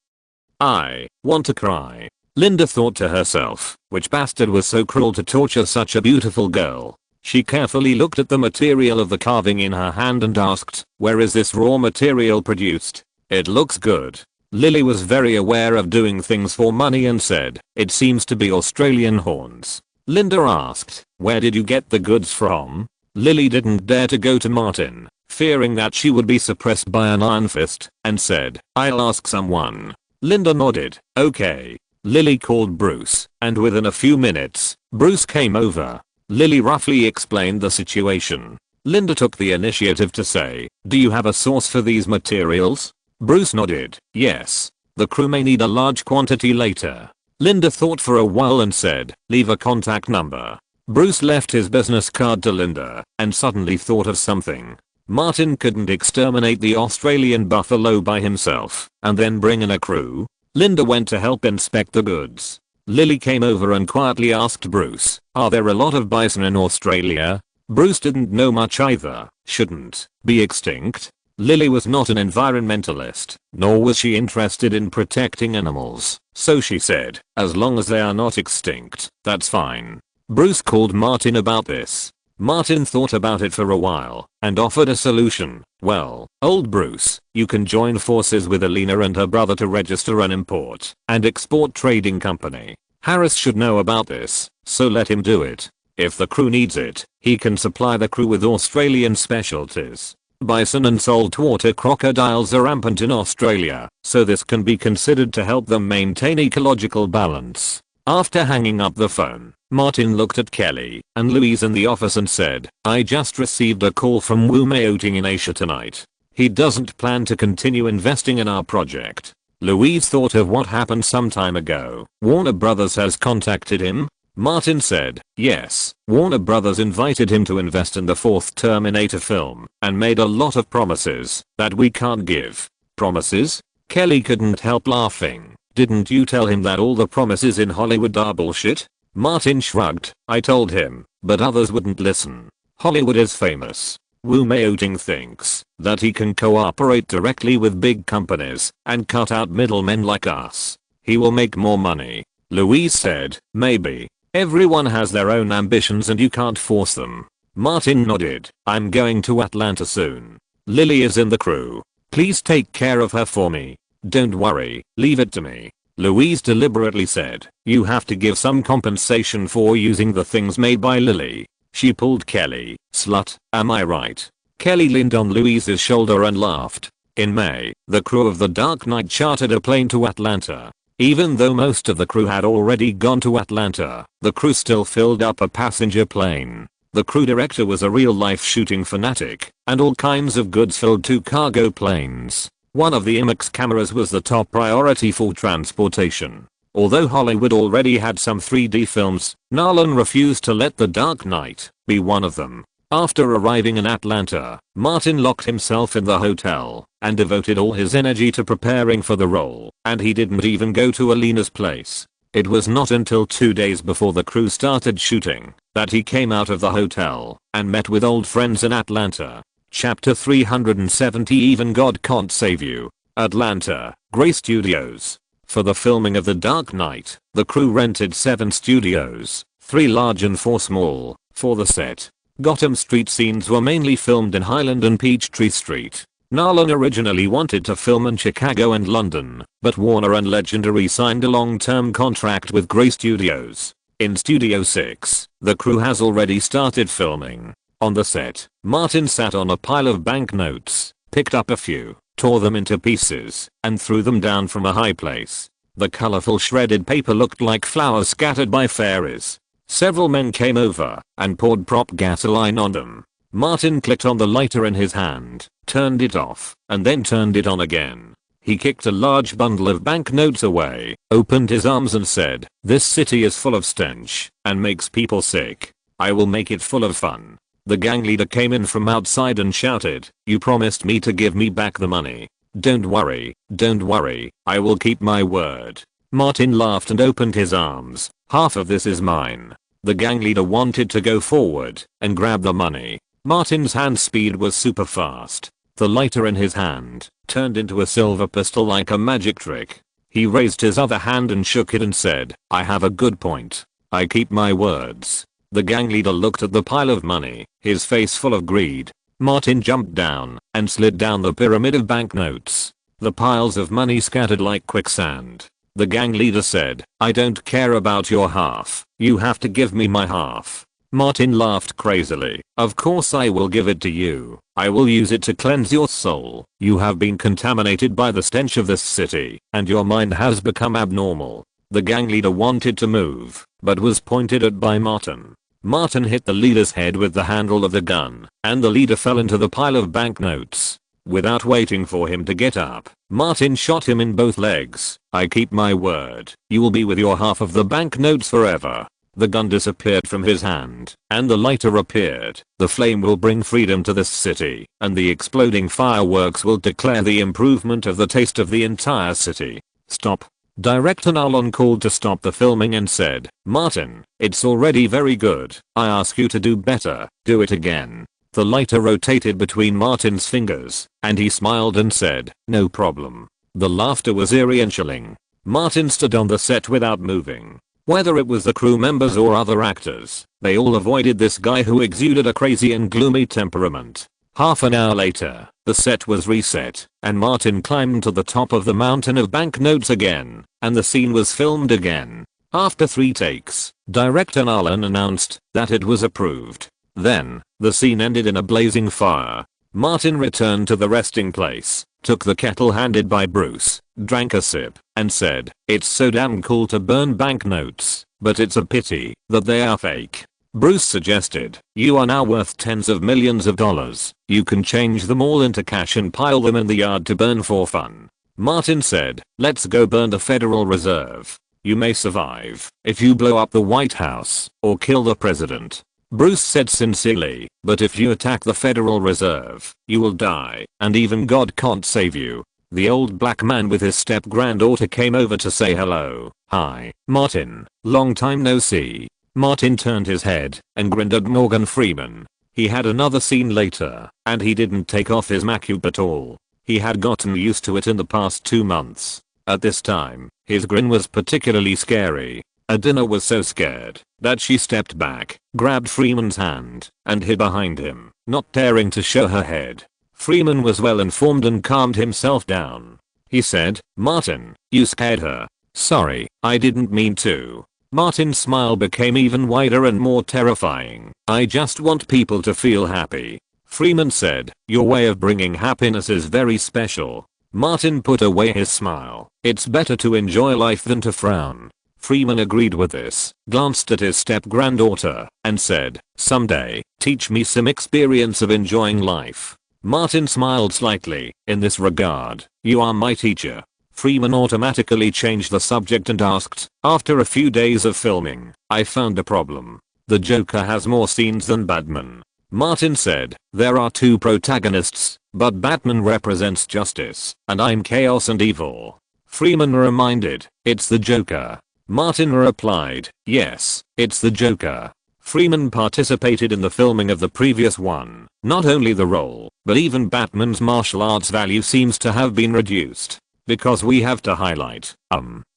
A: I want to cry. Linda thought to herself, which bastard was so cruel to torture such a beautiful girl? She carefully looked at the material of the carving in her hand and asked, where is this raw material produced? It looks good. Lily was very aware of doing things for money and said, it seems to be Australian horns. Linda asked, where did you get the goods from? Lily didn't dare to go to Martin, fearing that she would be suppressed by an iron fist, and said, I'll ask someone. Linda nodded, okay. Lily called Bruce, and within a few minutes, Bruce came over. Lily roughly explained the situation. Linda took the initiative to say, do you have a source for these materials? Bruce nodded, yes. The crew may need a large quantity later. Linda thought for a while and said, leave a contact number. Bruce left his business card to Linda, and suddenly thought of something. Martin couldn't exterminate the Australian buffalo by himself, and then bring in a crew. Linda went to help inspect the goods. Lily came over and quietly asked Bruce, are there a lot of bison in Australia? Bruce didn't know much either. Shouldn't be extinct? Lily was not an environmentalist, nor was she interested in protecting animals, so she said, as long as they are not extinct, that's fine. Bruce called Martin about this. Martin thought about it for a while, and offered a solution. Well, old Bruce, you can join forces with Alina and her brother to register an import and export trading company. Harris should know about this, so let him do it. If the crew needs it, he can supply the crew with Australian specialties. Bison and saltwater crocodiles are rampant in Australia, so this can be considered to help them maintain ecological balance. After hanging up the phone, Martin looked at Kelly and Louise in the office and said, I just received a call from Wu Meoting in Asia tonight. He doesn't plan to continue investing in our project. Louise thought of what happened some time ago. Warner Brothers has contacted him? Martin said, yes. Warner Brothers invited him to invest in the fourth Terminator film and made a lot of promises that we can't give. Promises? Kelly couldn't help laughing. Didn't you tell him that all the promises in Hollywood are bullshit? Martin shrugged. I told him, but others wouldn't listen. Hollywood is famous. Wu Meoting thinks that he can cooperate directly with big companies and cut out middlemen like us. He will make more money. Louise said, maybe. Everyone has their own ambitions and you can't force them. Martin nodded. I'm going to Atlanta soon. Lily is in the crew. Please take care of her for me. Don't worry, leave it to me. Louise deliberately said, you have to give some compensation for using the things made by Lily. She pulled Kelly. Slut, am I right? Kelly leaned on Louise's shoulder and laughed. In May, the crew of The Dark Knight chartered a plane to Atlanta. Even though most of the crew had already gone to Atlanta, the crew still filled up a passenger plane. The crew director was a real-life shooting fanatic, and all kinds of goods filled 2 cargo planes. One of the IMAX cameras was the top priority for transportation. Although Hollywood already had some 3D films, Nolan refused to let The Dark Knight be one of them. After arriving in Atlanta, Martin locked himself in the hotel and devoted all his energy to preparing for the role, and he didn't even go to Alina's place. It was not until 2 days before the crew started shooting that he came out of the hotel and met with old friends in Atlanta. Chapter 370 Even God Can't Save You. Atlanta, Gray Studios. For the filming of The Dark Knight, the crew rented 7 studios, 3 large and 4 small, for the set. Gotham Street scenes were mainly filmed in Highland and Peachtree Street. Nolan originally wanted to film in Chicago and London, but Warner and Legendary signed a long-term contract with Gray Studios. In Studio 6, the crew has already started filming. On the set, Martin sat on a pile of banknotes, picked up a few, tore them into pieces, and threw them down from a high place. The colorful shredded paper looked like flowers scattered by fairies. Several men came over and poured prop gasoline on them. Martin clicked on the lighter in his hand, turned it off, and then turned it on again. He kicked a large bundle of banknotes away, opened his arms and said, "This city is full of stench and makes people sick. I will make it full of fun." The gang leader came in from outside and shouted, "You promised me to give me back the money. Don't worry, I will keep my word." Martin laughed and opened his arms. "Half of this is mine." The gang leader wanted to go forward and grab the money. Martin's hand speed was super fast. The lighter in his hand turned into a silver pistol like a magic trick. He raised his other hand and shook it and said, "I have a good point. I keep my words." The gang leader looked at the pile of money, his face full of greed. Martin jumped down and slid down the pyramid of banknotes. The piles of money scattered like quicksand. The gang leader said, "I don't care about your half. You have to give me my half." Martin laughed crazily. "Of course I will give it to you. I will use it to cleanse your soul. You have been contaminated by the stench of this city, and your mind has become abnormal." The gang leader wanted to move, but was pointed at by Martin. Martin hit the leader's head with the handle of the gun, and the leader fell into the pile of banknotes. Without waiting for him to get up, Martin shot him in both legs. "I keep my word. You will be with your half of the banknotes forever." The gun disappeared from his hand, and the lighter appeared. "The flame will bring freedom to this city, and the exploding fireworks will declare the improvement of the taste of the entire city." "Stop." Director Nolan called to stop the filming and said, "Martin, it's already very good. I ask you to do better. Do it again." The lighter rotated between Martin's fingers, and he smiled and said, "No problem." The laughter was eerie and chilling. Martin stood on the set without moving. Whether it was the crew members or other actors, they all avoided this guy who exuded a crazy and gloomy temperament. Half an hour later, the set was reset, and Martin climbed to the top of the mountain of banknotes again, and the scene was filmed again. After 3 takes, Director Nolan announced that it was approved. Then, the scene ended in a blazing fire. Martin returned to the resting place, took the kettle handed by Bruce, drank a sip, and said, "It's so damn cool to burn banknotes, but it's a pity that they are fake." Bruce suggested, "You are now worth tens of millions of dollars. You can change them all into cash and pile them in the yard to burn for fun." Martin said, "Let's go burn the Federal Reserve. You may survive if you blow up the White House or kill the president." Bruce said sincerely, "But if you attack the Federal Reserve, you will die, and even God can't save you." The old black man with his step-granddaughter came over to say hello. "Hi, Martin. Long time no see." Martin turned his head and grinned at Morgan Freeman. He had another scene later, and he didn't take off his makeup at all. He had gotten used to it in the past 2 months. At this time, his grin was particularly scary. Adina was so scared that she stepped back, grabbed Freeman's hand, and hid behind him, not daring to show her head. Freeman was well informed and calmed himself down. He said, "Martin, you scared her." "Sorry, I didn't mean to." Martin's smile became even wider and more terrifying. "I just want people to feel happy." Freeman said, "Your way of bringing happiness is very special." Martin put away his smile. "It's better to enjoy life than to frown." Freeman agreed with this, glanced at his step-granddaughter, and said, "Someday, teach me some experience of enjoying life." Martin smiled slightly. "In this regard, you are my teacher." Freeman automatically changed the subject and asked, "After a few days of filming, I found a problem. The Joker has more scenes than Batman." Martin said, "There are 2 protagonists, but Batman represents justice, and I'm chaos and evil." Freeman reminded, "It's the Joker." Martin replied, "Yes, it's the Joker." Freeman participated in the filming of the previous one. Not only the role, but even Batman's martial arts value seems to have been reduced. "Because we have to highlight,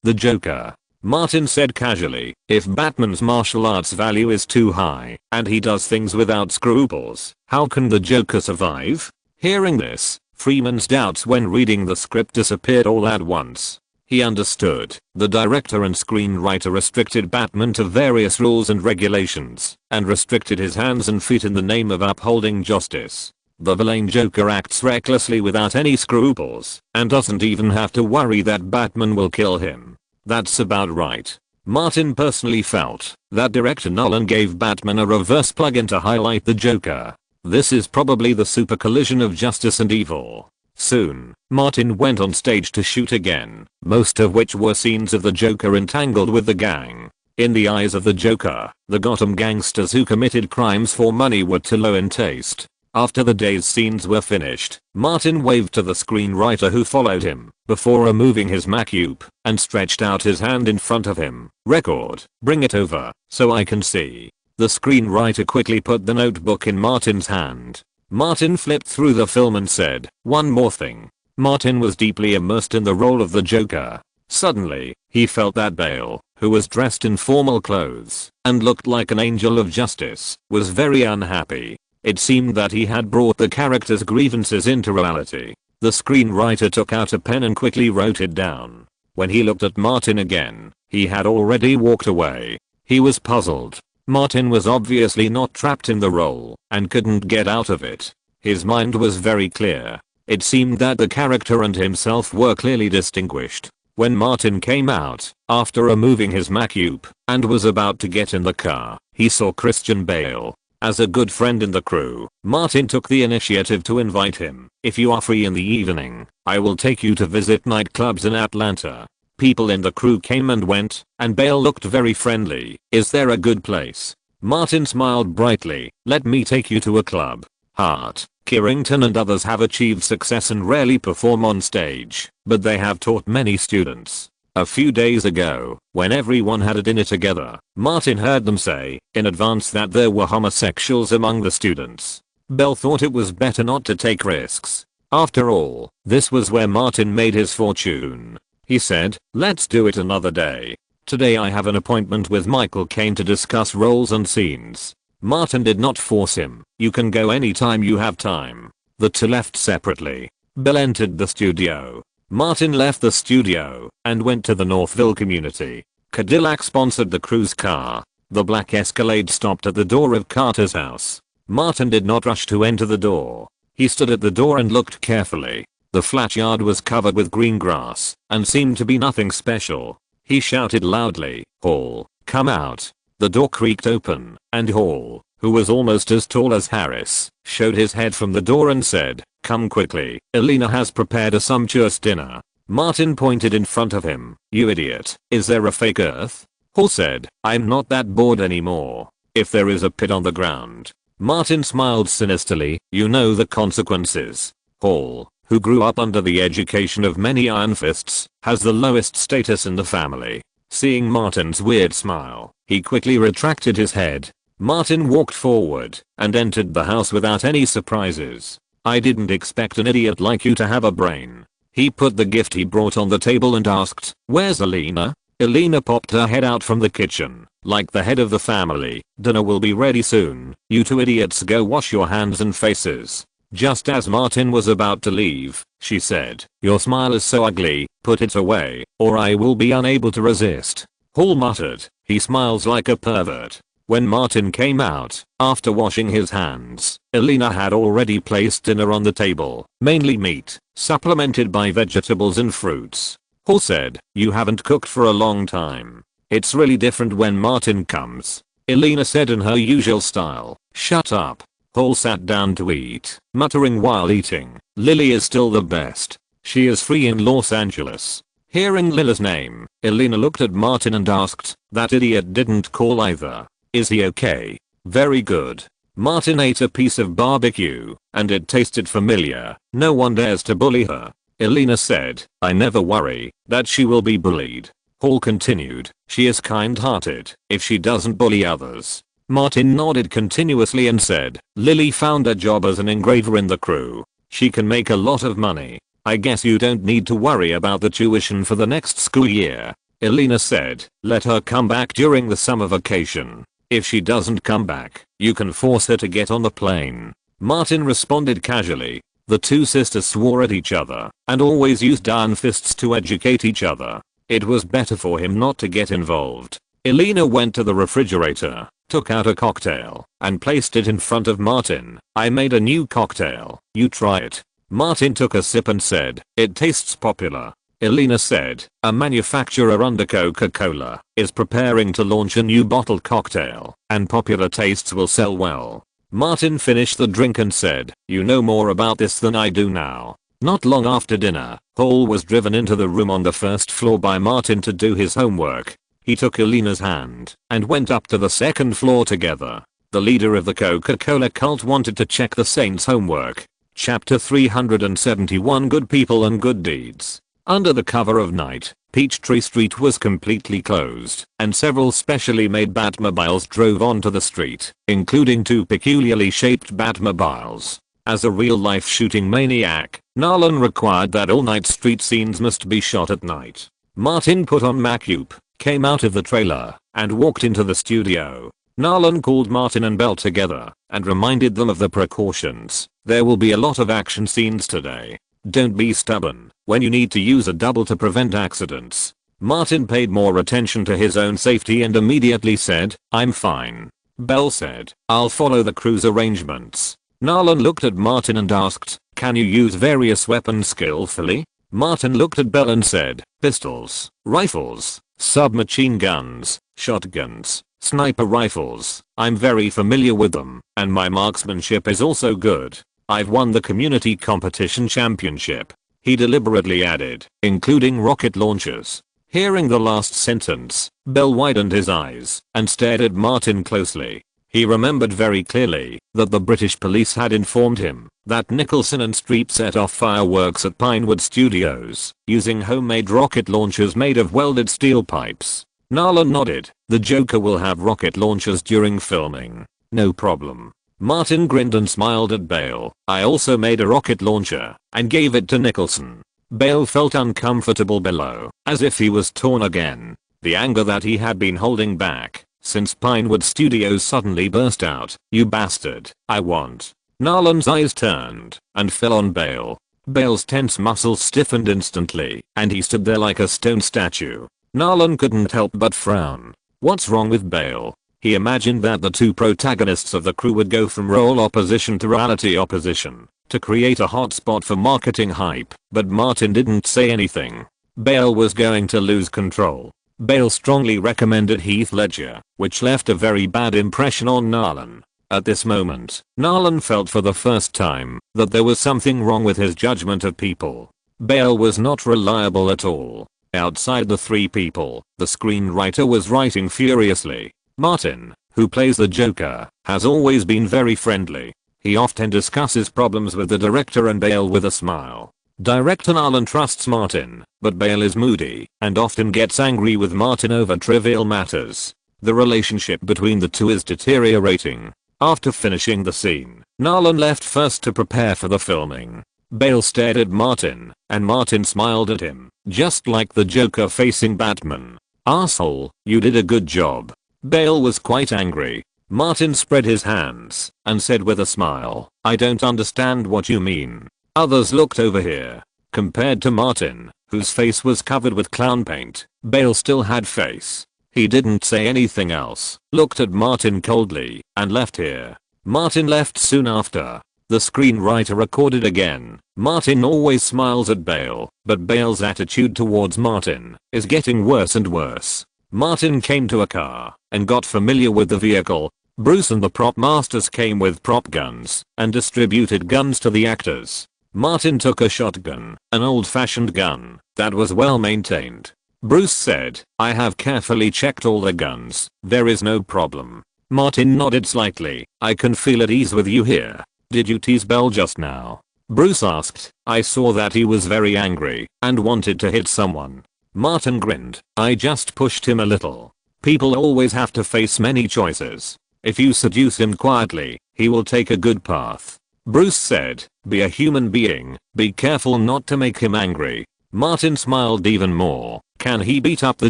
A: the Joker." Martin said casually, "If Batman's martial arts value is too high, and he does things without scruples, how can the Joker survive?" Hearing this, Freeman's doubts when reading the script disappeared all at once. He understood. The director and screenwriter restricted Batman to various rules and regulations, and restricted his hands and feet in the name of upholding justice. The villain Joker acts recklessly without any scruples, and doesn't even have to worry that Batman will kill him. That's about right. Martin personally felt that director Nolan gave Batman a reverse plugin to highlight the Joker. This is probably the super collision of justice and evil. Soon, Martin went on stage to shoot again, most of which were scenes of the Joker entangled with the gang. In the eyes of the Joker, the Gotham gangsters who committed crimes for money were too low in taste. After the day's scenes were finished, Martin waved to the screenwriter who followed him, before removing his Mac-Up, and stretched out his hand in front of him. "Record, bring it over, so I can see." The screenwriter quickly put the notebook in Martin's hand. Martin flipped through the film and said, "One more thing." Martin was deeply immersed in the role of the Joker. Suddenly, he felt that Bale, who was dressed in formal clothes and looked like an angel of justice, was very unhappy. It seemed that he had brought the character's grievances into reality. The screenwriter took out a pen and quickly wrote it down. When he looked at Martin again, he had already walked away. He was puzzled. Martin was obviously not trapped in the role and couldn't get out of it. His mind was very clear. It seemed that the character and himself were clearly distinguished. When Martin came out, after removing his Mac-Up, and was about to get in the car, he saw Christian Bale. As a good friend in the crew, Martin took the initiative to invite him. "If you are free in the evening, I will take you to visit nightclubs in Atlanta." People in the crew came and went, and Bale looked very friendly. "Is there a good place?" Martin smiled brightly. "Let me take you to a club." Hart, Kierrington and others have achieved success and rarely perform on stage, but they have taught many students. A few days ago, when everyone had a dinner together, Martin heard them say, in advance, that there were homosexuals among the students. Bell thought it was better not to take risks. After all, this was where Martin made his fortune. He said, "Let's do it another day. Today I have an appointment with Michael Caine to discuss roles and scenes." Martin did not force him. "You can go anytime you have time." The two left separately. Bell entered the studio. Martin left the studio and went to the Northville community. Cadillac sponsored the crew's car. The black Escalade stopped at the door of Carter's house. Martin did not rush to enter the door. He stood at the door and looked carefully. The flat yard was covered with green grass and seemed to be nothing special. He shouted loudly, "Hall, come out." The door creaked open, and Hall, who was almost as tall as Harris, showed his head from the door and said, "Come quickly, Elena has prepared a sumptuous dinner." Martin pointed in front of him. "You idiot, is there a fake earth?" Hall said, "I'm not that bored anymore. If there is a pit on the ground." Martin smiled sinisterly. "You know the consequences." Hall, who grew up under the education of many iron fists, has the lowest status in the family. Seeing Martin's weird smile, he quickly retracted his head. Martin walked forward and entered the house without any surprises. "I didn't expect an idiot like you to have a brain." He put the gift he brought on the table and asked, "Where's Elena?" Elena popped her head out from the kitchen. "Like the head of the family, dinner will be ready soon. You two idiots go wash your hands and faces." Just as Martin was about to leave, she said, "Your smile is so ugly, put it away, or I will be unable to resist." Hall muttered, "He smiles like a pervert." When Martin came out, after washing his hands, Elena had already placed dinner on the table, mainly meat, supplemented by vegetables and fruits. Hall said, "You haven't cooked for a long time. It's really different when Martin comes." Elena said in her usual style, "Shut up." Hall sat down to eat, muttering while eating, "Lily is still the best. She is free in Los Angeles." Hearing Lily's name, Elena looked at Martin and asked, "That idiot didn't call either. Is he okay?" "Very good." Martin ate a piece of barbecue, and it tasted familiar. "No one dares to bully her." Elena said, "I never worry that she will be bullied." Hall continued, "She is kind-hearted if she doesn't bully others." Martin nodded continuously and said, "Lily found a job as an engraver in the crew. She can make a lot of money. I guess you don't need to worry about the tuition for the next school year." Elena said, "Let her come back during the summer vacation. If she doesn't come back, you can force her to get on the plane." Martin responded casually. The two sisters swore at each other and always used iron fists to educate each other. It was better for him not to get involved. Elena went to the refrigerator, took out a cocktail, and placed it in front of Martin. "I made a new cocktail. You try it." Martin took a sip and said, "It tastes popular." Elena said, a manufacturer under Coca-Cola is preparing to launch a new bottled cocktail, and popular tastes will sell well. Martin finished the drink and said, you know more about this than I do now. Not long after dinner, Paul was driven into the room on the first floor by Martin to do his homework. He took Elena's hand and went up to the second floor together. The leader of the Coca-Cola cult wanted to check the saints' homework. Chapter 371 Good People and Good Deeds. Under the cover of night, Peachtree Street was completely closed, and several specially made Batmobiles drove onto the street, including two peculiarly shaped Batmobiles. As a real-life shooting maniac, Nolan required that all-night street scenes must be shot at night. Martin put on makeup, came out of the trailer, and walked into the studio. Nolan called Martin and Bell together, and reminded them of the precautions. There will be a lot of action scenes today. Don't be stubborn when you need to use a double to prevent accidents. Martin paid more attention to his own safety and immediately said, I'm fine. Bell said, I'll follow the crew's arrangements. Nolan looked at Martin and asked, can you use various weapons skillfully? Martin looked at Bell and said, pistols, rifles, submachine guns, shotguns, sniper rifles. I'm very familiar with them, and my marksmanship is also good. I've won the community competition championship. He deliberately added, including rocket launchers. Hearing the last sentence, Bell widened his eyes and stared at Martin closely. He remembered very clearly that the British police had informed him that Nicholson and Streep set off fireworks at Pinewood Studios using homemade rocket launchers made of welded steel pipes. Nolan nodded. The Joker will have rocket launchers during filming. No problem. Martin grinned and smiled at Bale. I also made a rocket launcher and gave it to Nicholson. Bale felt uncomfortable below, as if he was torn again. The anger that he had been holding back since Pinewood Studios suddenly burst out. You bastard, I want. Nolan's eyes turned and fell on Bale. Bale's tense muscles stiffened instantly, and he stood there like a stone statue. Nolan couldn't help but frown. What's wrong with Bale? He imagined that the two protagonists of the crew would go from role opposition to reality opposition to create a hotspot for marketing hype, but Martin didn't say anything. Bale was going to lose control. Bale strongly recommended Heath Ledger, which left a very bad impression on Nolan. At this moment, Nolan felt for the first time that there was something wrong with his judgment of people. Bale was not reliable at all. Outside the three people, the screenwriter was writing furiously. Martin, who plays the Joker, has always been very friendly. He often discusses problems with the director and Bale with a smile. Director Nolan trusts Martin, but Bale is moody and often gets angry with Martin over trivial matters. The relationship between the two is deteriorating. After finishing the scene, Nolan left first to prepare for the filming. Bale stared at Martin, and Martin smiled at him, just like the Joker facing Batman. Asshole, you did a good job. Bale was quite angry. Martin spread his hands and said with a smile, I don't understand what you mean. Others looked over here. Compared to Martin, whose face was covered with clown paint, Bale still had face. He didn't say anything else, looked at Martin coldly, and left here. Martin left soon after. The screenwriter recorded again. Martin always smiles at Bale, but Bale's attitude towards Martin is getting worse and worse. Martin came to a car and got familiar with the vehicle. Bruce and the prop masters came with prop guns and distributed guns to the actors. Martin took a shotgun, an old-fashioned gun that was well maintained. Bruce said, I have carefully checked all the guns. There is no problem. Martin nodded slightly. I can feel at ease with you here. Did you tease Bell just now? Bruce asked. I saw that he was very angry and wanted to hit someone. Martin grinned. I just pushed him a little. People always have to face many choices. If you seduce him quietly, he will take a good path. Bruce said, be a human being, be careful not to make him angry. Martin smiled even more. Can he beat up the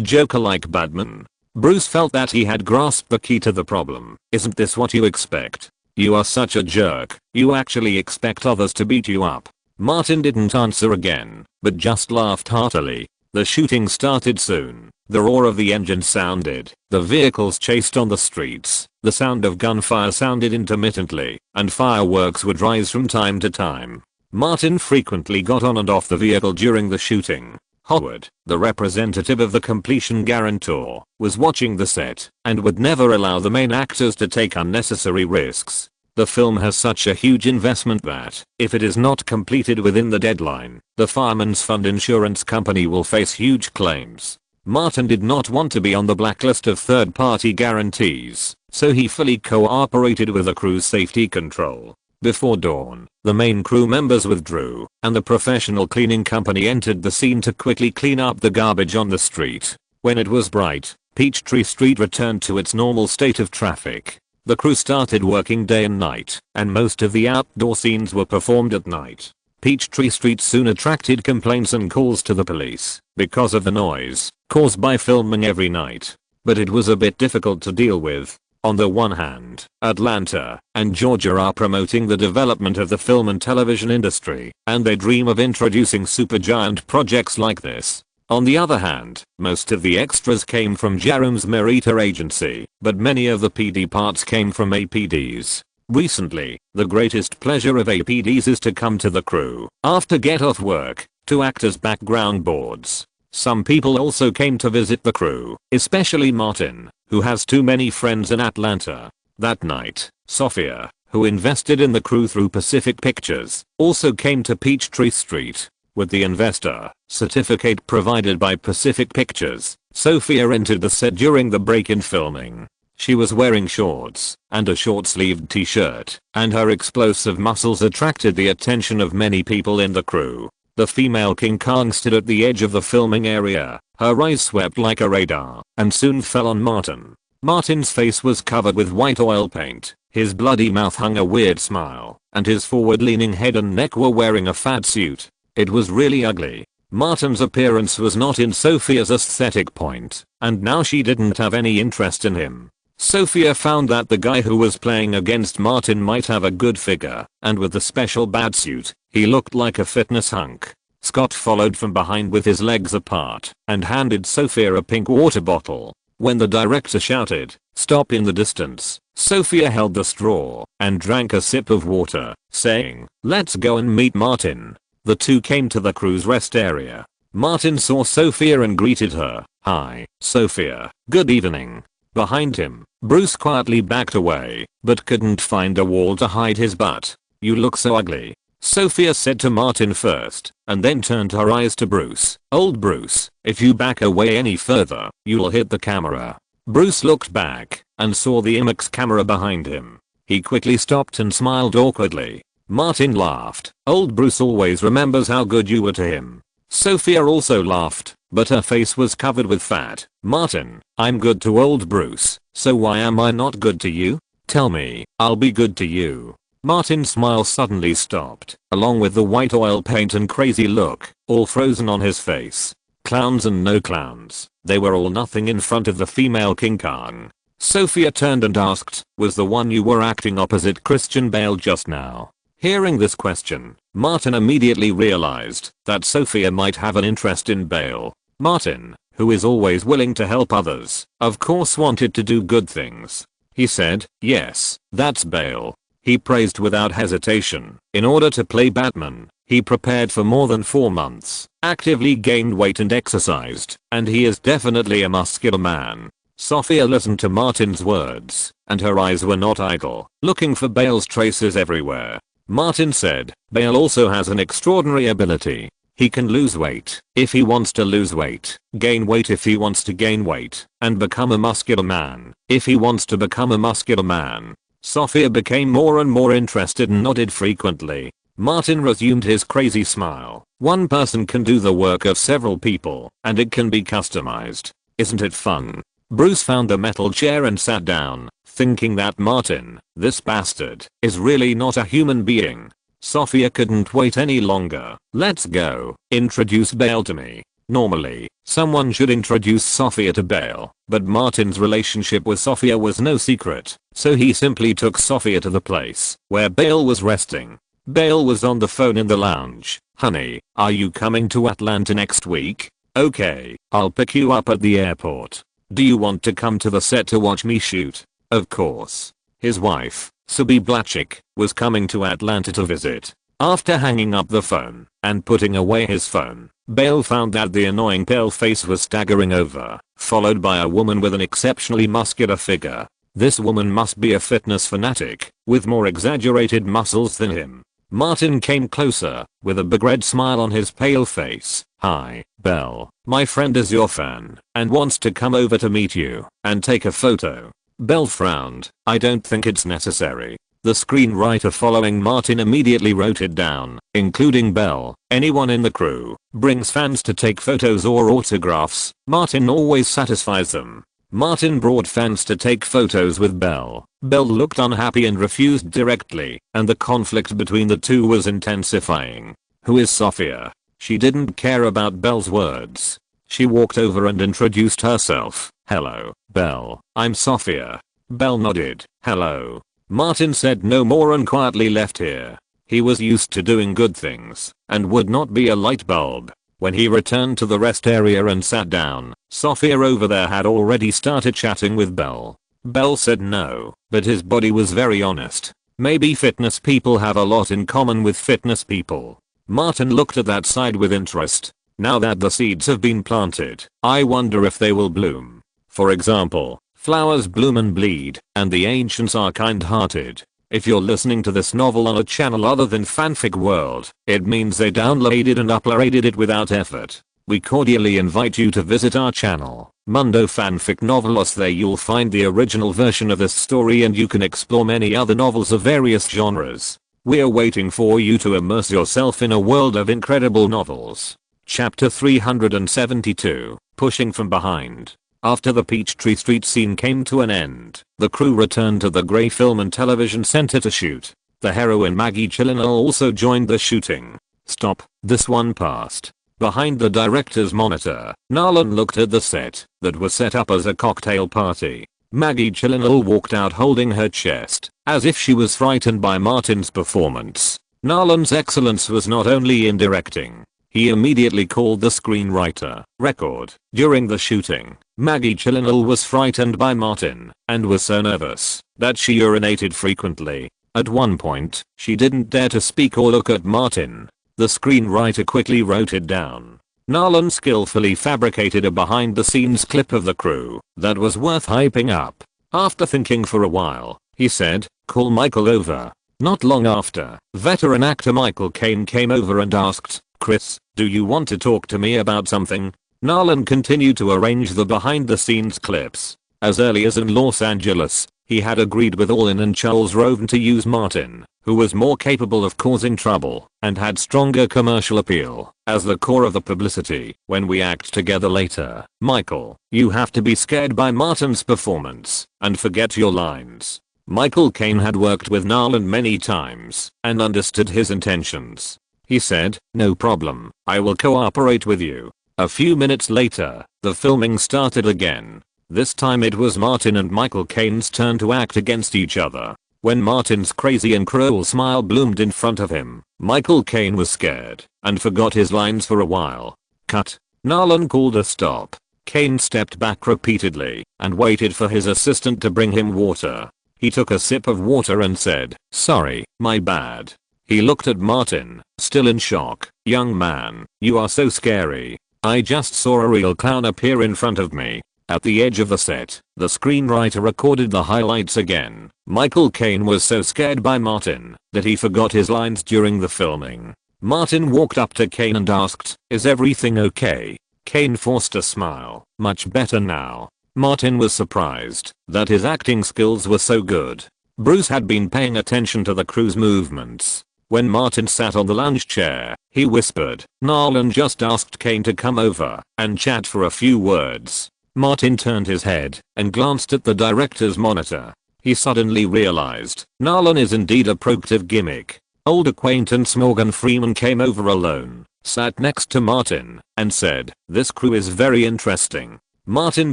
A: Joker like Batman? Bruce felt that he had grasped the key to the problem. Isn't this what you expect? You are such a jerk. You actually expect others to beat you up. Martin didn't answer again, but just laughed heartily. The shooting started soon. The roar of the engine sounded. The vehicles chased on the streets. The sound of gunfire sounded intermittently, and fireworks would rise from time to time. Martin frequently got on and off the vehicle during the shooting. Howard, the representative of the completion guarantor, was watching the set and would never allow the main actors to take unnecessary risks. The film has such a huge investment that, if it is not completed within the deadline, the Fireman's Fund insurance company will face huge claims. Martin did not want to be on the blacklist of third-party guarantees, so he fully cooperated with the crew's safety control. Before dawn, the main crew members withdrew, and the professional cleaning company entered the scene to quickly clean up the garbage on the street. When it was bright, Peachtree Street returned to its normal state of traffic. The crew started working day and night, and most of the outdoor scenes were performed at night. Peachtree Street soon attracted complaints and calls to the police because of the noise caused by filming every night. But it was a bit difficult to deal with. On the one hand, Atlanta and Georgia are promoting the development of the film and television industry, and they dream of introducing supergiant projects like this. On the other hand, most of the extras came from Jerome's Merita agency, but many of the PD parts came from APDs. Recently, the greatest pleasure of APDs is to come to the crew, after get off work, to act as background boards. Some people also came to visit the crew, especially Martin, who has too many friends in Atlanta. That night, Sophia, who invested in the crew through Pacific Pictures, also came to Peachtree Street. With the investor certificate provided by Pacific Pictures, Sophia entered the set during the break-in filming. She was wearing shorts and a short-sleeved t-shirt, and her explosive muscles attracted the attention of many people in the crew. The female King Kong stood at the edge of the filming area, her eyes swept like a radar, and soon fell on Martin. Martin's face was covered with white oil paint, his bloody mouth hung a weird smile, and his forward-leaning head and neck were wearing a fat suit. It was really ugly. Martin's appearance was not in Sophia's aesthetic point, and now she didn't have any interest in him. Sophia found that the guy who was playing against Martin might have a good figure, and with the special bad suit, he looked like a fitness hunk. Scott followed from behind with his legs apart and handed Sophia a pink water bottle. When the director shouted, "Stop," in the distance, Sophia held the straw and drank a sip of water, saying, "Let's go and meet Martin." The two came to the crew's rest area. Martin saw Sophia and greeted her. "Hi, Sophia. Good evening." Behind him, Bruce quietly backed away, but couldn't find a wall to hide his butt. "You look so ugly," Sophia said to Martin first, and then turned her eyes to Bruce. "Old Bruce, if you back away any further, you'll hit the camera." Bruce looked back and saw the IMAX camera behind him. He quickly stopped and smiled awkwardly. Martin laughed. "Old Bruce always remembers how good you were to him." Sophia also laughed, but her face was covered with fat. "Martin, I'm good to old Bruce, so why am I not good to you? Tell me, I'll be good to you." Martin's smile suddenly stopped, along with the white oil paint and crazy look, all frozen on his face. Clowns and no clowns, they were all nothing in front of the female King Kong. Sophia turned and asked, "Was the one you were acting opposite Christian Bale just now?" Hearing this question, Martin immediately realized that Sophia might have an interest in Bale. Martin, who is always willing to help others, of course wanted to do good things. He said, "Yes, that's Bale." He praised without hesitation. In order to play Batman, he prepared for more than 4 months, actively gained weight and exercised, and he is definitely a muscular man. Sophia listened to Martin's words, and her eyes were not idle, looking for Bale's traces everywhere. Martin said, "Bale also has an extraordinary ability. He can lose weight if he wants to lose weight, gain weight if he wants to gain weight, and become a muscular man if he wants to become a muscular man." Sophia became more and more interested and nodded frequently. Martin resumed his crazy smile. "One person can do the work of several people, and it can be customized. Isn't it fun?" Bruce found a metal chair and sat down, thinking that Martin, this bastard, is really not a human being. Sophia couldn't wait any longer. "Let's go. Introduce Bale to me." Normally, someone should introduce Sophia to Bale, but Martin's relationship with Sophia was no secret, so he simply took Sophia to the place where Bale was resting. Bale was on the phone in the lounge. "Honey, are you coming to Atlanta next week?" "Okay, I'll pick you up at the airport. Do you want to come to the set to watch me shoot?" Of course. His wife, Subi Blatchik, was coming to Atlanta to visit. After hanging up the phone and putting away his phone, Bale found that the annoying pale face was staggering over, followed by a woman with an exceptionally muscular figure. This woman must be a fitness fanatic, with more exaggerated muscles than him. Martin came closer, with a big red smile on his pale face. "Hi, Belle. My friend is your fan, and wants to come over to meet you, and take a photo." Belle frowned. "I don't think it's necessary." The screenwriter following Martin immediately wrote it down, including Belle. "Anyone in the crew brings fans to take photos or autographs, Martin always satisfies them." Martin brought fans to take photos with Belle. Belle looked unhappy and refused directly, and the conflict between the two was intensifying. "Who is Sophia?" She didn't care about Belle's words. She walked over and introduced herself. "Hello, Belle. I'm Sophia." Belle nodded. "Hello." Martin said no more and quietly left here. He was used to doing good things, and would not be a light bulb. When he returned to the rest area and sat down, Sophia over there had already started chatting with Belle. Belle said no, but his body was very honest. Maybe fitness people have a lot in common with fitness people. Martin looked at that side with interest. Now that the seeds have been planted, I wonder if they will bloom. For example, flowers bloom and bleed, and the ancients are kind-hearted. If you're listening to this novel on a channel other than Fanfic World, it means they downloaded and uploaded it without effort. We cordially invite you to visit our channel, Mundo Fanfic Novelos. There you'll find the original version of this story and you can explore many other novels of various genres. We're waiting for you to immerse yourself in a world of incredible novels. Chapter 372, Pushing from Behind. After the Peachtree Street scene came to an end, the crew returned to the Grey Film and Television Center to shoot. The heroine Maggie Gyllenhaal also joined the shooting. Stop, this one passed. Behind the director's monitor, Nolan looked at the set that was set up as a cocktail party. Maggie Gyllenhaal walked out holding her chest, as if she was frightened by Martin's performance. Nolan's excellence was not only in directing. He immediately called the screenwriter. Record. During the shooting, Maggie Gyllenhaal was frightened by Martin, and was so nervous that she urinated frequently. At one point, she didn't dare to speak or look at Martin. The screenwriter quickly wrote it down. Nolan skillfully fabricated a behind-the-scenes clip of the crew that was worth hyping up. After thinking for a while, he said, "Call Michael over." Not long after, veteran actor Michael Caine came over and asked, "Chris, do you want to talk to me about something?" Nolan continued to arrange the behind-the-scenes clips. As early as in Los Angeles, he had agreed with Olin and Charles Roven to use Martin, who was more capable of causing trouble and had stronger commercial appeal, as the core of the publicity. When we act together later, Michael, you have to be scared by Martin's performance and forget your lines. Michael Caine had worked with Nolan many times and understood his intentions. He said, "No problem, I will cooperate with you." A few minutes later, the filming started again. This time it was Martin and Michael Caine's turn to act against each other. When Martin's crazy and cruel smile bloomed in front of him, Michael Caine was scared and forgot his lines for a while. Cut. Nolan called a stop. Caine stepped back repeatedly and waited for his assistant to bring him water. He took a sip of water and said, "Sorry, my bad." He looked at Martin, still in shock. "Young man, you are so scary. I just saw a real clown appear in front of me." At the edge of the set, the screenwriter recorded the highlights again. Michael Caine was so scared by Martin that he forgot his lines during the filming. Martin walked up to Caine and asked, "Is everything okay?" Caine forced a smile. "Much better now." Martin was surprised that his acting skills were so good. Bruce had been paying attention to the crew's movements. When Martin sat on the lounge chair, he whispered, "Nolan just asked Caine to come over and chat for a few words." Martin turned his head and glanced at the director's monitor. He suddenly realized Nolan is indeed a provocative gimmick. Old acquaintance Morgan Freeman came over alone, sat next to Martin, and said, "This crew is very interesting." Martin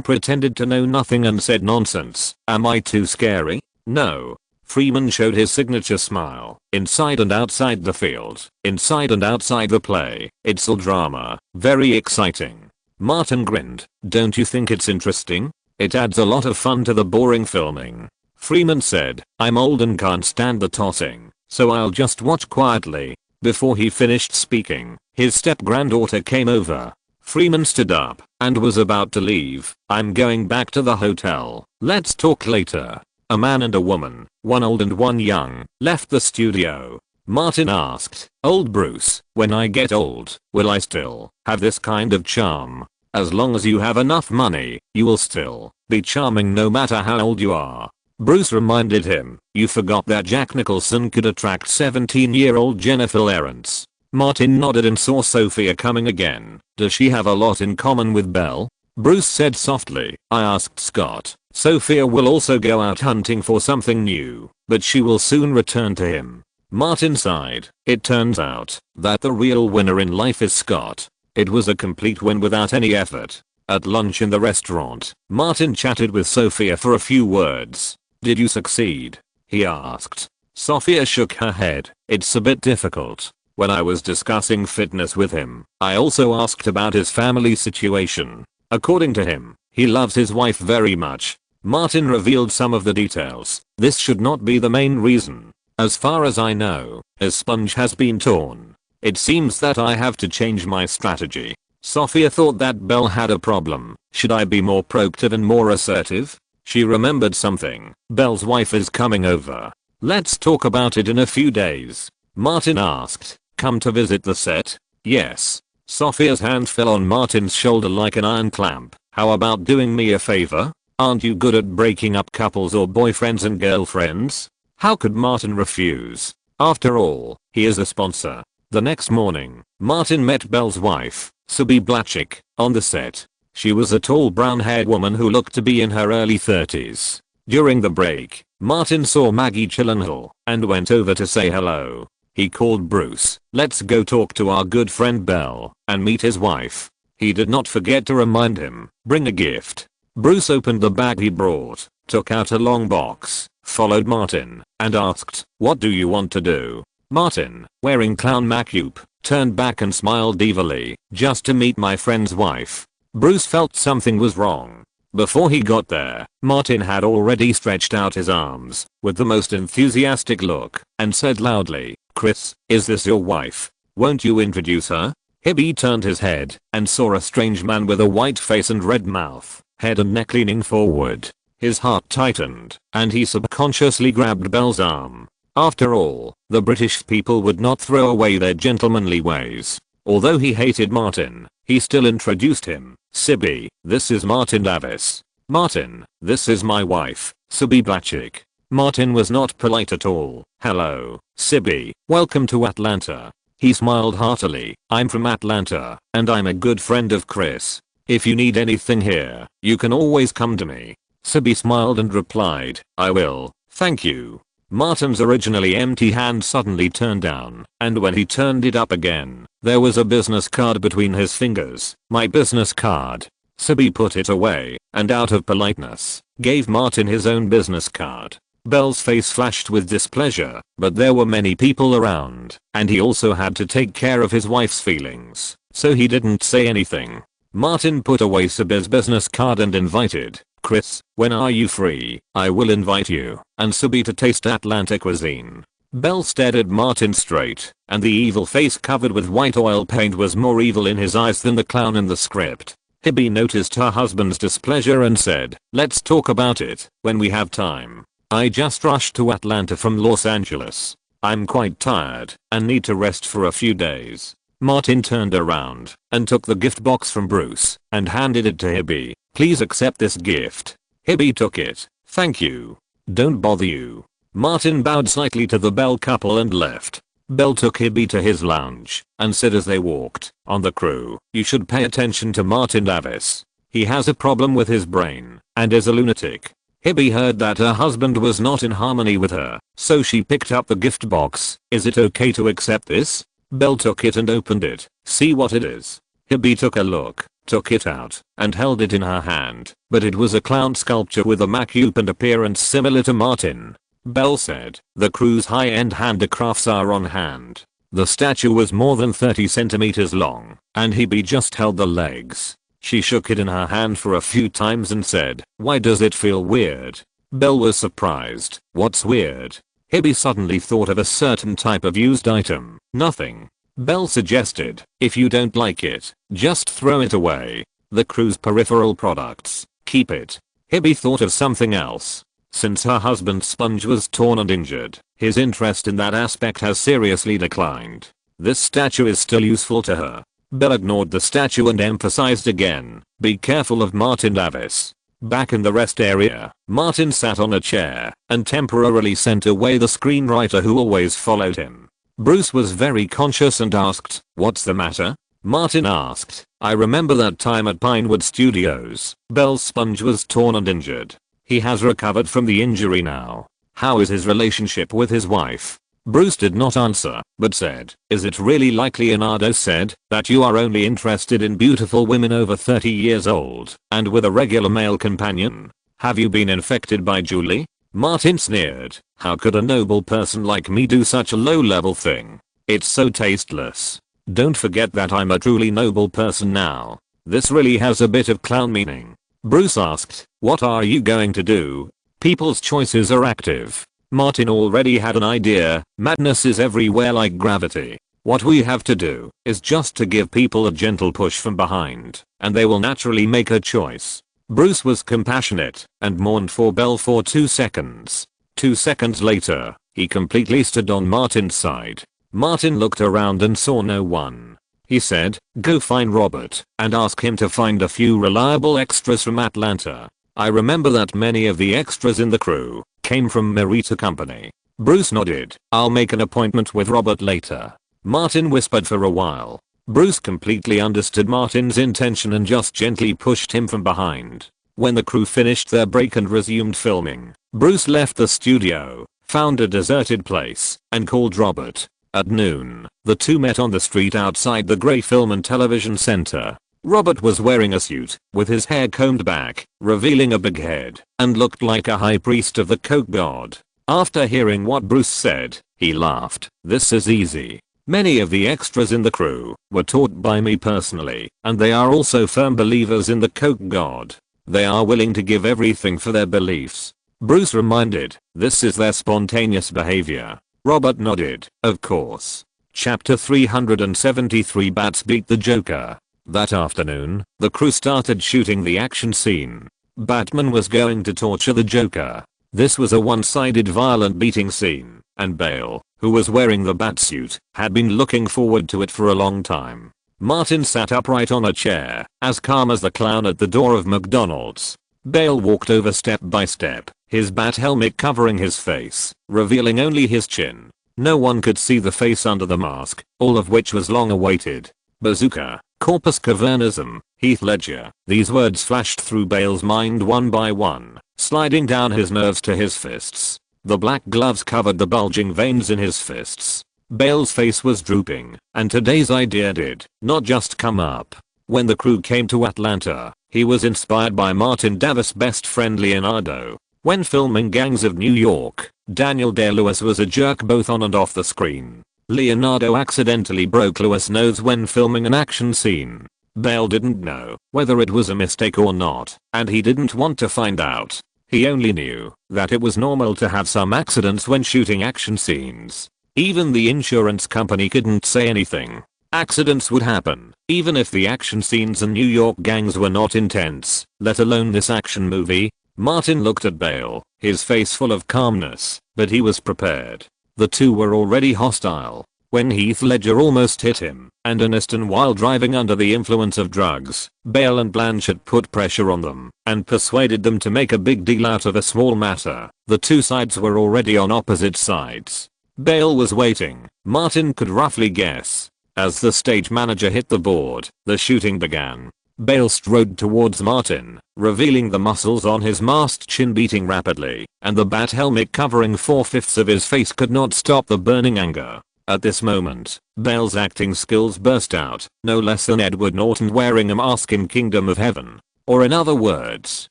A: pretended to know nothing and said, "Nonsense. Am I too scary?" "No." Freeman showed his signature smile. "Inside and outside the field, inside and outside the play, it's all drama, very exciting." Martin grinned. "Don't you think it's interesting? It adds a lot of fun to the boring filming." Freeman said, "I'm old and can't stand the tossing, so I'll just watch quietly." Before he finished speaking, his step-granddaughter came over. Freeman stood up and was about to leave. "I'm going back to the hotel. Let's talk later." A man and a woman, one old and one young, left the studio. Martin asked, "Old Bruce, when I get old, will I still have this kind of charm?" "As long as you have enough money, you will still be charming no matter how old you are." Bruce reminded him, "You forgot that Jack Nicholson could attract 17-year-old Jennifer Lawrence." Martin nodded and saw Sophia coming again. "Does she have a lot in common with Belle?" Bruce said softly. "I asked Scott. Sophia will also go out hunting for something new, but she will soon return to him." Martin sighed. It turns out that the real winner in life is Scott. It was a complete win without any effort. At lunch in the restaurant, Martin chatted with Sophia for a few words. "Did you succeed?" he asked. Sophia shook her head. "It's a bit difficult. When I was discussing fitness with him, I also asked about his family situation. According to him, he loves his wife very much." Martin revealed some of the details. "This should not be the main reason. As far as I know, his sponge has been torn. It seems that I have to change my strategy." Sophia thought that Belle had a problem. "Should I be more proactive and more assertive?" She remembered something. "Belle's wife is coming over. Let's talk about it in a few days." Martin asked, "Come to visit the set?" "Yes." Sophia's hand fell on Martin's shoulder like an iron clamp. "How about doing me a favor? Aren't you good at breaking up couples or boyfriends and girlfriends?" How could Martin refuse? After all, he is a sponsor. The next morning, Martin met Belle's wife, Subi Blachik, on the set. She was a tall brown-haired woman who looked to be in her early 30s. During the break, Martin saw Maggie Gyllenhaal and went over to say hello. He called Bruce. "Let's go talk to our good friend Belle and meet his wife." He did not forget to remind him, "Bring a gift." Bruce opened the bag he brought, took out a long box, followed Martin, and asked, "What do you want to do?" Martin, wearing clown makeup, turned back and smiled evilly. "Just to meet my friend's wife." Bruce felt something was wrong. Before he got there, Martin had already stretched out his arms with the most enthusiastic look and said loudly, "Chris, is this your wife? Won't you introduce her?" Hibby turned his head and saw a strange man with a white face and red mouth, head and neck leaning forward. His heart tightened, and he subconsciously grabbed Belle's arm. After all, the British people would not throw away their gentlemanly ways. Although he hated Martin, he still introduced him. "Sibi, this is Martin Davis. Martin, this is my wife, Subi Blachik." Martin was not polite at all. "Hello, Sibi, welcome to Atlanta." He smiled heartily. "I'm from Atlanta, and I'm a good friend of Chris. If you need anything here, you can always come to me." Sibi smiled and replied, "I will, thank you." Martin's originally empty hand suddenly turned down, and when he turned it up again, there was a business card between his fingers. "My business card." Sibi put it away, and out of politeness, gave Martin his own business card. Belle's face flashed with displeasure, but there were many people around, and he also had to take care of his wife's feelings, so he didn't say anything. Martin put away Sibi's business card and invited, "Chris, when are you free? I will invite you and Subi to taste Atlanta cuisine." Belle stared at Martin straight, and the evil face covered with white oil paint was more evil in his eyes than the clown in the script. Hibby noticed her husband's displeasure and said, "Let's talk about it when we have time. I just rushed to Atlanta from Los Angeles. I'm quite tired and need to rest for a few days." Martin turned around and took the gift box from Bruce and handed it to Hibby. "Please accept this gift." Hibby took it. "Thank you. Don't bother you." Martin bowed slightly to the Belle couple and left. Belle took Hibby to his lounge and said as they walked, "On the crew, you should pay attention to Martin Davis. He has a problem with his brain and is a lunatic." Hibby heard that her husband was not in harmony with her, so she picked up the gift box. "Is it okay to accept this?" Belle took it and opened it. "See what it is." Hibby took a look, took it out, and held it in her hand, but it was a clown sculpture with a makeup and appearance similar to Martin. Belle said, "The crew's high-end handicrafts are on hand." The statue was more than 30 centimeters long, and Hibby just held the legs. She shook it in her hand for a few times and said, "Why does it feel weird?" Belle was surprised. "What's weird?" Hibby suddenly thought of a certain type of used item. Nothing. Belle suggested, if you don't like it, just throw it away. The crew's peripheral products. Keep it. Hibby thought of something else. Since her husband's sponge was torn and injured, his interest in that aspect has seriously declined. This statue is still useful to her. Belle ignored the statue and emphasized again, be careful of Martin Davis. Back in the rest area, Martin sat on a chair and temporarily sent away the screenwriter who always followed him. Bruce was very conscious and asked, what's the matter? Martin asked, I remember that time at Pinewood Studios. Belle's sponge was torn and injured. He has recovered from the injury now. How is his relationship with his wife? Bruce did not answer, but said, is it really likely Leonardo said, that you are only interested in beautiful women over 30 years old, and with a regular male companion? Have you been infected by Julie? Martin sneered, how could a noble person like me do such a low-level thing? It's so tasteless. Don't forget that I'm a truly noble person now. This really has a bit of clown meaning. Bruce asked, what are you going to do? People's choices are active. Martin already had an idea, madness is everywhere like gravity. What we have to do is just to give people a gentle push from behind, and they will naturally make a choice. Bruce was compassionate and mourned for Belle for 2 seconds. 2 seconds later, he completely stood on Martin's side. Martin looked around and saw no one. He said, go find Robert and ask him to find a few reliable extras from Atlanta. I remember that many of the extras in the crew came from Merita Company. Bruce nodded. I'll make an appointment with Robert later. Martin whispered for a while. Bruce completely understood Martin's intention and just gently pushed him from behind. When the crew finished their break and resumed filming, Bruce left the studio, found a deserted place, and called Robert. At noon, the two met on the street outside the Grey Film and Television Center. Robert was wearing a suit, with his hair combed back, revealing a big head, and looked like a high priest of the Coke god. After hearing what Bruce said, he laughed. This is easy. Many of the extras in the crew were taught by me personally, and they are also firm believers in the Coke god. They are willing to give everything for their beliefs. Bruce reminded, this is their spontaneous behavior. Robert nodded, of course. Chapter 373 Bats Beat the Joker. That afternoon, the crew started shooting the action scene. Batman was going to torture the Joker. This was a one-sided violent beating scene, and Bale, who was wearing the batsuit, had been looking forward to it for a long time. Martin sat upright on a chair, as calm as the clown at the door of McDonald's. Bale walked over step by step, his bat helmet covering his face, revealing only his chin. No one could see the face under the mask, all of which was long awaited. Bazooka, corpus cavernism, Heath Ledger. These words flashed through Bale's mind one by one, sliding down his nerves to his fists. The black gloves covered the bulging veins in his fists. Bale's face was drooping, and today's idea did not just come up. When the crew came to Atlanta, he was inspired by Martin Davis' best friend Leonardo. When filming Gangs of New York, Daniel Day-Lewis was a jerk both on and off the screen. Leonardo accidentally broke Lewis' nose when filming an action scene. Bale didn't know whether it was a mistake or not, and he didn't want to find out. He only knew that it was normal to have some accidents when shooting action scenes. Even the insurance company couldn't say anything. Accidents would happen, even if the action scenes in New York gangs were not intense, let alone this action movie. Martin looked at Bale, his face full of calmness, but he was prepared. The two were already hostile. When Heath Ledger almost hit him, and Aniston while driving under the influence of drugs, Bale and Blanchett put pressure on them, and persuaded them to make a big deal out of a small matter. The two sides were already on opposite sides. Bale was waiting, Martin could roughly guess. As the stage manager hit the board, the shooting began. Bale strode towards Martin, revealing the muscles on his masked chin beating rapidly, and the bat helmet covering 4/5 of his face could not stop the burning anger. At this moment, Bale's acting skills burst out, no less than Edward Norton wearing a mask in Kingdom of Heaven. Or in other words,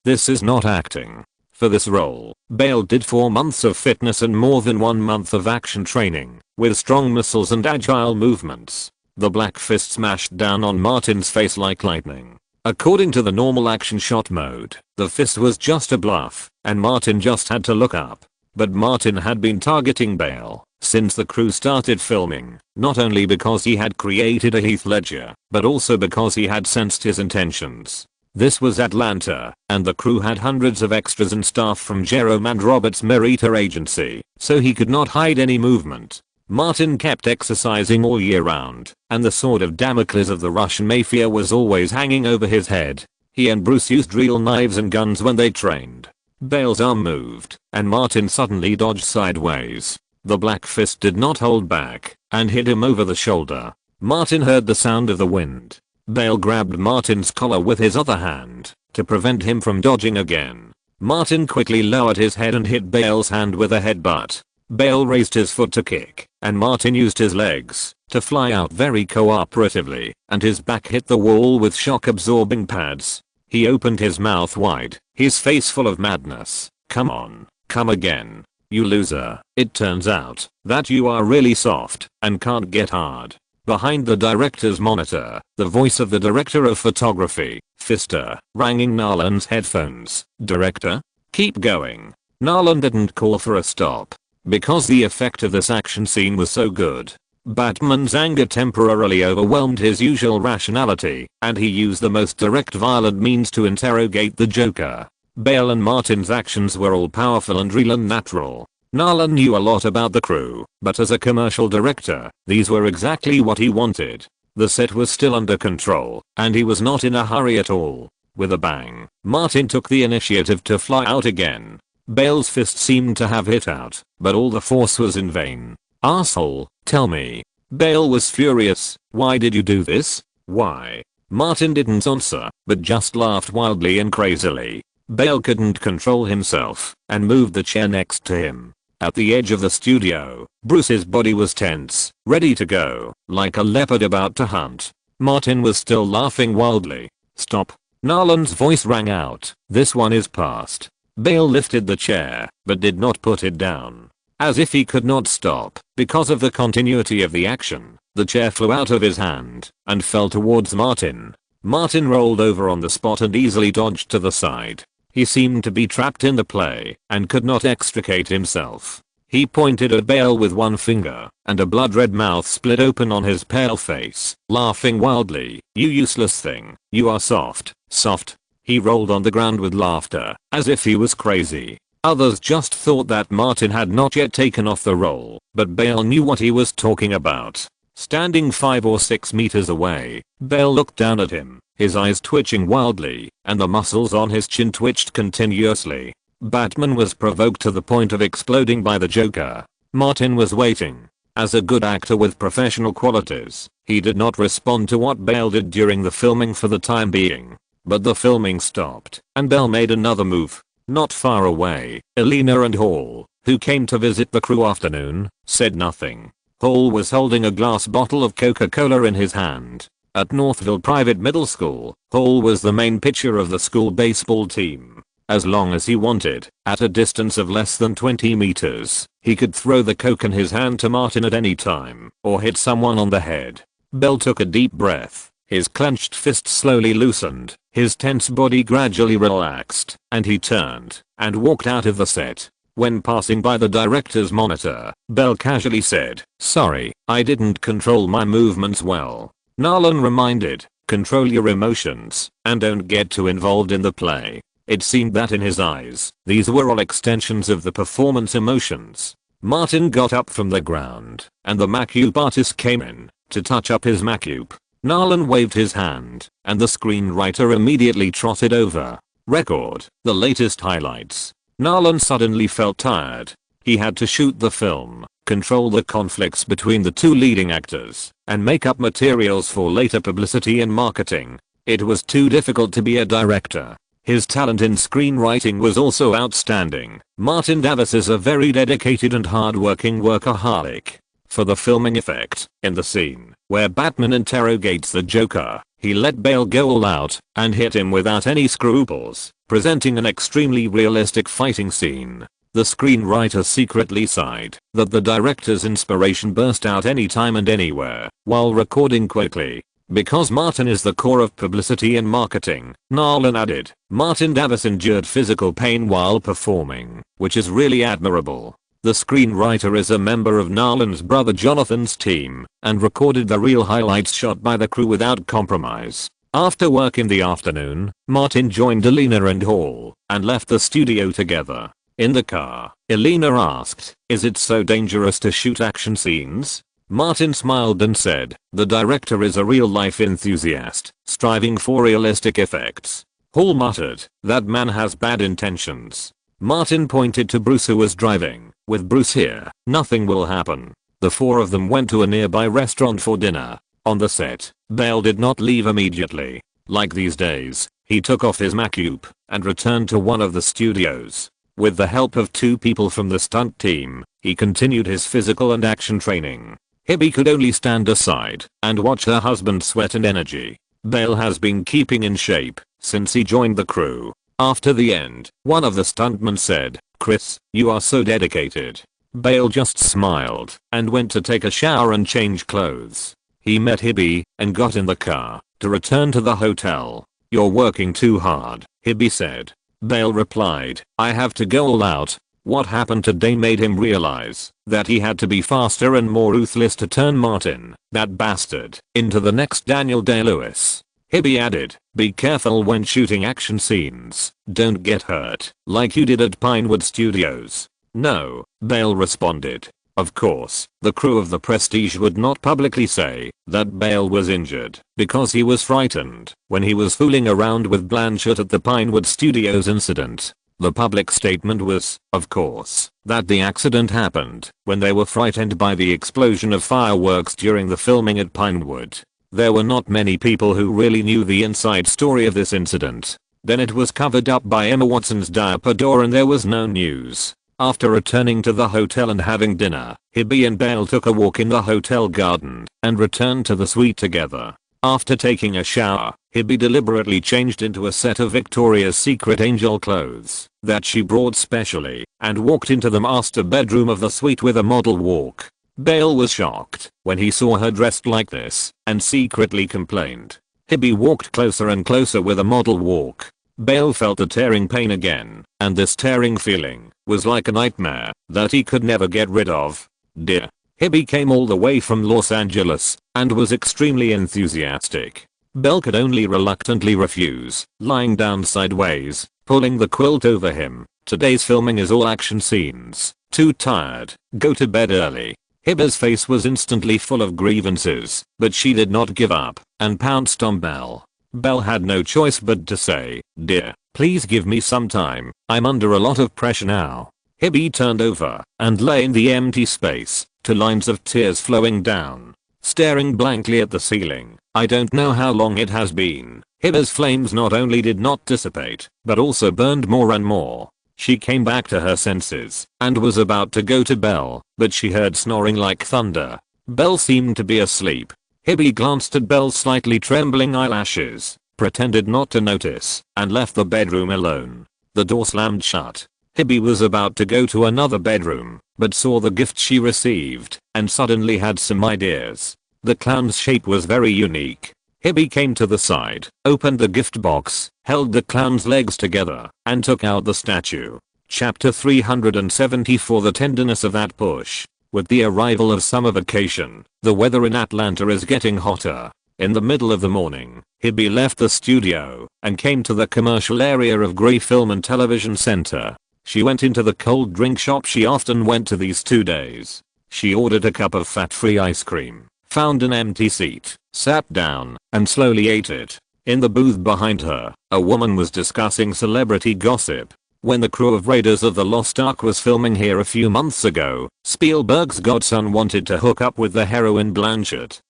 A: this is not acting. For this role, Bale did 4 months of fitness and more than 1 month of action training, with strong muscles and agile movements. The black fist smashed down on Martin's face like lightning. According to the normal action shot mode, the fist was just a bluff, and Martin just had to look up. But Martin had been targeting Bale since the crew started filming, not only because he had created a Heath Ledger, but also because he had sensed his intentions. This was Atlanta, and the crew had hundreds of extras and staff from Jerome and Robert's Merita agency, so he could not hide any movement. Martin kept exercising all year round, and the sword of Damocles of the Russian mafia was always hanging over his head. He and Bruce used real knives and guns when they trained. Bale's arm moved, and Martin suddenly dodged sideways. The black fist did not hold back, and hit him over the shoulder. Martin heard the sound of the wind. Bale grabbed Martin's collar with his other hand, to prevent him from dodging again. Martin quickly lowered his head and hit Bale's hand with a headbutt. Bale raised his foot to kick, and Martin used his legs to fly out very cooperatively, and his back hit the wall with shock-absorbing pads. He opened his mouth wide, his face full of madness. "Come on, come again. You loser. It turns out that you are really soft and can't get hard." Behind the director's monitor, the voice of the director of photography, Pfister, rang in Nolan's headphones. "Director? Keep going." Nolan didn't call for a stop, because the effect of this action scene was so good. Batman's anger temporarily overwhelmed his usual rationality, and he used the most direct violent means to interrogate the Joker. Bale and Martin's actions were all powerful and real and natural. Nolan knew a lot about the crew, but as a commercial director, these were exactly what he wanted. The set was still under control, and he was not in a hurry at all. With a bang, Martin took the initiative to fly out again. Bale's fist seemed to have hit out, but all the force was in vain. "Asshole, tell me." Bale was furious. "Why did you do this? Why?" Martin didn't answer, but just laughed wildly and crazily. Bale couldn't control himself, and moved the chair next to him. At the edge of the studio, Bruce's body was tense, ready to go, like a leopard about to hunt. Martin was still laughing wildly. "Stop." Nolan's voice rang out. "This one is past." Bale lifted the chair, but did not put it down. As if he could not stop, because of the continuity of the action, the chair flew out of his hand, and fell towards Martin. Martin rolled over on the spot and easily dodged to the side. He seemed to be trapped in the play, and could not extricate himself. He pointed at Bale with one finger, and a blood-red mouth split open on his pale face, laughing wildly. "You useless thing, you are soft, soft." He rolled on the ground with laughter, as if he was crazy. Others just thought that Martin had not yet taken off the roll, but Bale knew what he was talking about. Standing 5 or 6 meters away, Bale looked down at him, his eyes twitching wildly, and the muscles on his chin twitched continuously. Batman was provoked to the point of exploding by the Joker. Martin was waiting. As a good actor with professional qualities, he did not respond to what Bale did during the filming for the time being. But the filming stopped, and Bale made another move. Not far away, Elena and Hall, who came to visit the crew afternoon, said nothing. Hall was holding a glass bottle of Coca-Cola in his hand. At Northville Private Middle School, Hall was the main pitcher of the school baseball team. As long as he wanted, at a distance of less than 20 meters, he could throw the Coke in his hand to Martin at any time, or hit someone on the head. Bell took a deep breath. His clenched fist slowly loosened, his tense body gradually relaxed, and he turned and walked out of the set. When passing by the director's monitor, Bell casually said, "Sorry, I didn't control my movements well." Nolan reminded, "Control your emotions, and don't get too involved in the play." It seemed that in his eyes, these were all extensions of the performance emotions. Martin got up from the ground, and the makeup artist came in to touch up his makeup. Nolan waved his hand, and the screenwriter immediately trotted over. Record, the latest highlights. Nolan suddenly felt tired. He had to shoot the film, control the conflicts between the two leading actors, and make up materials for later publicity and marketing. It was too difficult to be a director. His talent in screenwriting was also outstanding. Martin Davis is a very dedicated and hard-working workaholic. For the filming effect, in the scene where Batman interrogates the Joker, he let Bale go all out and hit him without any scruples, presenting an extremely realistic fighting scene. The screenwriter secretly sighed that the director's inspiration burst out anytime and anywhere while recording quickly. Because Martin is the core of publicity and marketing, Nolan added, Martin Davis endured physical pain while performing, which is really admirable. The screenwriter is a member of Nolan's brother Jonathan's team and recorded the real highlights shot by the crew without compromise. After work in the afternoon, Martin joined Elena and Hall and left the studio together. In the car, Elena asked, "Is it so dangerous to shoot action scenes?" Martin smiled and said, "The director is a real-life enthusiast, striving for realistic effects." Hall muttered, "That man has bad intentions." Martin pointed to Bruce, who was driving. "With Bruce here, nothing will happen." The four of them went to a nearby restaurant for dinner. On the set, Bale did not leave immediately. Like these days, he took off his macape and returned to one of the studios. With the help of 2 people from the stunt team, he continued his physical and action training. Hibby could only stand aside and watch her husband sweat and energy. Bale has been keeping in shape since he joined the crew. After the end, one of the stuntmen said, "Chris, you are so dedicated." Bale just smiled and went to take a shower and change clothes. He met Hibby and got in the car to return to the hotel. "You're working too hard," Hibby said. Bale replied, "I have to go all out." What happened today made him realize that he had to be faster and more ruthless to turn Martin, that bastard, into the next Daniel Day-Lewis. Hibby added, "Be careful when shooting action scenes. Don't get hurt, like you did at Pinewood Studios." "No," Bale responded. Of course, the crew of the Prestige would not publicly say that Bale was injured because he was frightened when he was fooling around with Blanchett at the Pinewood Studios incident. The public statement was, of course, that the accident happened when they were frightened by the explosion of fireworks during the filming at Pinewood. There were not many people who really knew the inside story of this incident. Then it was covered up by Emma Watson's diaper door and there was no news. After returning to the hotel and having dinner, Hibby and Bale took a walk in the hotel garden and returned to the suite together. After taking a shower, Hibby deliberately changed into a set of Victoria's Secret angel clothes that she brought specially and walked into the master bedroom of the suite with a model walk. Bale was shocked when he saw her dressed like this and secretly complained. Hibby walked closer and closer with a model walk. Bale felt a tearing pain again, and this tearing feeling was like a nightmare that he could never get rid of. "Dear." Hibby came all the way from Los Angeles and was extremely enthusiastic. Bale could only reluctantly refuse, lying down sideways, pulling the quilt over him. "Today's filming is all action scenes. Too tired. Go to bed early." Hibby's face was instantly full of grievances, but she did not give up and pounced on Bale. Belle had no choice but to say, "Dear, please give me some time. I'm under a lot of pressure now." Hibby turned over and lay in the empty space, 2 lines of tears flowing down, staring blankly at the ceiling. I don't know how long it has been. Hibby's flames not only did not dissipate, but also burned more and more. She came back to her senses and was about to go to Belle, but she heard snoring like thunder. Belle seemed to be asleep. Hibby glanced at Belle's slightly trembling eyelashes, pretended not to notice, and left the bedroom alone. The door slammed shut. Hibby was about to go to another bedroom, but saw the gift she received, and suddenly had some ideas. The clown's shape was very unique. Hibby came to the side, opened the gift box, held the clown's legs together, and took out the statue. Chapter 374. The tenderness of that push. With the arrival of summer vacation, the weather in Atlanta is getting hotter. In the middle of the morning, Hibby left the studio and came to the commercial area of Gray Film and Television Center. She went into the cold drink shop she often went to these 2 days. She ordered a cup of fat-free ice cream, found an empty seat, sat down, and slowly ate it. In the booth behind her, a woman was discussing celebrity gossip. When the crew of Raiders of the Lost Ark was filming here a few months ago, Spielberg's godson wanted to hook up with the heroine Blanchett.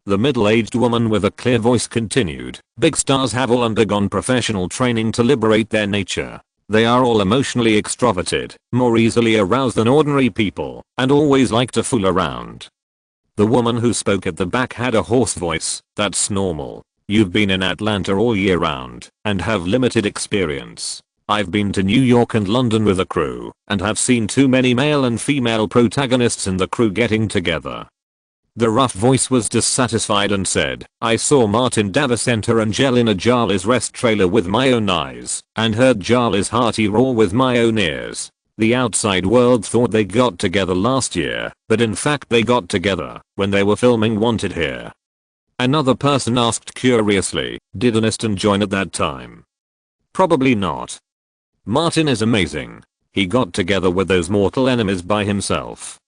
A: The middle-aged woman with a clear voice continued, "Big stars have all undergone professional training to liberate their nature. They are all emotionally extroverted, more easily aroused than ordinary people, and always like to fool around." The woman who spoke at the back had a hoarse voice. "That's normal. You've been in Atlanta all year round and have limited experience. I've been to New York and London with a crew and have seen too many male and female protagonists in the crew getting together." The rough voice was dissatisfied and said, I saw Martin Davis enter Angelina Jolie's rest trailer with my own eyes, and heard Jolie's hearty roar with my own ears. The outside world thought they got together last year, but in fact they got together when they were filming Wanted here. Another person asked curiously, did Aniston join at that time? Probably not. Martin is amazing. He got together with those mortal enemies by himself.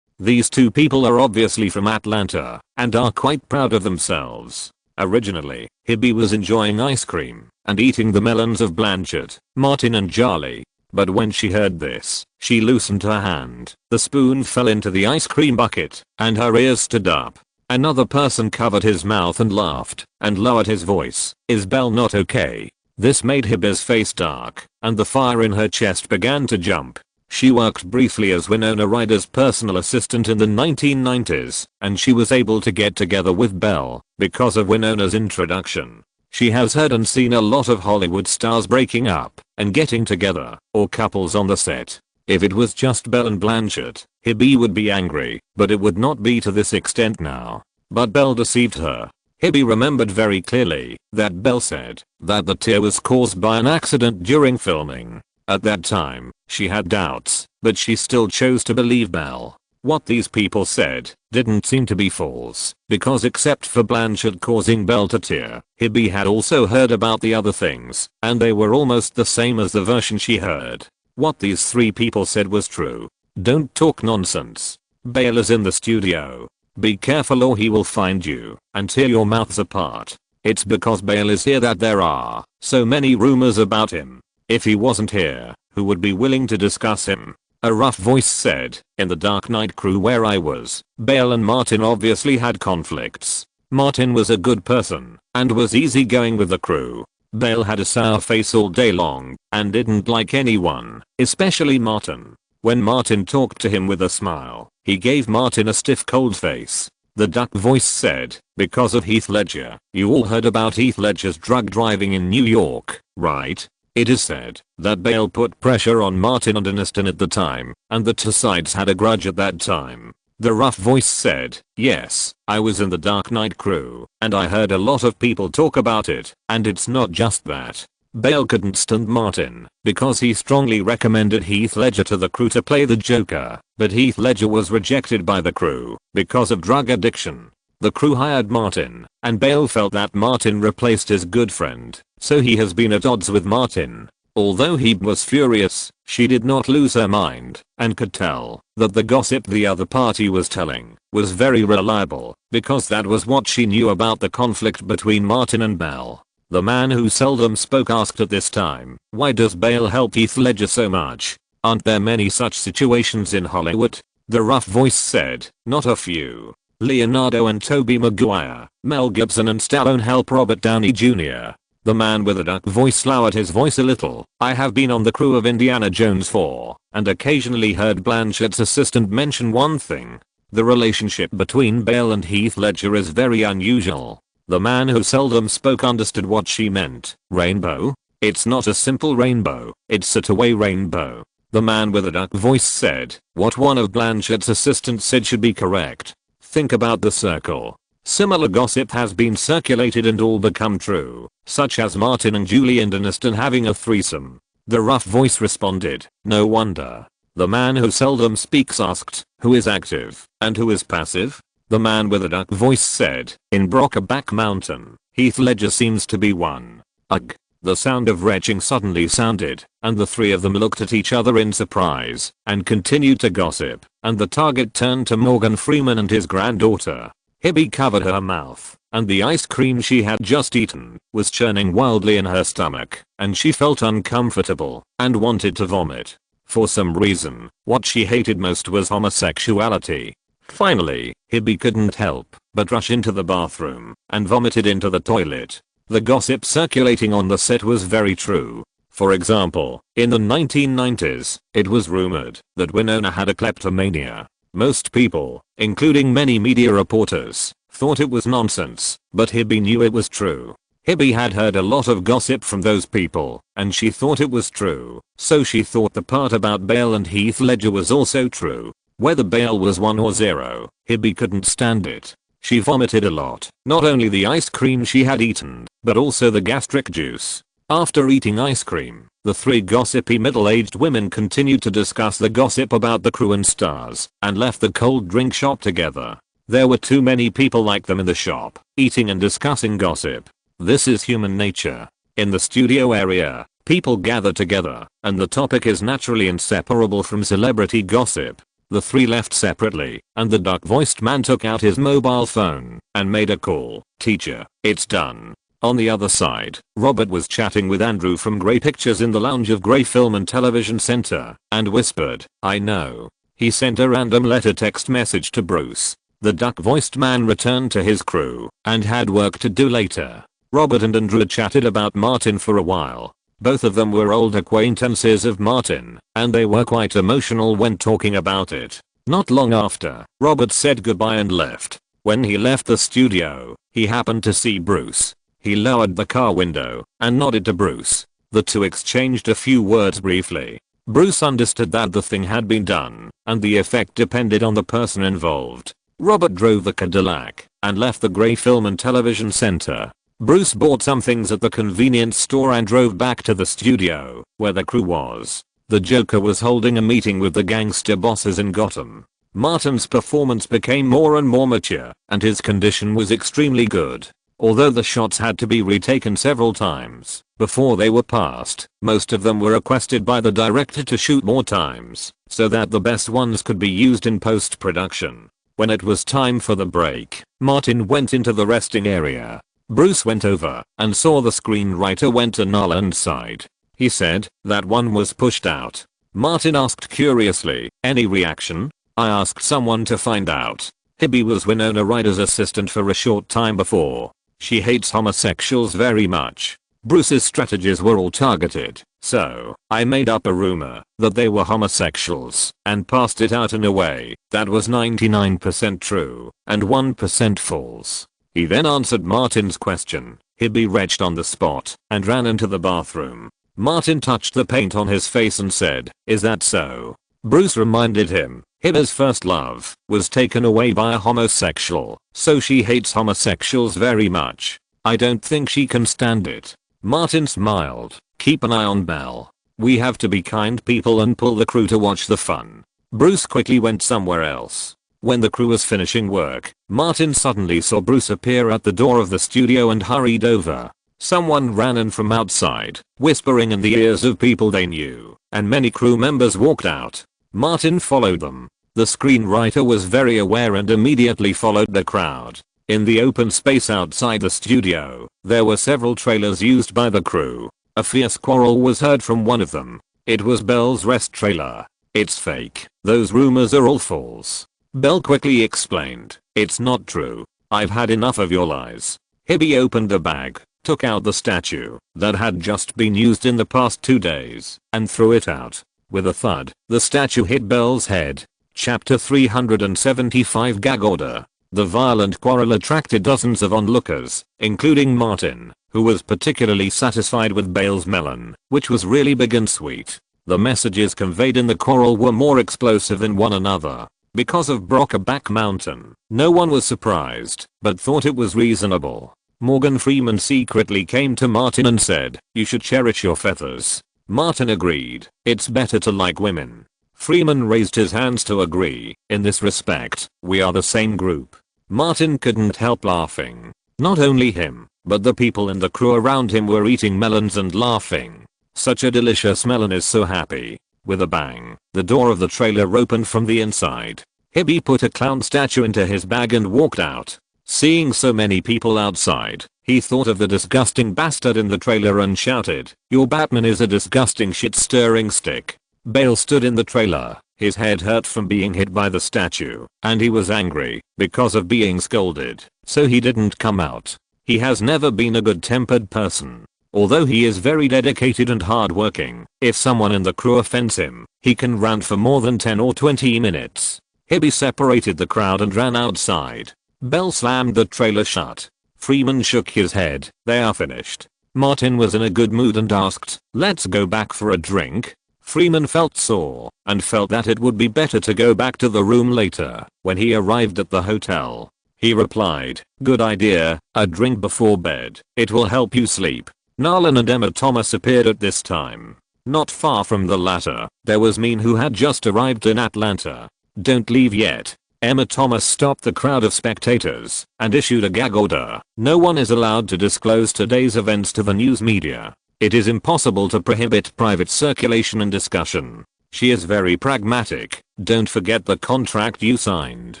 A: These two people are obviously from Atlanta and are quite proud of themselves. Originally, Hibby was enjoying ice cream and eating the melons of Blanchett, Martin and Jolie. But when she heard this, she loosened her hand, the spoon fell into the ice cream bucket, and her ears stood up. Another person covered his mouth and laughed and lowered his voice. Is Belle not okay? This made Hibby's face dark, and the fire in her chest began to jump. She worked briefly as Winona Ryder's personal assistant in the 1990s, and she was able to get together with Belle because of Winona's introduction. She has heard and seen a lot of Hollywood stars breaking up and getting together, or couples on the set. If it was just Belle and Blanchett, Hibby would be angry, but it would not be to this extent now. But Belle deceived her. Hibby remembered very clearly that Belle said that the tear was caused by an accident during filming. At that time, she had doubts, but she still chose to believe Belle. What these people said didn't seem to be false, because except for Blanchett causing Belle to tear, Hibby had also heard about the other things, and they were almost the same as the version she heard. What these three people said was true. Don't talk nonsense. Bale is in the studio. Be careful or he will find you and tear your mouths apart. It's because Bale is here that there are so many rumors about him. If he wasn't here, who would be willing to discuss him? A rough voice said, in the Dark Knight crew where I was, Bale and Martin obviously had conflicts. Martin was a good person and was easygoing with the crew. Bale had a sour face all day long and didn't like anyone, especially Martin. When Martin talked to him with a smile, he gave Martin a stiff cold face. The duck voice said, because of Heath Ledger. You all heard about Heath Ledger's drug driving in New York, right? It is said that Bale put pressure on Martin and Aniston at the time, and the two sides had a grudge at that time. The rough voice said, yes, I was in the Dark Knight crew, and I heard a lot of people talk about it, and it's not just that. Bale couldn't stand Martin because he strongly recommended Heath Ledger to the crew to play the Joker, but Heath Ledger was rejected by the crew because of drug addiction. The crew hired Martin, and Bale felt that Martin replaced his good friend, so he has been at odds with Martin. Although he was furious, she did not lose her mind and could tell that the gossip the other party was telling was very reliable because that was what she knew about the conflict between Martin and Bale. The man who seldom spoke asked at this time, why does Bale help Heath Ledger so much? Aren't there many such situations in Hollywood? The rough voice said, not a few. Leonardo and Tobey Maguire, Mel Gibson and Stallone help Robert Downey Jr. The man with a duck voice lowered his voice a little. I have been on the crew of Indiana Jones 4 and occasionally heard Blanchett's assistant mention one thing. The relationship between Bale and Heath Ledger is very unusual. The man who seldom spoke understood what she meant. Rainbow? It's not a simple rainbow, it's a two-way rainbow. The man with a duck voice said, what one of Blanchett's assistants said should be correct. Think about the circle. Similar gossip has been circulated and all become true, such as Martin and Julie and Aniston having a threesome. The rough voice responded, no wonder. The man who seldom speaks asked, who is active and who is passive? The man with a duck voice said, in Brokeback Mountain, Heath Ledger seems to be one. Ugh. The sound of retching suddenly sounded, and the three of them looked at each other in surprise, and continued to gossip, and the target turned to Morgan Freeman and his granddaughter. Hibby covered her mouth, and the ice cream she had just eaten was churning wildly in her stomach, and she felt uncomfortable, and wanted to vomit. For some reason, what she hated most was homosexuality. Finally, Hibby couldn't help but rush into the bathroom, and vomited into the toilet. The gossip circulating on the set was very true. For example, in the 1990s, it was rumored that Winona had a kleptomania. Most people, including many media reporters, thought it was nonsense, but Hibby knew it was true. Hibby had heard a lot of gossip from those people, and she thought it was true, so she thought the part about Bale and Heath Ledger was also true. Whether Bale was 1 or 0, Hibby couldn't stand it. She vomited a lot, not only the ice cream she had eaten, but also the gastric juice. After eating ice cream, the 3 gossipy middle-aged women continued to discuss the gossip about the crew and stars, and left the cold drink shop together. There were too many people like them in the shop, eating and discussing gossip. This is human nature. In the studio area, people gather together, and the topic is naturally inseparable from celebrity gossip. The 3 left separately, and the duck-voiced man took out his mobile phone and made a call. "Teacher, it's done." On the other side, Robert was chatting with Andrew from Grey Pictures in the lounge of Grey Film and Television Center, and whispered, "I know." He sent a random letter text message to Bruce. The duck-voiced man returned to his crew, and had work to do later. Robert and Andrew chatted about Martin for a while. Both of them were old acquaintances of Martin, and they were quite emotional when talking about it. Not long after, Robert said goodbye and left. When he left the studio, he happened to see Bruce. He lowered the car window and nodded to Bruce. The two exchanged a few words briefly. Bruce understood that the thing had been done, and the effect depended on the person involved. Robert drove the Cadillac and left the Grey Film and Television Center. Bruce bought some things at the convenience store and drove back to the studio, where the crew was. The Joker was holding a meeting with the gangster bosses in Gotham. Martin's performance became more and more mature, and his condition was extremely good. Although the shots had to be retaken several times before they were passed, most of them were requested by the director to shoot more times, so that the best ones could be used in post-production. When it was time for the break, Martin went into the resting area. Bruce went over and saw the screenwriter went to Nolan's side. He said that one was pushed out. Martin asked curiously, "Any reaction?" "I asked someone to find out." Hibby was Winona Ryder's assistant for a short time before. She hates homosexuals very much. Bruce's strategies were all targeted, so I made up a rumor that they were homosexuals and passed it out in a way that was 99% true and 1% false. He then answered Martin's question. Hibby retched on the spot and ran into the bathroom. Martin touched the paint on his face and said, "Is that so?" Bruce reminded him Hibby's first love was taken away by a homosexual, so she hates homosexuals very much. "I don't think she can stand it." Martin smiled. "Keep an eye on Belle. We have to be kind people and pull the crew to watch the fun." Bruce quickly went somewhere else. When the crew was finishing work, Martin suddenly saw Bruce appear at the door of the studio and hurried over. Someone ran in from outside, whispering in the ears of people they knew, and many crew members walked out. Martin followed them. The screenwriter was very aware and immediately followed the crowd. In the open space outside the studio, there were several trailers used by the crew. A fierce quarrel was heard from one of them. It was Belle's rest trailer. "It's fake. Those rumors are all false." Belle quickly explained, "It's not true. I've had enough of your lies." Hibby opened the bag, took out the statue that had just been used in the past 2 days, and threw it out. With a thud, the statue hit Belle's head. Chapter 375 Gag Order. The violent quarrel attracted dozens of onlookers, including Martin, who was particularly satisfied with Bale's melon, which was really big and sweet. The messages conveyed in the quarrel were more explosive than one another. Because of Brokeback Mountain, no one was surprised, but thought it was reasonable. Morgan Freeman secretly came to Martin and said, "You should cherish your feathers." Martin agreed, "It's better to like women." Freeman raised his hands to agree. "In this respect, we are the same group." Martin couldn't help laughing. Not only him, but the people in the crew around him were eating melons and laughing. Such a delicious melon is so happy. With a bang, the door of the trailer opened from the inside. Hibby put a clown statue into his bag and walked out. Seeing so many people outside, he thought of the disgusting bastard in the trailer and shouted, "Your Batman is a disgusting shit-stirring stick." Bale stood in the trailer. His head hurt from being hit by the statue, and he was angry because of being scolded, so he didn't come out. He has never been a good-tempered person. Although he is very dedicated and hardworking, if someone in the crew offends him, he can rant for more than 10 or 20 minutes. Hibby separated the crowd and ran outside. Belle slammed the trailer shut. Freeman shook his head. "They are finished." Martin was in a good mood and asked, "Let's go back for a drink?" Freeman felt sore and felt that it would be better to go back to the room later. When he arrived at the hotel, he replied, "Good idea, a drink before bed. It will help you sleep." Nolan and Emma Thomas appeared at this time. Not far from the latter, there was Mean, who had just arrived in Atlanta. "Don't leave yet." Emma Thomas stopped the crowd of spectators and issued a gag order. No one is allowed to disclose today's events to the news media. It is impossible to prohibit private circulation and discussion. She is very pragmatic. Don't forget the contract you signed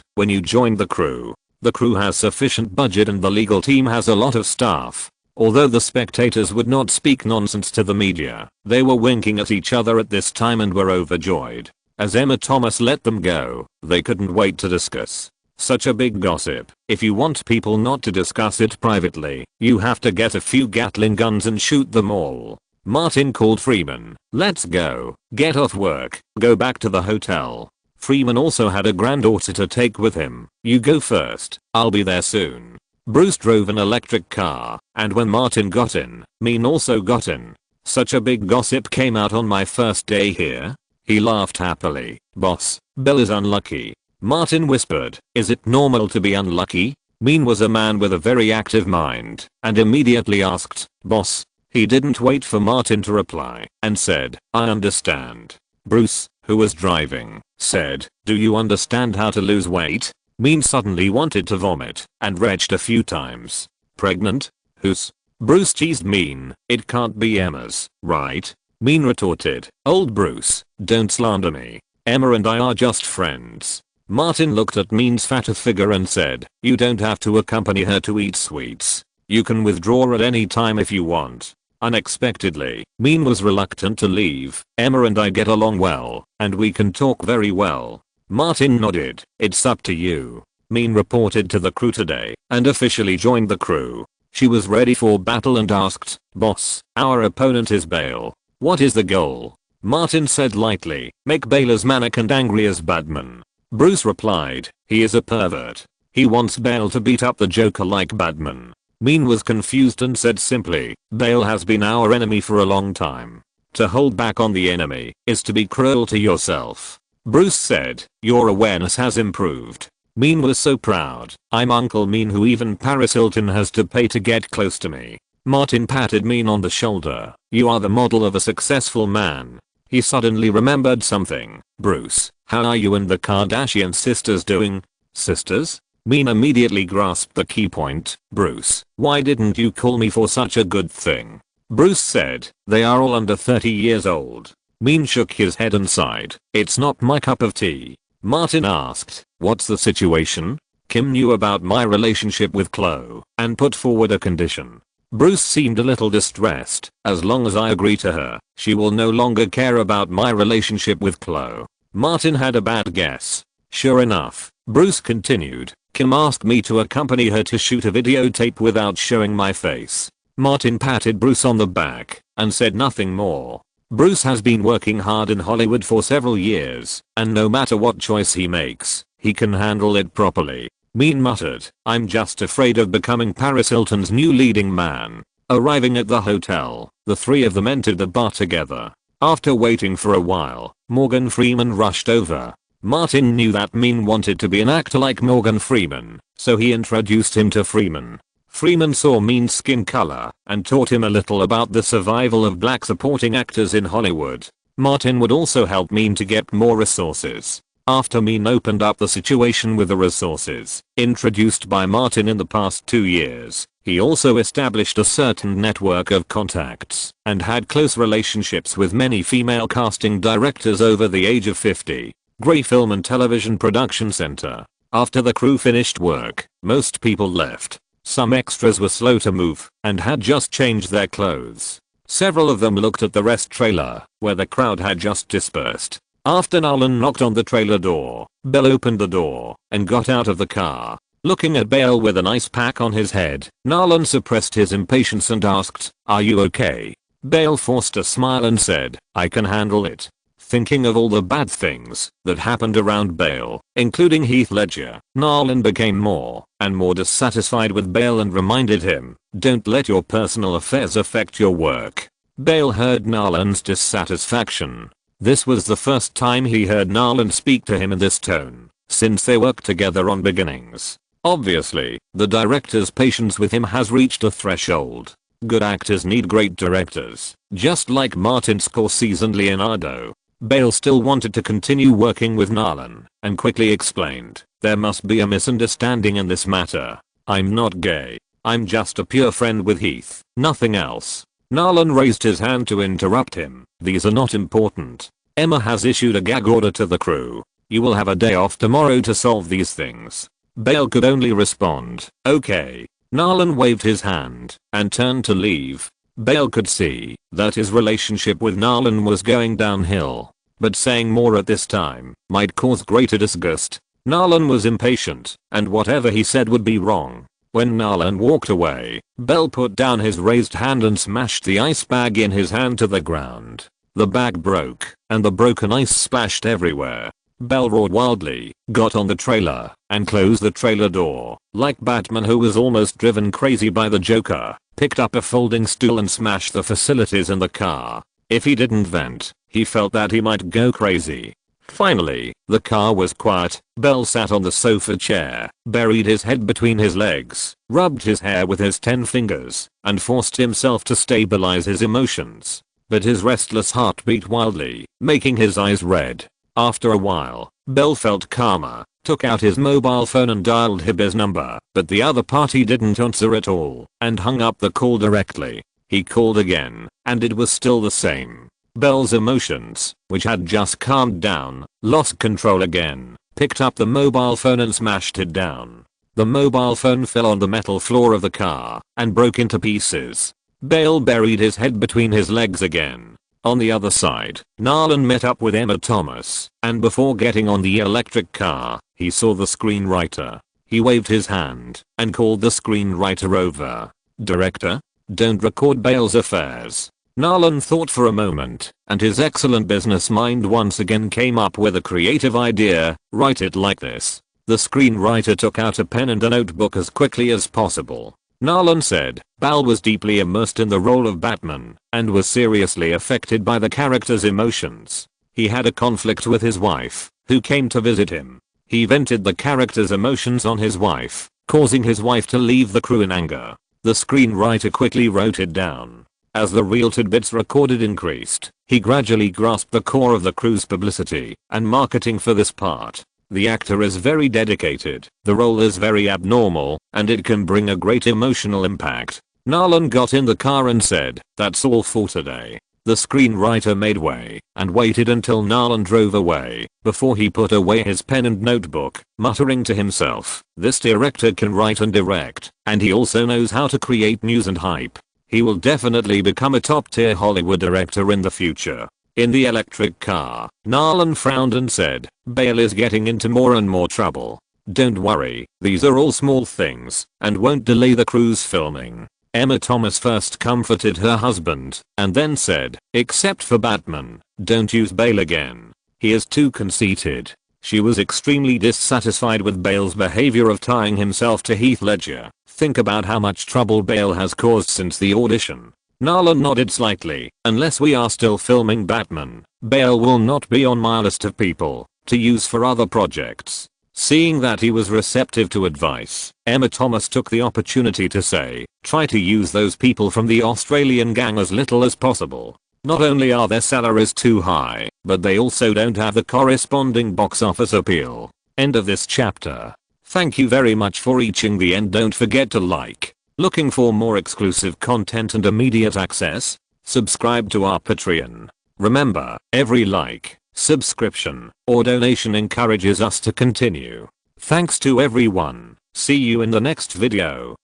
A: when you joined the crew. The crew has sufficient budget and the legal team has a lot of staff. Although the spectators would not speak nonsense to the media, they were winking at each other at this time and were overjoyed. As Emma Thomas let them go, they couldn't wait to discuss such a big gossip. If you want people not to discuss it privately, you have to get a few Gatling guns and shoot them all. Martin called Freeman. "Let's go. Get off work. Go back to the hotel." Freeman also had a granddaughter to take with him. "You go first. I'll be there soon." Bruce drove an electric car, and when Martin got in, Mean also got in. "Such a big gossip came out on my first day here?" He laughed happily. "Boss, Bill is unlucky." Martin whispered, "Is it normal to be unlucky?" Mean was a man with a very active mind and immediately asked, "Boss?" He didn't wait for Martin to reply and said, "I understand." Bruce, who was driving, said, "Do you understand how to lose weight?" Mean suddenly wanted to vomit and retched a few times. "Pregnant? Who's?" Bruce teased Mean. "It can't be Emma's, right?" Mean retorted, "Old Bruce, don't slander me. Emma and I are just friends." Martin looked at Mean's fat figure and said, "You don't have to accompany her to eat sweets. You can withdraw at any time if you want." Unexpectedly, Mean was reluctant to leave. "Emma and I get along well, and we can talk very well." Martin nodded. "It's up to you." Mean reported to the crew today and officially joined the crew. She was ready for battle and asked, "Boss, our opponent is Bale. What is the goal?" Martin said lightly, "Make Bale as manic and angry as Batman." Bruce replied, "He is a pervert. He wants Bale to beat up the Joker like Batman." Mean was confused and said simply, "Bale has been our enemy for a long time. To hold back on the enemy is to be cruel to yourself." Bruce said, "Your awareness has improved." Mean was so proud. "I'm Uncle Mean, who even Paris Hilton has to pay to get close to me." Martin patted Mean on the shoulder. "You are the model of a successful man." He suddenly remembered something. "Bruce, how are you and the Kardashian sisters doing?" "Sisters?" Mean immediately grasped the key point. "Bruce, why didn't you call me for such a good thing?" Bruce said, "They are all under 30 years old." Mean shook his head and sighed. "It's not my cup of tea." Martin asked, "What's the situation?" "Kim knew about my relationship with Chloe and put forward a condition." Bruce seemed a little distressed. "As long as I agree to her, she will no longer care about my relationship with Chloe." Martin had a bad guess. Sure enough, Bruce continued, "Kim asked me to accompany her to shoot a videotape without showing my face." Martin patted Bruce on the back and said nothing more. Bruce has been working hard in Hollywood for several years, and no matter what choice he makes, he can handle it properly. Mean muttered, "I'm just afraid of becoming Paris Hilton's new leading man." Arriving at the hotel, the three of them entered the bar together. After waiting for a while, Morgan Freeman rushed over. Martin knew that Mean wanted to be an actor like Morgan Freeman, so he introduced him to Freeman. Freeman saw Mean's skin color and taught him a little about the survival of black supporting actors in Hollywood. Martin would also help Mean to get more resources. After Mean opened up the situation with the resources introduced by Martin in the past 2 years, he also established a certain network of contacts and had close relationships with many female casting directors over the age of 50. Gray Film and Television Production Center. After the crew finished work, most people left. Some extras were slow to move and had just changed their clothes. Several of them looked at the rest trailer, where the crowd had just dispersed. After Nolan knocked on the trailer door, Bale opened the door and got out of the car. Looking at Bale with an ice pack on his head, Nolan suppressed his impatience and asked, "Are you okay?" Bale forced a smile and said, "I can handle it." Thinking of all the bad things that happened around Bale, including Heath Ledger, Nolan became more and more dissatisfied with Bale and reminded him, "Don't let your personal affairs affect your work." Bale heard Nolan's dissatisfaction. This was the first time he heard Narland speak to him in this tone, since they worked together on Beginnings. Obviously, the director's patience with him has reached a threshold. Good actors need great directors, just like Martin Scorsese and Leonardo. Bale still wanted to continue working with Narland, and quickly explained, "There must be a misunderstanding in this matter. I'm not gay. I'm just a pure friend with Heath, nothing else." Narland raised his hand to interrupt him. "These are not important. Emma has issued a gag order to the crew. You will have a day off tomorrow to solve these things." Bale could only respond, "Okay." Narland waved his hand and turned to leave. Bale could see that his relationship with Narland was going downhill, but saying more at this time might cause greater disgust. Narland was impatient, and whatever he said would be wrong. When Narland walked away, Bale put down his raised hand and smashed the ice bag in his hand to the ground. The bag broke, and the broken ice splashed everywhere. Bale roared wildly, got on the trailer, and closed the trailer door. Like Batman, who was almost driven crazy by the Joker, picked up a folding stool and smashed the facilities in the car. If he didn't vent, he felt that he might go crazy. Finally, the car was quiet. Bale sat on the sofa chair, buried his head between his legs, rubbed his hair with his 10 fingers, and forced himself to stabilize his emotions. But his restless heart beat wildly, making his eyes red. After a while, Bale felt calmer, took out his mobile phone and dialed Hibber's number, but the other party didn't answer at all, and hung up the call directly. He called again, and it was still the same. Bale's emotions, which had just calmed down, lost control again, picked up the mobile phone and smashed it down. The mobile phone fell on the metal floor of the car, and broke into pieces. Bale buried his head between his legs again. On the other side, Narland met up with Emma Thomas, and before getting on the electric car, he saw the screenwriter. He waved his hand, and called the screenwriter over. "Director? Don't record Bale's affairs." Narland thought for a moment, and his excellent business mind once again came up with a creative idea. "Write it like this." The screenwriter took out a pen and a notebook as quickly as possible. Narland said, Bale was deeply immersed in the role of Batman, and was seriously affected by the character's emotions. He had a conflict with his wife, who came to visit him. He vented the character's emotions on his wife, causing his wife to leave the crew in anger. The screenwriter quickly wrote it down. As the real tidbits recorded increased, he gradually grasped the core of the crew's publicity and marketing for this part. The actor is very dedicated, the role is very abnormal, and it can bring a great emotional impact. Narland got in the car and said, "That's all for today." The screenwriter made way and waited until Narland drove away before he put away his pen and notebook, muttering to himself, "This director can write and direct, and he also knows how to create news and hype. He will definitely become a top-tier Hollywood director in the future." In the electric car, Narland frowned and said, "Bale is getting into more and more trouble. Don't worry, these are all small things, and won't delay the crew's filming." Emma Thomas first comforted her husband, and then said, "Except for Batman, don't use Bale again. He is too conceited." She was extremely dissatisfied with Bale's behavior of tying himself to Heath Ledger. "Think about how much trouble Bale has caused since the audition." Narland nodded slightly. "Unless we are still filming Batman, Bale will not be on my list of people to use for other projects." Seeing that he was receptive to advice, Emma Thomas took the opportunity to say, "Try to use those people from the Australian gang as little as possible. Not only are their salaries too high, but they also don't have the corresponding box office appeal." End of this chapter. Thank you very much for reaching the end. Don't forget to like. Looking for more exclusive content and immediate access? Subscribe to our Patreon. Remember, every like, subscription, or donation encourages us to continue. Thanks to everyone. See you in the next video.